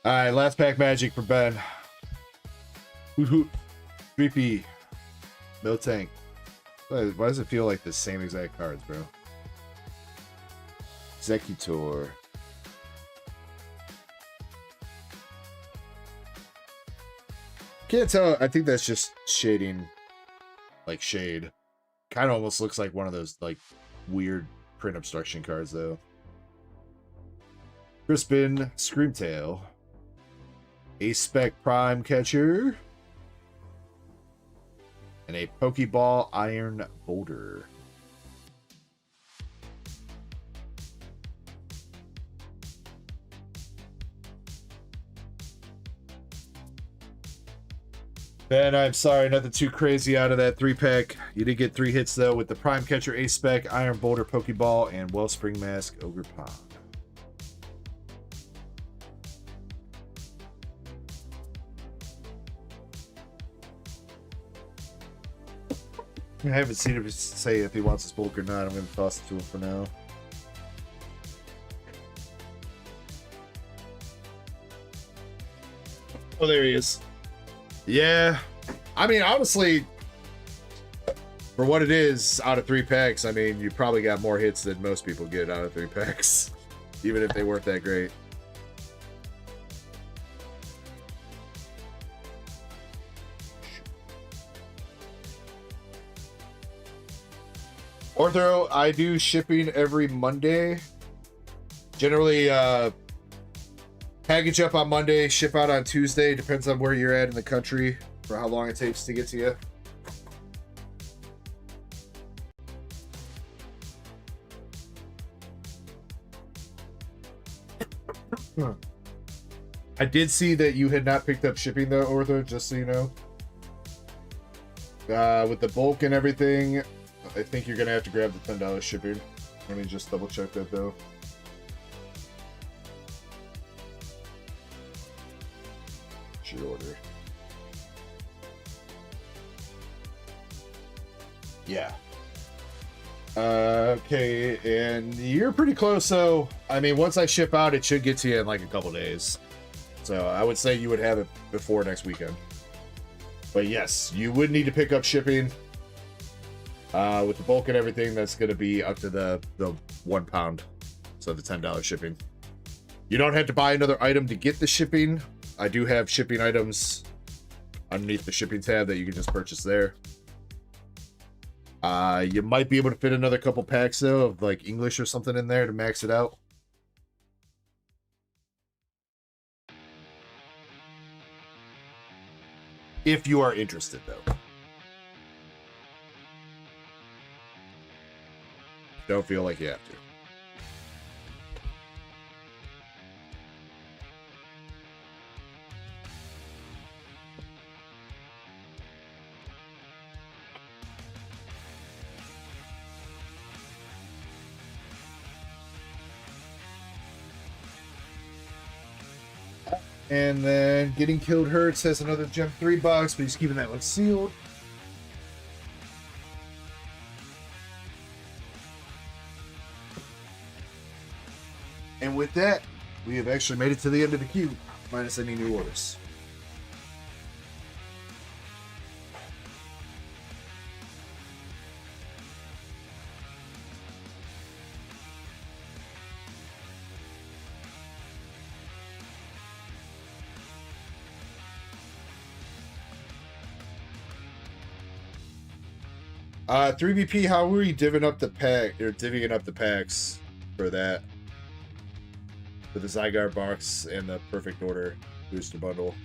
All right, last pack magic for Ben. Hoot Hoot, Dreepy, Miltank. Why does it feel like the same exact cards, bro? Executor. Can't tell. I think that's just shading, like shade. Kind of almost looks like one of those like weird print obstruction cards, though. Crispin, Screamtail, a Spec Prime Catcher, and a Pokeball Iron Boulder. Ben, I'm sorry, nothing too crazy out of that 3-pack. You did get 3 hits, though, with the Prime Catcher, A-Spec, Iron Boulder, Pokeball, and Wellspring Mask, Ogre Pond. I haven't seen him say if he wants his bulk or not. I'm going to toss it to him for now. Oh, there he is. Yeah, I mean, honestly, for what it is, out of 3 packs, I mean, you probably got more hits than most people get out of 3 packs, even if they weren't that great. Ortho, I do shipping every Monday. Generally, package up on Monday, ship out on Tuesday. Depends on where you're at in the country for how long it takes to get to you. I did see that you had not picked up shipping though, Ortho, just so you know. With the bulk and everything, I think you're going to have to grab the $10 shipping. Let me just double check that though. Order. Yeah. Okay, and you're pretty close, so I mean, once I ship out, it should get to you in like a couple days. So I would say you would have it before next weekend. But yes, you would need to pick up shipping. With the bulk and everything, that's going to be up to the 1 pound. So the $10 shipping. You don't have to buy another item to get the shipping. I do have shipping items underneath the shipping tab that you can just purchase there. You might be able to fit another couple packs though of like English or something in there to max it out. If you are interested though. Don't feel like you have to. And then Getting Killed Hurts has another Gem 3 box, but he's keeping that one sealed. And with that, we have actually made it to the end of the queue, minus any new orders. $3BP, how were you divvying up the pack or divvying up the packs? for that. For the Zygarde box and the Perfect Order booster bundle.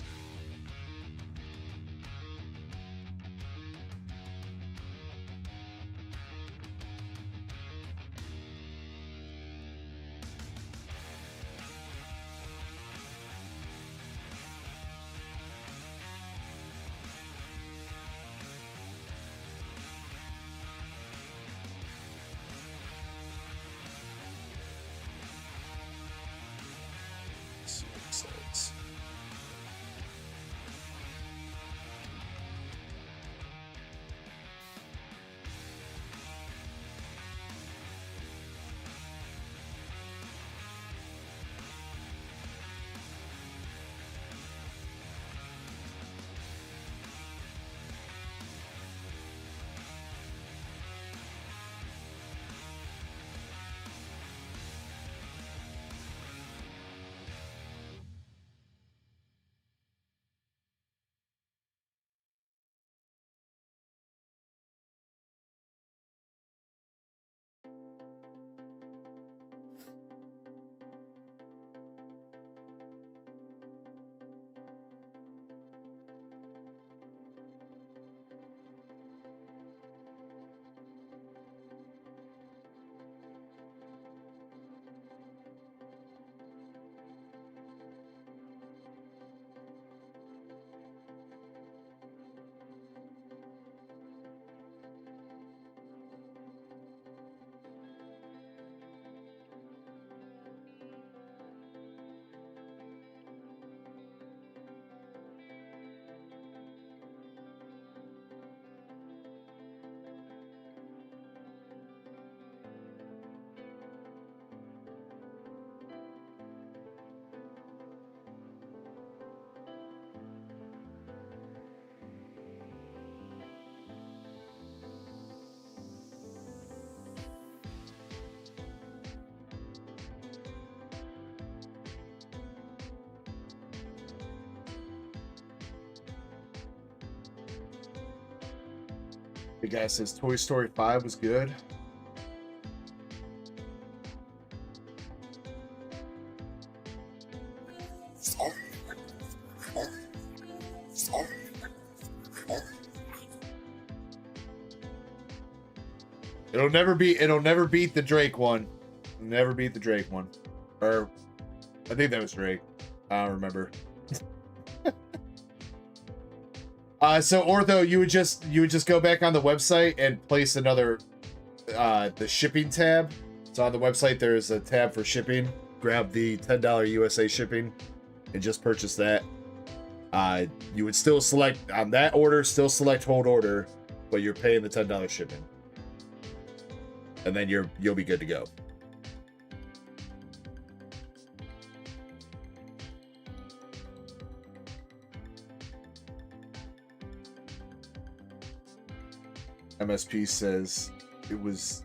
The guy says Toy Story 5 was good. It'll never beat the Drake one. Never beat the Drake one. Or I think that was Drake. I don't remember. So Ortho, you would just go back on the website and place another the shipping tab. So on the website there's a tab for shipping. Grab the $10 USA shipping and just purchase that. You would still select on that order, still select hold order, but you're paying the $10 shipping. And then you'll be good to go. MSP says it was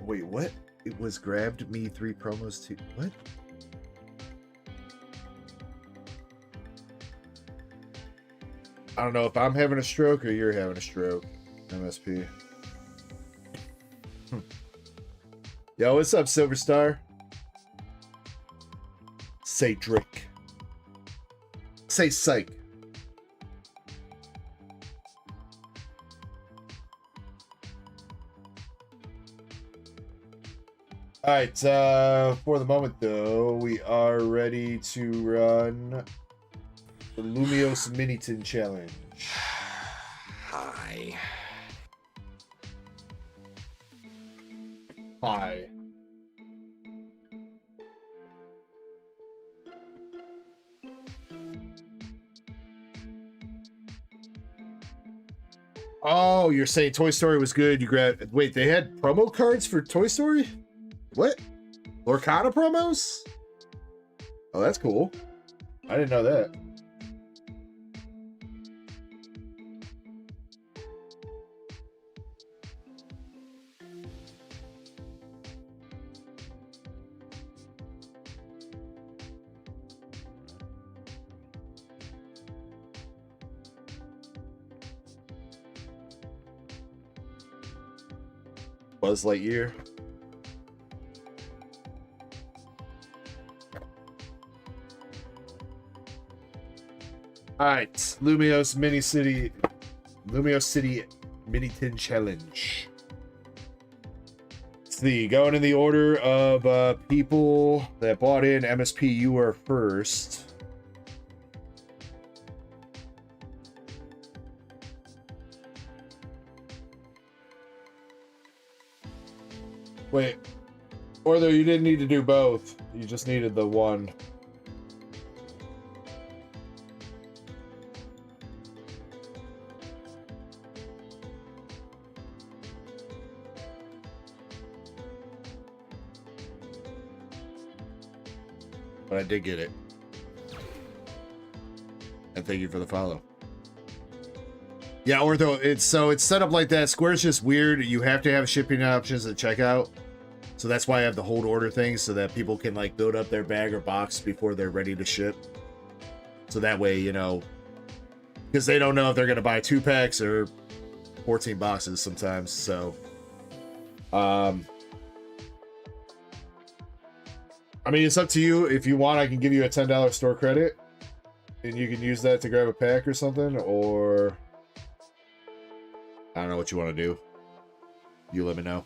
wait, what? It was grabbed me 3 promos too. What? I don't know if I'm having a stroke or you're having a stroke, MSP. Yo, what's up, Silverstar? Say Drake. Say psych. All right, for the moment, though, we are ready to run the Lumiose Miniton Challenge. Hi. Hi. Oh, you're saying Toy Story was good. You grabbed... Wait, they had promo cards for Toy Story? What? Lorcana promos? Oh, that's cool. I didn't know that. Buzz Lightyear. All right, Lumios City Mini Tin Challenge. Let's see, going in the order of people that bought in. MSP, you are first. Wait, Ortho, you didn't need to do both. You just needed the one. But I did get it. And thank you for the follow. Yeah, Ortho, it's set up like that. Square's just weird. You have to have shipping options at checkout. So that's why I have the hold order thing, so that people can like build up their bag or box before they're ready to ship. So that way, you know, because they don't know if they're gonna buy 2 packs or 14 boxes sometimes. So I mean, it's up to you. If you want, I can give you a $10 store credit and you can use that to grab a pack or something, or I don't know what you want to do. You let me know.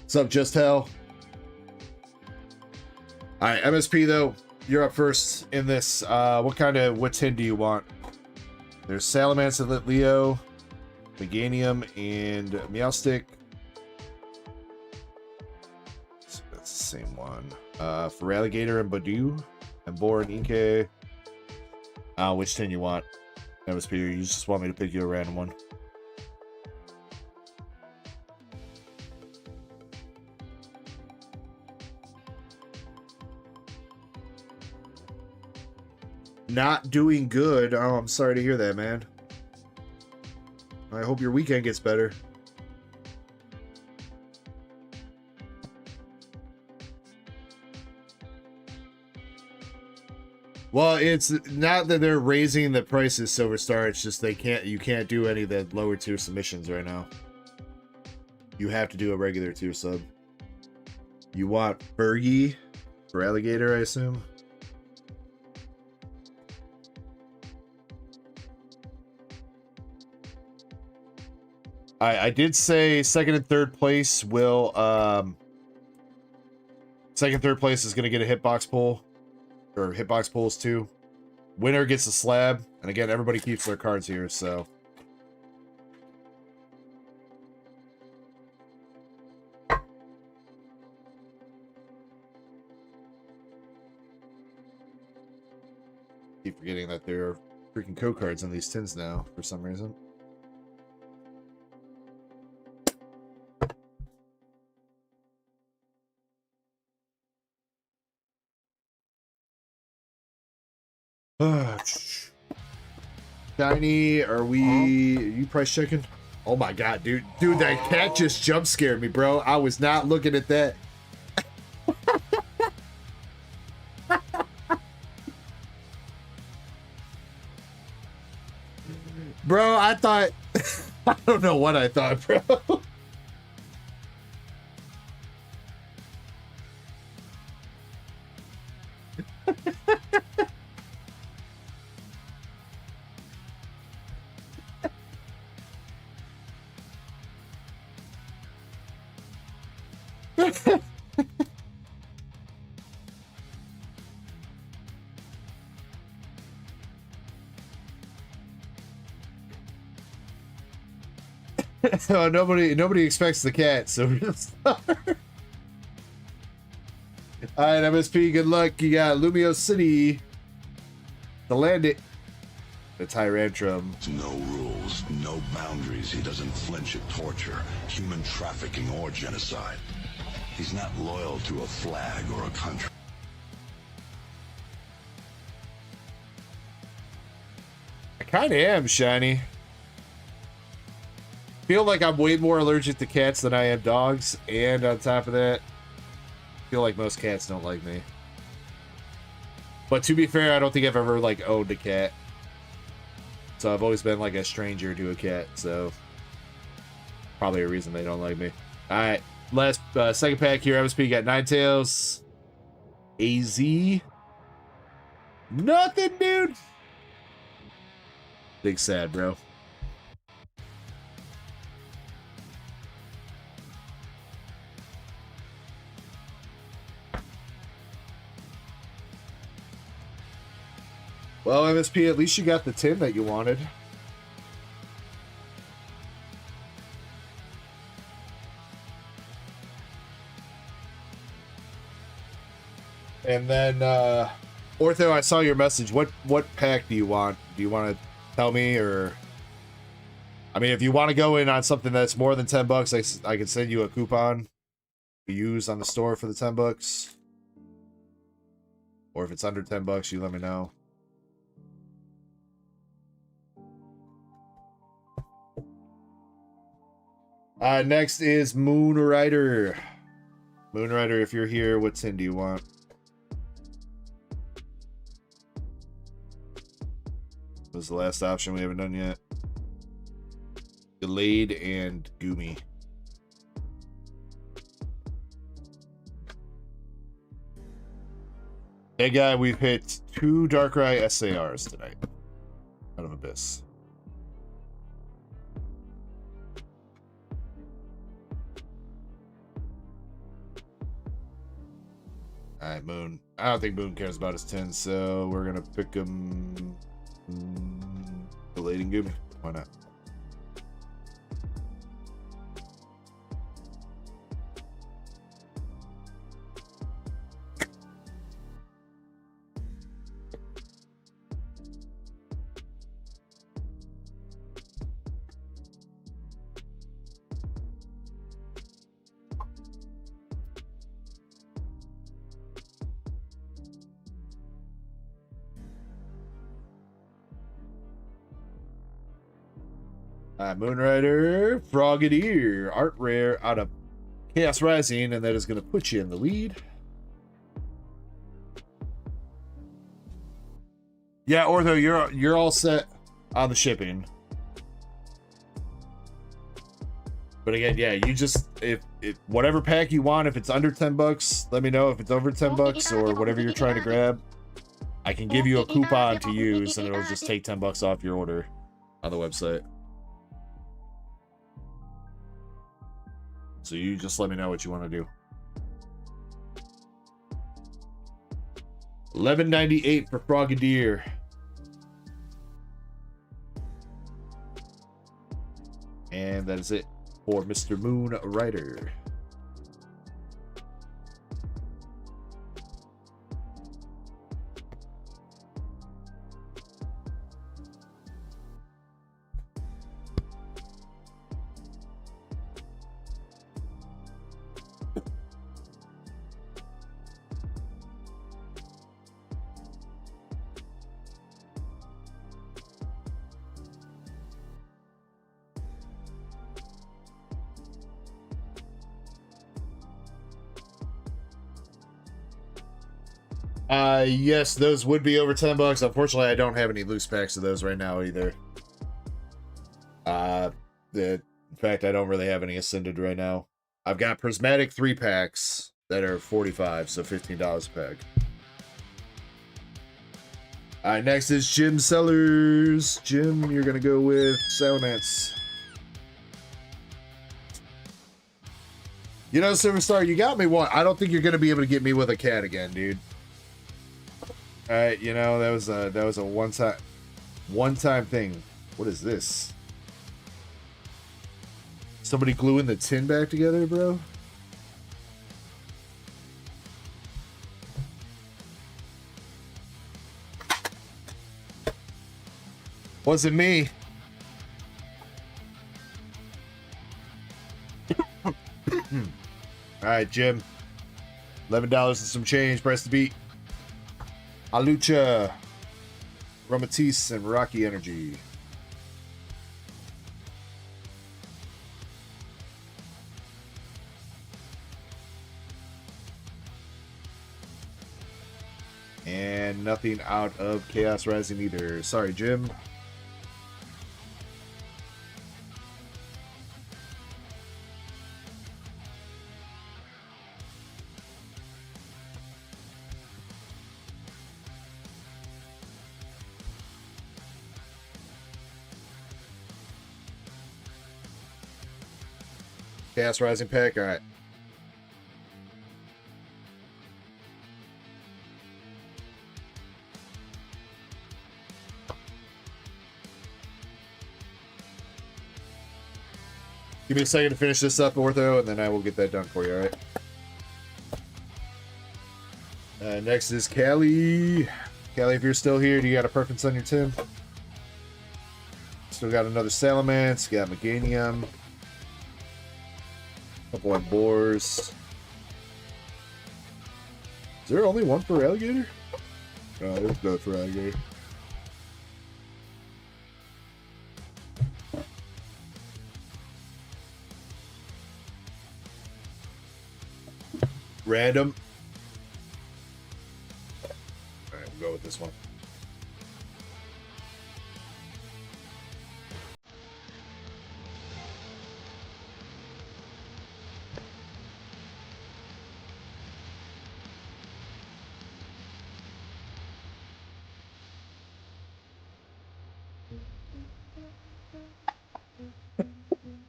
What's up, Just Hell? All right, MSP though, you're up first in this. What tin do you want? There's Salamence, Leo, Meganium, and Meowstick. So that's the same one. For Alligator and Badu, and Boar and Inke. Which tin you want? MSP, you just want me to pick you a random one. Not doing good. Oh, I'm sorry to hear that, man. I hope your weekend gets better. Well, it's not that they're raising the prices, Silver Star. It's just you can't do any of the lower tier submissions right now. You have to do a regular tier sub. You want Fergie for Alligator, I assume? I did say second and third place will second, third place is gonna get a hitbox pull. Or hitbox pulls too. Winner gets a slab, and again, everybody keeps their cards here, so. Keep forgetting that there are freaking code cards in these tins now for some reason. Shiny, are you price checking? Oh my god, dude, that cat just jump scared me, bro. I was not looking at that. Bro, I thought I don't know what I thought, bro. Oh, nobody expects the cat, so we're gonna start. Alright, MSP, good luck. You got Lumio City to land it. The Tyrantrum. No rules, no boundaries. He doesn't flinch at torture, human trafficking, or genocide. He's not loyal to a flag or a country. I kind of am, Shiny. Feel like I'm way more allergic to cats than I am dogs, and on top of that, I feel like most cats don't like me. But to be fair, I don't think I've ever like owned a cat. So I've always been like a stranger to a cat, so probably a reason they don't like me. Alright, last second pack here. MSP got Ninetales. AZ. Nothing, dude. Big sad, bro. Well, MSP, at least you got the 10 that you wanted. And then, Ortho, I saw your message. What pack do you want? Do you want to tell me, or... I mean, if you want to go in on something that's more than $10, I can send you a coupon to use on the store for the $10. Or if it's under $10, you let me know. Next is Moonrider. Moonrider, if you're here, what 10 do you want? Was the last option we haven't done yet. Delayed and Goomy. Hey guy, we've hit 2 Darkrai SARs tonight. Out of Abyss. Alright, Moon. I don't think Moon cares about his 10, so we're gonna pick him. Delayed and Goomy. Why not? Moonrider, Frogadier, art rare out of Chaos Rising, and that is going to put you in the lead. Yeah, Ortho, you're all set on the shipping. But again, yeah, you just if whatever pack you want, if it's under $10, let me know. If it's over $10 or whatever you're trying to grab, I can give you a coupon to use, and it'll just take $10 off your order on the website. So you just let me know what you want to do. $11.98 for Frogadier. And that is it for Mr. Moonrider. Yes, those would be over $10. Unfortunately, I don't have any loose packs of those right now either. In fact, I don't really have any Ascended right now. I've got Prismatic 3 packs that are $45, so $15 a pack. Alright, next is Jim Sellers. Jim, you're gonna go with Salamence. You know, Silverstar, you got me one. I don't think you're gonna be able to get me with a cat again, dude. Alright, you know, that was a one-time thing. What is this? Somebody gluing the tin back together, bro? Wasn't me. Alright, Jim. $11 and some change. Press the beat. Alucha, Romatis, and Rocky Energy. And nothing out of Chaos Rising either. Sorry, Jim. Chaos Rising pack. All right. Give me a second to finish this up, Ortho, and then I will get that done for you, all right? Next is Callie. Callie, if you're still here, do you got a preference on your team? Still got another Salamence, got Meganium, couple of Boars. Is there only one for Alligator? No, there's no for Alligator. Random. All right, we'll go with this one.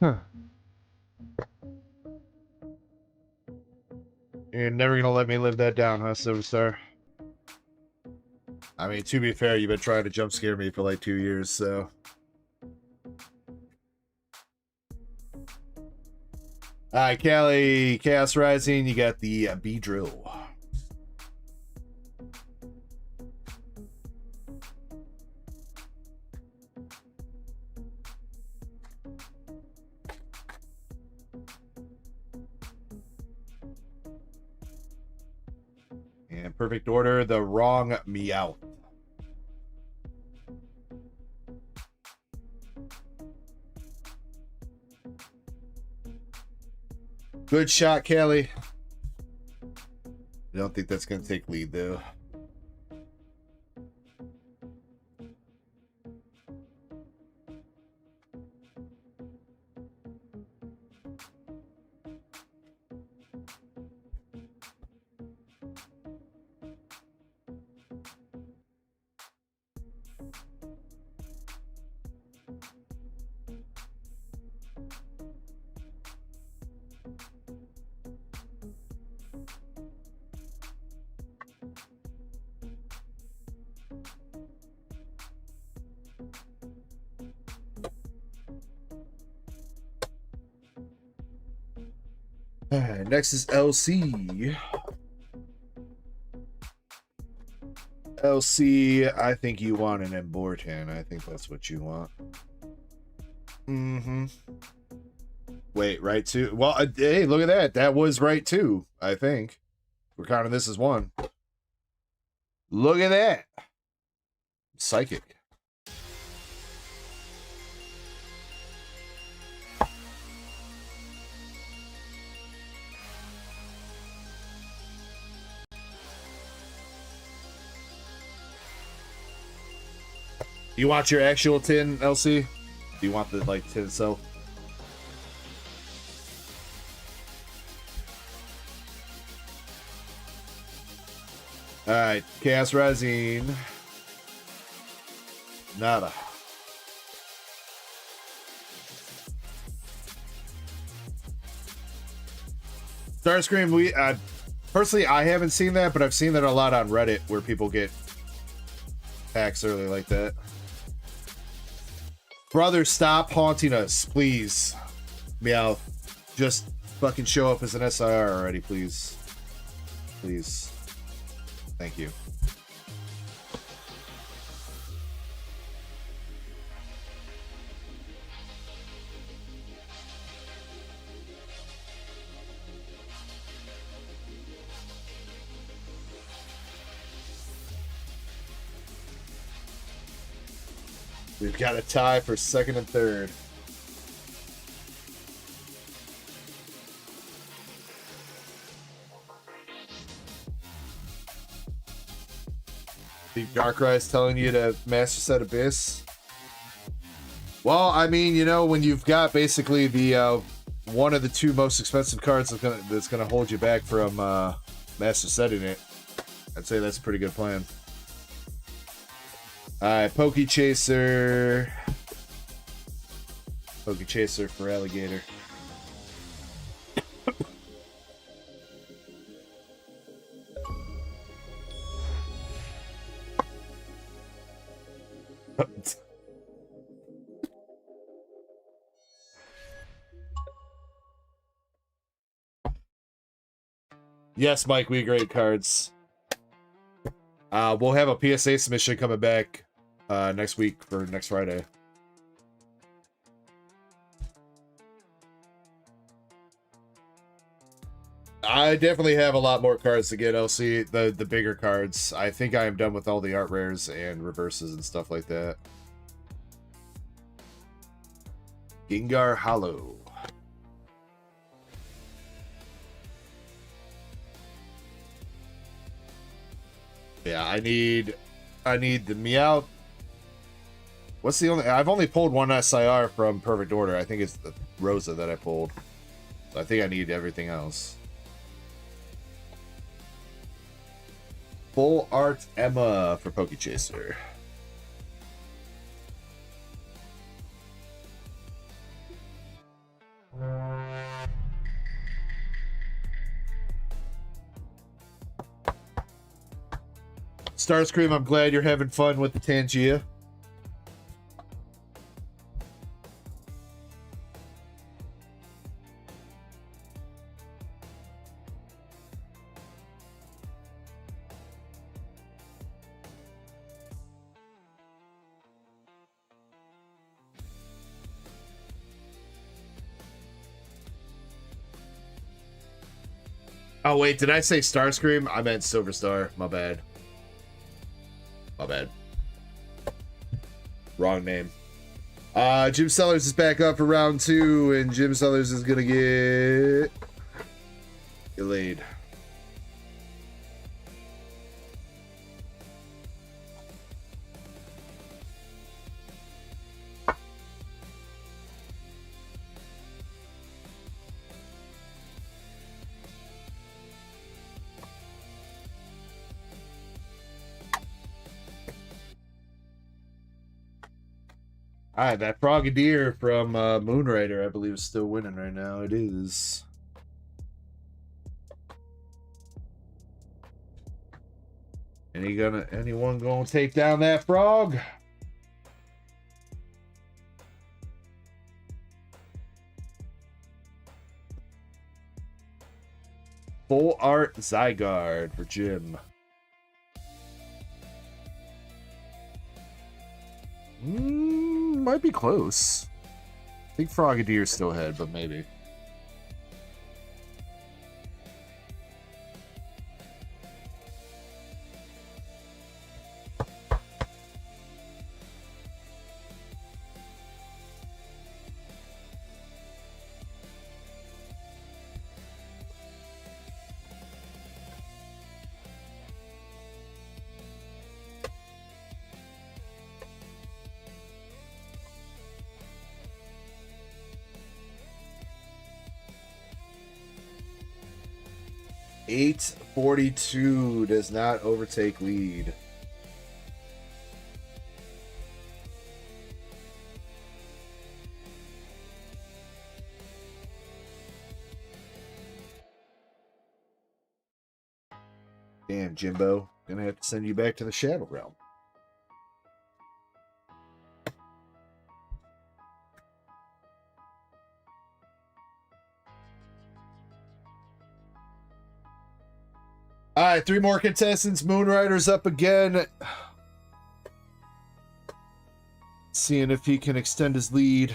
Huh. You're never gonna let me live that down, huh, Silverstar? I mean, to be fair, you've been trying to jump scare me for like 2 years, so. Alright, Callie, Chaos Rising, you got the B-Drill. And perfect order, the wrong Meow. Good shot, Kelly. I don't think that's going to take lead, though. Alright, next is LC. LC, I think you want an Embortan. I think that's what you want. Mm-hmm. Wait, right two? Well, hey, look at that. That was right two, I think. We're counting this as one. Look at that. Psychic. Do you want your actual tin, LC? Do you want the like tin itself? Alright, Chaos Rising. Nada. Starscream, we personally I haven't seen that, but I've seen that a lot on Reddit where people get packs early like that. Brother, stop haunting us, please. Meow. Just fucking show up as an SIR already, please. Please. Thank you. We've got a tie for second and third. The Darkrai telling you to master set Abyss. Well, I mean, you know, when you've got basically the one of the two most expensive cards that's gonna hold you back from master setting it, I'd say that's a pretty good plan. Alright, Pokey Chaser. Pokey Chaser for Alligator. Yes, Mike, we grade cards. We'll have a PSA submission coming back next week for next Friday. I definitely have a lot more cards to get, LC. The bigger cards. I think I am done with all the art rares and reverses and stuff like that. Gengar Hollow. Yeah, I need the Meowth. What's the only... I've only pulled one SIR from Perfect Order. I think it's the Rosa that I pulled. So I think I need everything else. Full Art Emma for Pokechaser. Starscream, I'm glad you're having fun with the Tangia. Oh wait, did I say Starscream? I meant Silver Star. My bad. My bad. Wrong name. Jim Sellers is back up for round 2, and Jim Sellers is gonna get laid. Alright, that Frogadier from Moonrider, I believe, is still winning right now. It is. Anyone gonna take down that frog? Full Art Zygarde for Jim. Might be close. I think Frogadier's still ahead, but maybe. $8.42 does not overtake lead. Damn, Jimbo. Gonna have to send you back to the Shadow Realm. All right, 3 more contestants. Moonrider's up again. Seeing if he can extend his lead.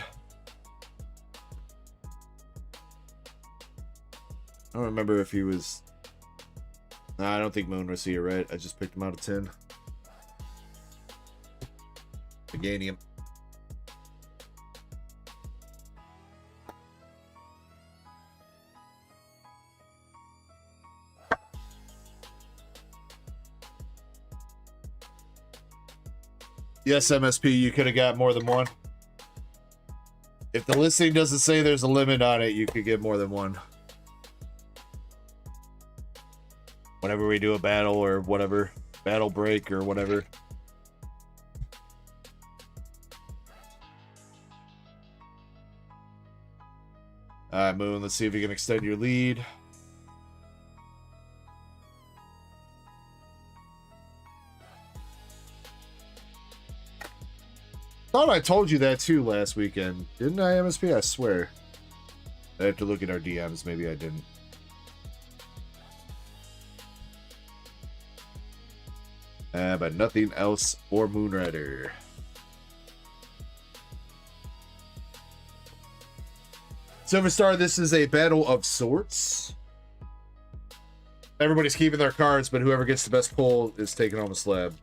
I don't remember if he was... Nah, I don't think Moon was here, right? I just picked him out of 10. Meganium. Yes, MSP, you could have got more than one. If the listing doesn't say there's a limit on it, you could get more than one. Whenever we do a battle or whatever, battle break or whatever. All right, Moon, let's see if you can extend your lead. Thought I told you that too last weekend. Didn't I, MSP? I swear. I have to look at our DMs. Maybe I didn't. But nothing else for Moonrider. Silver Star, this is a battle of sorts. Everybody's keeping their cards, but whoever gets the best pull is taking home a slab.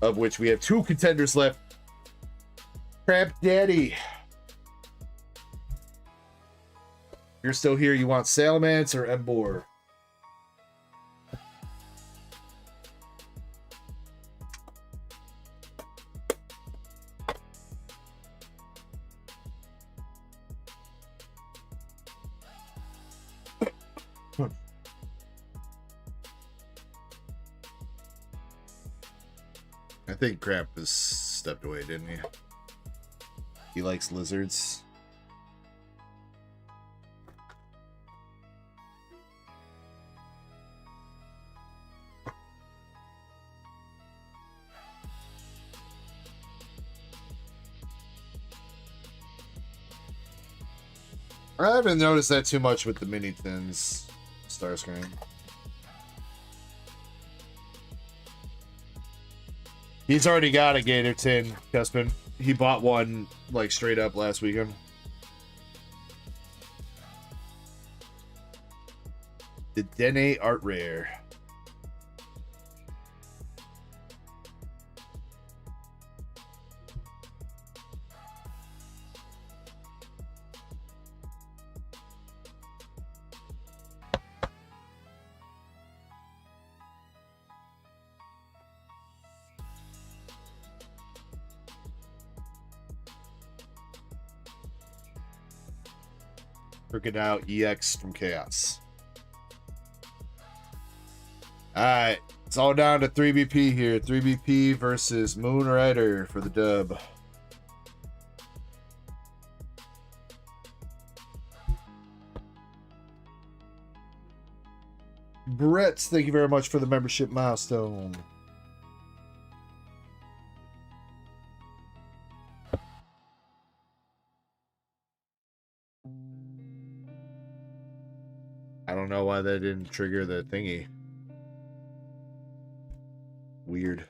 Of which we have 2 contenders left. Crab Daddy. You're still here. You want Salamence or Embor? I think Crap has stepped away, didn't he? He likes lizards. I haven't noticed that too much with the mini thins Starscream. He's already got a Gator tin, Cuspin. He bought one, like, straight up last weekend. The Dene Art Rare. Freaking out EX from Chaos. Alright, it's all down to 3BP here. 3BP versus Moonrider for the dub. Brett, thank you very much for the membership milestone. I don't know why that didn't trigger the thingy. Weird.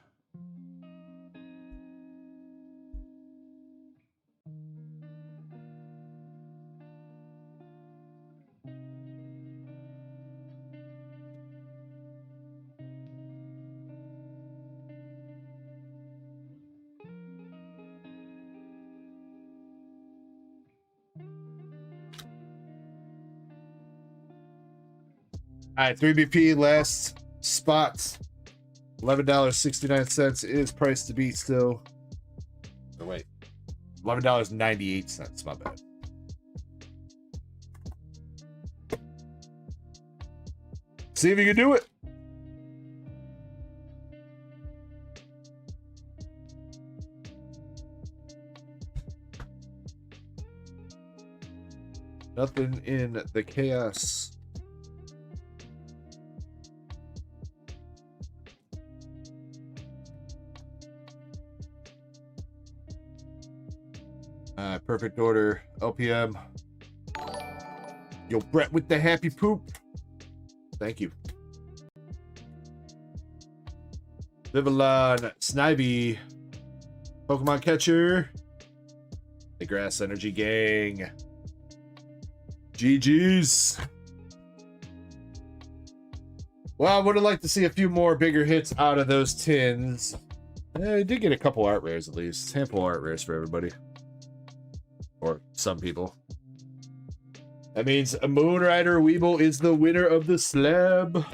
All right, 3BP last spot. $11.69 is price to beat still. Oh, wait. $11.98. My bad. See if you can do it. Nothing in the chaos. Perfect order. LPM. Yo, Brett with the happy poop. Thank you. Vivillon, Snivy, Pokemon Catcher, the Grass Energy Gang. GG's. Well, I would have liked to see a few more bigger hits out of those tins. I did get a couple art rares at least. Handful of art rares for everybody. Or some people. That means a Moonrider Weeble is the winner of the slab.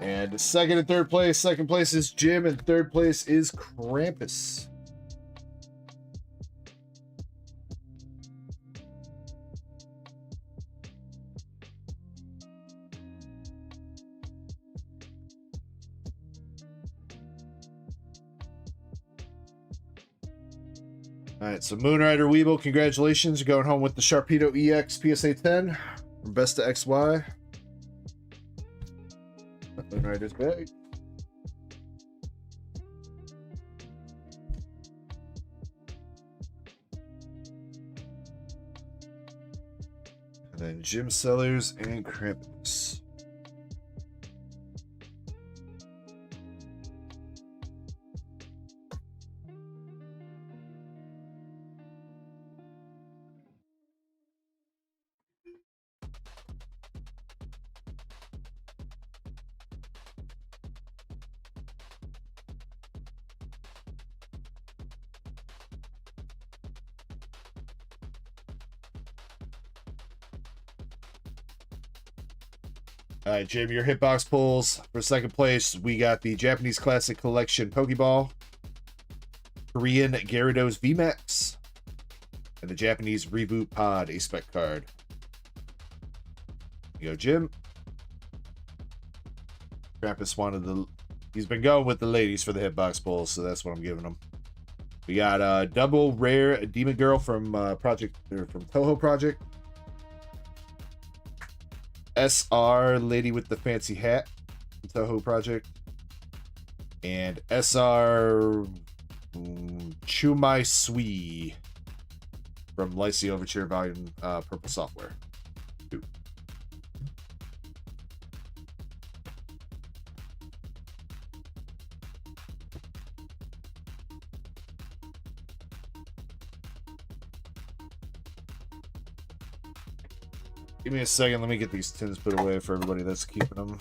And second and third place. Second place is Jim, and third place is Krampus. All right, so Moonrider Weeble, congratulations. You're going home with the Sharpedo EX PSA 10 from Best to XY. Moonrider's bag. And then Jim Sellers and Krampus. All right, Jim, your hitbox pulls for second place. We got the Japanese Classic Collection Pokeball, Korean Gyarados VMAX, and the Japanese Reboot Pod A-Spec card. Here you go, Jim. Krampus wanted the... He's been going with the ladies for the hitbox pulls, so that's what I'm giving him. We got double rare Demon Girl from Toho Project. SR Lady with the Fancy Hat from Toho Project. And SR Chumai Sui from Lycee Overture Volume Purple Software. Two. Give me a second. Let me get these tins put away for everybody that's keeping them.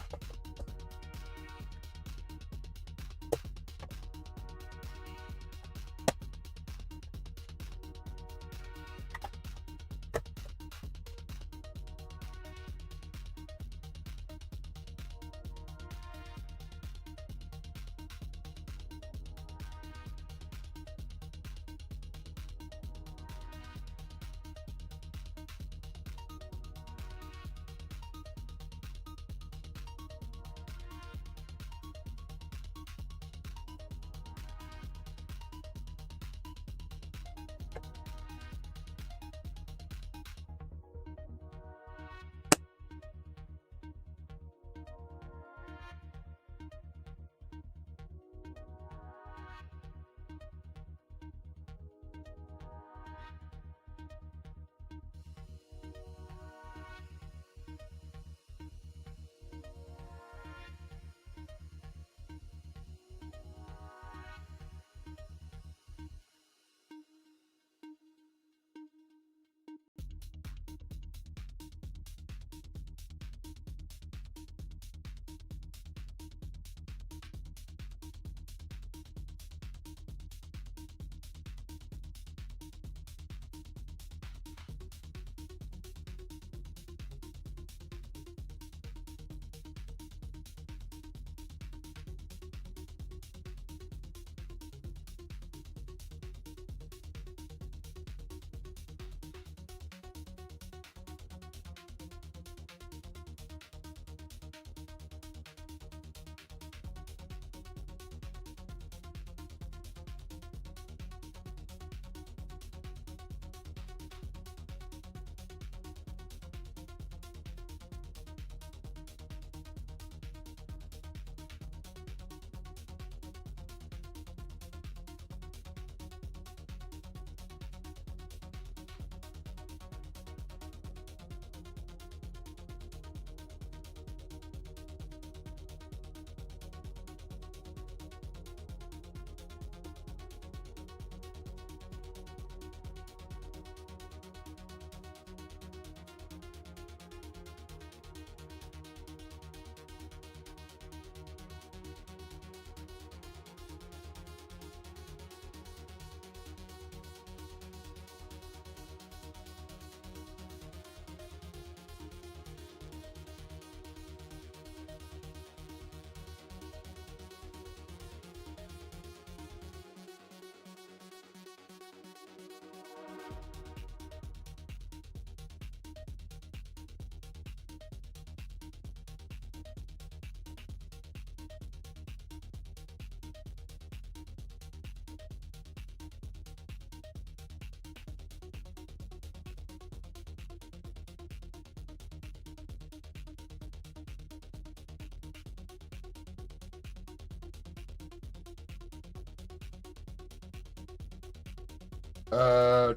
Yeah,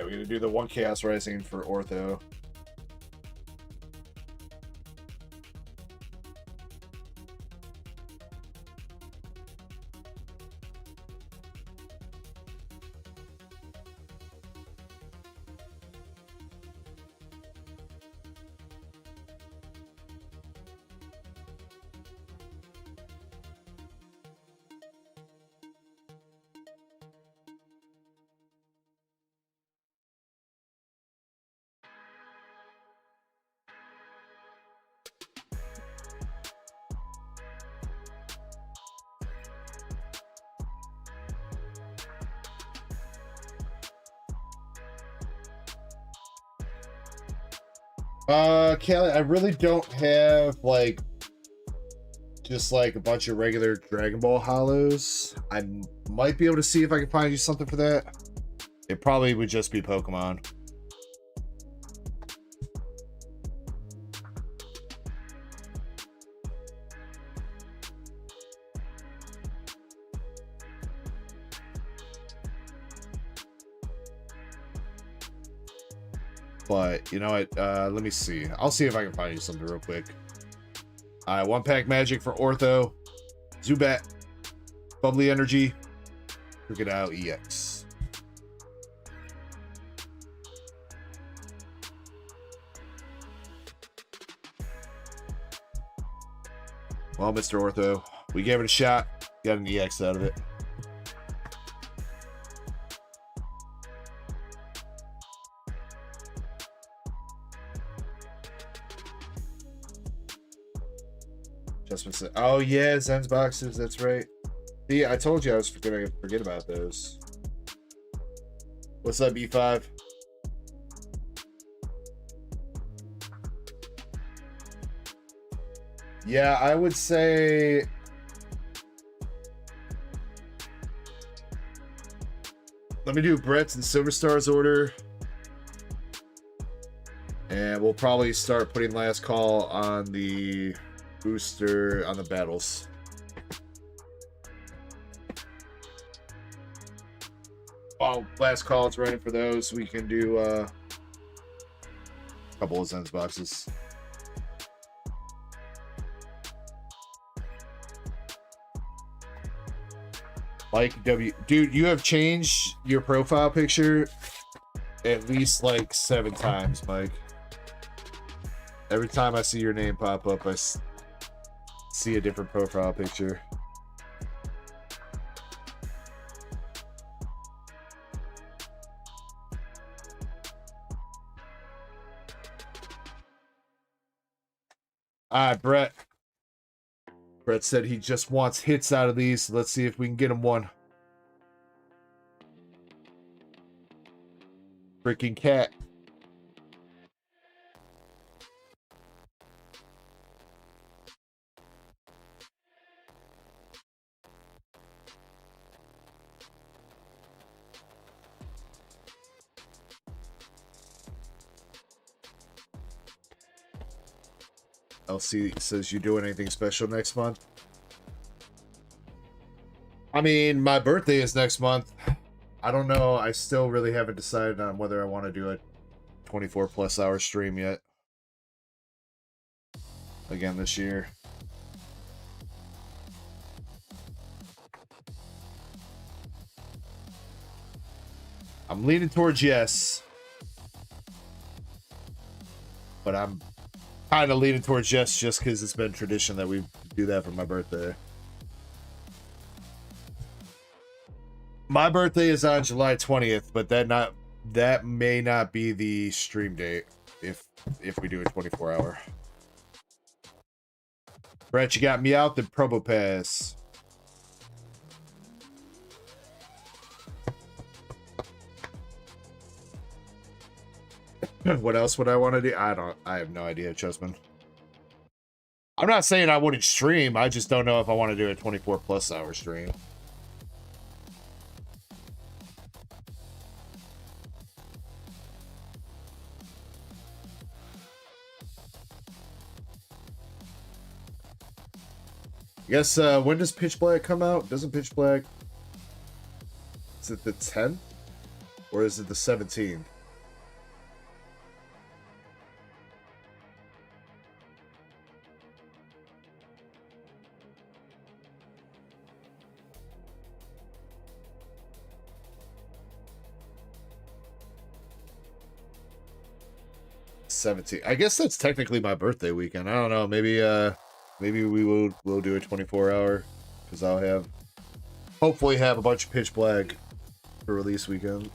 we're gonna do the one Chaos Rising for Ortho. Kelly, I really don't have like just like a bunch of regular Dragon Ball hollows. I might be able to see if I can find you something for that. It probably would just be Pokemon. But you know what? Let me see. I'll see if I can find you something real quick. All right, one pack magic for Ortho, Zubat, Bubbly Energy, Crocodile EX. Well, Mr. Ortho, we gave it a shot. Got an EX out of it. Oh yeah, Zen's boxes, that's right. See, I told you I was gonna forget about those. What's up, B5? Yeah, I would say let me do Brett's and Silver Star's order. And we'll probably start putting last call on the booster on the battles. While last call is running for those, we can do a couple of Zen's boxes. Mike W, dude, you have changed your profile picture at least like 7 times, Mike. Every time I see your name pop up, I see a different profile picture. All right, Brett. Brett said he just wants hits out of these. Let's see if we can get him one. Freaking cat. LC says, you doing anything special next month? I mean, my birthday is next month. I don't know. I still really haven't decided on whether I want to do a 24+ hour stream yet. Again this year. I'm leaning towards yes. But I'm kind of leaning towards yes just because it's been tradition that we do that for my birthday. My birthday is on July 20th, but that may not be the stream date if we do a 24-hour. Brett, you got me out the Probo Pass. What else would I want to do? I have no idea, Chessman. I'm not saying I wouldn't stream. I just don't know if I want to do a 24+ hour stream. I guess when does Pitch Black come out? Doesn't Pitch Black Is it the 10th or is it the 17th? I guess that's technically my birthday weekend. I don't know. Maybe maybe we'll do a 24-hour because I'll hopefully have a bunch of Pitch Black for release weekend.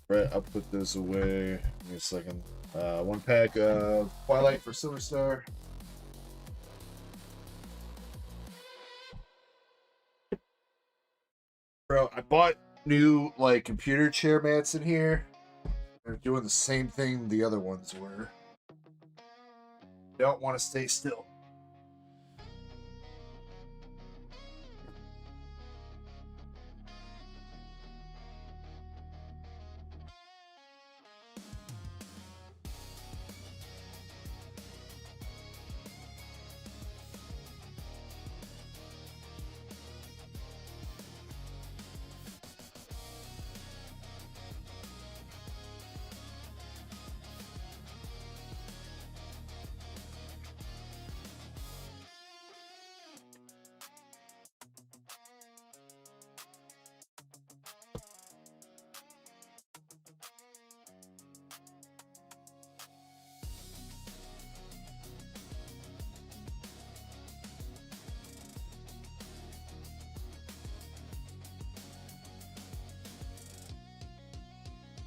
Right, I'll put this away. Give me a second. 1 pack of Twilight for Silver Star. Bro, I bought new like computer chair mats in here. They're doing the same thing the other ones were. Don't want to stay still.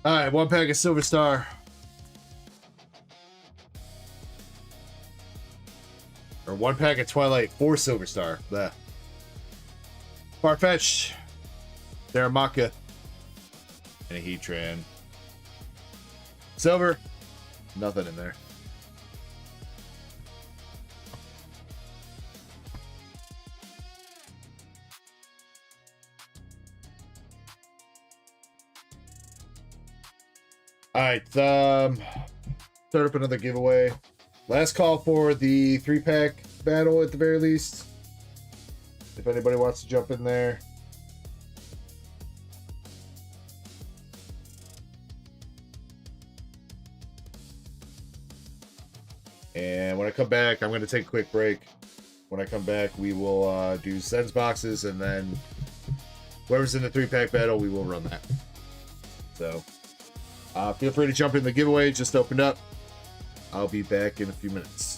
All right, 1 pack of Silver Star. Or 1 pack of Twilight for Silver Star. Bleh. Farfetch'd. Daramaka. And a Heatran. Silver. Nothing in there. All right, start up another giveaway. Last call for the 3-pack battle at the very least. If anybody wants to jump in there. And when I come back, I'm going to take a quick break. When I come back, we will do Sens boxes, and then whoever's in the 3-pack battle, we will run that. So... feel free to jump in the giveaway. Just opened up. I'll be back in a few minutes.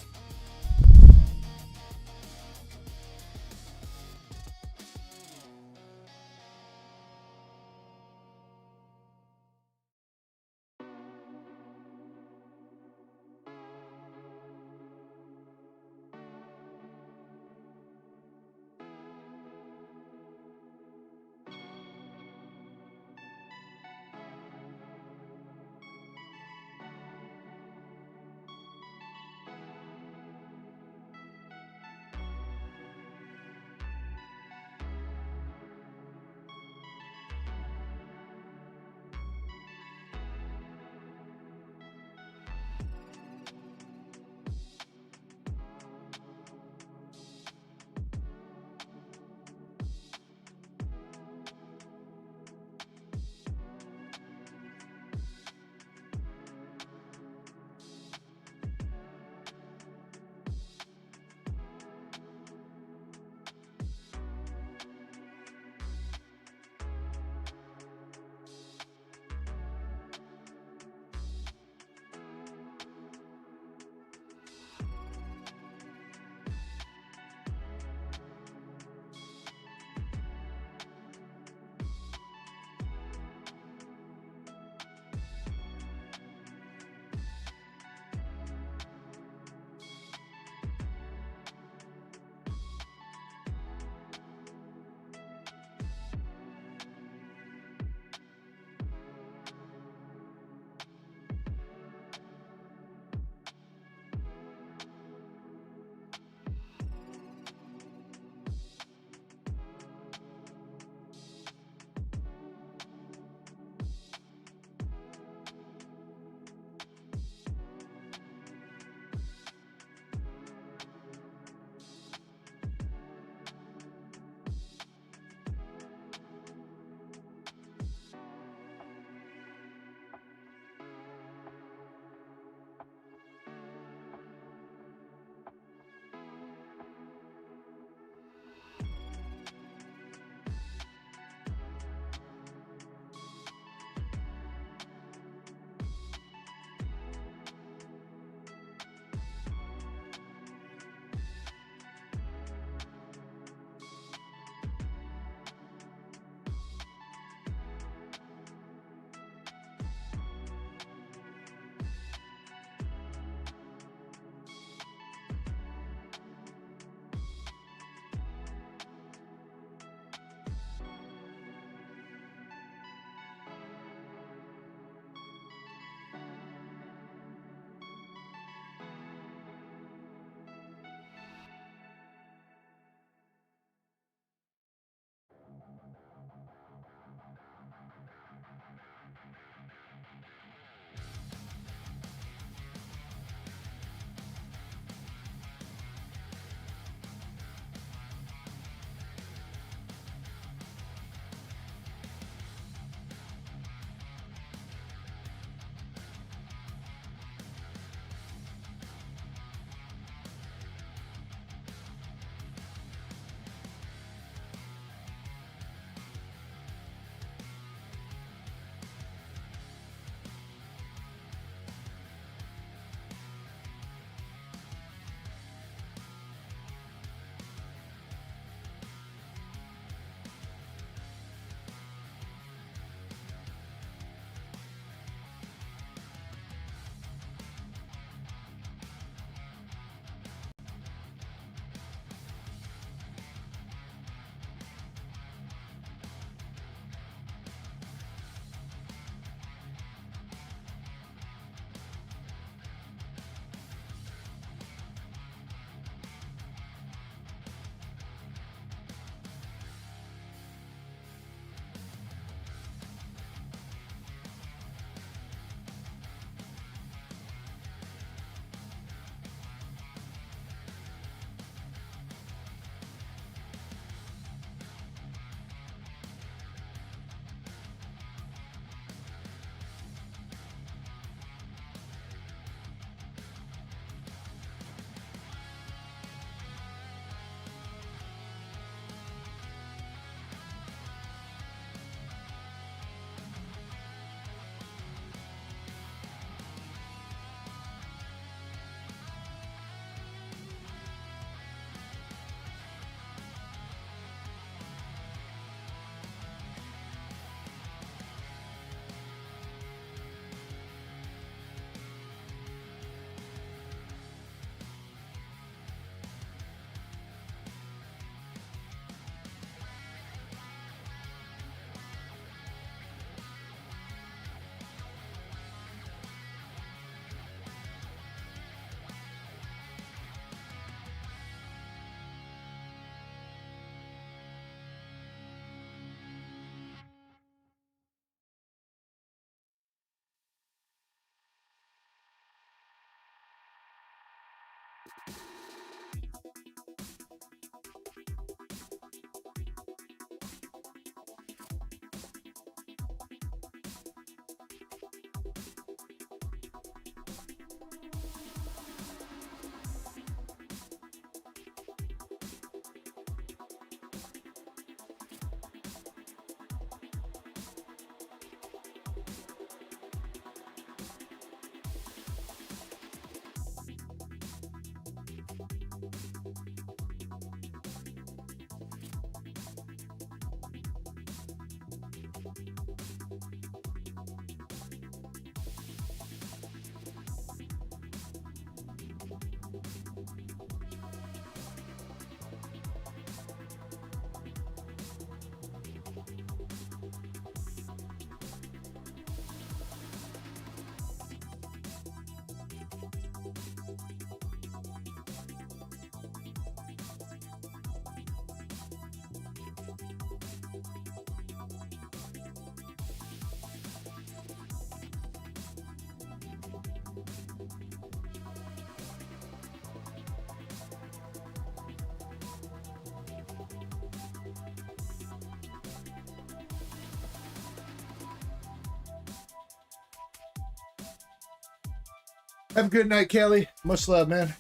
Have a good night, Kelly. Much love, man.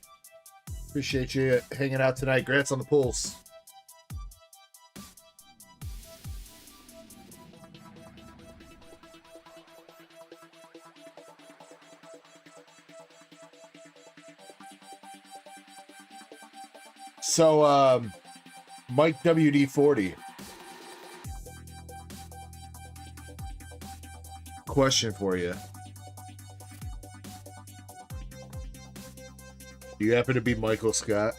Appreciate you hanging out tonight. Grats on the pulls. So, Mike WD40. Question for you. Do you happen to be Michael Scott?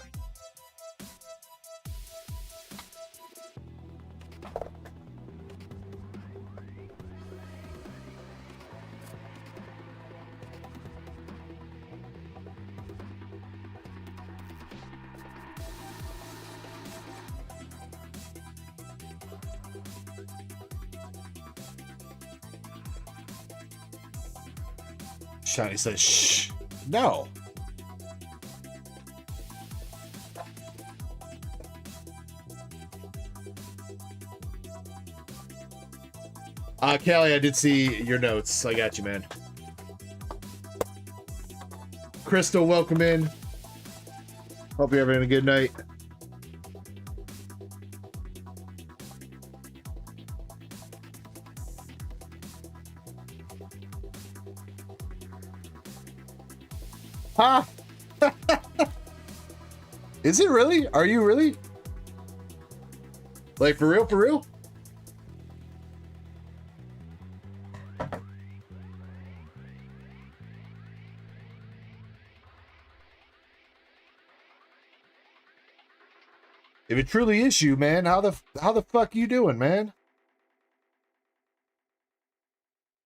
Shiny says, shh. No. Kelly, I did see your notes. I got you, man. Crystal, welcome in. Hope you're having a good night. Ha! Is it really? Are you really? Like, for real, for real? If it truly is you, man, how the fuck you doing, man?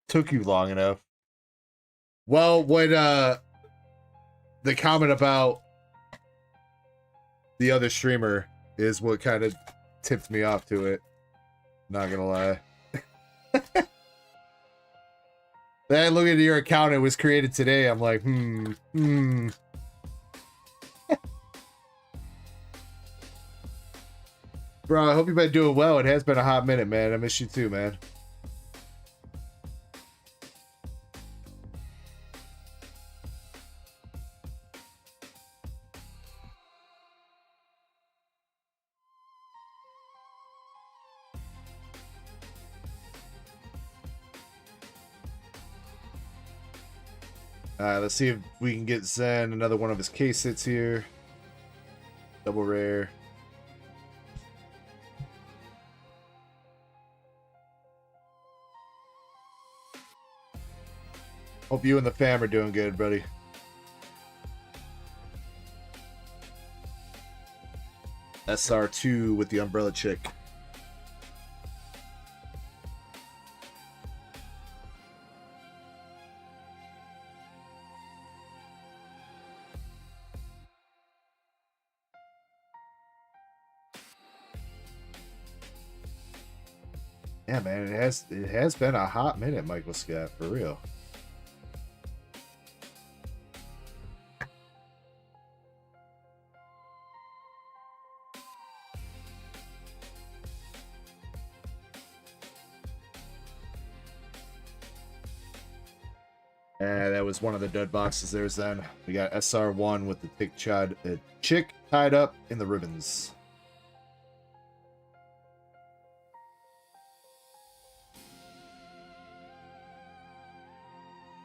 Took you long enough. Well, when the comment about the other streamer is what kind of tipped me off to it. Not gonna lie. Then look at your account, it was created today. I'm like, Bro, I hope you've been doing well. It has been a hot minute, man. I miss you too, man. Let's see if we can get Zen another one of his case hits here. Double rare. Hope you and the fam are doing good, buddy. SR2 with the umbrella chick. Yeah, man, it has been a hot minute, Michael Scott, for real. And that was one of the dud boxes. There's then. We got SR1 with the chick tied up in the ribbons.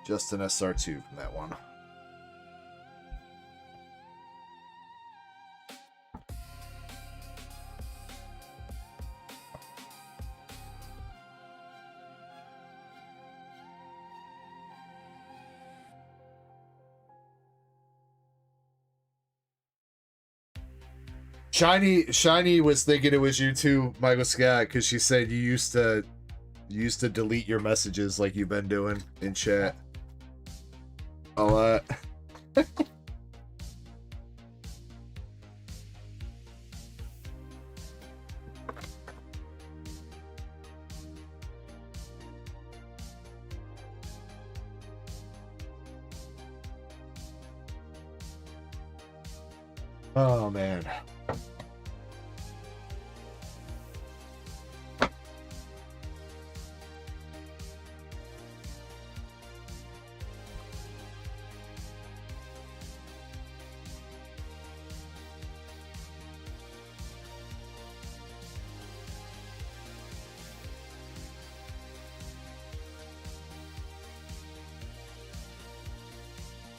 Just an SR2 from that one. Shiny was thinking it was you too, Michael Scott, because she said you used to delete your messages like you've been doing in chat a lot. Oh man.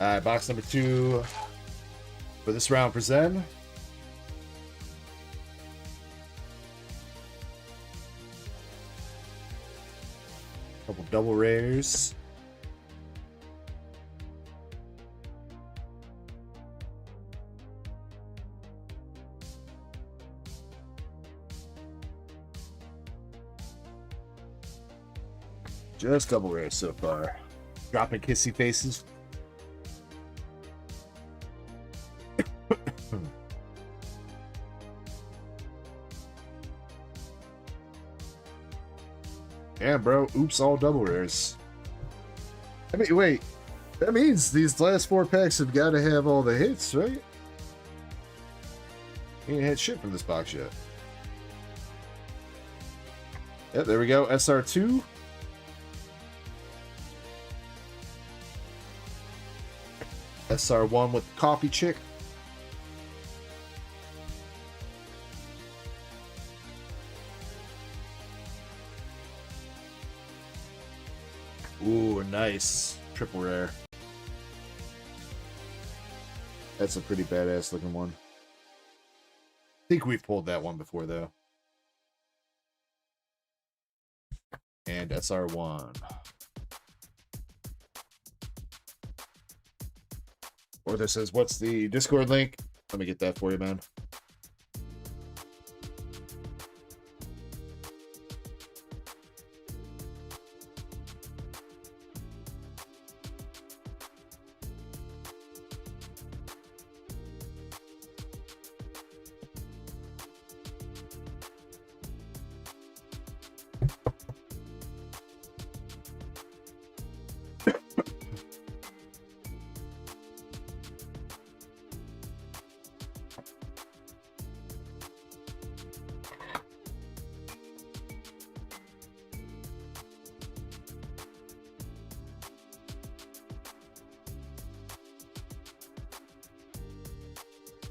All right, box number 2 for this round present. Couple double rares. Just double rares so far. Dropping kissy faces. Yeah, bro. Oops, all double rares. I mean, wait. That means these last 4 packs have got to have all the hits, right? Ain't had shit from this box yet. Yep, there we go. SR2. SR1 with the coffee chick. Ooh, nice. Triple rare. That's a pretty badass looking one. I think we've pulled that one before, though. And SR1. Or this says, what's the Discord link? Let me get that for you, man.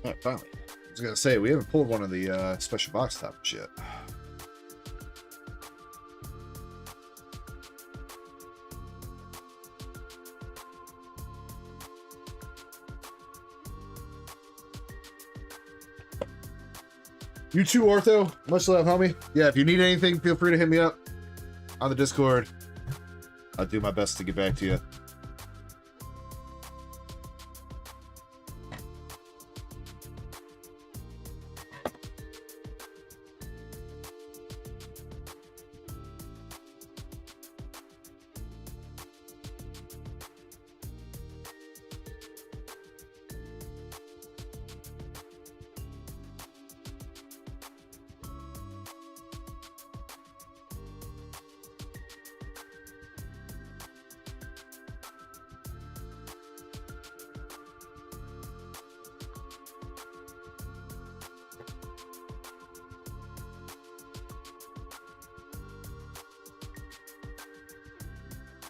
Alright, finally. I was gonna say, we haven't pulled one of the special box toppers yet. You too, Ortho. Much love, homie. Yeah, if you need anything, feel free to hit me up on the Discord. I'll do my best to get back to you.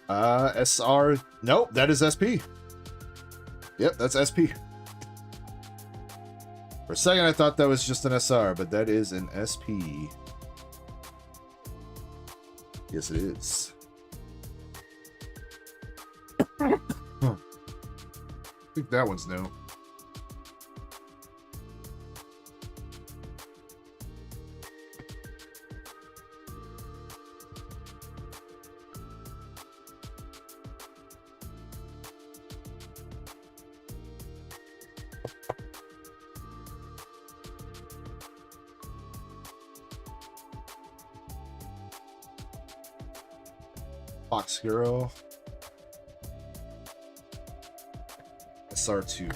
SR. Nope, that is SP. Yep, that's SP. For a second, I thought that was just an SR, but that is an SP. Yes, it is. I think that one's new. Fox Girl. SR2.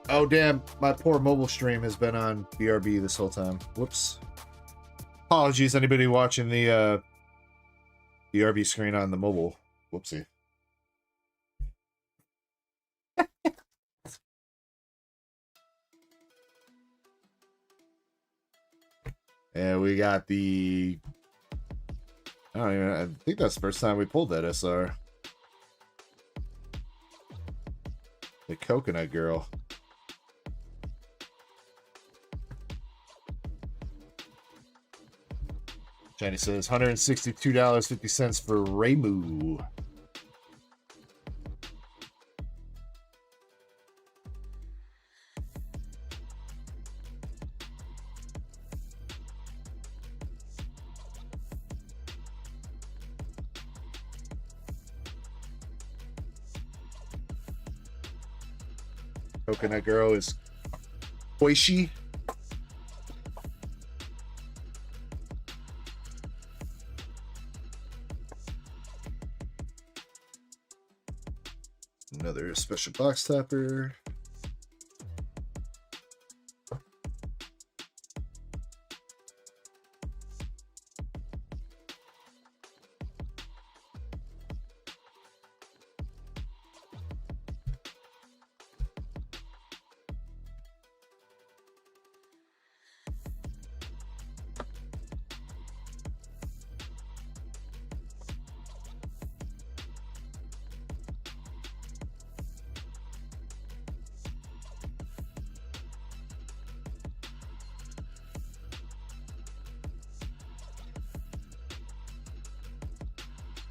Oh, damn. My poor mobile stream has been on BRB this whole time. Whoops. Apologies, anybody watching the BRB screen on the mobile. Whoopsie. And we got the... I think that's the first time we pulled that SR. The Coconut Girl. Jenny says $162.50 for Raymu. Coconut Girl is Koishi. Another special box topper.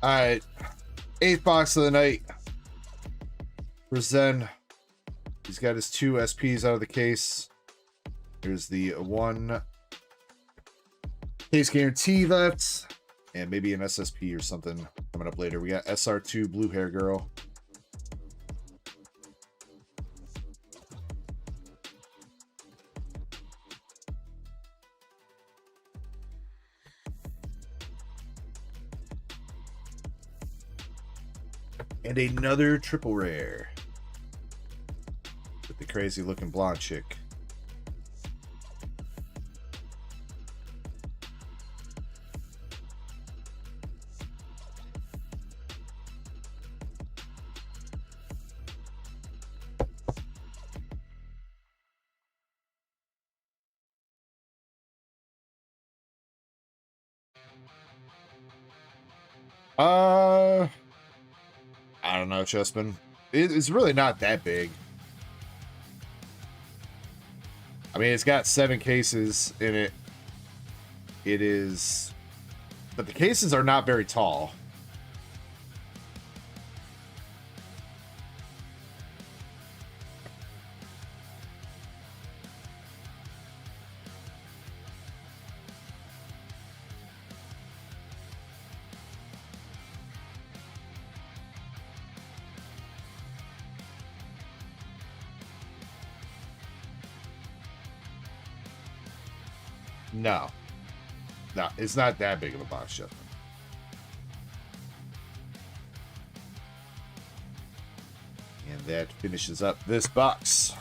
All right, 8th box of the night for Zen. He's got his 2 SPs out of the case. Here's the 1 case guarantee left, and maybe an SSP or something coming up later. We got SR2 Blue Hair Girl. And another triple rare with the crazy looking blonde chick. I don't know, Chessman. It's really not that big. I mean, it's got 7 cases in it. It is... But the cases are not very tall. No. No, it's not that big of a box, Jeff. And that finishes up this box.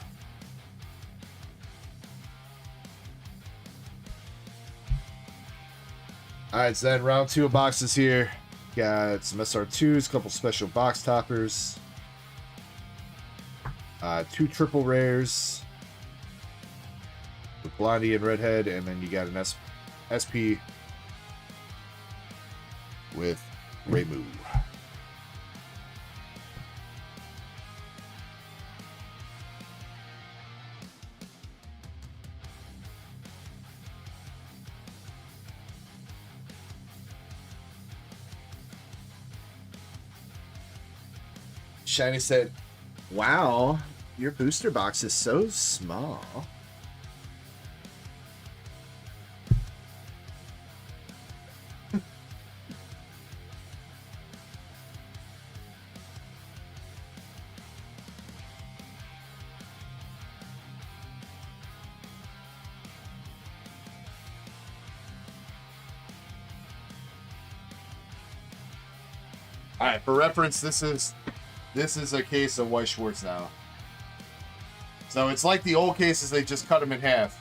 Alright, so then round 2 of boxes here. Got some SR2s, a couple special box toppers. 2 triple rares. with Blondie and Redhead, and then you got an SP with Raymu. Shiny said, "Wow, your booster box is so small." All right, for reference, this is a case of White Schwartz now. So it's like the old cases, they just cut them in half.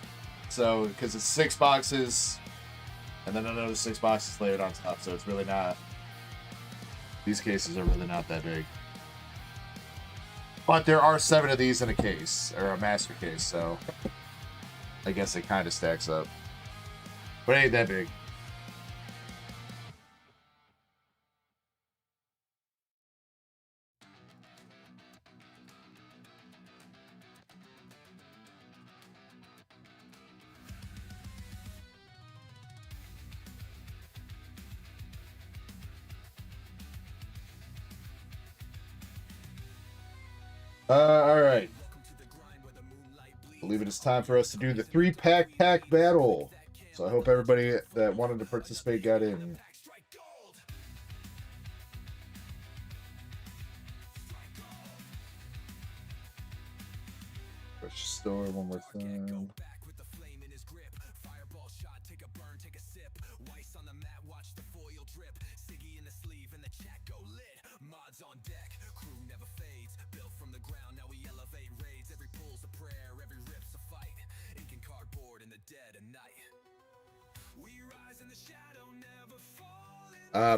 So, because it's 6 boxes, and then another 6 boxes layered on top. So it's really not, these cases are really not that big. But there are 7 of these in a case, or a master case, so I guess it kind of stacks up. But it ain't that big. All right. I believe it is time for us to do the 3-pack battle. So I hope everybody that wanted to participate got in. Push store one more time.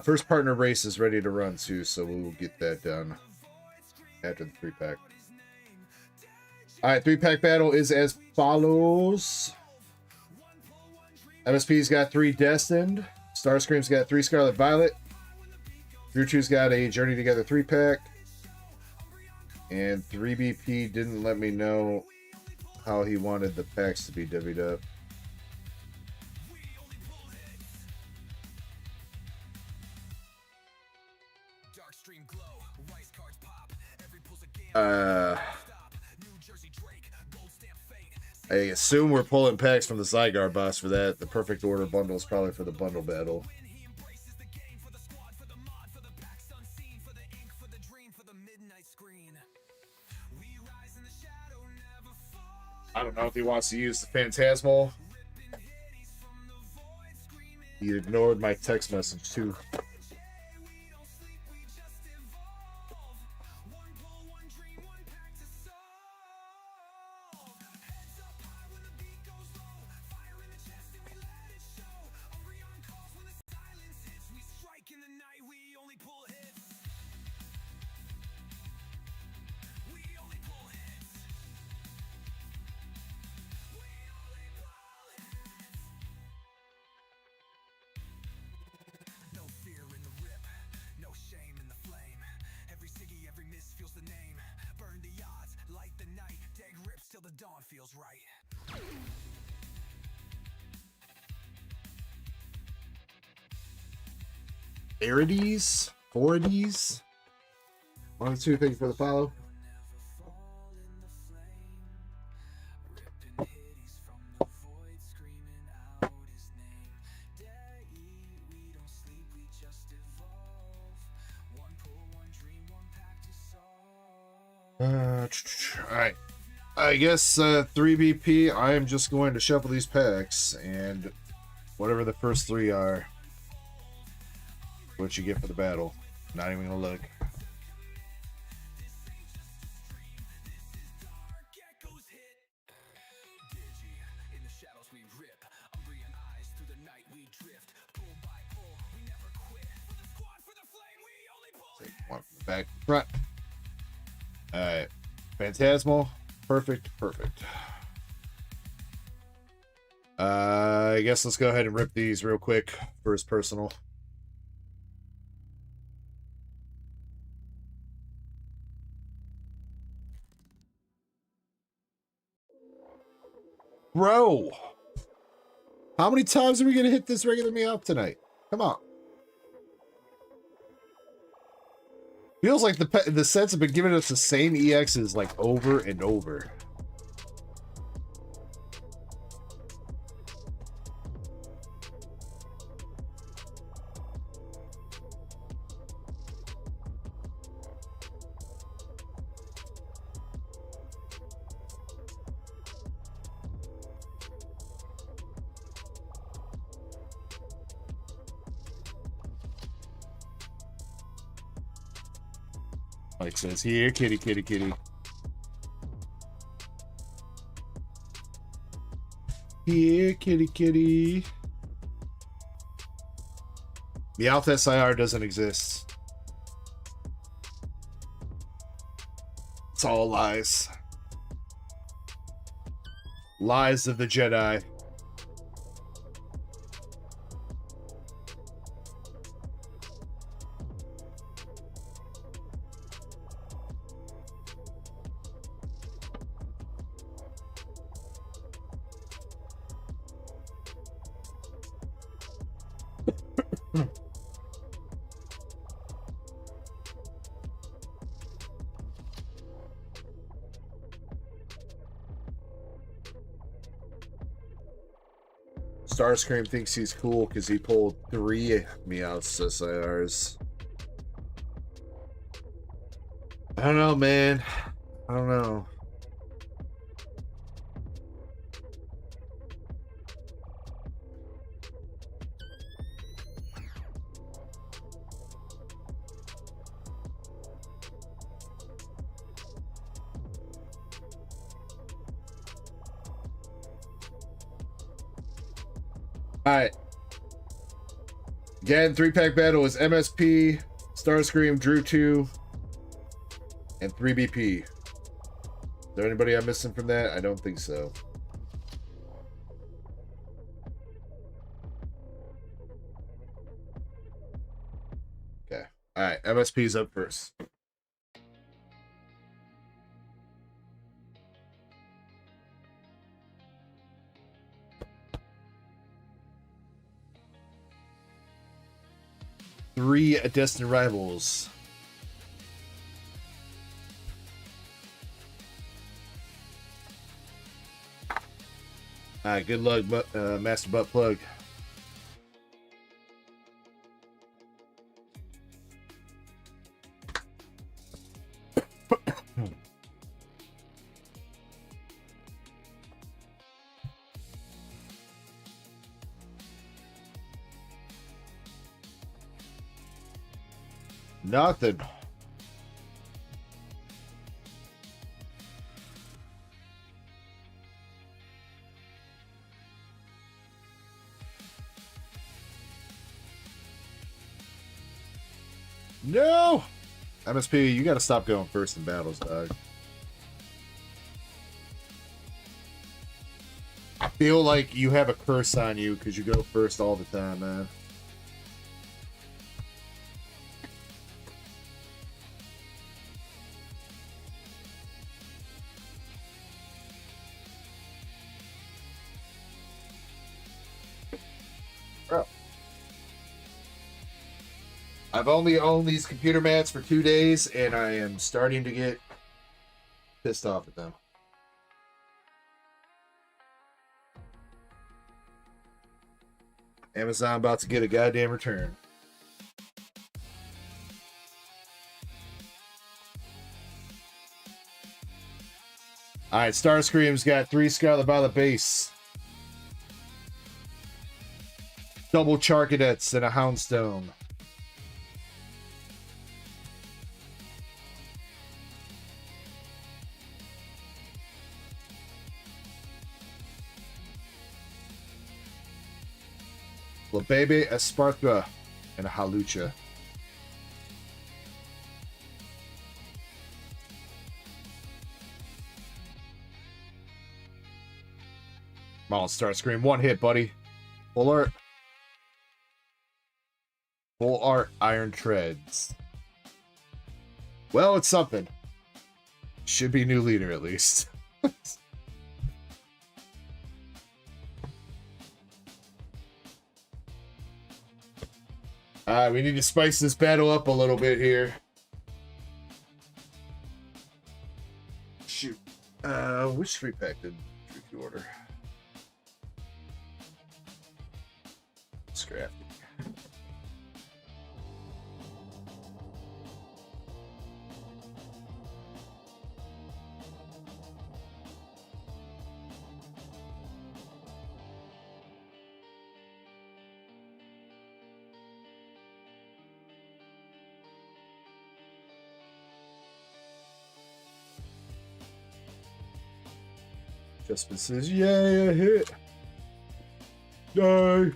First partner race is ready to run too, so we'll get that done after the 3-pack. All right, 3-pack battle is as follows. MSP's got 3 Destined. Starscream's got 3 Scarlet Violet. Drewchu's got a Journey Together 3-pack. And 3BP didn't let me know how he wanted the packs to be divvied up. I assume we're pulling packs from the Zygar box for that. The perfect order bundle is probably for the bundle battle. I don't know if he wants to use the Phantasmal. He ignored my text message too. Arides? 4 of these? 1 or 2 things for the follow. Alright. I guess 3BP, I am just going to shuffle these packs, and whatever the first 3 are, what you get for the battle. Not even gonna look. Take one back front. Alright. Phantasmal. Perfect. I guess let's go ahead and rip these real quick for his personal. Bro, how many times are we gonna hit this regular me up tonight? Come on. Feels like the sets have been giving us the same EXs like over and over. Like says here, kitty, kitty, kitty. Here, kitty, kitty. The Alpha SIR doesn't exist. It's all lies. Lies of the Jedi. Starscream thinks he's cool because he pulled 3 Meowth's SIRs. I don't know, man. I don't know. Alright. Again, 3-pack battle is MSP, Starscream, Drew 2, and 3BP. Is there anybody I'm missing from that? I don't think so. Okay. Alright, MSP's up first. Three Destined Rivals. Alright, good luck, Master Butt Plug. Nothing. No! MSP, you gotta stop going first in battles, dog. I feel like you have a curse on you because you go first all the time, man. I've only owned these computer mats for 2 days, and I am starting to get pissed off at them. Amazon about to get a goddamn return. Alright, Starscream's got 3 Scarlet Violet base. Double Charcadets and a Houndstone. Baby, a Sparta, and a Halucha. Come on, Starscream. One hit, buddy. Full art. Full art iron treads. Well, it's something. Should be new leader at least. Alright, we need to spice this battle up a little bit here. Shoot. Which 3-pack did you order? Scrap. Justin says, yay, a hit. Yay.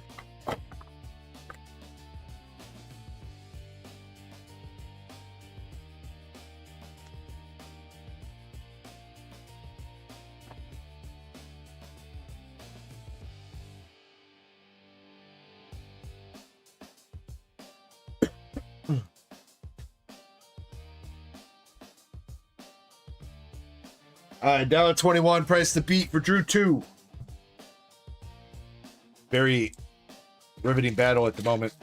Alright, down at 21, price to beat for Drew 2. Very riveting battle at the moment.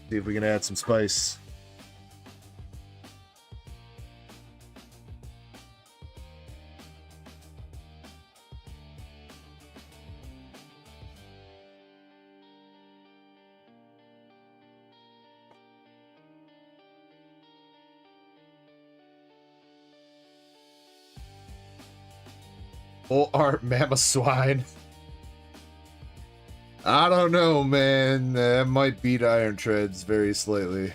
See if we can add some spice. Full art Mama Swine. I don't know, man. That might beat Iron Treads very slightly.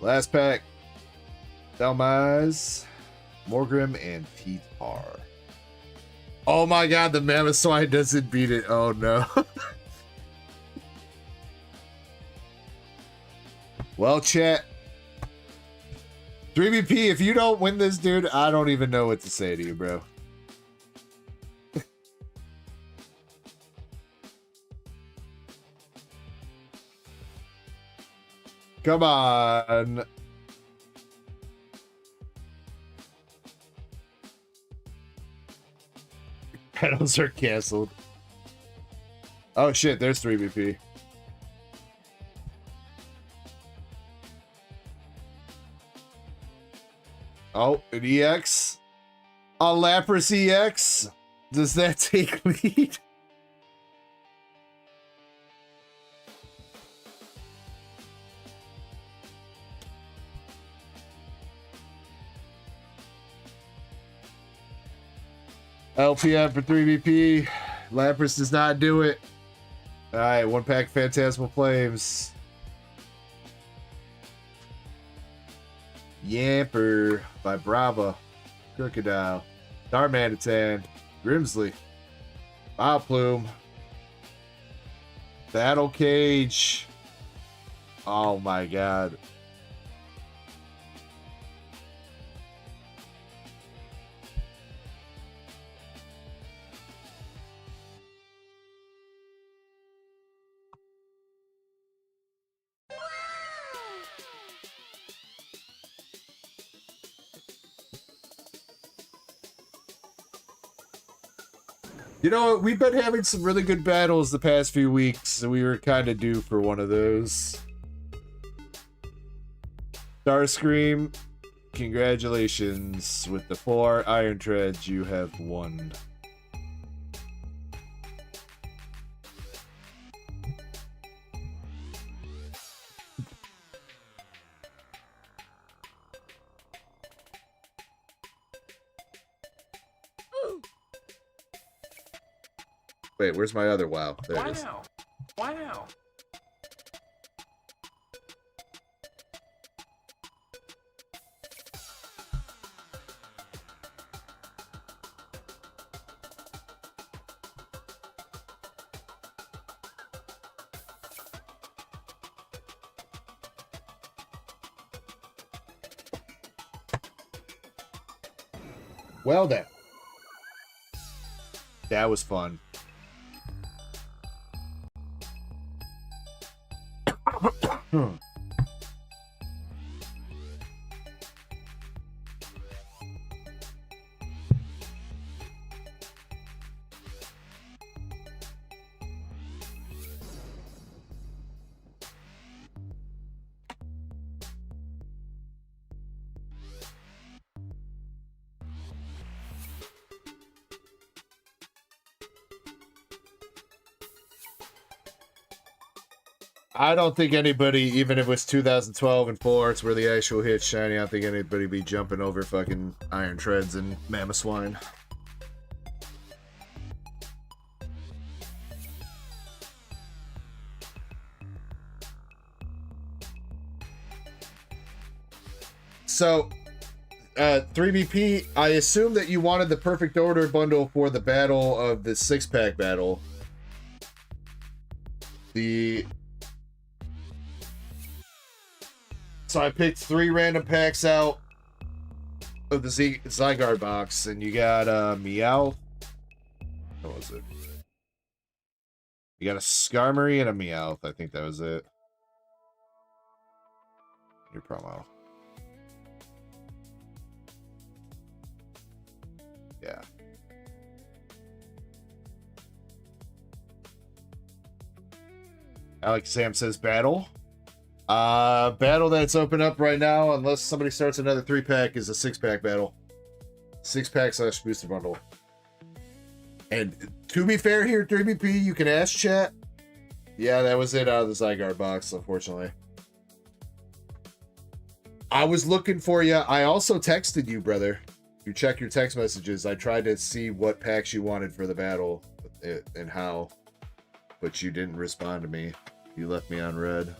Last pack. Dalmaz, Morgrim, and T-Tar. Oh my god, the Mammoth Swine doesn't beat it. Oh no. Well, chat. 3BP, if you don't win this, dude, I don't even know what to say to you, bro. Come on. Pedals are canceled. Oh shit, there's 3BP. Oh, an EX? A Lapras EX? Does that take lead? LPM for 3BP. Lapras does not do it. Alright, one pack Phantasmal Flames. Yamper by Brava. Crocodile. Darmanitan. Grimsley. Vileplume. Battle Cage. Oh my god. You know, we've been having some really good battles the past few weeks, so we were kind of due for one of those. Starscream, congratulations. With the 4 Iron Treads, you have won. Wait, where's my other WoW? There it is. Wow. Well then. That was fun. I don't think anybody, even if it was 2012 and 4, it's where the actual hit shiny, I don't think anybody be jumping over fucking Iron Treads and Mammoth Swine. So, 3BP, I assume that you wanted the perfect order bundle for the battle of the 6-pack battle. So I picked 3 random packs out of the Zygarde box, and you got Meow. What was it? You got a Skarmory and a Meowth. I think that was it. Your promo. Yeah. Alex Sam says battle. Battle that's open up right now, unless somebody starts another 3-pack, is a 6-pack battle. 6-pack / booster bundle. And to be fair here, 3BP, you can ask chat. Yeah, that was it out of the Zygarde box, unfortunately. I was looking for you. I also texted you, brother. You check your text messages. I tried to see what packs you wanted for the battle and how, but you didn't respond to me. You left me on red.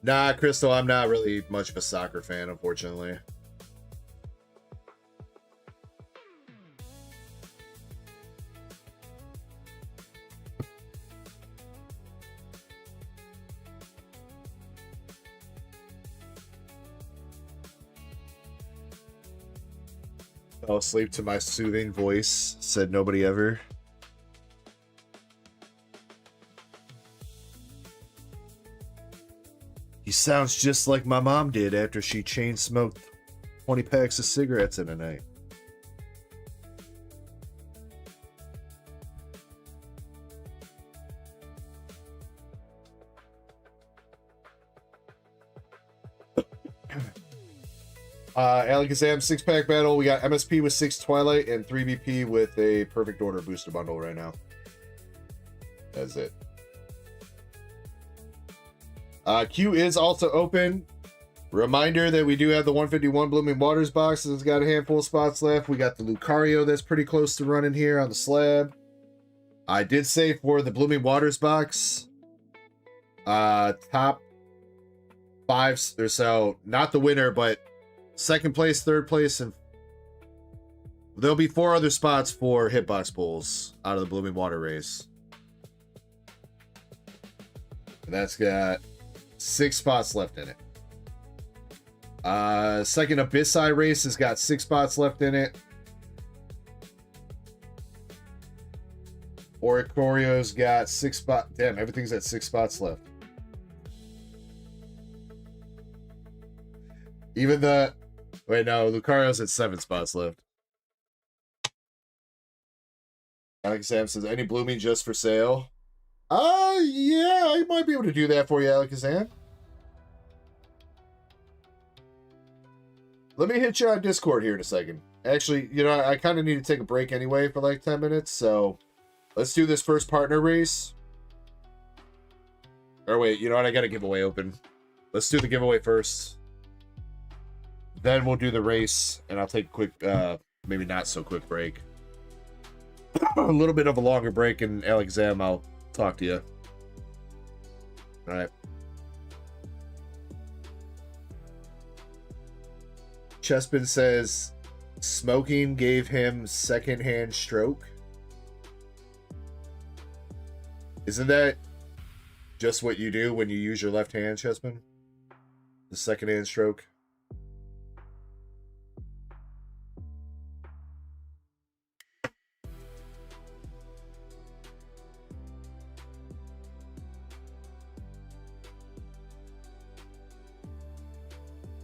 Nah, Crystal, I'm not really much of a soccer fan, unfortunately. Fell asleep to my soothing voice, said nobody ever. He sounds just like my mom did after she chain smoked 20 packs of cigarettes in a night. Alakazam 6-pack battle. We got MSP with 6 Twilight and 3BP with a perfect order booster bundle right now. That's it. Q is also open. Reminder that we do have the 151 Blooming Waters box. It's got a handful of spots left. We got the Lucario that's pretty close to running here on the slab. I did say for the Blooming Waters box, top 5 or so, not the winner, but second place, third place, and there'll be 4 other spots for hitbox pulls out of the Blooming Water race. And that's got 6 spots left in it. Second Abyssai race has got 6 spots left in it. Oricorio's got 6 spots. Damn, everything's at 6 spots left. Even the... Wait, no, Lucario's at 7 spots left. Alex Sam says, any blooming just for sale? Yeah, I might be able to do that for you, Alakazam. Let me hit you on Discord here in a second. Actually, you know, I kind of need to take a break anyway for like 10 minutes, so let's do this first partner race. Or wait, you know what? I got a giveaway open. Let's do the giveaway first. Then we'll do the race, and I'll take a quick, maybe not so quick break. A little bit of a longer break, and Alakazam, I'll talk to you. All right. Chespin says smoking gave him secondhand stroke. Isn't that just what you do when you use your left hand, Chessman? The second hand stroke?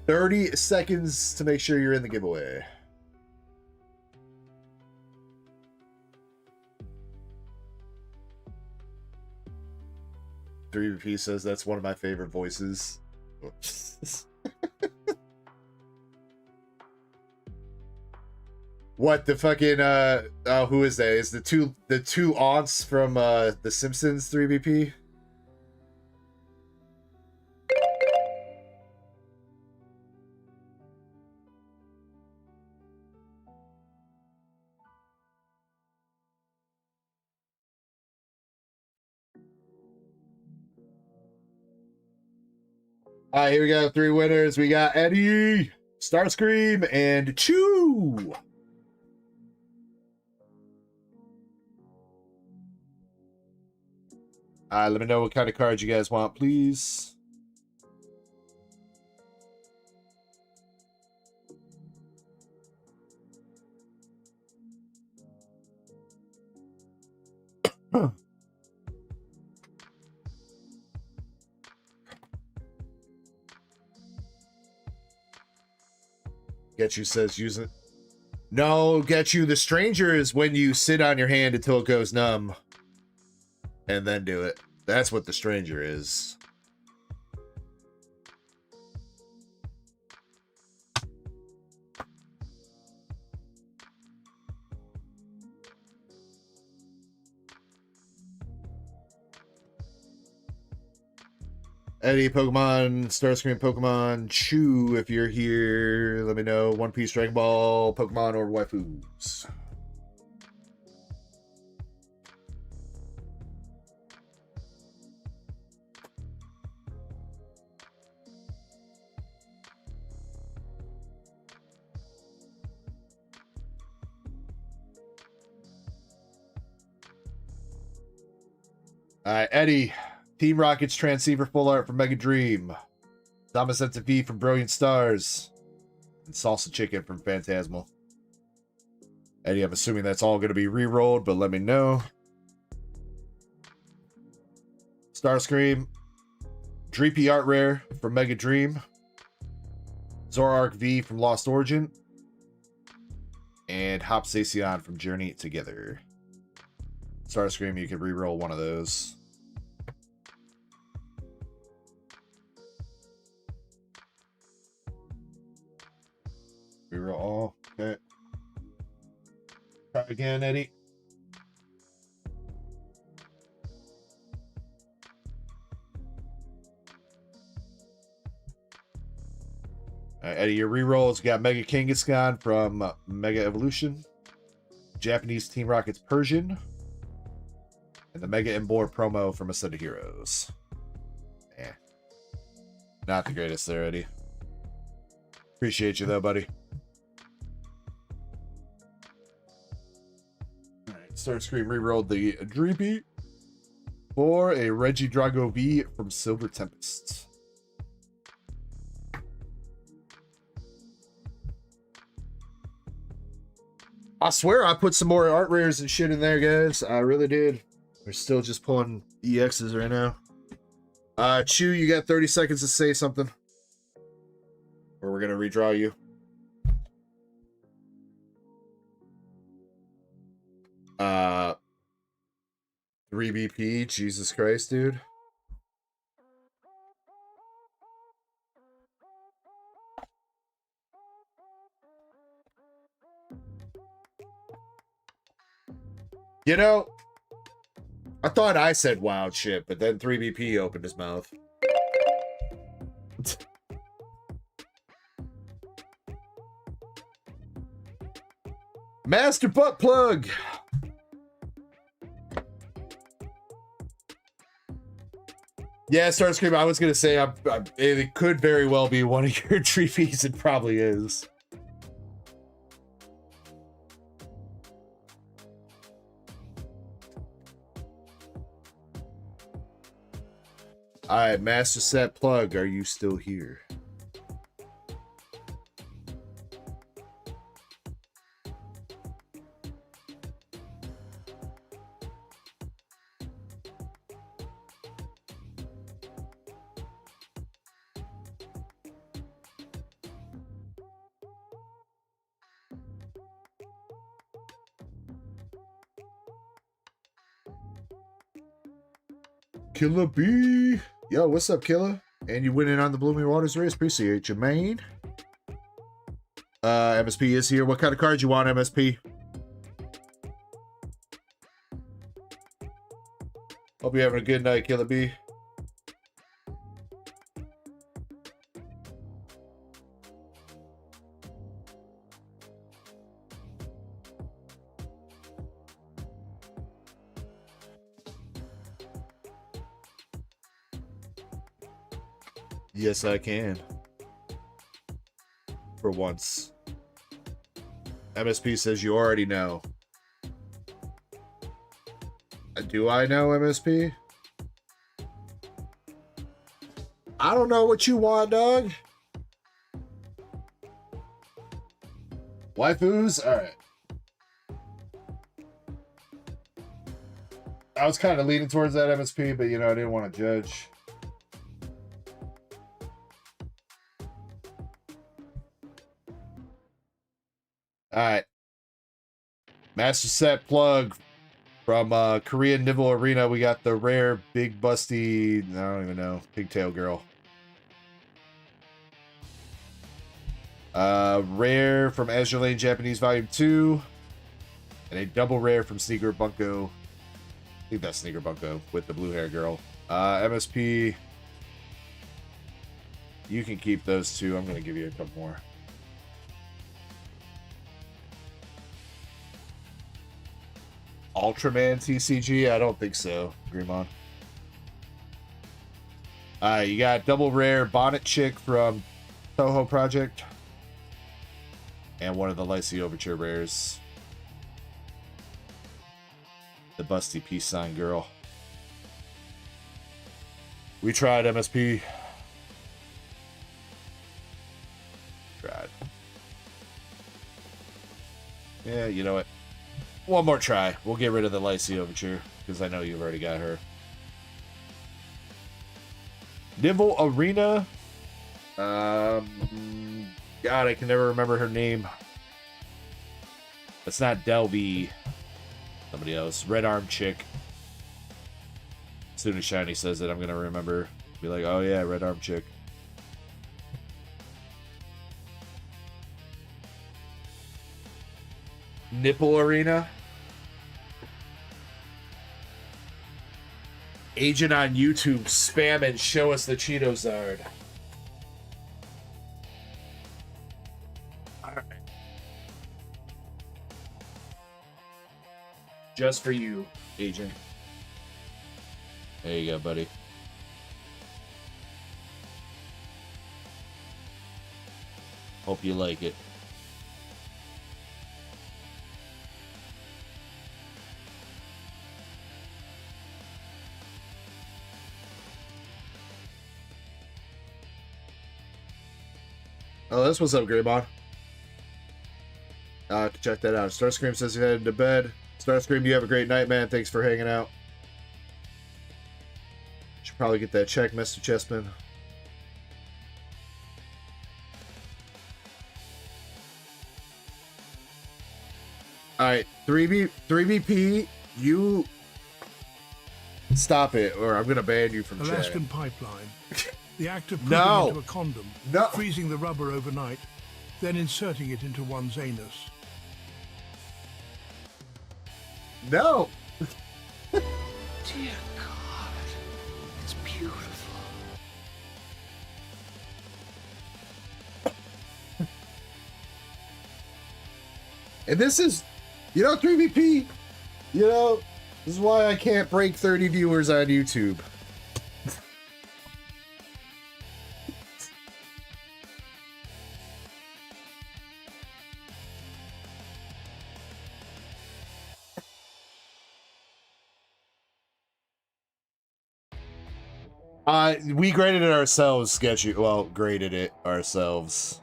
$30 seconds to make sure you're in the giveaway. P says that's one of my favorite voices. What the fucking who is that? Is the two aunts from The Simpsons 3BP? All right, here we go. 3 winners. We got Eddie, Starscream, and Chew. Let me know what kind of cards you guys want, please. Get you says use it. No, get you. The stranger is when you sit on your hand until it goes numb. And then do it. That's what the stranger is. Eddie, Pokemon, Starscream, Pokemon, Chew, if you're here, let me know. One Piece, Dragon Ball, Pokemon, or waifus. Eddie, Team Rocket's Transceiver Full Art from Mega Dream. Damasense V from Brilliant Stars. And Salsa Chicken from Phantasmal. Eddie, I'm assuming that's all going to be re-rolled, but let me know. Starscream, Dreepy Art Rare from Mega Dream. Zoroark V from Lost Origin. And Hopsacion from Journey Together. Starscream, you can re-roll one of those. Reroll all. Okay. Try again, Eddie. Eddie, your rerolls got Mega Kangaskhan from Mega Evolution, Japanese Team Rocket's Persian, and the Mega Embor promo from Ascended Heroes. Not the greatest there, Eddie. Appreciate you though, buddy. Starscream rerolled the Dreepy for a Regidrago V from Silver Tempest. I swear I put some more art rares and shit in there, guys. I really did. We're still just pulling EXs right now. Chew, you got 30 seconds to say something. Or we're going to redraw you. Uh, 3BP, Jesus Christ, dude. You know, I thought I said wild shit, but then 3BP opened his mouth. Master Butt Plug. Yeah, Starscream, I was going to say it could very well be one of your treepies. It probably is. All right, Master Set Plug, are you still here? Killer B. Yo, what's up, Killer? And you winning on the Blooming Waters race. Appreciate you, man. MSP is here. What kind of card you want, MSP? Hope you're having a good night, Killer B. Yes, I can. For once. MSP says you already know. Do I know, MSP? I don't know what you want, dog. Waifus? Alright. I was kind of leaning towards that, MSP, but, you know, I didn't want to judge. Alright. Master Set Plug from Korean Nibble Arena. We got the rare big busty, I don't even know, pigtail girl. Rare from Azure Lane Japanese Volume 2. And a double rare from Sneaker Bunko. I think that's Sneaker Bunko with the blue hair girl. MSP. You can keep those two. I'm going to give you a couple more. Ultraman TCG? I don't think so, Greemon. You got double rare Bonnet Chick from Toho Project. And one of the Lycee Overture rares. The busty peace sign girl. We tried, MSP. Tried. Yeah, you know what? One more try. We'll get rid of the Lycee Overture, because I know you've already got her. Nibble Arena. God, I can never remember her name. It's not Delby. Somebody else. Red Arm Chick. As soon as Shiny says it, I'm going to remember. Be like, oh yeah, Red Arm Chick. Nipple Arena. Agent on YouTube, spam and show us the Cheeto Zard. Alright. Just for you, Agent. There you go, buddy. Hope you like it. Oh, that's what's up, Greymon. Check that out. Starscream says he's headed to bed. Starscream, you have a great night, man. Thanks for hanging out. Should probably get that check, Mr. Chessman. Alright, 3BP, you stop it, or I'm gonna ban you from Alaskan chat. Pipeline. The act of putting No. into a condom, No. freezing the rubber overnight, then inserting it into one's anus. No! Dear God, it's beautiful. And this is, you know, 3VP, you know, this is why I can't break 30 viewers on YouTube. We graded it ourselves, Sketchy. Well, graded it ourselves.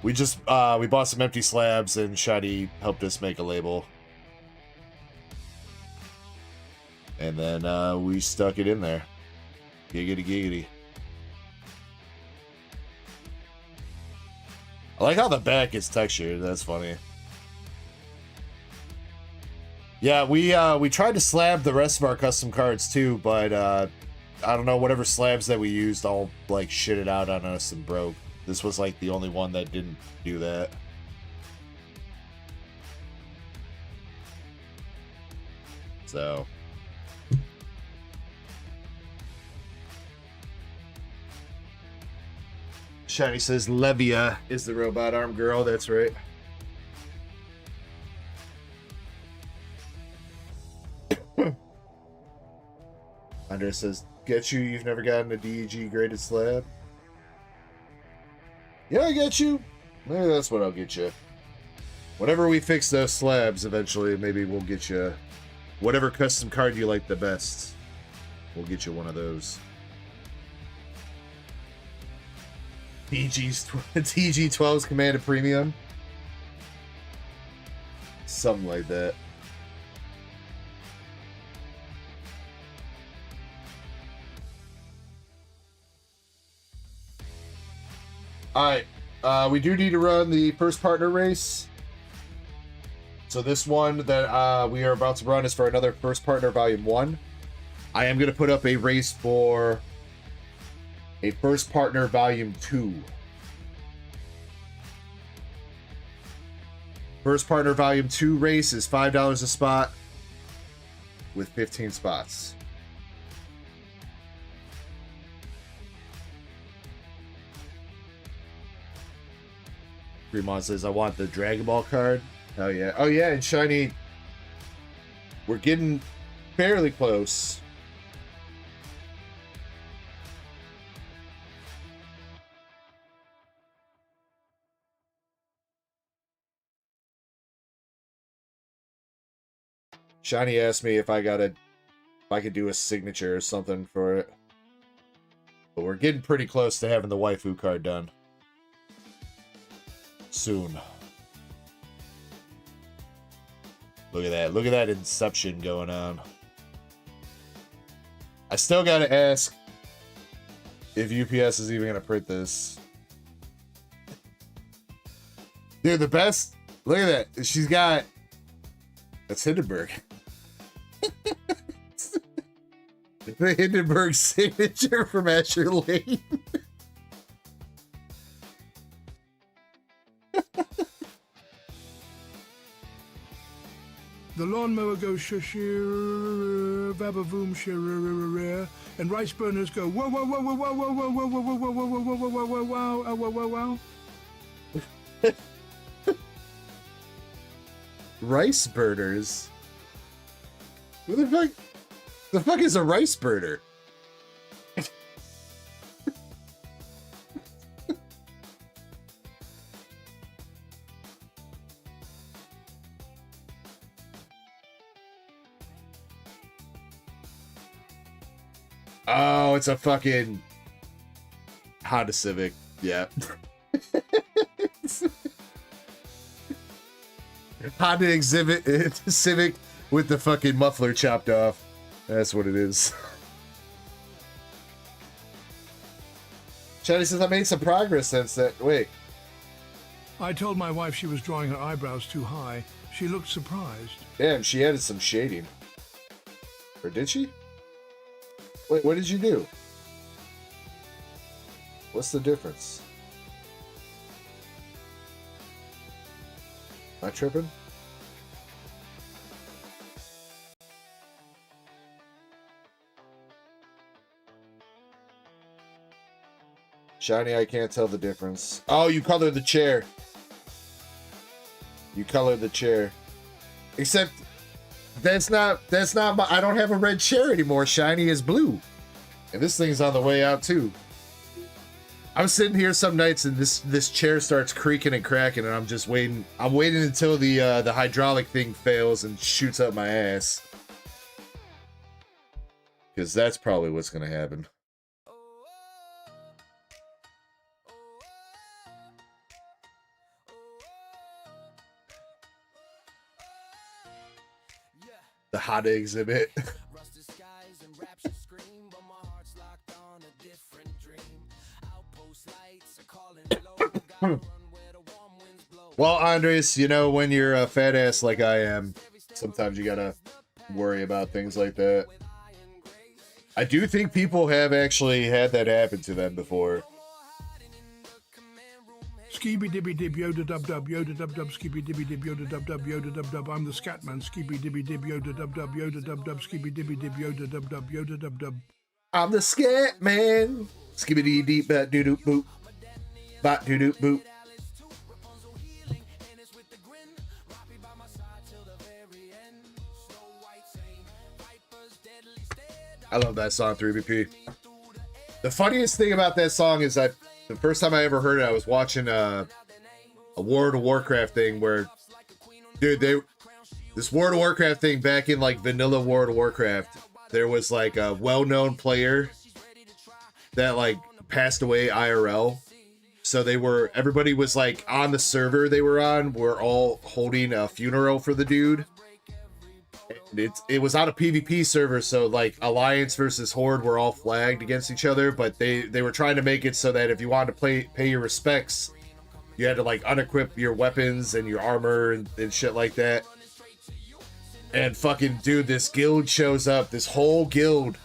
We just, we bought some empty slabs and Shiny helped us make a label. And then, we stuck it in there. Giggity giggity. I like how the back is textured. That's funny. Yeah, we tried to slab the rest of our custom cards too, but I don't know, whatever slabs that we used all like shitted out on us and broke. This was like the only one that didn't do that. So Shiny says Levia is the robot arm girl. That's right. Andres says, get you, you've never gotten a DEG graded slab. Yeah, I get you. Maybe that's what I'll get you. Whenever we fix those slabs, eventually, maybe we'll get you whatever custom card you like the best. We'll get you one of those. TG12's Commanded Premium. Something like that. Alright, we do need to run the first partner race. So this one that we are about to run is for another first partner volume 1. I am going to put up a race for a first partner volume 2. First partner volume 2 race is $5 a spot with 15 spots. Fremont says, I want the Dragon Ball card. Oh, yeah. Oh, yeah, and Shiny. We're getting fairly close. Shiny asked me if I could do a signature or something for it. But we're getting pretty close to having the waifu card done. Soon. Look at that. Look at that inception going on. I still gotta ask if UPS is even gonna print this. Dude, the best. Look at that. She's got. That's Hindenburg. The Hindenburg signature from Asher Lane. The lawnmower goes shushir, vabavoom shir, and rice burners go whoa whoa whoa whoa whoa whoa whoa whoa whoa whoa whoa whoa whoa whoa whoa whoa whoa whoa. Rice burners? Who the fuck? The fuck is a rice burner? Oh, it's a fucking Honda Civic. Yeah. Honda Civic with the fucking muffler chopped off. That's what it is. Shady says, I made some progress since that. Wait. I told my wife she was drawing her eyebrows too high. She looked surprised. Damn, she added some shading. Or did she? Wait, what did you do? What's the difference? Am I tripping? Shiny, I can't tell the difference. Oh, you colored the chair. You colored the chair. Except that's not my, I don't have a red chair anymore. Shiny is blue. And this thing's on the way out too. I'm sitting here some nights and this chair starts creaking and cracking and I'm just waiting. I'm waiting until the hydraulic thing fails and shoots up my ass. Because that's probably what's gonna happen. Honda exhibit. Rusted skies and rapture scream, but my heart's locked on a different dream. Outpost lights are calling low, gotta run where the warm winds blow. Well, Andres, you know, when you're a fat ass like I am, sometimes you gotta worry about things like that. I do think people have actually had that happen to them before. Skibby dibby dib yoda dub dub yoda dub dub skibby dibby dib yoda dub dub yoda dub dub. I'm the Scatman. Skibby dibby dib yoda dub dub yoda dub dub skibby dibby dib yoda dub dub yoda dub dub. I'm the scat man. Skibbity deep bat doo doo boop. Bat doo doo boop. I love that song, 3BP. The funniest thing about that song is that the first time I ever heard it, I was watching a World of Warcraft thing where, dude, this World of Warcraft thing back in like vanilla World of Warcraft, there was like a well-known player that like passed away IRL. So everybody was like on the server they were on, we're all holding a funeral for the dude. It was on a PvP server, so like Alliance versus Horde were all flagged against each other, but they were trying to make it so that if you wanted to pay your respects, you had to like unequip your weapons and your armor and shit like that. And fucking dude, this guild shows up, this whole guild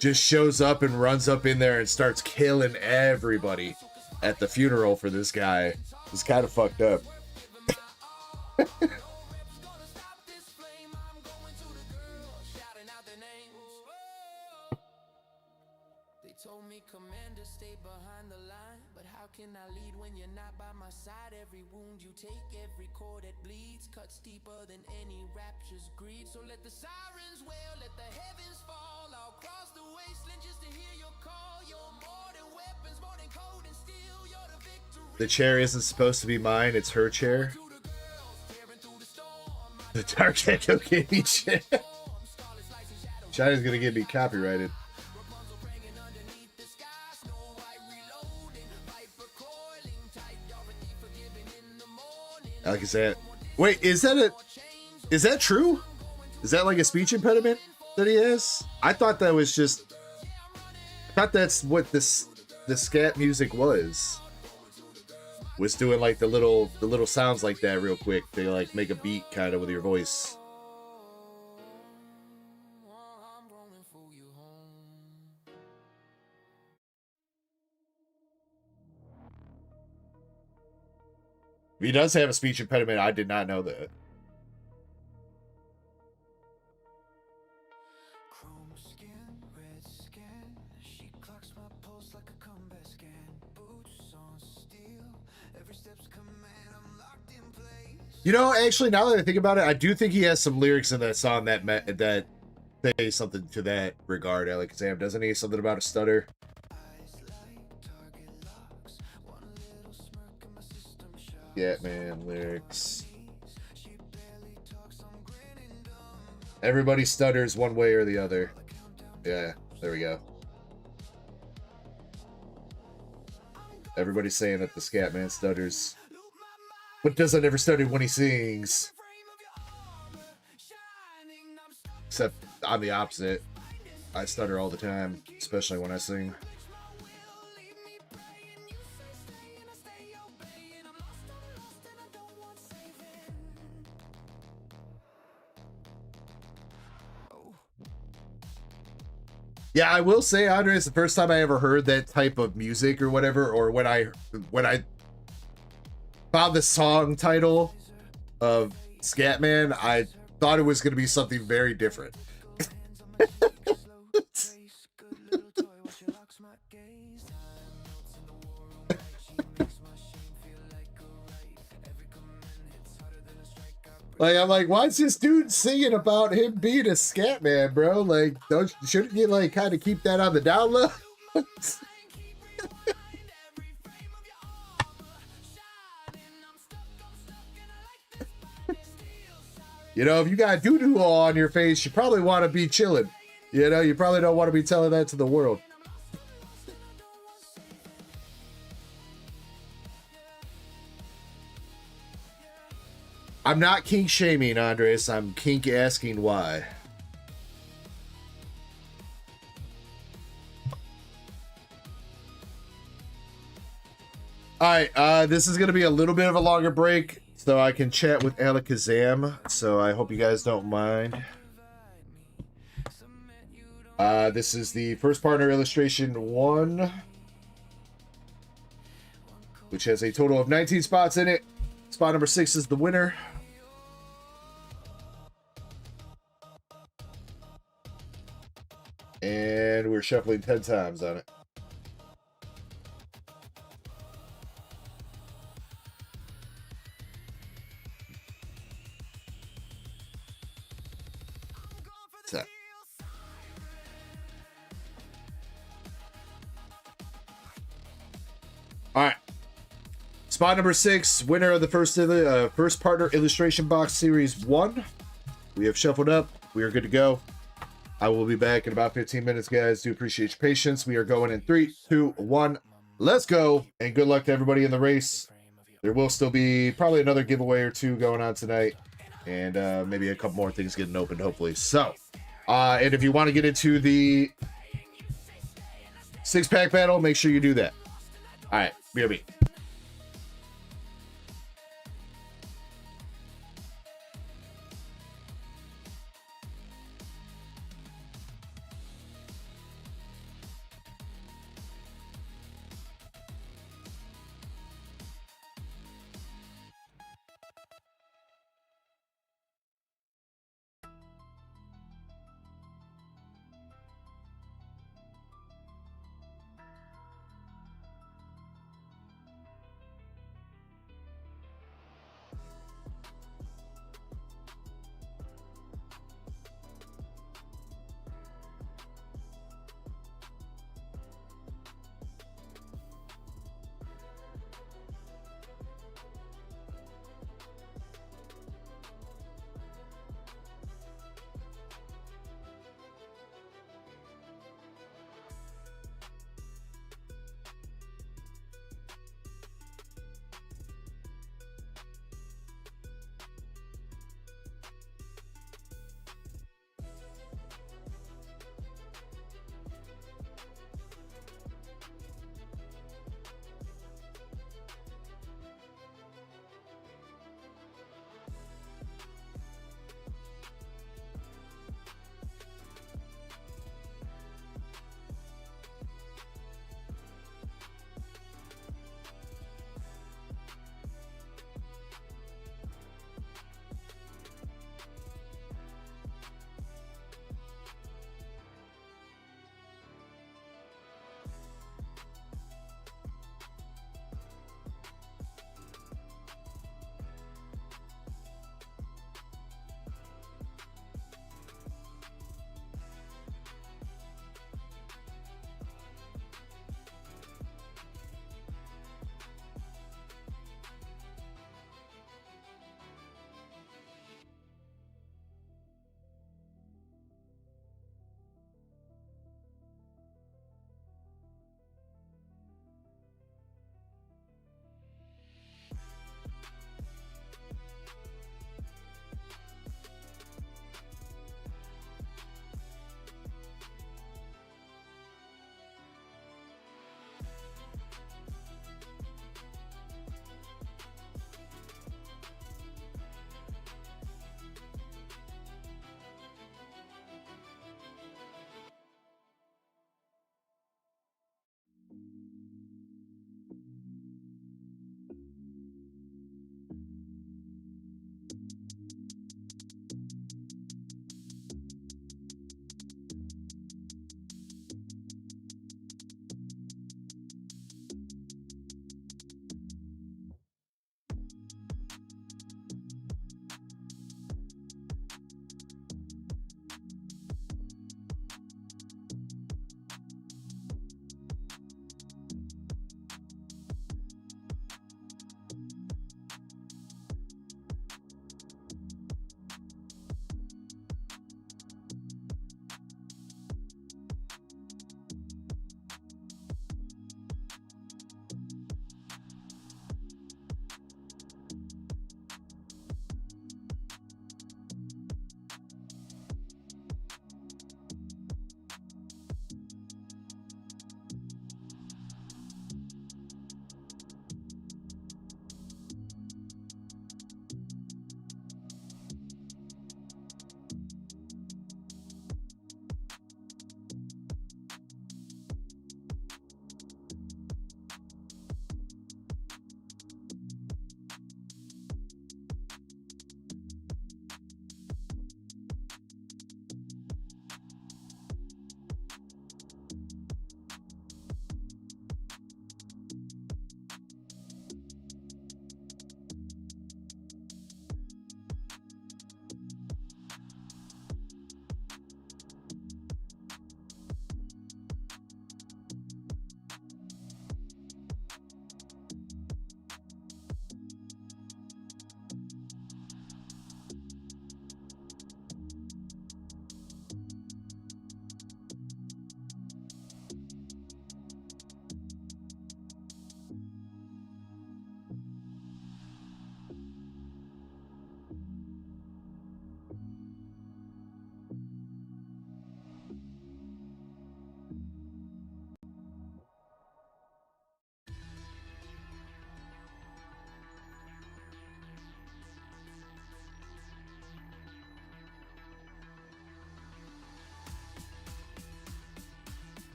just shows up and runs up in there and starts killing everybody at the funeral for this guy. It's kind of fucked up. Cuts deeper than any rapture's greed. So let the sirens wail, let the heavens fall. I'll cross the wasteland just to hear your call. You're more than weapons, more than code and steel. You're the victory. The chair isn't supposed to be mine, it's her chair. The DarkEckoGaming chair. China's gonna get me copyrighted. Like I said, wait, is that true? Is that like a speech impediment that he has? I thought that's what the scat music was doing like the little sounds like that real quick. They like make a beat kind of with your voice. If he does have a speech impediment, I did not know that. Chrome skin, red skin. She clocks my pulse like a combat scan. Boots on steel. Every step's command. I'm locked in place. You know, actually, now that I think about it, I do think he has some lyrics in that song that say something to that regard. Like Sam, doesn't he? Something about a stutter. Yeah, man, lyrics. Everybody stutters one way or the other. Yeah, there we go. Everybody's saying that the scat man stutters, but doesn't ever stutter when he sings. Except I'm the opposite. I stutter all the time, especially when I sing. Yeah, I will say, Andre, it's the first time I ever heard that type of music or whatever, or when I found the song title of Scatman, I thought it was going to be something very different. Like, I'm like, why is this dude singing about him being a scat man, bro? Like, shouldn't you, like, kind of keep that on the down low? You know, if you got doo-doo all on your face, you probably want to be chilling. You know, you probably don't want to be telling that to the world. I'm not kink shaming, Andres. I'm kink asking why. All right, this is going to be a little bit of a longer break so I can chat with Alakazam, so I hope you guys don't mind. This is the first partner illustration 1, which has a total of 19 spots in it. Spot number 6 is the winner. And we're shuffling 10 times on it. So. All right. Spot number 6, winner of the first partner illustration box series 1. We have shuffled up. We are good to go. I will be back in about 15 minutes, guys. Do appreciate your patience. We are going in 3, 2, 1. Let's go. And good luck to everybody in the race. There will still be probably another giveaway or 2 going on tonight. And maybe a couple more things getting opened, hopefully. So, and if you want to get into the 6-pack battle, make sure you do that. All right. BRB.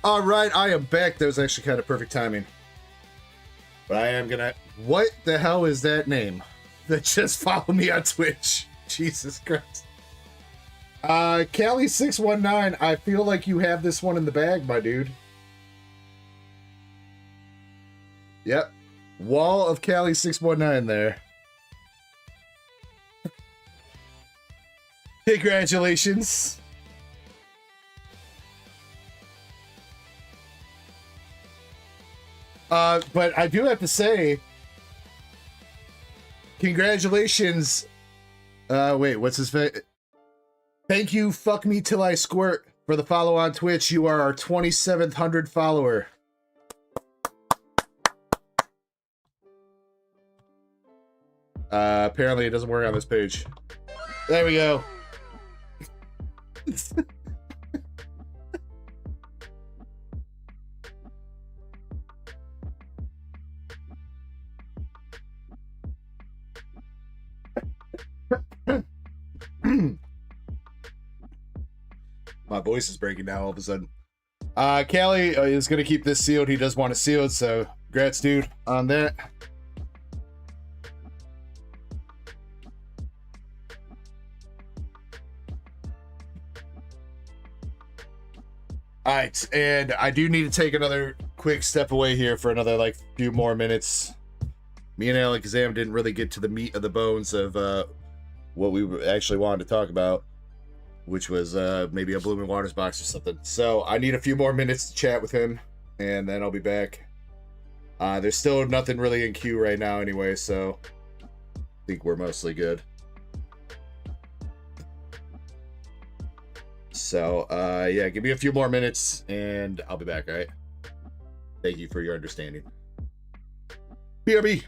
All right, I am back. That was actually kind of perfect timing. But I am gonna. What the hell is that name that just followed me on Twitch? Jesus Christ. Callie619, I feel like you have this one in the bag, my dude. Yep. Wall of Callie619 there. Congratulations. But I do have to say, congratulations. Wait, what's his face? Thank you, Fuck Me Till I Squirt, for the follow on Twitch. You are our 2700 follower. Apparently it doesn't work on this page. There we go. My voice is breaking now all of a sudden. Callie is going to keep this sealed. He does want it sealed, so congrats, dude, on that. All right, and I do need to take another quick step away here for another like few more minutes. Me and Alakazam didn't really get to the meat of the bones of what we actually wanted to talk about, which was maybe a Blooming Waters box or something. So I need a few more minutes to chat with him, and then I'll be back. There's still nothing really in queue right now anyway, so I think we're mostly good. So, yeah, give me a few more minutes, and I'll be back, all right? Thank you for your understanding. BRB!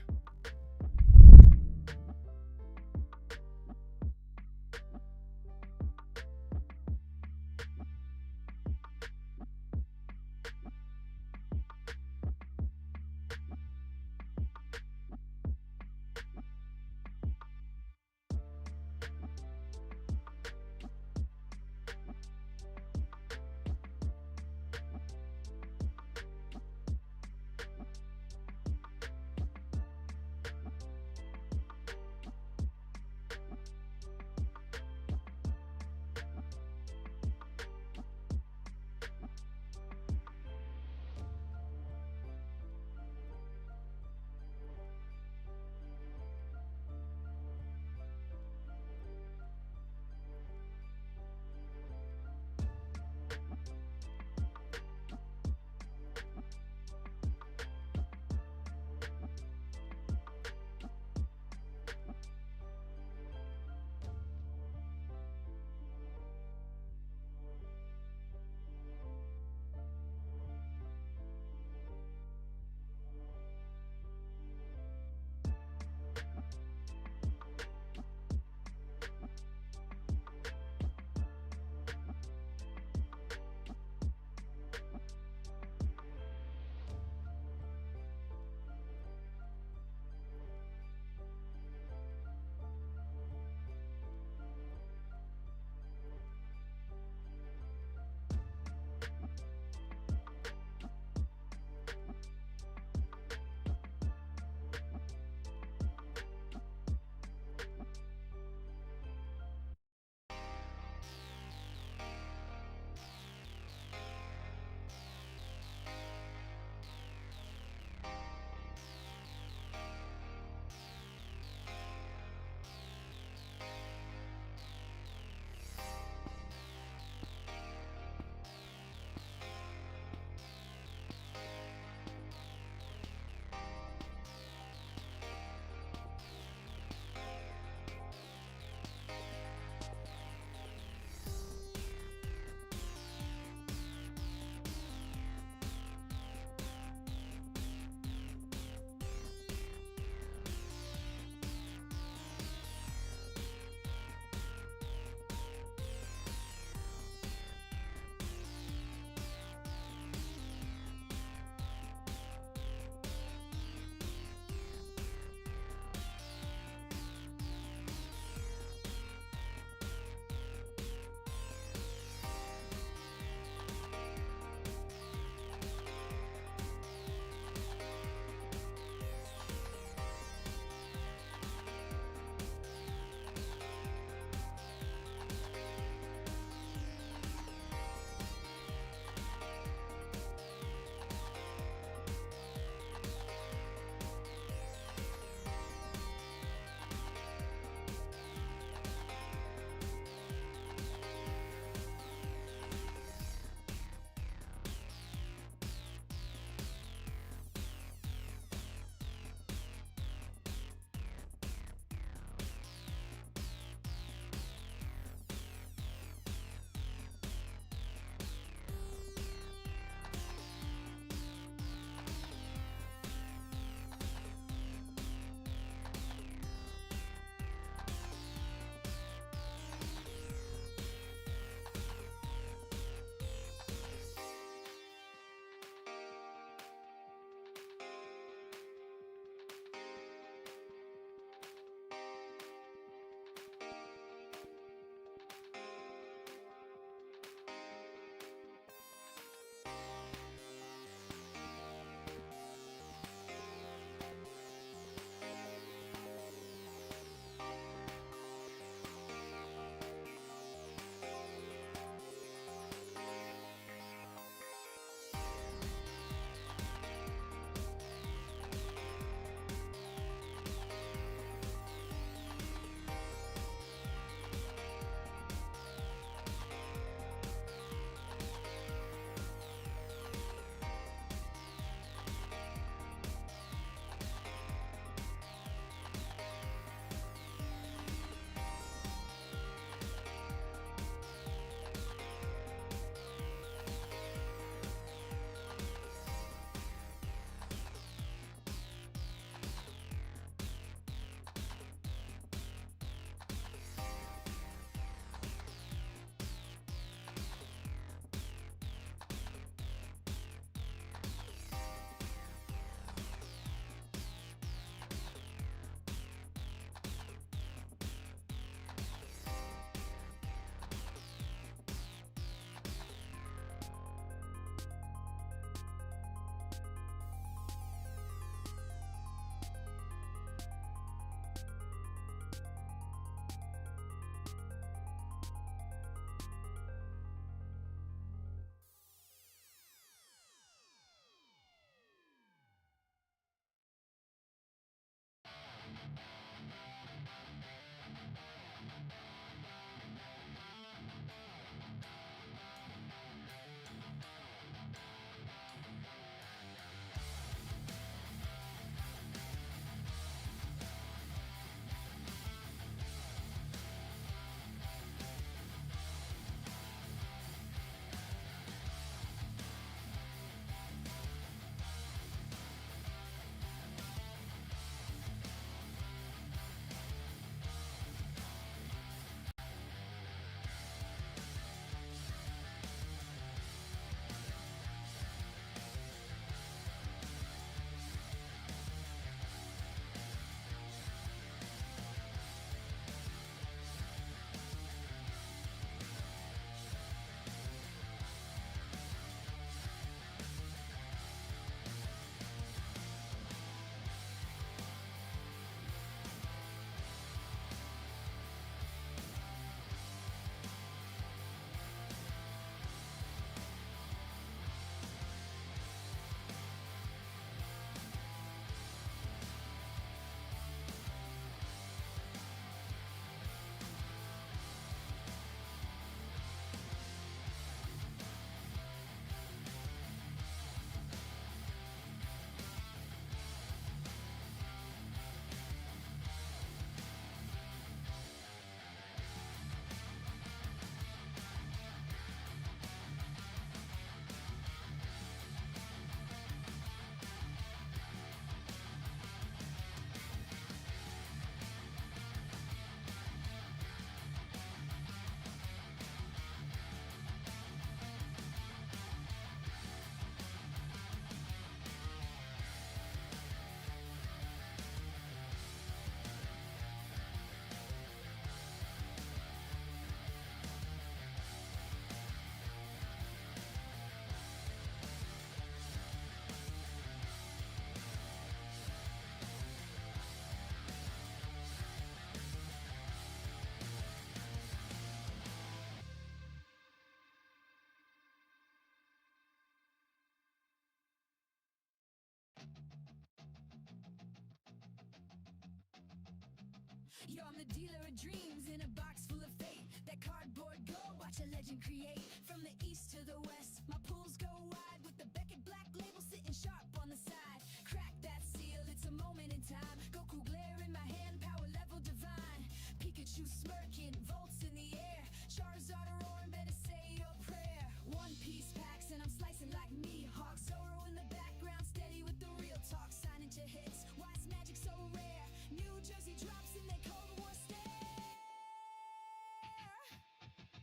Yo, I'm the dealer of dreams in a box full of fate. That cardboard gold, watch a legend create. From the east to the west, my pools go wide with the Beckett black label sitting sharp on the side. Crack that seal, it's a moment in time. Goku glare in my hand, power level divine. Pikachu smirking, volts in the air. Charizard roaring, better say your prayer. One Piece packs and I'm slicing like me. Hawk Zoro in the background, steady with the real talk. Signing to hits, why is magic so rare? New Jersey drops in their Cold War stare.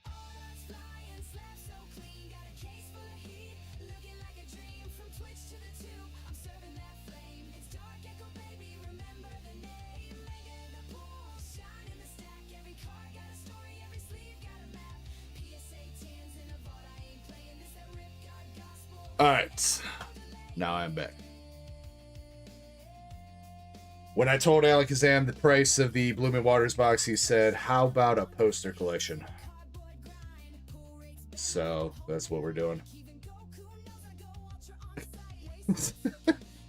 Auras flying, slab so clean. Got a case full of heat, looking like a dream. From Twitch to the tube, I'm serving that flame. It's Dark Echo, baby, remember the name. Mega in the pool, shine in the stack. Every card got a story, every sleeve got a map. PSA 10s in a vault, I ain't playing this. That rip guard gospel. All right, now I'm back. When I told Alakazam the price of the Blooming Waters box, he said, "How about a poster collection?" So that's what we're doing. Even Goku knows I go ultra on site.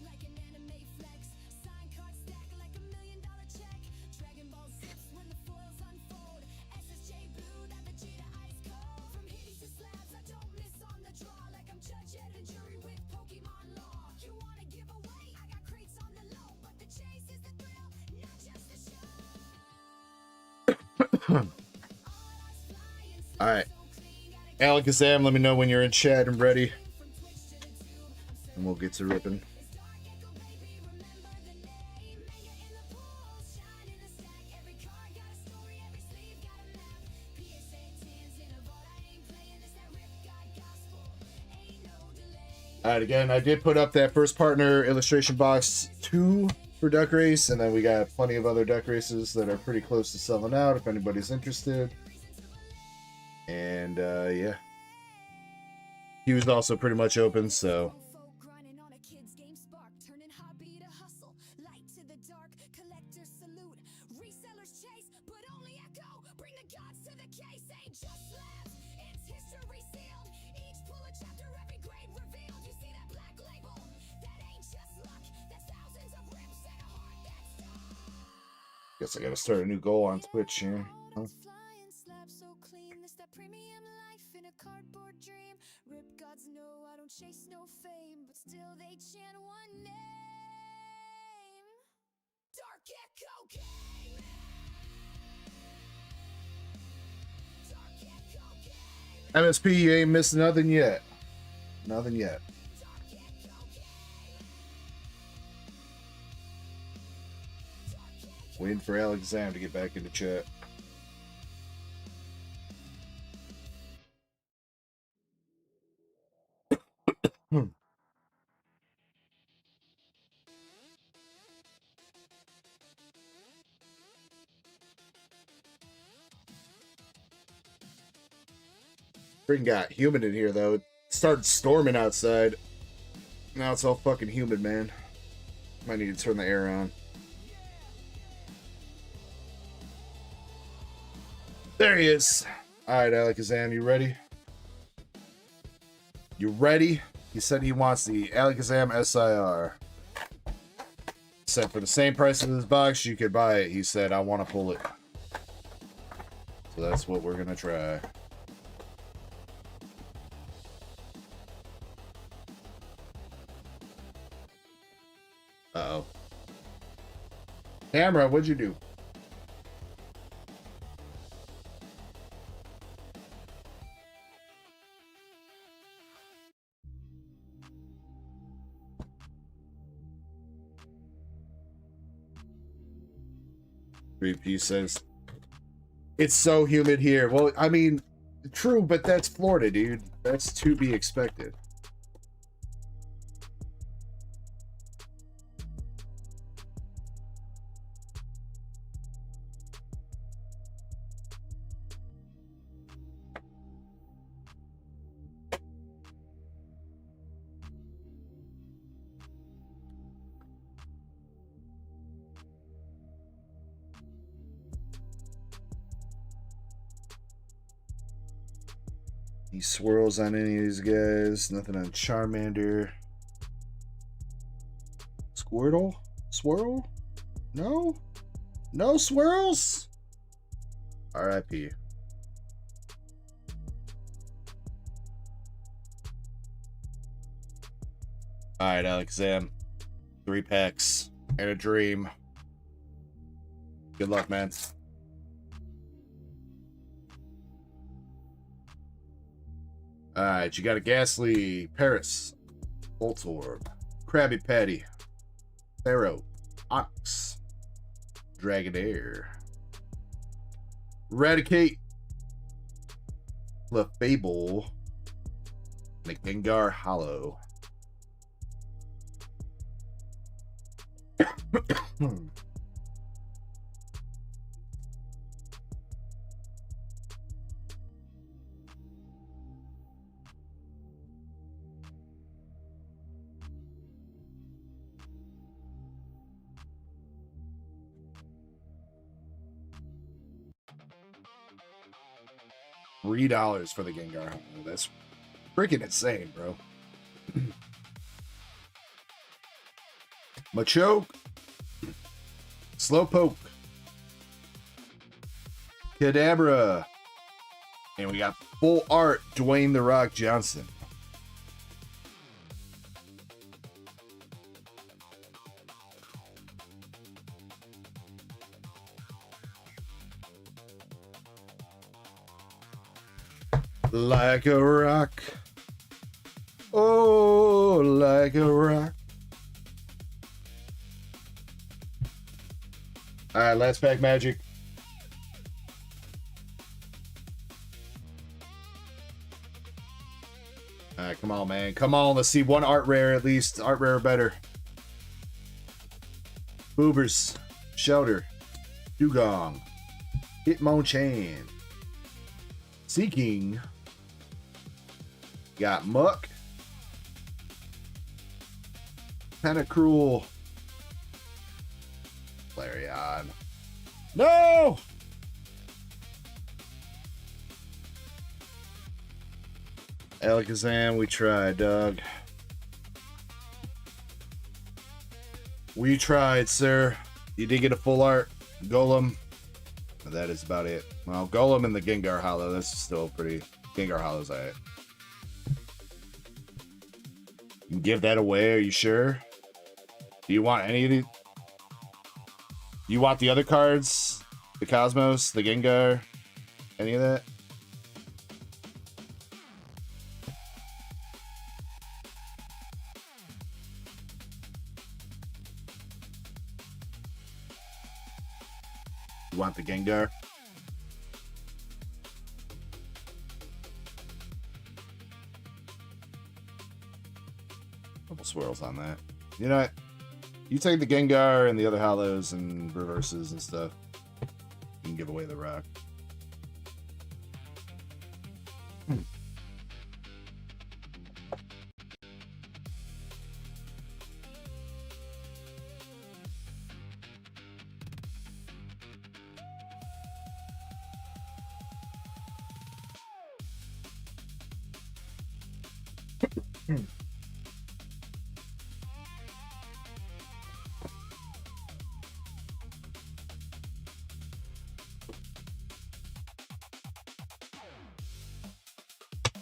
Like an anime flex. Sign card stack like $1 million check. Dragon Ball zips when the foils unfold. SSJ blue, that Vegeta ice cold. From hitties to slabs, I don't miss on the draw. Like I'm judge and a jury with Pokemon law. You wanna give away? I got crates on the low, but the chase is the thrill, not just the show. All right, Alakazam, let me know when you're in chat and ready, and we'll get to ripping. All right, again, I did put up that first partner illustration box 2 for Duck Race, and then we got plenty of other Duck Races that are pretty close to selling out if anybody's interested. And yeah, he was also pretty much open, so Grinding on a kid's game spark, turning hobby to hustle. Light to the dark, collectors salute. Resellers chase, but only echo. Bring the gods to the case, ain't just slabs. It's history sealed. Each pull a chapter, every grade revealed. You see that black label? That ain't just luck. That's thousands of rips and a heart that's stuck. guess I gotta start a new goal on Twitch here. Huh? Flying slab so clean, this that premium life in a cardboard dream. Rip gods know I don't chase no fame, but still they chant one name. Dark Echo Gaming. Dark Echo Gaming. MSP, you ain't missed nothing yet. Nothing yet. Dark Echo Gaming. Dark Echo. Waiting for Alakazam to get back into chat. Freaking got humid in here though. It started storming outside. Now it's all fucking humid, man. Might need to turn the air on. There he is. Alright, Alakazam, you ready? You ready? He said he wants the Alakazam SIR. Said for the same price as this box, you could buy it. He said, I want to pull it. So that's what we're going to try. Uh-oh. Camera, what'd you do? Repeat says, it's so humid here. Well, I mean, true, but that's Florida, dude. That's to be expected. He swirls on any of these guys. Nothing on Charmander. Squirtle? Swirl? No? No swirls? RIP. Alright, Alexam. 3 packs and a dream. Good luck, man. Alright, you got a Ghastly, Paris, Voltorb, Krabby Patty, Pharaoh, Ox, Dragonair, Eradicate, Clefable, and a Gengar Hollow. $3 for the Gengar Hollow. That's freaking insane, bro. Machoke, Slowpoke, Kadabra, and we got full art Dwayne The Rock Johnson. Like a rock. Oh, like a rock. Alright, last pack magic. Alright, come on, man. Come on, let's see one art rare at least. Art rare or better. Boobers, Shelter, Dugong, Hitmonchan, Seeking, got Muck, Tentacruel, Flareon. No! Alakazam, we tried, Doug. We tried, sir. You did get a full art. Golem. But that is about it. Well, Golem and the Gengar Hollow, that's still pretty... Gengar Hollow's alright. You can give that away, are you sure? Do you want any of the... You want the other cards? The Cosmos, the Gengar? Any of that? You want the Gengar? Couple swirls on that. You know what? You take the Gengar and the other Hollows and reverses and stuff. You can give away the rock.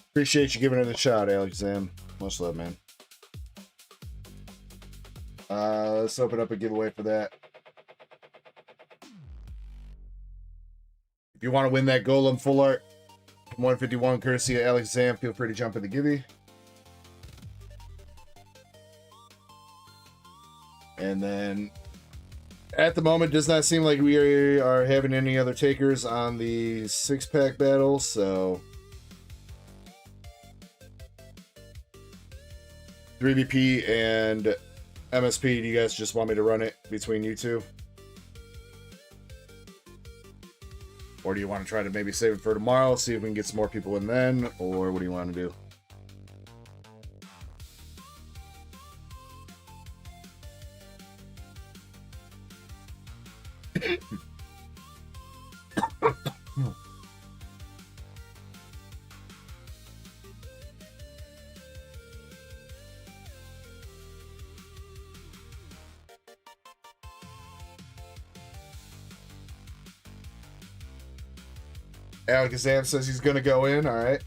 Appreciate you giving it a shot, Alexam. Much love, man. Let's open up a giveaway for that. If you want to win that Golem full art 151 courtesy of Alexam, feel free to jump in the givey. And then at the moment, does not seem like we are having any other takers on the 6-pack battle, so 3BP and MSP, do you guys just want me to run it between you two? Or do you want to try to maybe save it for tomorrow, see if we can get some more people in then, or what do you want to do? Alakazam says he's gonna go in. All right.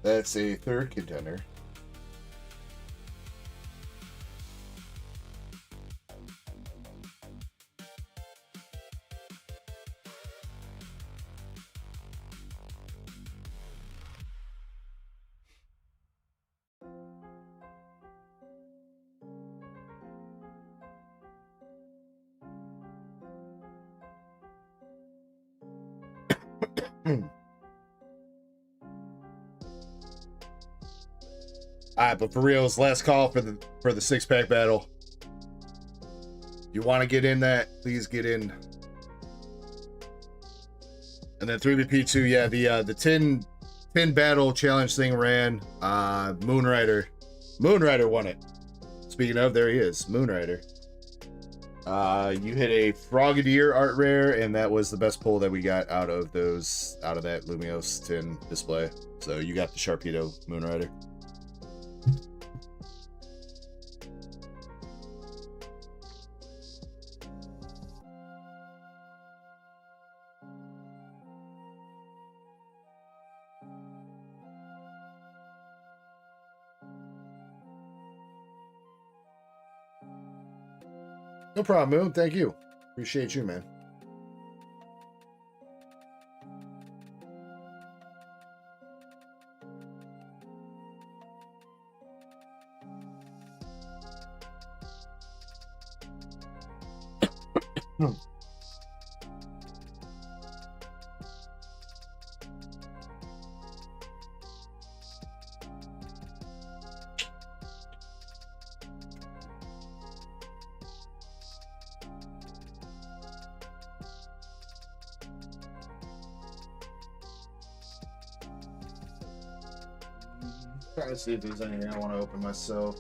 That's a third contender. All right, but for reals, last call for the 6-pack battle. You want to get in that? Please get in. And then 3BP2, yeah, the 10 battle challenge thing ran. Moonrider won it. Speaking of, there he is, Moonrider. You hit a Frogadier art rare, and that was the best pull that we got out of that Lumiose 10 display. So you got the Sharpedo Moonrider. No problem, Moon. Thank you. Appreciate you, man. Trying to see if there's anything I want to open myself.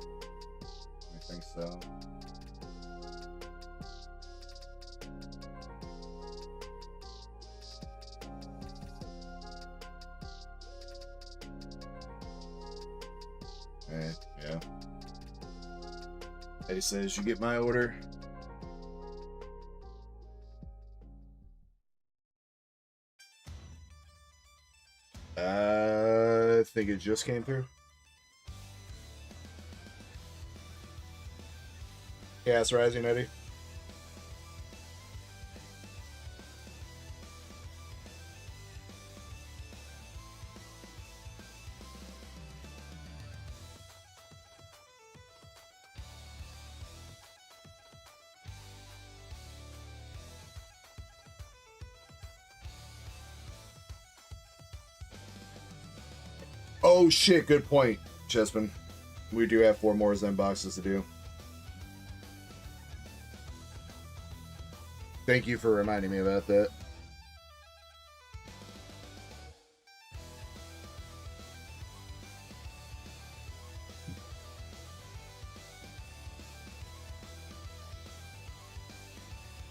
I think so. Yeah. Eddie says, you get my order. I think it just came through. Gas rising, Eddie. Oh shit, good point, Chespin. We do have 4 more Zen boxes to do. Thank you for reminding me about that.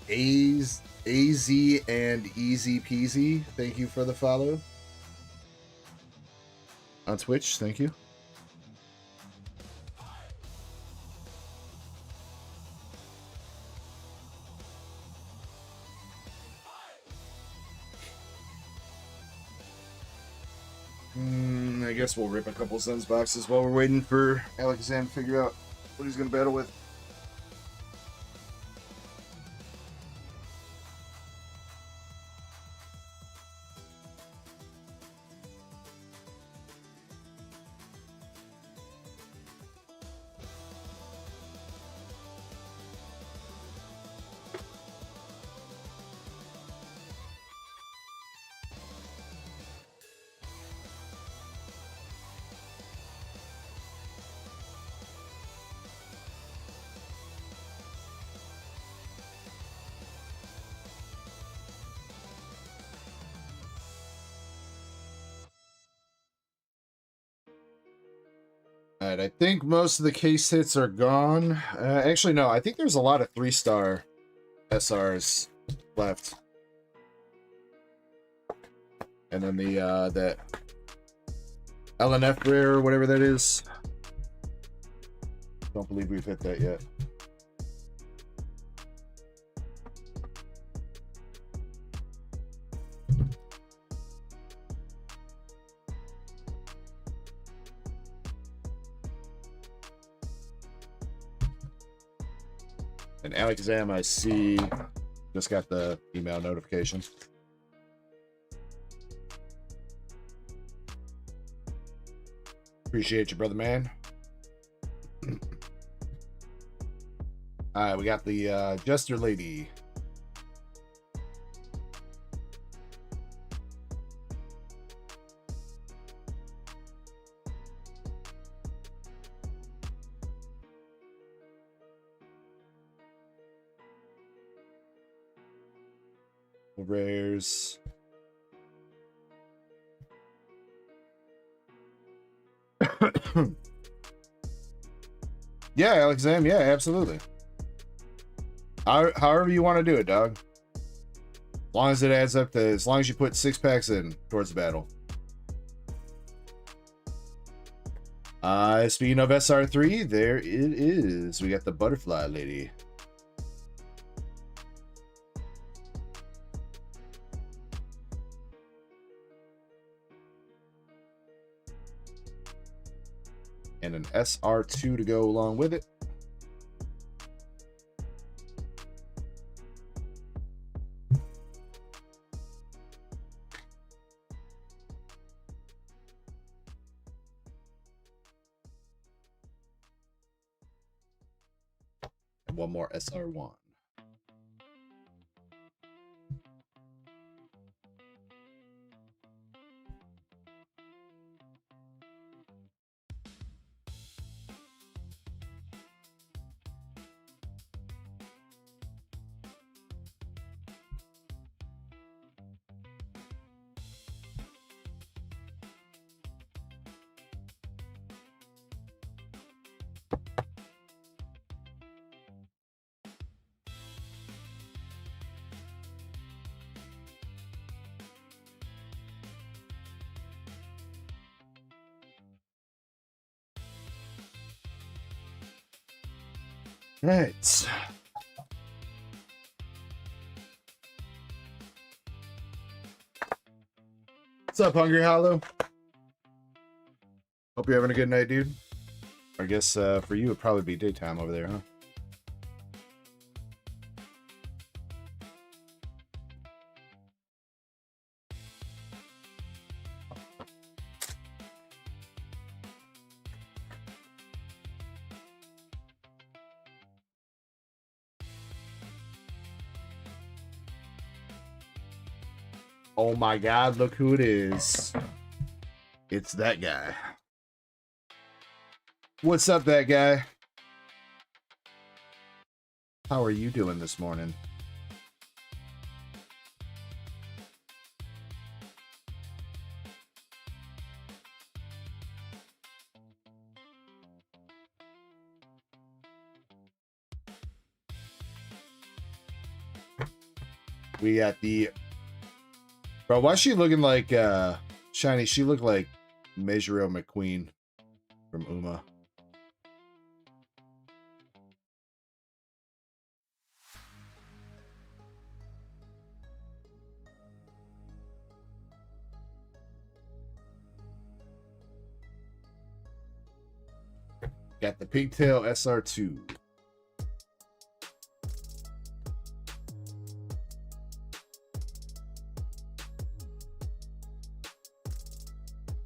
AZ and Easy Peasy, thank you for the follow. On Twitch, thank you. I guess we'll rip a couple Zen's boxes while we're waiting for Alakazam to figure out what he's going to battle with. Alright, I think most of the case hits are gone. Actually, no, I think there's a lot of 3-star SRs left. And then the that LNF rare or whatever that is. Don't believe we've hit that yet. And Alakazam, I see, just got the email notification. Appreciate you, brother man. All right, we got the Jester Lady. Rares. Yeah, Alexam, yeah, absolutely. However you want to do it, dog. As long as it adds up to, as long as you put 6 packs in towards the battle. Speaking of SR3, there it is. We got the Butterfly Lady. And an SR2 to go along with it. And one more SR1. Right. What's up, Hungry Hollow? Hope you're having a good night, dude. I guess for you, it'd probably be daytime over there, huh? Oh my god, look who it is. It's that guy. What's up, that guy? How are you doing this morning? We got the... Bro, why is she looking like, Shiny? She looked like Meijero McQueen from Uma. Got the Pigtail SR2.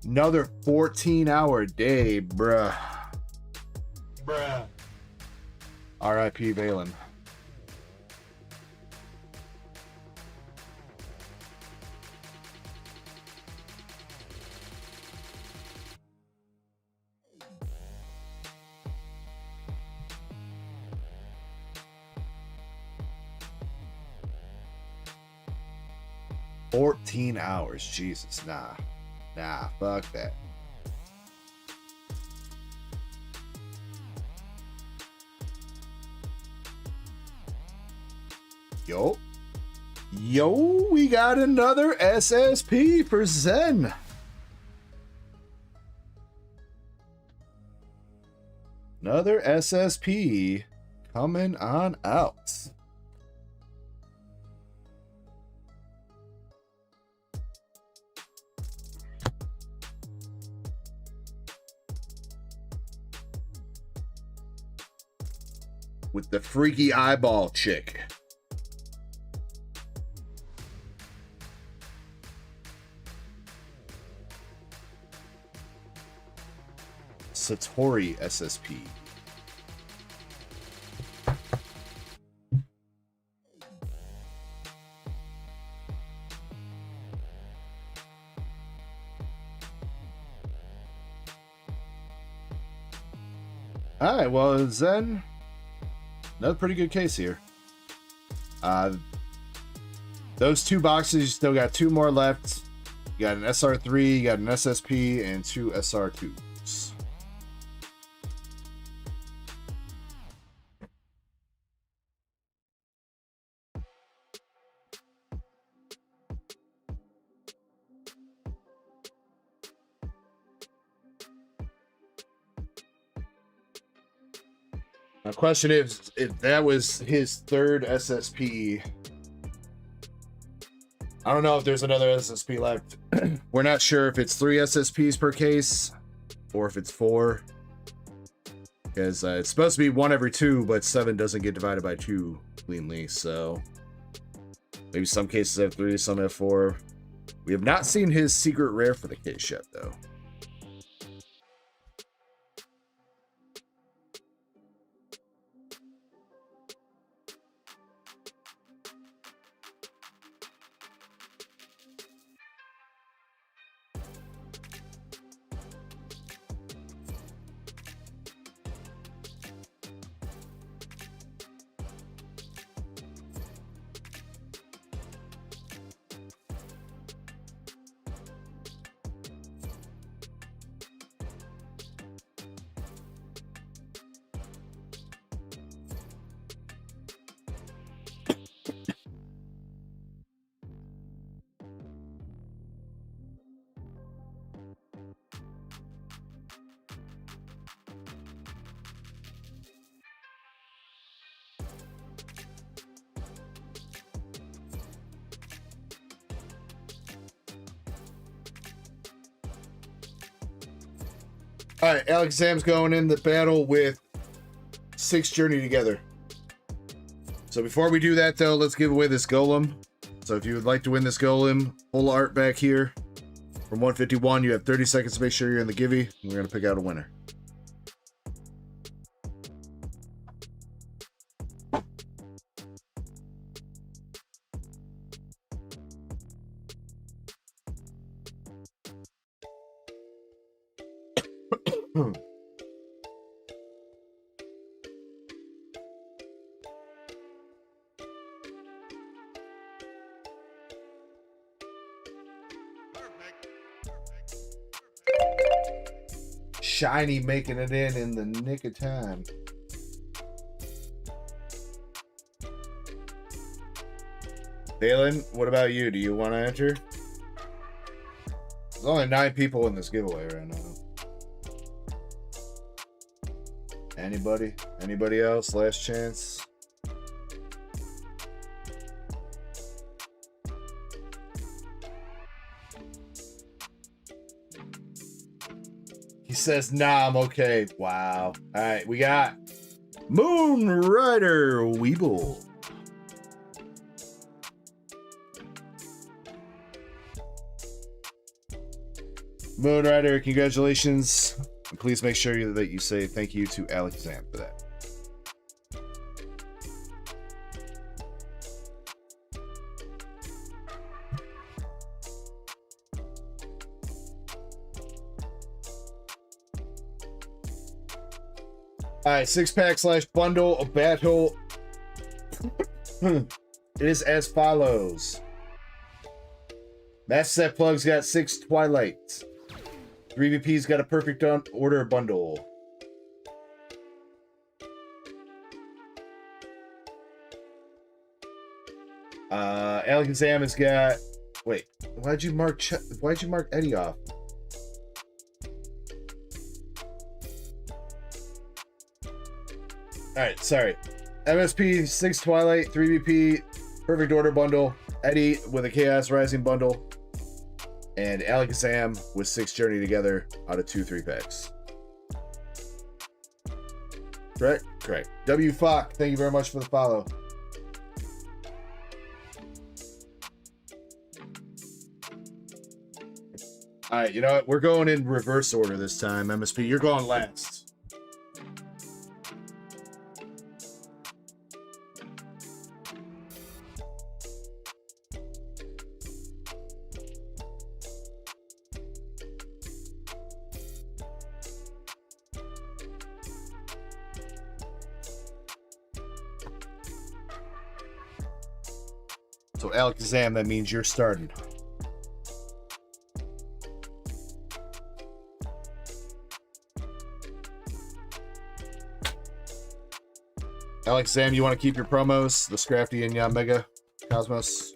Another 14-hour day, bruh. R.I.P. Valen. $14 hours, Jesus, nah. Nah, fuck that. Yo, we got another SSP for Zen. Another SSP coming on out. With the freaky eyeball chick. Satori SSP. All right, well, Zen, another pretty good case here. Those two boxes, you still got two more left. You got an SR3, you got an SSP, and two SR2s. My question is, if that was his third SSP, I don't know if there's another SSP left. We're not sure if it's 3 SSPs per case or if it's 4. Because it's supposed to be 1 every 2, but 7 doesn't get divided by 2 cleanly. So maybe some cases have 3, some have 4. We have not seen his secret rare for the case yet, though. All right, Alex Sam's going in the battle with 6 Journey Together. So before we do that, though, let's give away this golem. So if you would like to win this golem, full art back here from 151, you have 30 seconds to make sure you're in the givey. And we're going to pick out a winner. Shiny making it in the nick of time. Dalen, what about you? Do you want to enter? There's only 9 people in this giveaway right now. Anybody? Anybody else? Last chance. He says, nah, I'm okay. Wow. All right, we got Moon Rider Weeble. Moon Rider, congratulations. And please make sure that you say thank you to Alex Zam for that. All right, 6-pack / bundle of battle. It is as follows. Master Set Plug's got 6 Twilights. 3VP's got a Perfect Order bundle. Alex Zam has got. Wait, why'd you mark Eddie off? All right, sorry. MSP 6 Twilight 3BP Perfect Order bundle. Eddie with a Chaos Rising bundle, and Alakazam with 6 Journey together out of 2 3-packs. Correct? Correct. W Fock, thank you very much for the follow. All right, you know what? We're going in reverse order this time, MSP. You're going last. So Alakazam, that means you're starting. Alakazam, you want to keep your promos, the Scrafty and Yamega Cosmos?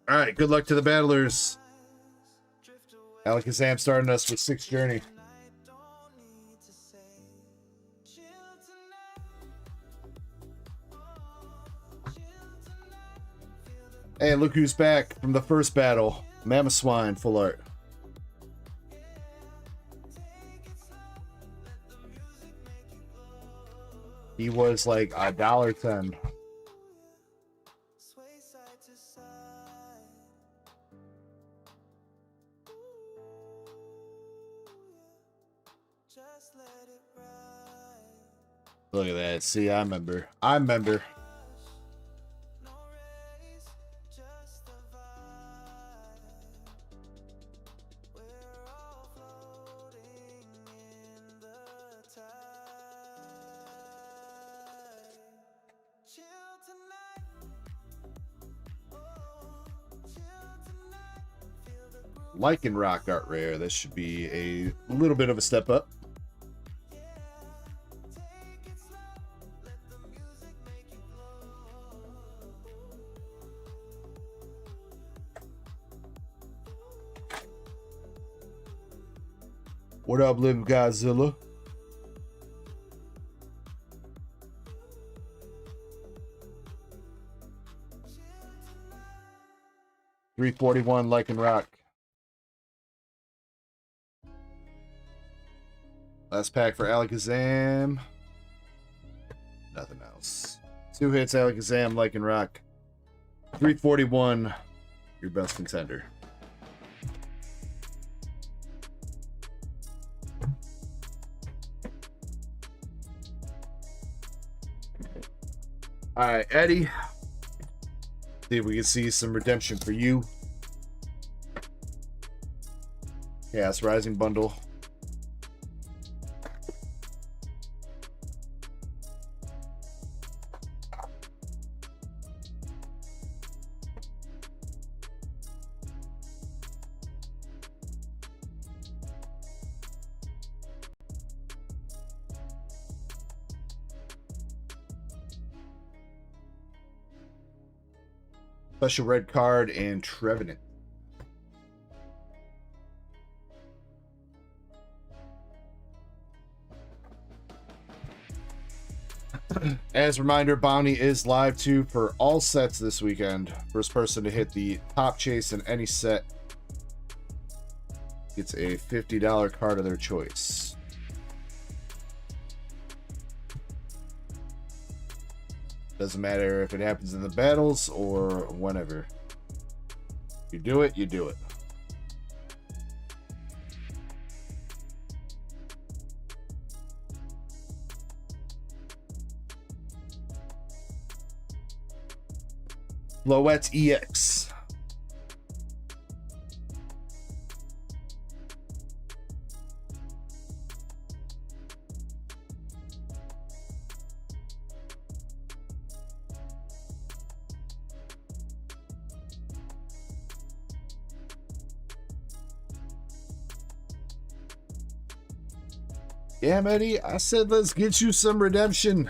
All right, good luck to the battlers. Alakazam starting us with 6 Journey. Hey, look who's back from the first battle. Mamoswine, full art. He was like $1.10. Look at that. See, I remember. Lycan Rock art rare. This should be a little bit of a step up. What up, Live Godzilla? $341 Lycan Rock. Last pack for Alakazam. Nothing else. 2 hits, Alakazam, Lycan Rock. $341, your best contender. All right, Eddie. See if we can see some redemption for you. Chaos Rising bundle. Special red card and Trevenant. As a reminder, Bounty is live too for all sets this weekend. First person to hit the top chase in any set gets a $50 card of their choice. Doesn't matter if it happens in the battles or whenever. You do it, you do it. Floettes EX. Yeah, Eddie, I said let's get you some redemption.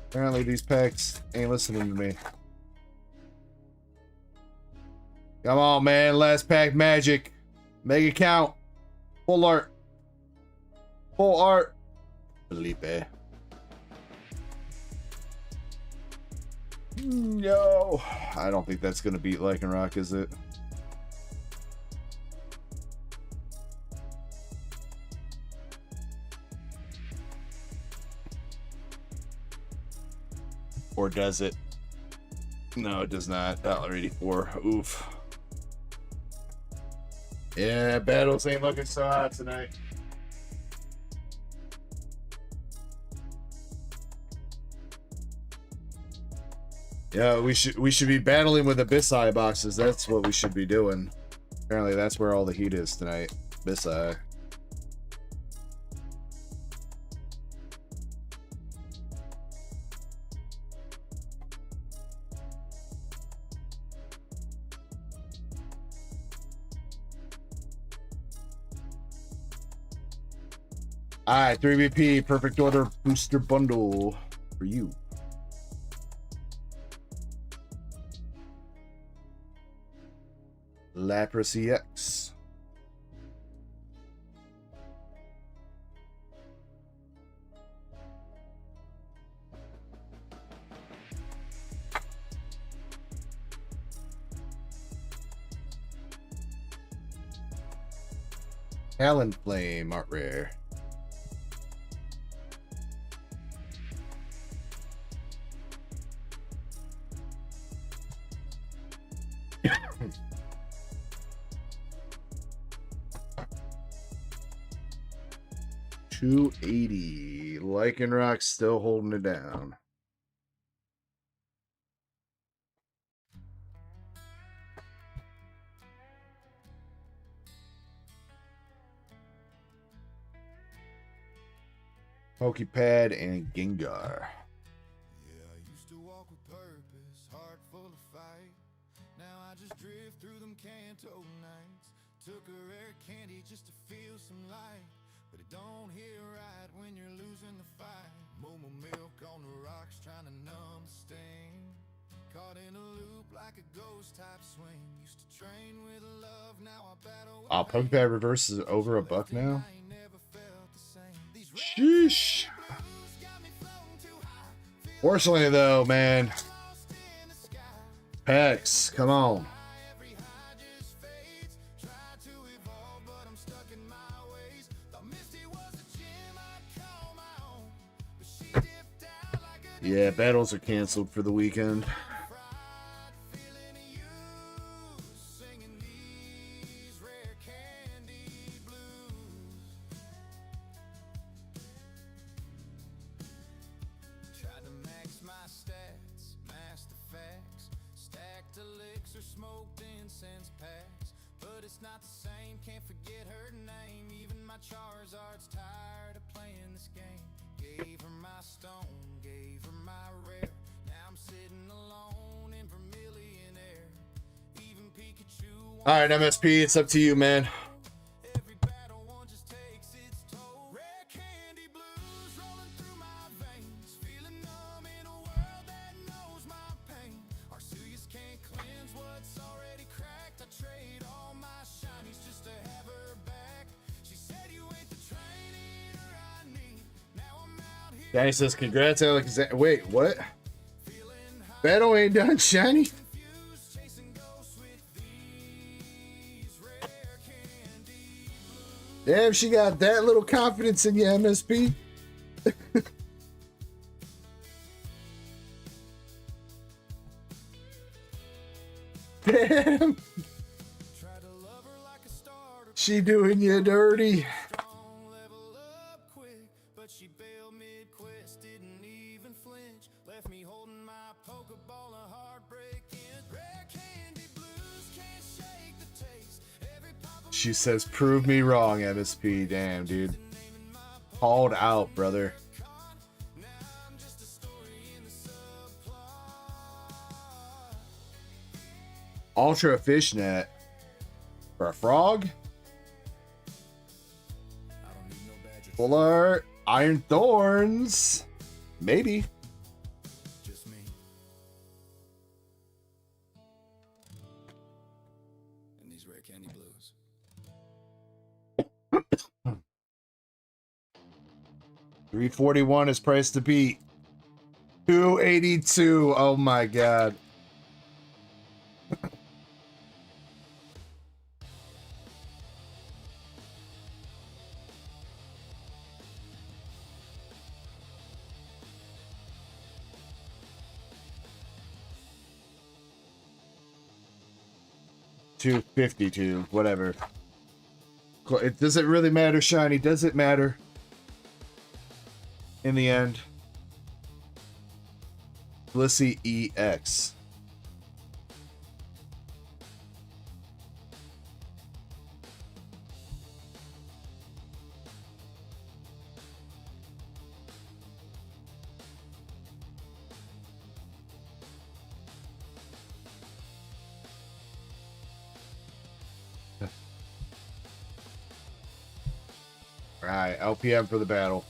Apparently these packs ain't listening to me. Come on, man. Last pack magic. Make it count. Full art. Full art. Felipe. No. I don't think that's going to beat Lycanroc, is it? Or does it? No, it does not. $1.84. Oof. Yeah, battles ain't looking so hot tonight. Yeah, we should be battling with Abyssai boxes. That's what we should be doing. Apparently that's where all the heat is tonight. Abyssai. All right, 3BP perfect order booster bundle for you. Lapras EX. Talonflame art rare. $280. Lycanroc still holding it down. Pokepad and Gengar. Yeah, I used to walk with purpose, heart full of fight. Now I just drift through them Kanto nights. Took a rare candy just to feel some light. But it don't hit right when you're losing the fight. Momo milk on the rocks trying to numb the sting. Caught in a loop like a ghost type swing. Used to train with love, now I battle. Oh, Pokepad reverse is over $1 now. Sheesh. Fortunately, though, man. Packs, come on. Yeah, battles are canceled for the weekend. All right, MSP, it's up to you, man. Danny says, congrats, Alex. Wait, what? Battle ain't done, Shiny? Damn, she got that little confidence in you, MSP. Damn. She doing you dirty. She says, prove me wrong, MSP. Damn, dude. Called out, brother. Ultra fishnet. For a frog? Full art. Iron thorns. Maybe. Just me. And these rare candy blues. 341 is price to beat. 282. Oh my god. $252, whatever. It doesn't really matter, Shiny. Does it matter? In the end. Blissey EX. Alright, LPM for the battle.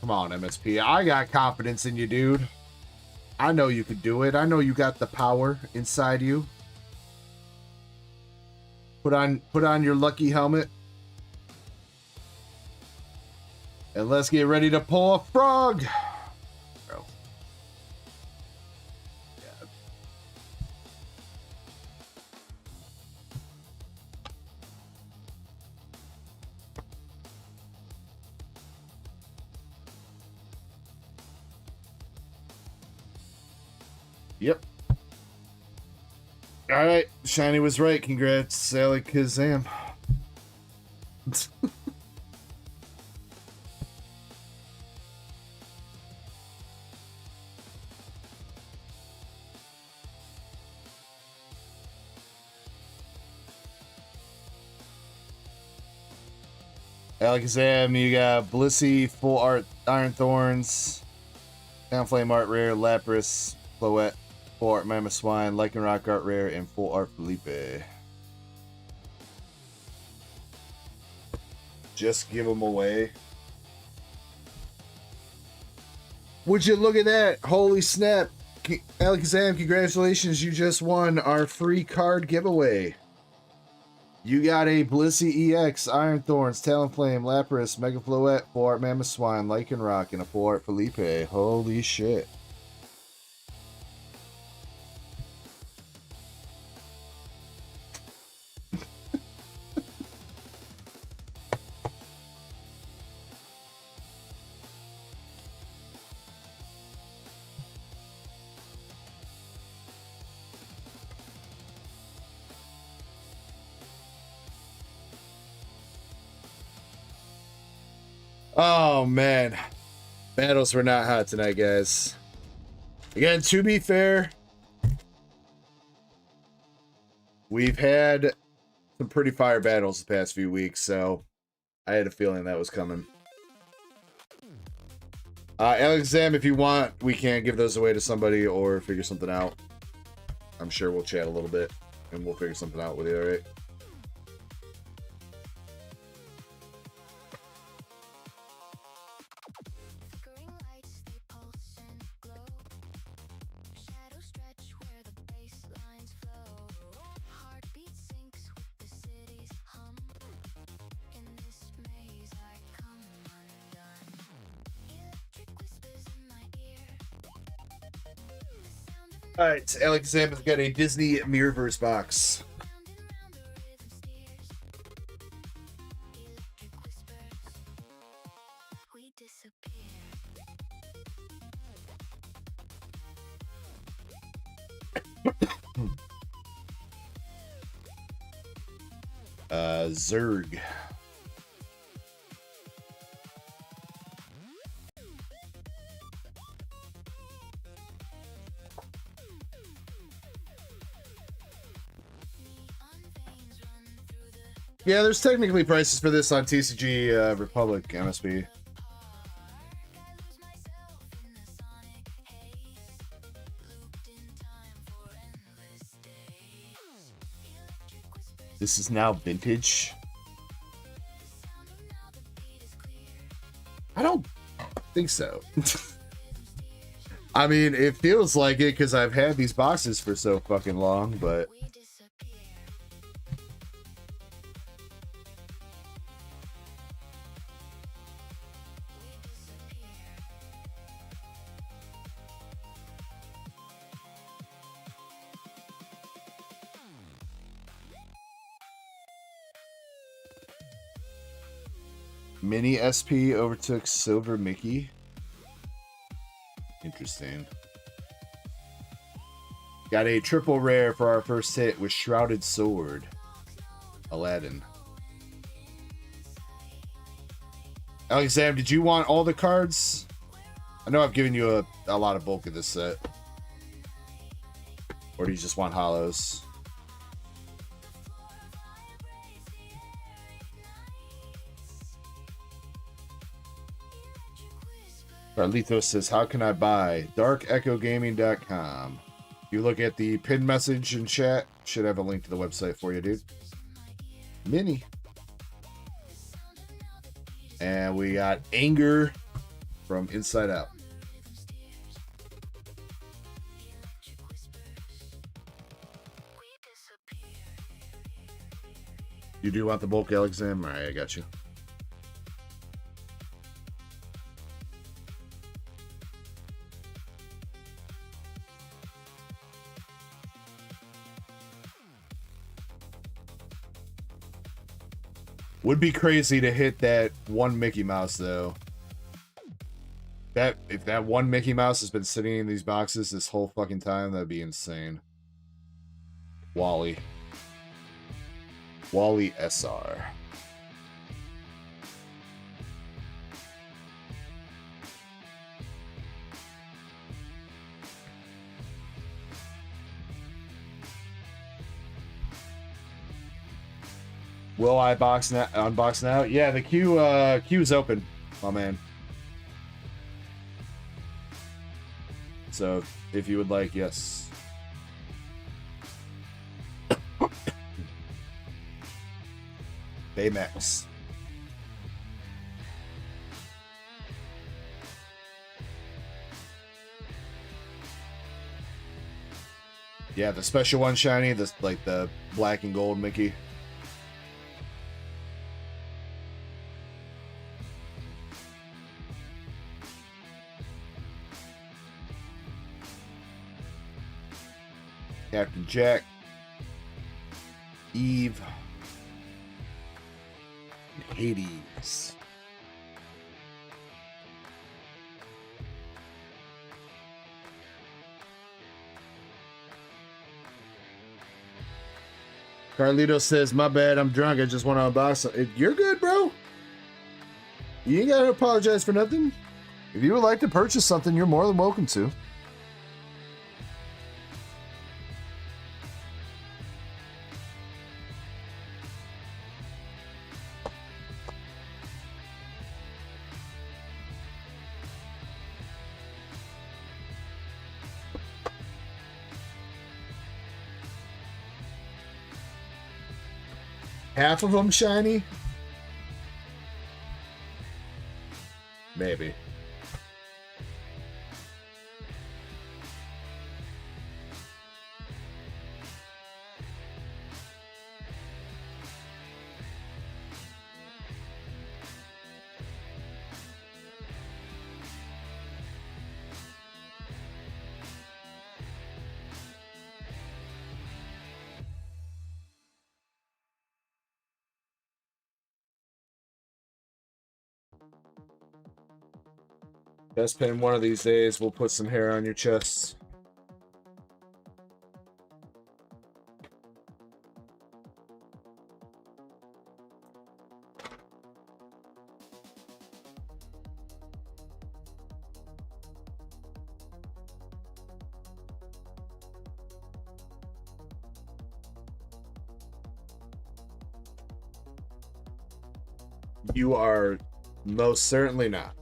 Come on, MSP. I got confidence in you, dude. I know you could do it. I know you got the power inside you. Put on your lucky helmet. And let's get ready to pull a frog. Bro. Yeah. Yep. All right, Shiny was right. Congrats, Sally Kazam. Alakazam, you got Blissey, Full Art, Iron Thorns, Downflame Art Rare, Lapras, Floette, Full Art Mammoth Swine, Lycanroc Art Rare, and Full Art Felipe. Just give them away. Would you look at that? Holy snap. Alakazam, congratulations. You just won our free card giveaway. You got a Blissey EX, Iron Thorns, Talonflame, Lapras, Mega Floette, Full Art Mammoth Swine, Lycanroc, and a Full Art Felipe. Holy shit. Oh, man. Battles were not hot tonight, guys. Again, to be fair, we've had some pretty fire battles the past few weeks, so I had a feeling that was coming. Alexam, if you want, we can give those away to somebody or figure something out. I'm sure we'll chat a little bit, and we'll figure something out with you, alright? Alright, Alexam has got a Disney Mirrorverse box. Zerg. Yeah, there's technically prices for this on TCG Republic MSB. This is now vintage. I don't think so. I mean, it feels like it because I've had these boxes for so fucking long, but Mini SP overtook Silver Mickey. Interesting. Got a triple rare for our first hit with Shrouded Sword. Aladdin. Alexander, did you want all the cards? I know I've given you a lot of bulk of this set. Or do you just want hollows? Carlitos says, how can I buy? DarkEckoGaming.com. You look at the pinned message in chat, should have a link to the website for you, dude. Mini. And we got Anger from Inside Out. You do want the bulk, Alexander? Alright, I got you. Would be crazy to hit that one Mickey Mouse though. If that one Mickey Mouse has been sitting in these boxes this whole fucking time, that'd be insane. Wally. Wally SR. Will I unbox now? Yeah, the queue is open, my man. So if you would like, yes. Baymax. Yeah, the special one shiny, this like the black and gold Mickey. Captain Jack, Eve, and Hades. Carlito says, my bad, I'm drunk, I just want to unbox it. You're good, bro. You ain't got to apologize for nothing. If you would like to purchase something, you're more than welcome to. Half of them shiny? Maybe. Best pin one of these days, we'll put some hair on your chest. You are most certainly not.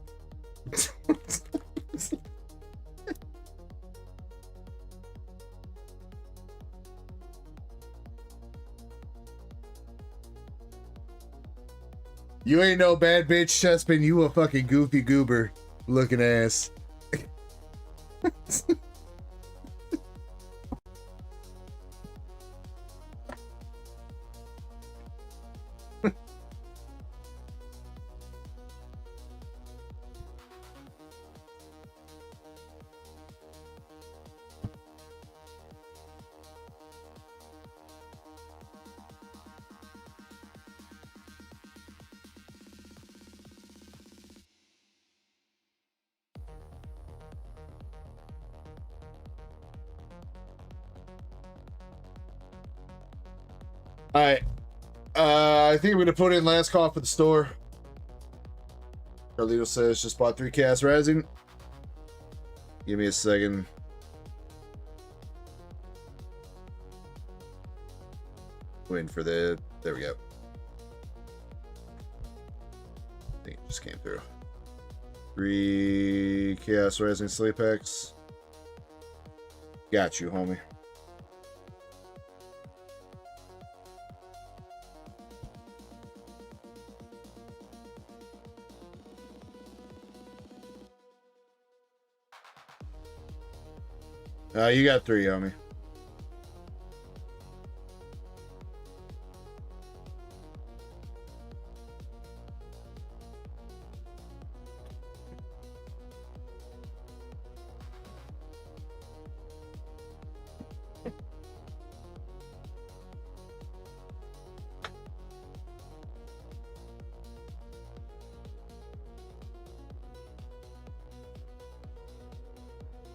You ain't no bad bitch, Chespin. You a fucking goofy goober looking ass. All right. I think I'm gonna put in last call for the store. Carlito says just bought 3 Chaos Rising. Give me a second. Waiting for the. There we go. I think it just came through. 3 Chaos Rising sleep packs. Got you, homie. You got 3, homie.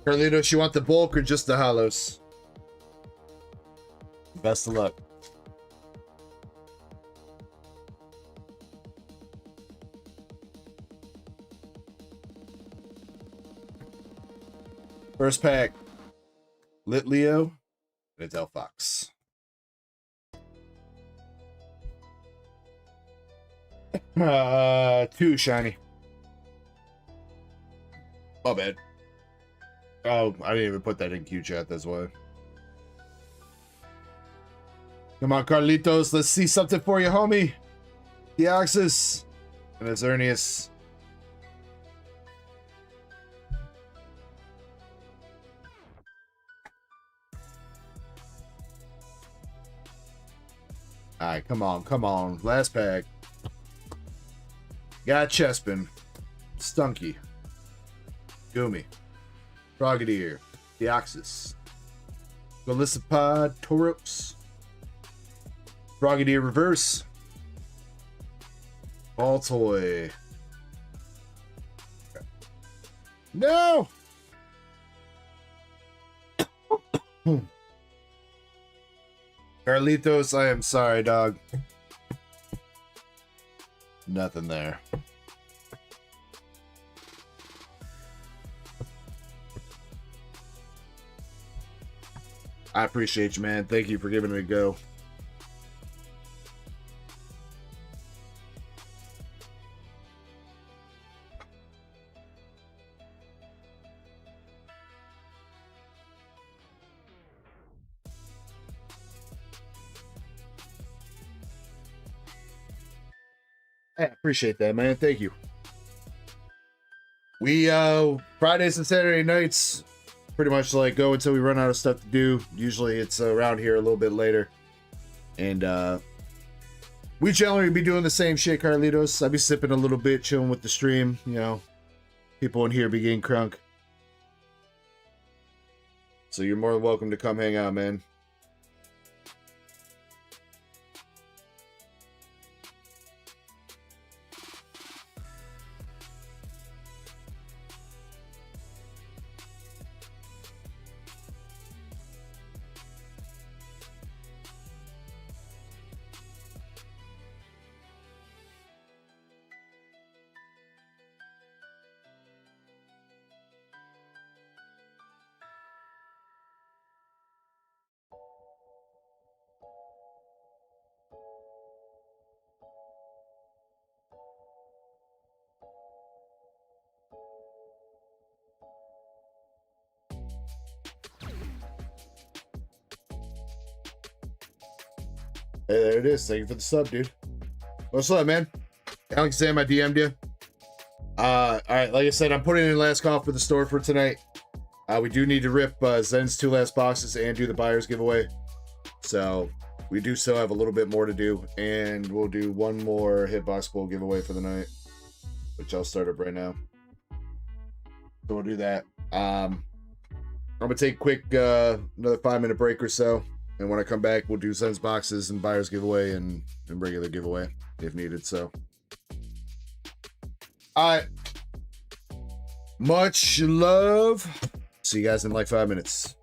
Carlitos, you want the bulk or just the hollows? Best of luck. First pack, Lit Leo, and Adele Fox. Two shiny. My bad. Oh, I didn't even put that in Q chat, that's why. Come on, Carlitos, let's see something for you, homie. Deoxys and Azernius. Alright, come on, come on. Last pack. Got Chespin. Stunky. Goomy. Frogadier, Deoxys, Golisopod, Tauros, Frogadier Reverse, Baltoy. No! Carlitos, I am sorry, dog. Nothing there. I appreciate you, man. Thank you for giving it a go. I appreciate that, man. Thank you. We Fridays and Saturday nights pretty much like go until we run out of stuff to do. Usually it's around here a little bit later. And we generally be doing the same shit, Carlitos. I be sipping a little bit, chilling with the stream, you know. People in here be getting crunk. So you're more than welcome to come hang out, man. Hey, there it is. Thank you for the sub, dude. What's up, man? Alex Sam, I DM'd you. All right, like I said, I'm putting in last call for the store for tonight. We do need to rip Zen's 2 last boxes and do the buyer's giveaway. So we do still have a little bit more to do, and we'll do one more Hitbox Bowl giveaway for the night, which I'll start up right now. So we'll do that. I'm gonna take a quick another 5-minute break or so, and when I come back, we'll do Zen's boxes and buyer's giveaway and regular giveaway if needed. So, all right, much love. See you guys in like 5 minutes.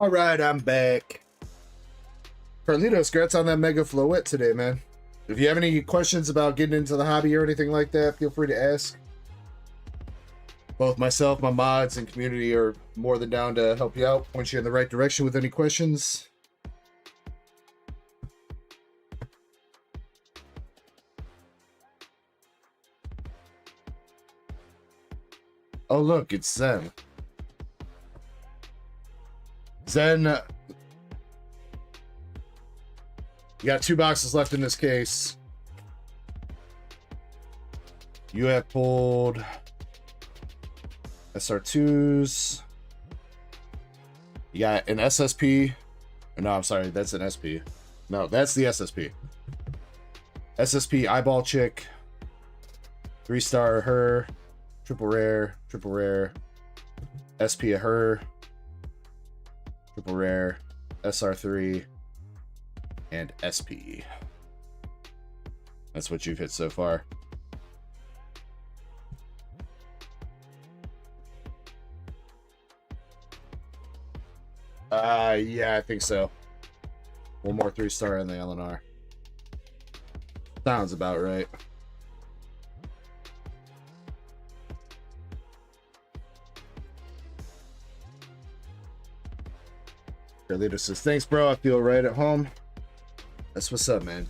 All right, I'm back. Carlitos, congrats on that mega flowette today, man. If you have any questions about getting into the hobby or anything like that, feel free to ask. Both myself, my mods, and community are more than down to help you out, point you in the right direction with any questions. Oh, look, it's Zen. Zen, you got 2 boxes left in this case. You have pulled SR2s. You got an SSP. No, I'm sorry, that's an SP. No, that's the SSP. SSP eyeball chick. 3-star her. Triple rare. SP of her. Triple rare. SR3. And SP. That's what you've hit so far. Yeah, I think so. One more 3-star in the LNR. Sounds about right. Your leader says, thanks, bro. I feel right at home. That's what's up, man.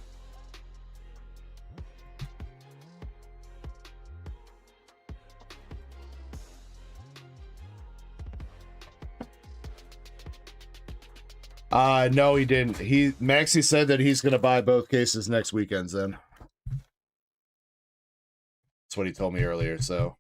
No, he didn't. Maxie said that he's gonna buy both cases next weekend, then. That's what he told me earlier, so.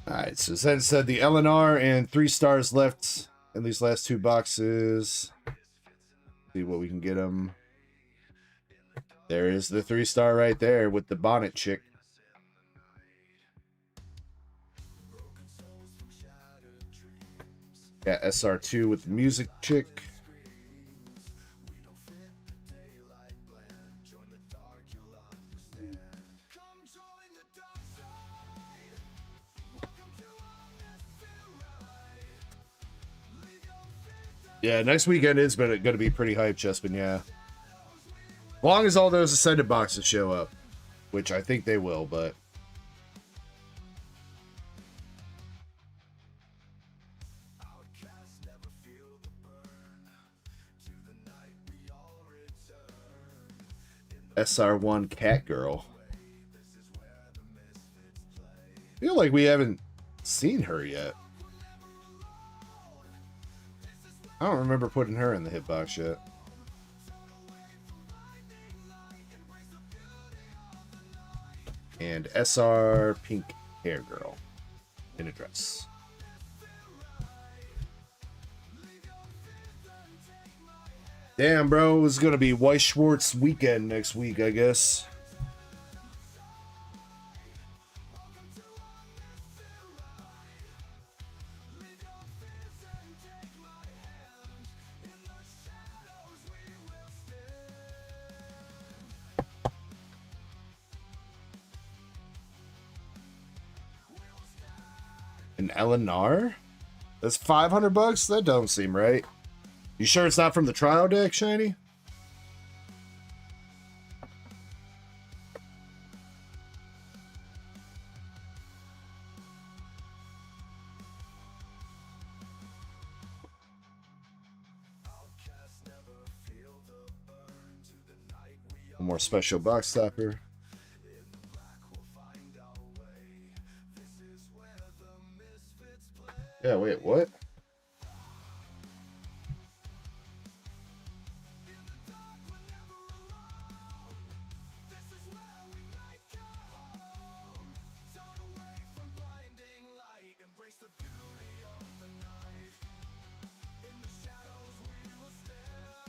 Alright, so Zen said the LNR and 3 stars left in these last 2 boxes. See what we can get them. There is the 3-star right there with the bonnet chick. Got SR2 with the music chick. Yeah, next weekend is going to be pretty hype, Chespin, yeah. As long as all those Ascended boxes show up, which I think they will, but... SR1 Cat Girl. I feel like we haven't seen her yet. I don't remember putting her in the hitbox yet. And SR Pink Hair Girl in a dress. Damn, bro, it's gonna be Weiss Schwartz weekend next week, I guess. An LNR? That's $500? That don't seem right. You sure it's not from the trial deck, Shiny? One more special box stopper. Yeah, wait, what?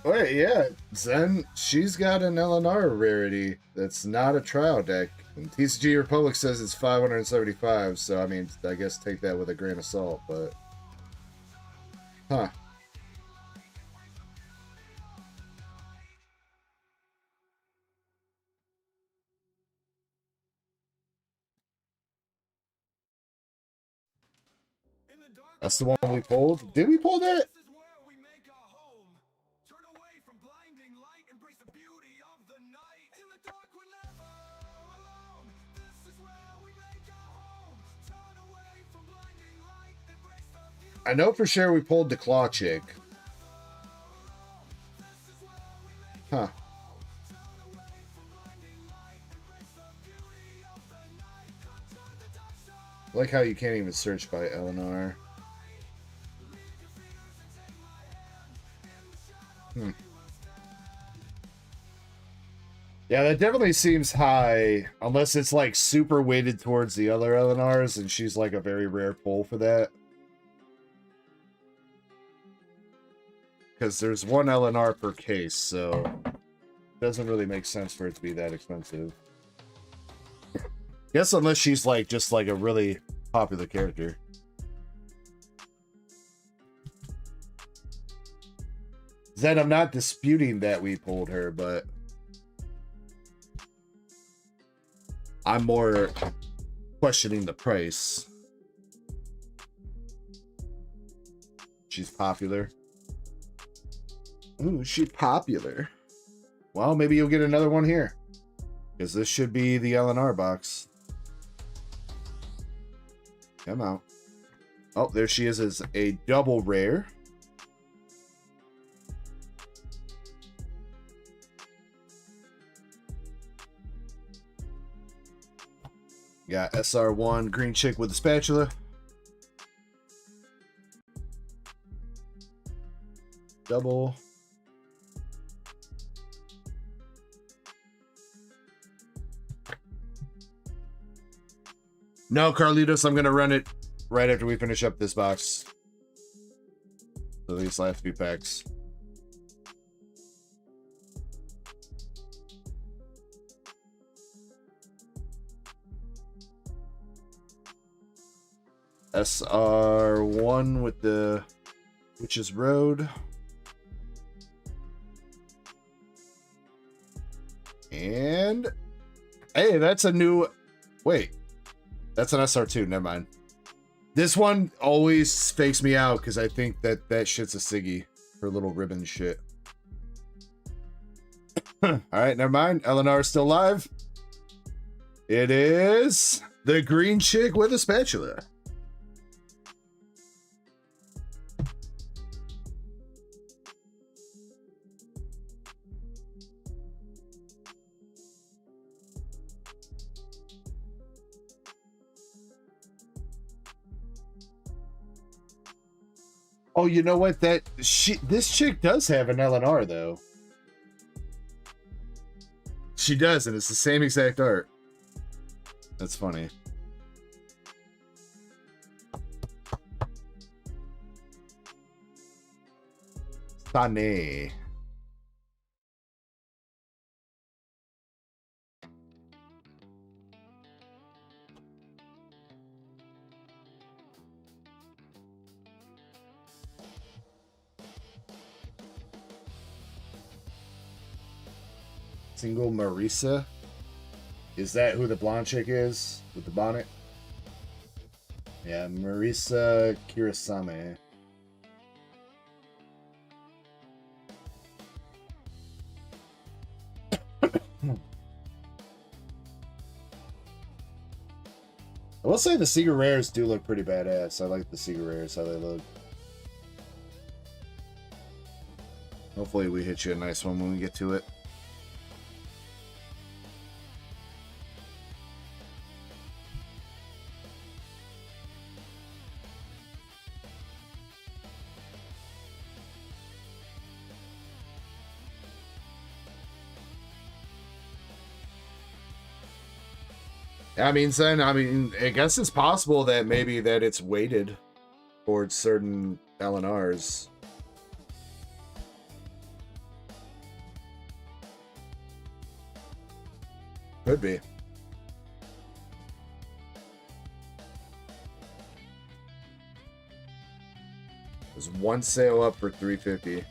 Wait, yeah, Zen, she's got an LNR rarity that's not a trial deck. And TCG Republic says it's 575, so I mean, I guess take that with a grain of salt, but... Huh. That's the one we pulled? Did we pull that? I know for sure we pulled the Claw Chick. Huh. I like how you can't even search by LNR. Yeah, that definitely seems high, unless it's like super weighted towards the other LNRs, and she's like a very rare pull for that. Because there's one LNR per case, so it doesn't really make sense for it to be that expensive. Guess unless she's like just like a really popular character. Zed, I'm not disputing that we pulled her, but I'm more questioning the price. She's popular. Ooh, she's popular. Well, maybe you'll get another one here. Because this should be the LNR box. Come out. Oh, there she is as a double rare. Got SR1 green chick with a spatula. Double. No, Carlitos, I'm going to run it right after we finish up this box. So these last few packs. SR1 with the Witch's Road. And hey, that's a new... Wait. That's an SR2, never mind. This one always fakes me out because I think that that shit's a Siggy. her little ribbon shit. All right, never mind. Eleanor is still alive. It is the green chick with a spatula. Oh, you know what? This chick does have an LNR though. She does, and it's the same exact art. That's funny. Sane. Single Marisa? Is that who the blonde chick is with the bonnet? Yeah, Marisa Kirasame. I will say the Secret Rares do look pretty badass. I like the Secret Rares, how they look. Hopefully we hit you a nice one when we get to it. I mean, son, I guess it's possible that maybe that it's weighted towards certain LNRs. Could be. There's one sale up for $350.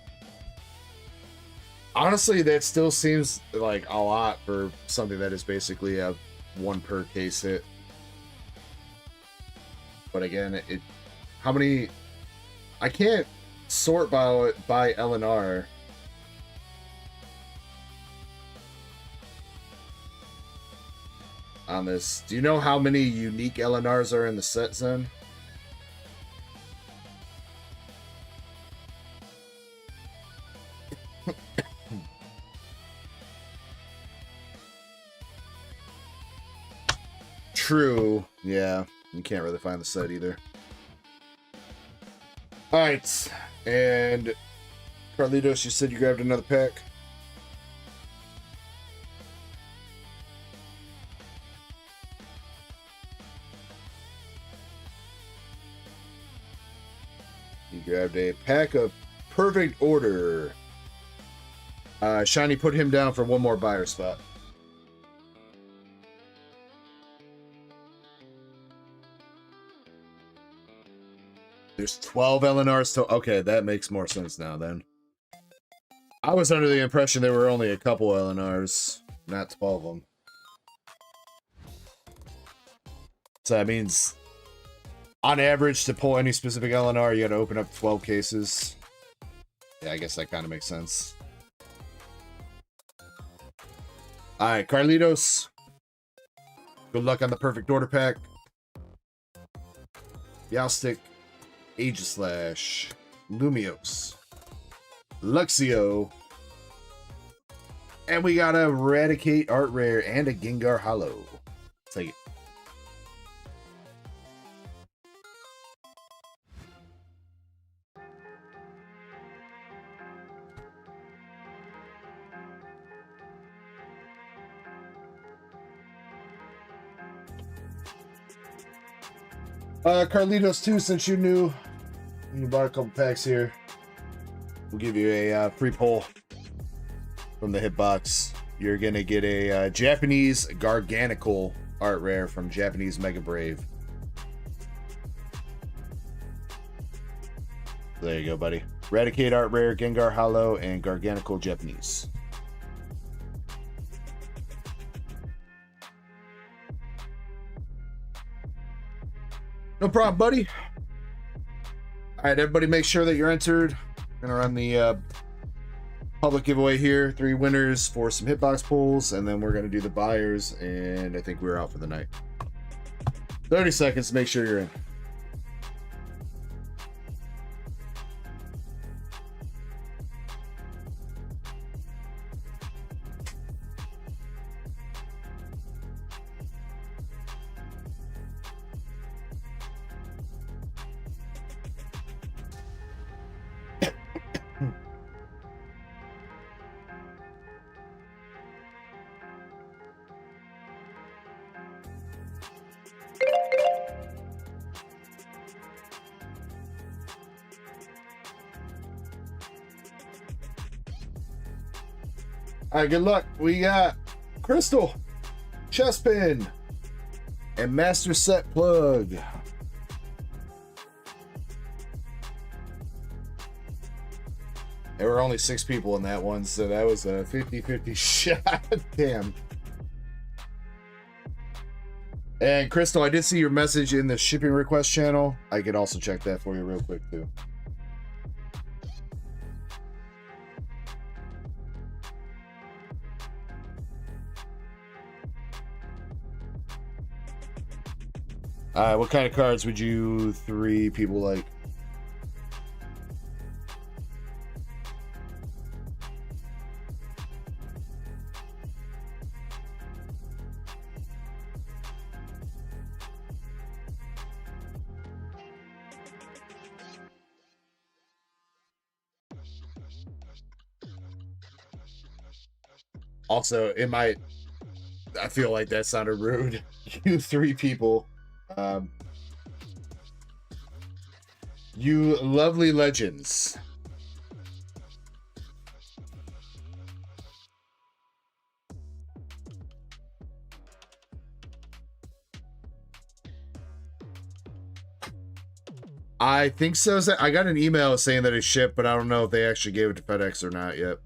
Honestly, that still seems like a lot for something that is basically a one per case hit. But again, how many? I can't sort by LNR. On this, do you know how many unique LNRs are in the set, Zen? True. Yeah, you can't really find the set either. All right, and Carlitos, you said you grabbed another pack. You grabbed a pack of Perfect Order. Shiny, put him down for one more buyer spot. There's 12 LNRs to... Okay, that makes more sense now then. I was under the impression there were only a couple LNRs, not 12 of them. So that means, on average, to pull any specific LNR, you gotta open up 12 cases. Yeah, I guess that kind of makes sense. Alright, Carlitos. Good luck on the Perfect Order pack. Yowstick. Aegislash, Lumios, Luxio, and we got a Eradicate Art Rare and a Gengar Hollow. Take it. Carlitos too, since you knew you bought a couple packs here, we'll give you a free pull from the hitbox. You're gonna get a Japanese Garganical art rare from Japanese Mega Brave. There you go, buddy. Eradicate art rare, Gengar Hollow, and Garganical Japanese. No problem, buddy. All right, everybody make sure that you're entered Gonna run the public giveaway here. 3 winners for some hitbox pulls, and then we're gonna do the buyers, and I think we're out for the night. 30 seconds to make sure you're in. All right, good luck. We got Crystal, Chespin, and Master Set Plug. There were only 6 people in that one, so that was a 50-50 shot. Damn. And Crystal, I did see your message in the shipping request channel. I could also check that for you real quick, too. What kind of cards would you 3 people like? Also, I feel like that sounded rude. You 3 people. You lovely legends. I think so. I got an email saying that it shipped, but I don't know if they actually gave it to FedEx or not yet.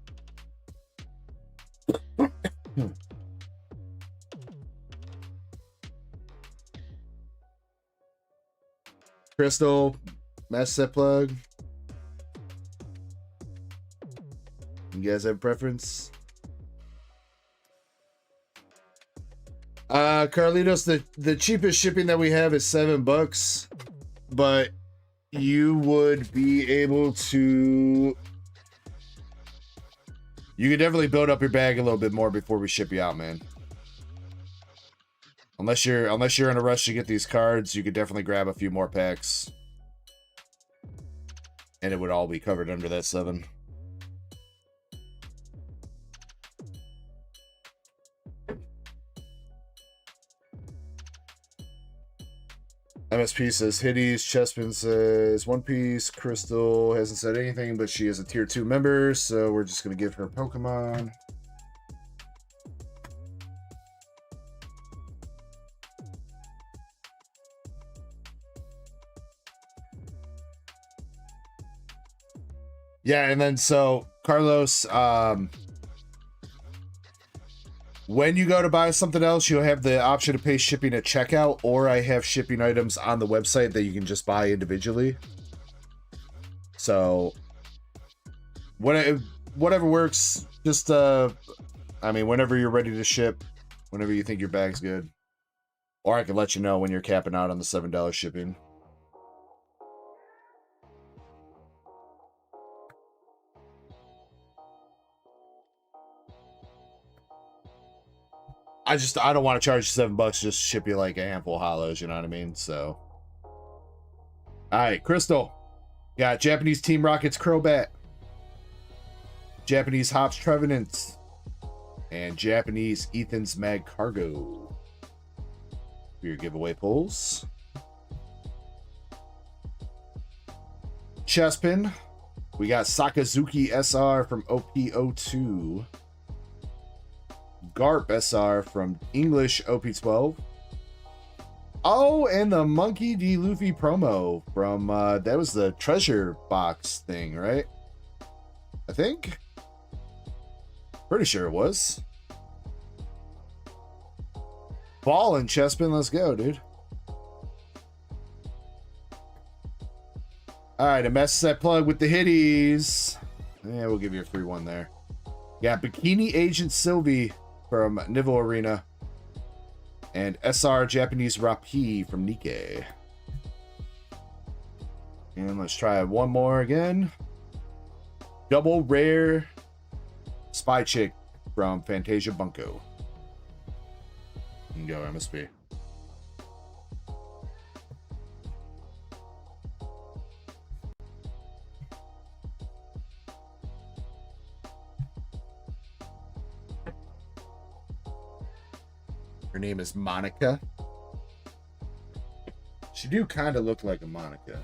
Crystal, Master Set Plug. You guys have a preference? Carlitos, the cheapest shipping that we have is $7, but you would be able to. You could definitely build up your bag a little bit more before we ship you out, man. Unless you're in a rush to get these cards, you could definitely grab a few more packs. And it would all be covered under that 7. MSP says Hitties, Chespin says One Piece, Crystal hasn't said anything, but she is a tier 2 member, so we're just gonna give her Pokemon. Yeah, and then so Carlos, when you go to buy something else, you'll have the option to pay shipping at checkout, or I have shipping items on the website that you can just buy individually. So whatever works, just I mean, whenever you're ready to ship, whenever you think your bag's good. Or I can let you know when you're capping out on the $7 shipping. I don't want to charge you $7 just to ship you like a handful of hollows, you know what I mean? So, all right, Crystal, got Japanese Team Rockets Crobat, Japanese Hops Trevenant, and Japanese Ethan's Mag Cargo for your giveaway pulls. Chespin, we got Sakazuki SR from OP02. Garp SR from English OP12. Oh, and the Monkey D. Luffy promo from, that was the treasure box thing, right? I think. Pretty sure it was. Ballin', Chespin, let's go, dude. All right, a mess set plug with the hitties. Yeah, we'll give you a free one there. Yeah, Bikini Agent Sylvie from Nivel Arena. And SR Japanese Rapi from Nikkei. And let's try one more again. Double rare Spy Chick from Fantasia Bunko. Go MSP. Her name is Monica. She do kind of look like a Monica.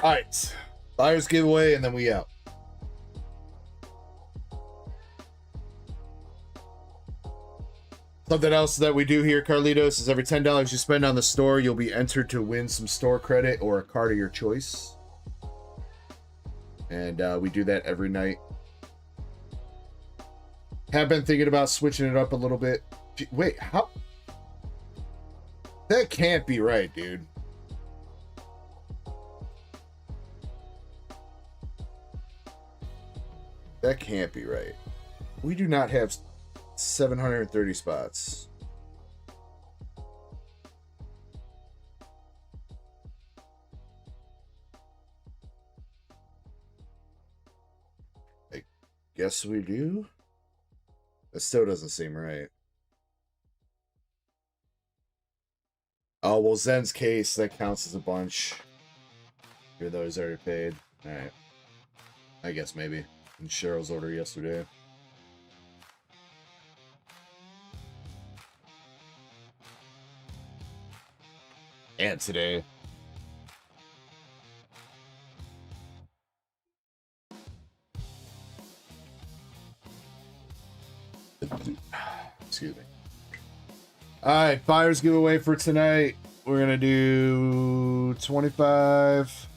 All right, buyer's giveaway, and then we out. Something else that we do here, Carlitos, is every $10 you spend on the store, you'll be entered to win some store credit or a card of your choice. And we do that every night. Have been thinking about switching it up a little bit. Wait, how? That can't be right, dude. That can't be right. We do not have 730 spots. I guess we do. That still doesn't seem right. Oh, well, Zen's case, that counts as a bunch. Even though he's already paid. Alright. I guess maybe. And Cheryl's order yesterday. And today. Excuse me. Alright, buyer's giveaway for tonight. We're gonna do 25.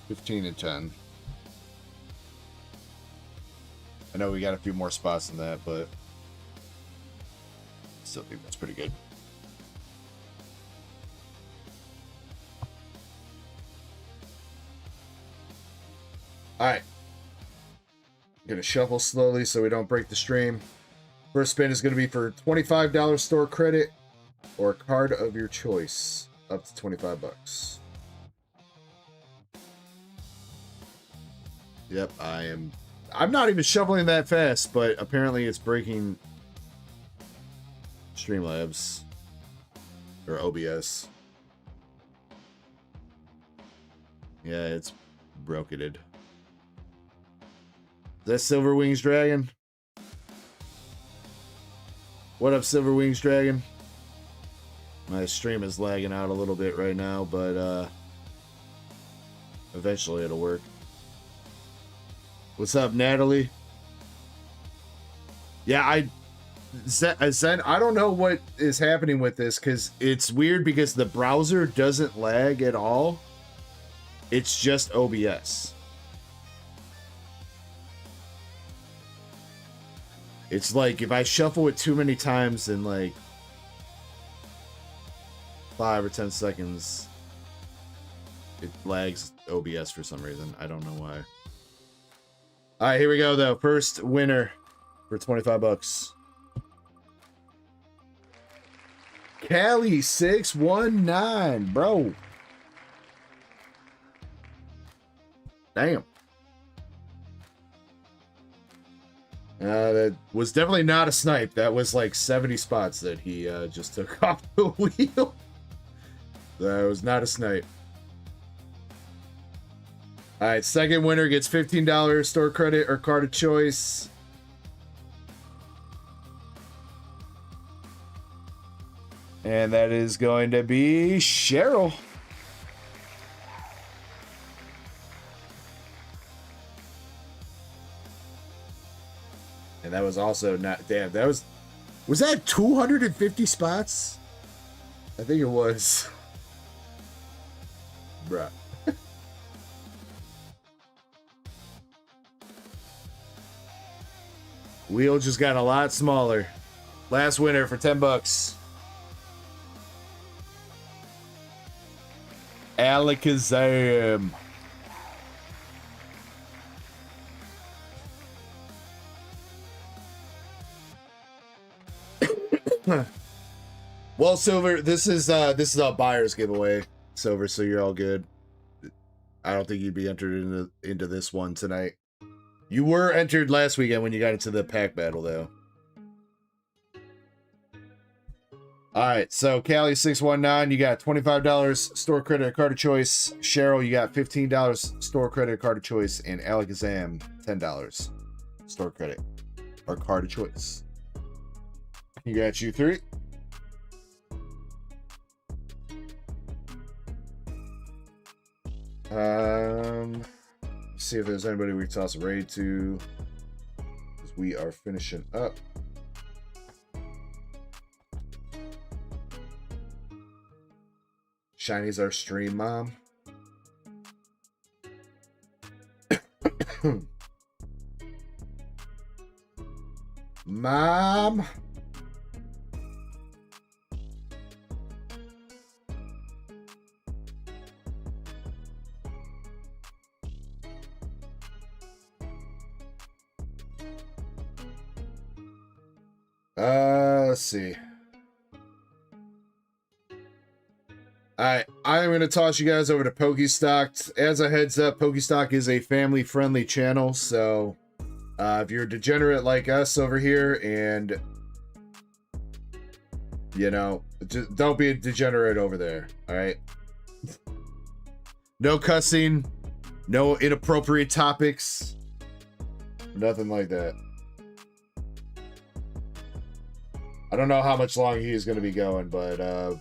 $15 and $10. I know we got a few more spots than that, but still think that's pretty good. Alright. Gonna shuffle slowly so we don't break the stream. First spin is gonna be for $25 store credit or a card of your choice. Up to 25 bucks. Yep, I'm not even shuffling that fast, but apparently it's breaking Streamlabs or OBS. Yeah, it's broken it. Is that Silver Wings Dragon? What up, Silver Wings Dragon? My stream is lagging out a little bit right now, but eventually it'll work. What's up, Natalie? Yeah, Zen, I don't know what is happening with this, because it's weird because the browser doesn't lag at all. It's just OBS. It's like if I shuffle it too many times in like 5 or 10 seconds, it lags OBS for some reason. I don't know why. All right, here we go though. First winner for 25 bucks. Cali 619, bro. Damn. That was definitely not a snipe. That was like 70 spots that he just took off the wheel. That was not a snipe. All right, second winner gets $15 store credit or card of choice. And that is going to be Cheryl. And that was also not, damn, that was that 250 spots? I think it was. Bruh. Wheel just got a lot smaller. Last winner for $10. Alakazam. Well, Silver, this is a buyer's giveaway, Silver, so you're all good. I don't think you'd be entered into this one tonight. You were entered last weekend when you got into the pack battle, though. All right, so Callie619, you got $25 store credit card of choice. Cheryl, you got $15 store credit card of choice, and Alakazam, $10 store credit or card of choice. You got you three. Let's see if there's anybody we can toss a raid to, because we are finishing up. Shiny's our stream mom. Mom. Let's see. Alright, I'm going to toss you guys over to Pokestock. As a heads up, Pokestock is a family-friendly channel, so if you're a degenerate like us over here and, you know, just don't be a degenerate over there, alright? No cussing, no inappropriate topics, nothing like that. I don't know how much longer he's going to be going, but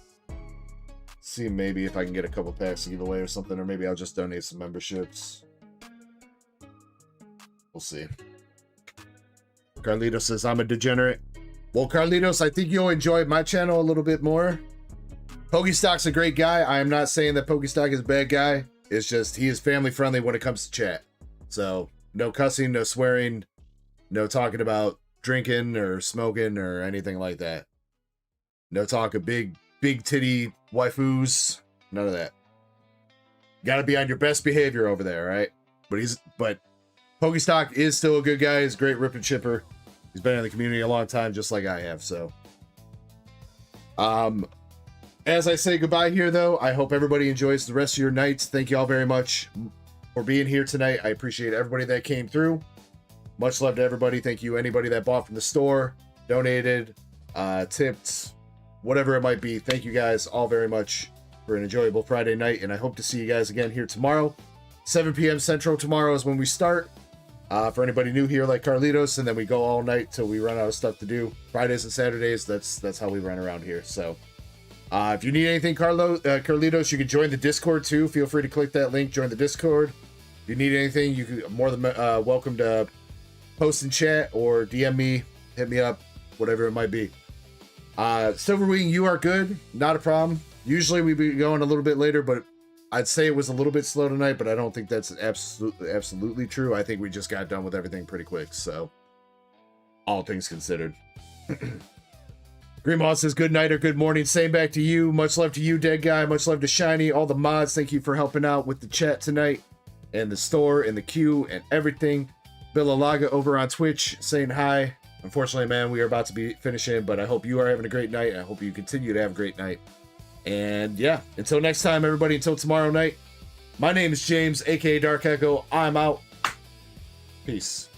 see maybe if I can get a couple packs to give away or something, or maybe I'll just donate some memberships. We'll see. Carlitos says I'm a degenerate. Well, Carlitos, I think you'll enjoy my channel a little bit more. Pokestock's a great guy. I am not saying that Pokestock is a bad guy. It's just he is family friendly when it comes to chat. So no cussing, no swearing, no talking about drinking or smoking or anything like that. No talk of big titty waifus. None of that. Gotta be on your best behavior over there, right? But Pokestock is still a good guy. He's a great rip and chipper. He's been in the community a long time, just like I have. So, as I say goodbye here, though, I hope everybody enjoys the rest of your nights. Thank you all very much for being here tonight. I appreciate everybody that came through. Much love to everybody. Thank you, anybody that bought from the store, donated, tipped, whatever it might be. Thank you guys all very much for an enjoyable Friday night, and I hope to see you guys again here tomorrow. 7 p.m. Central tomorrow is when we start. For anybody new here like Carlitos, and then we go all night till we run out of stuff to do. Fridays and Saturdays, that's how we run around here. So if you need anything, Carlitos, you can join the Discord too. Feel free to click that link, join the Discord. If you need anything, you can more than welcome to post in chat or DM me, hit me up, whatever it might be. Silverwing, you are good, not a problem. Usually we'd be going a little bit later, but I'd say it was a little bit slow tonight, but I don't think that's absolutely true. I think we just got done with everything pretty quick, so all things considered. Greenlaw says good night or good morning. Same back to you. Much love to you, Dead Guy. Much love to Shiny. All the mods, thank you for helping out with the chat tonight and the store and the queue and everything. Billalaga over on Twitch saying hi. Unfortunately, man, we are about to be finishing, but I hope you are having a great night. I hope you continue to have a great night. And yeah, until next time, everybody, until tomorrow night, my name is James, aka Dark Echo. I'm out. Peace.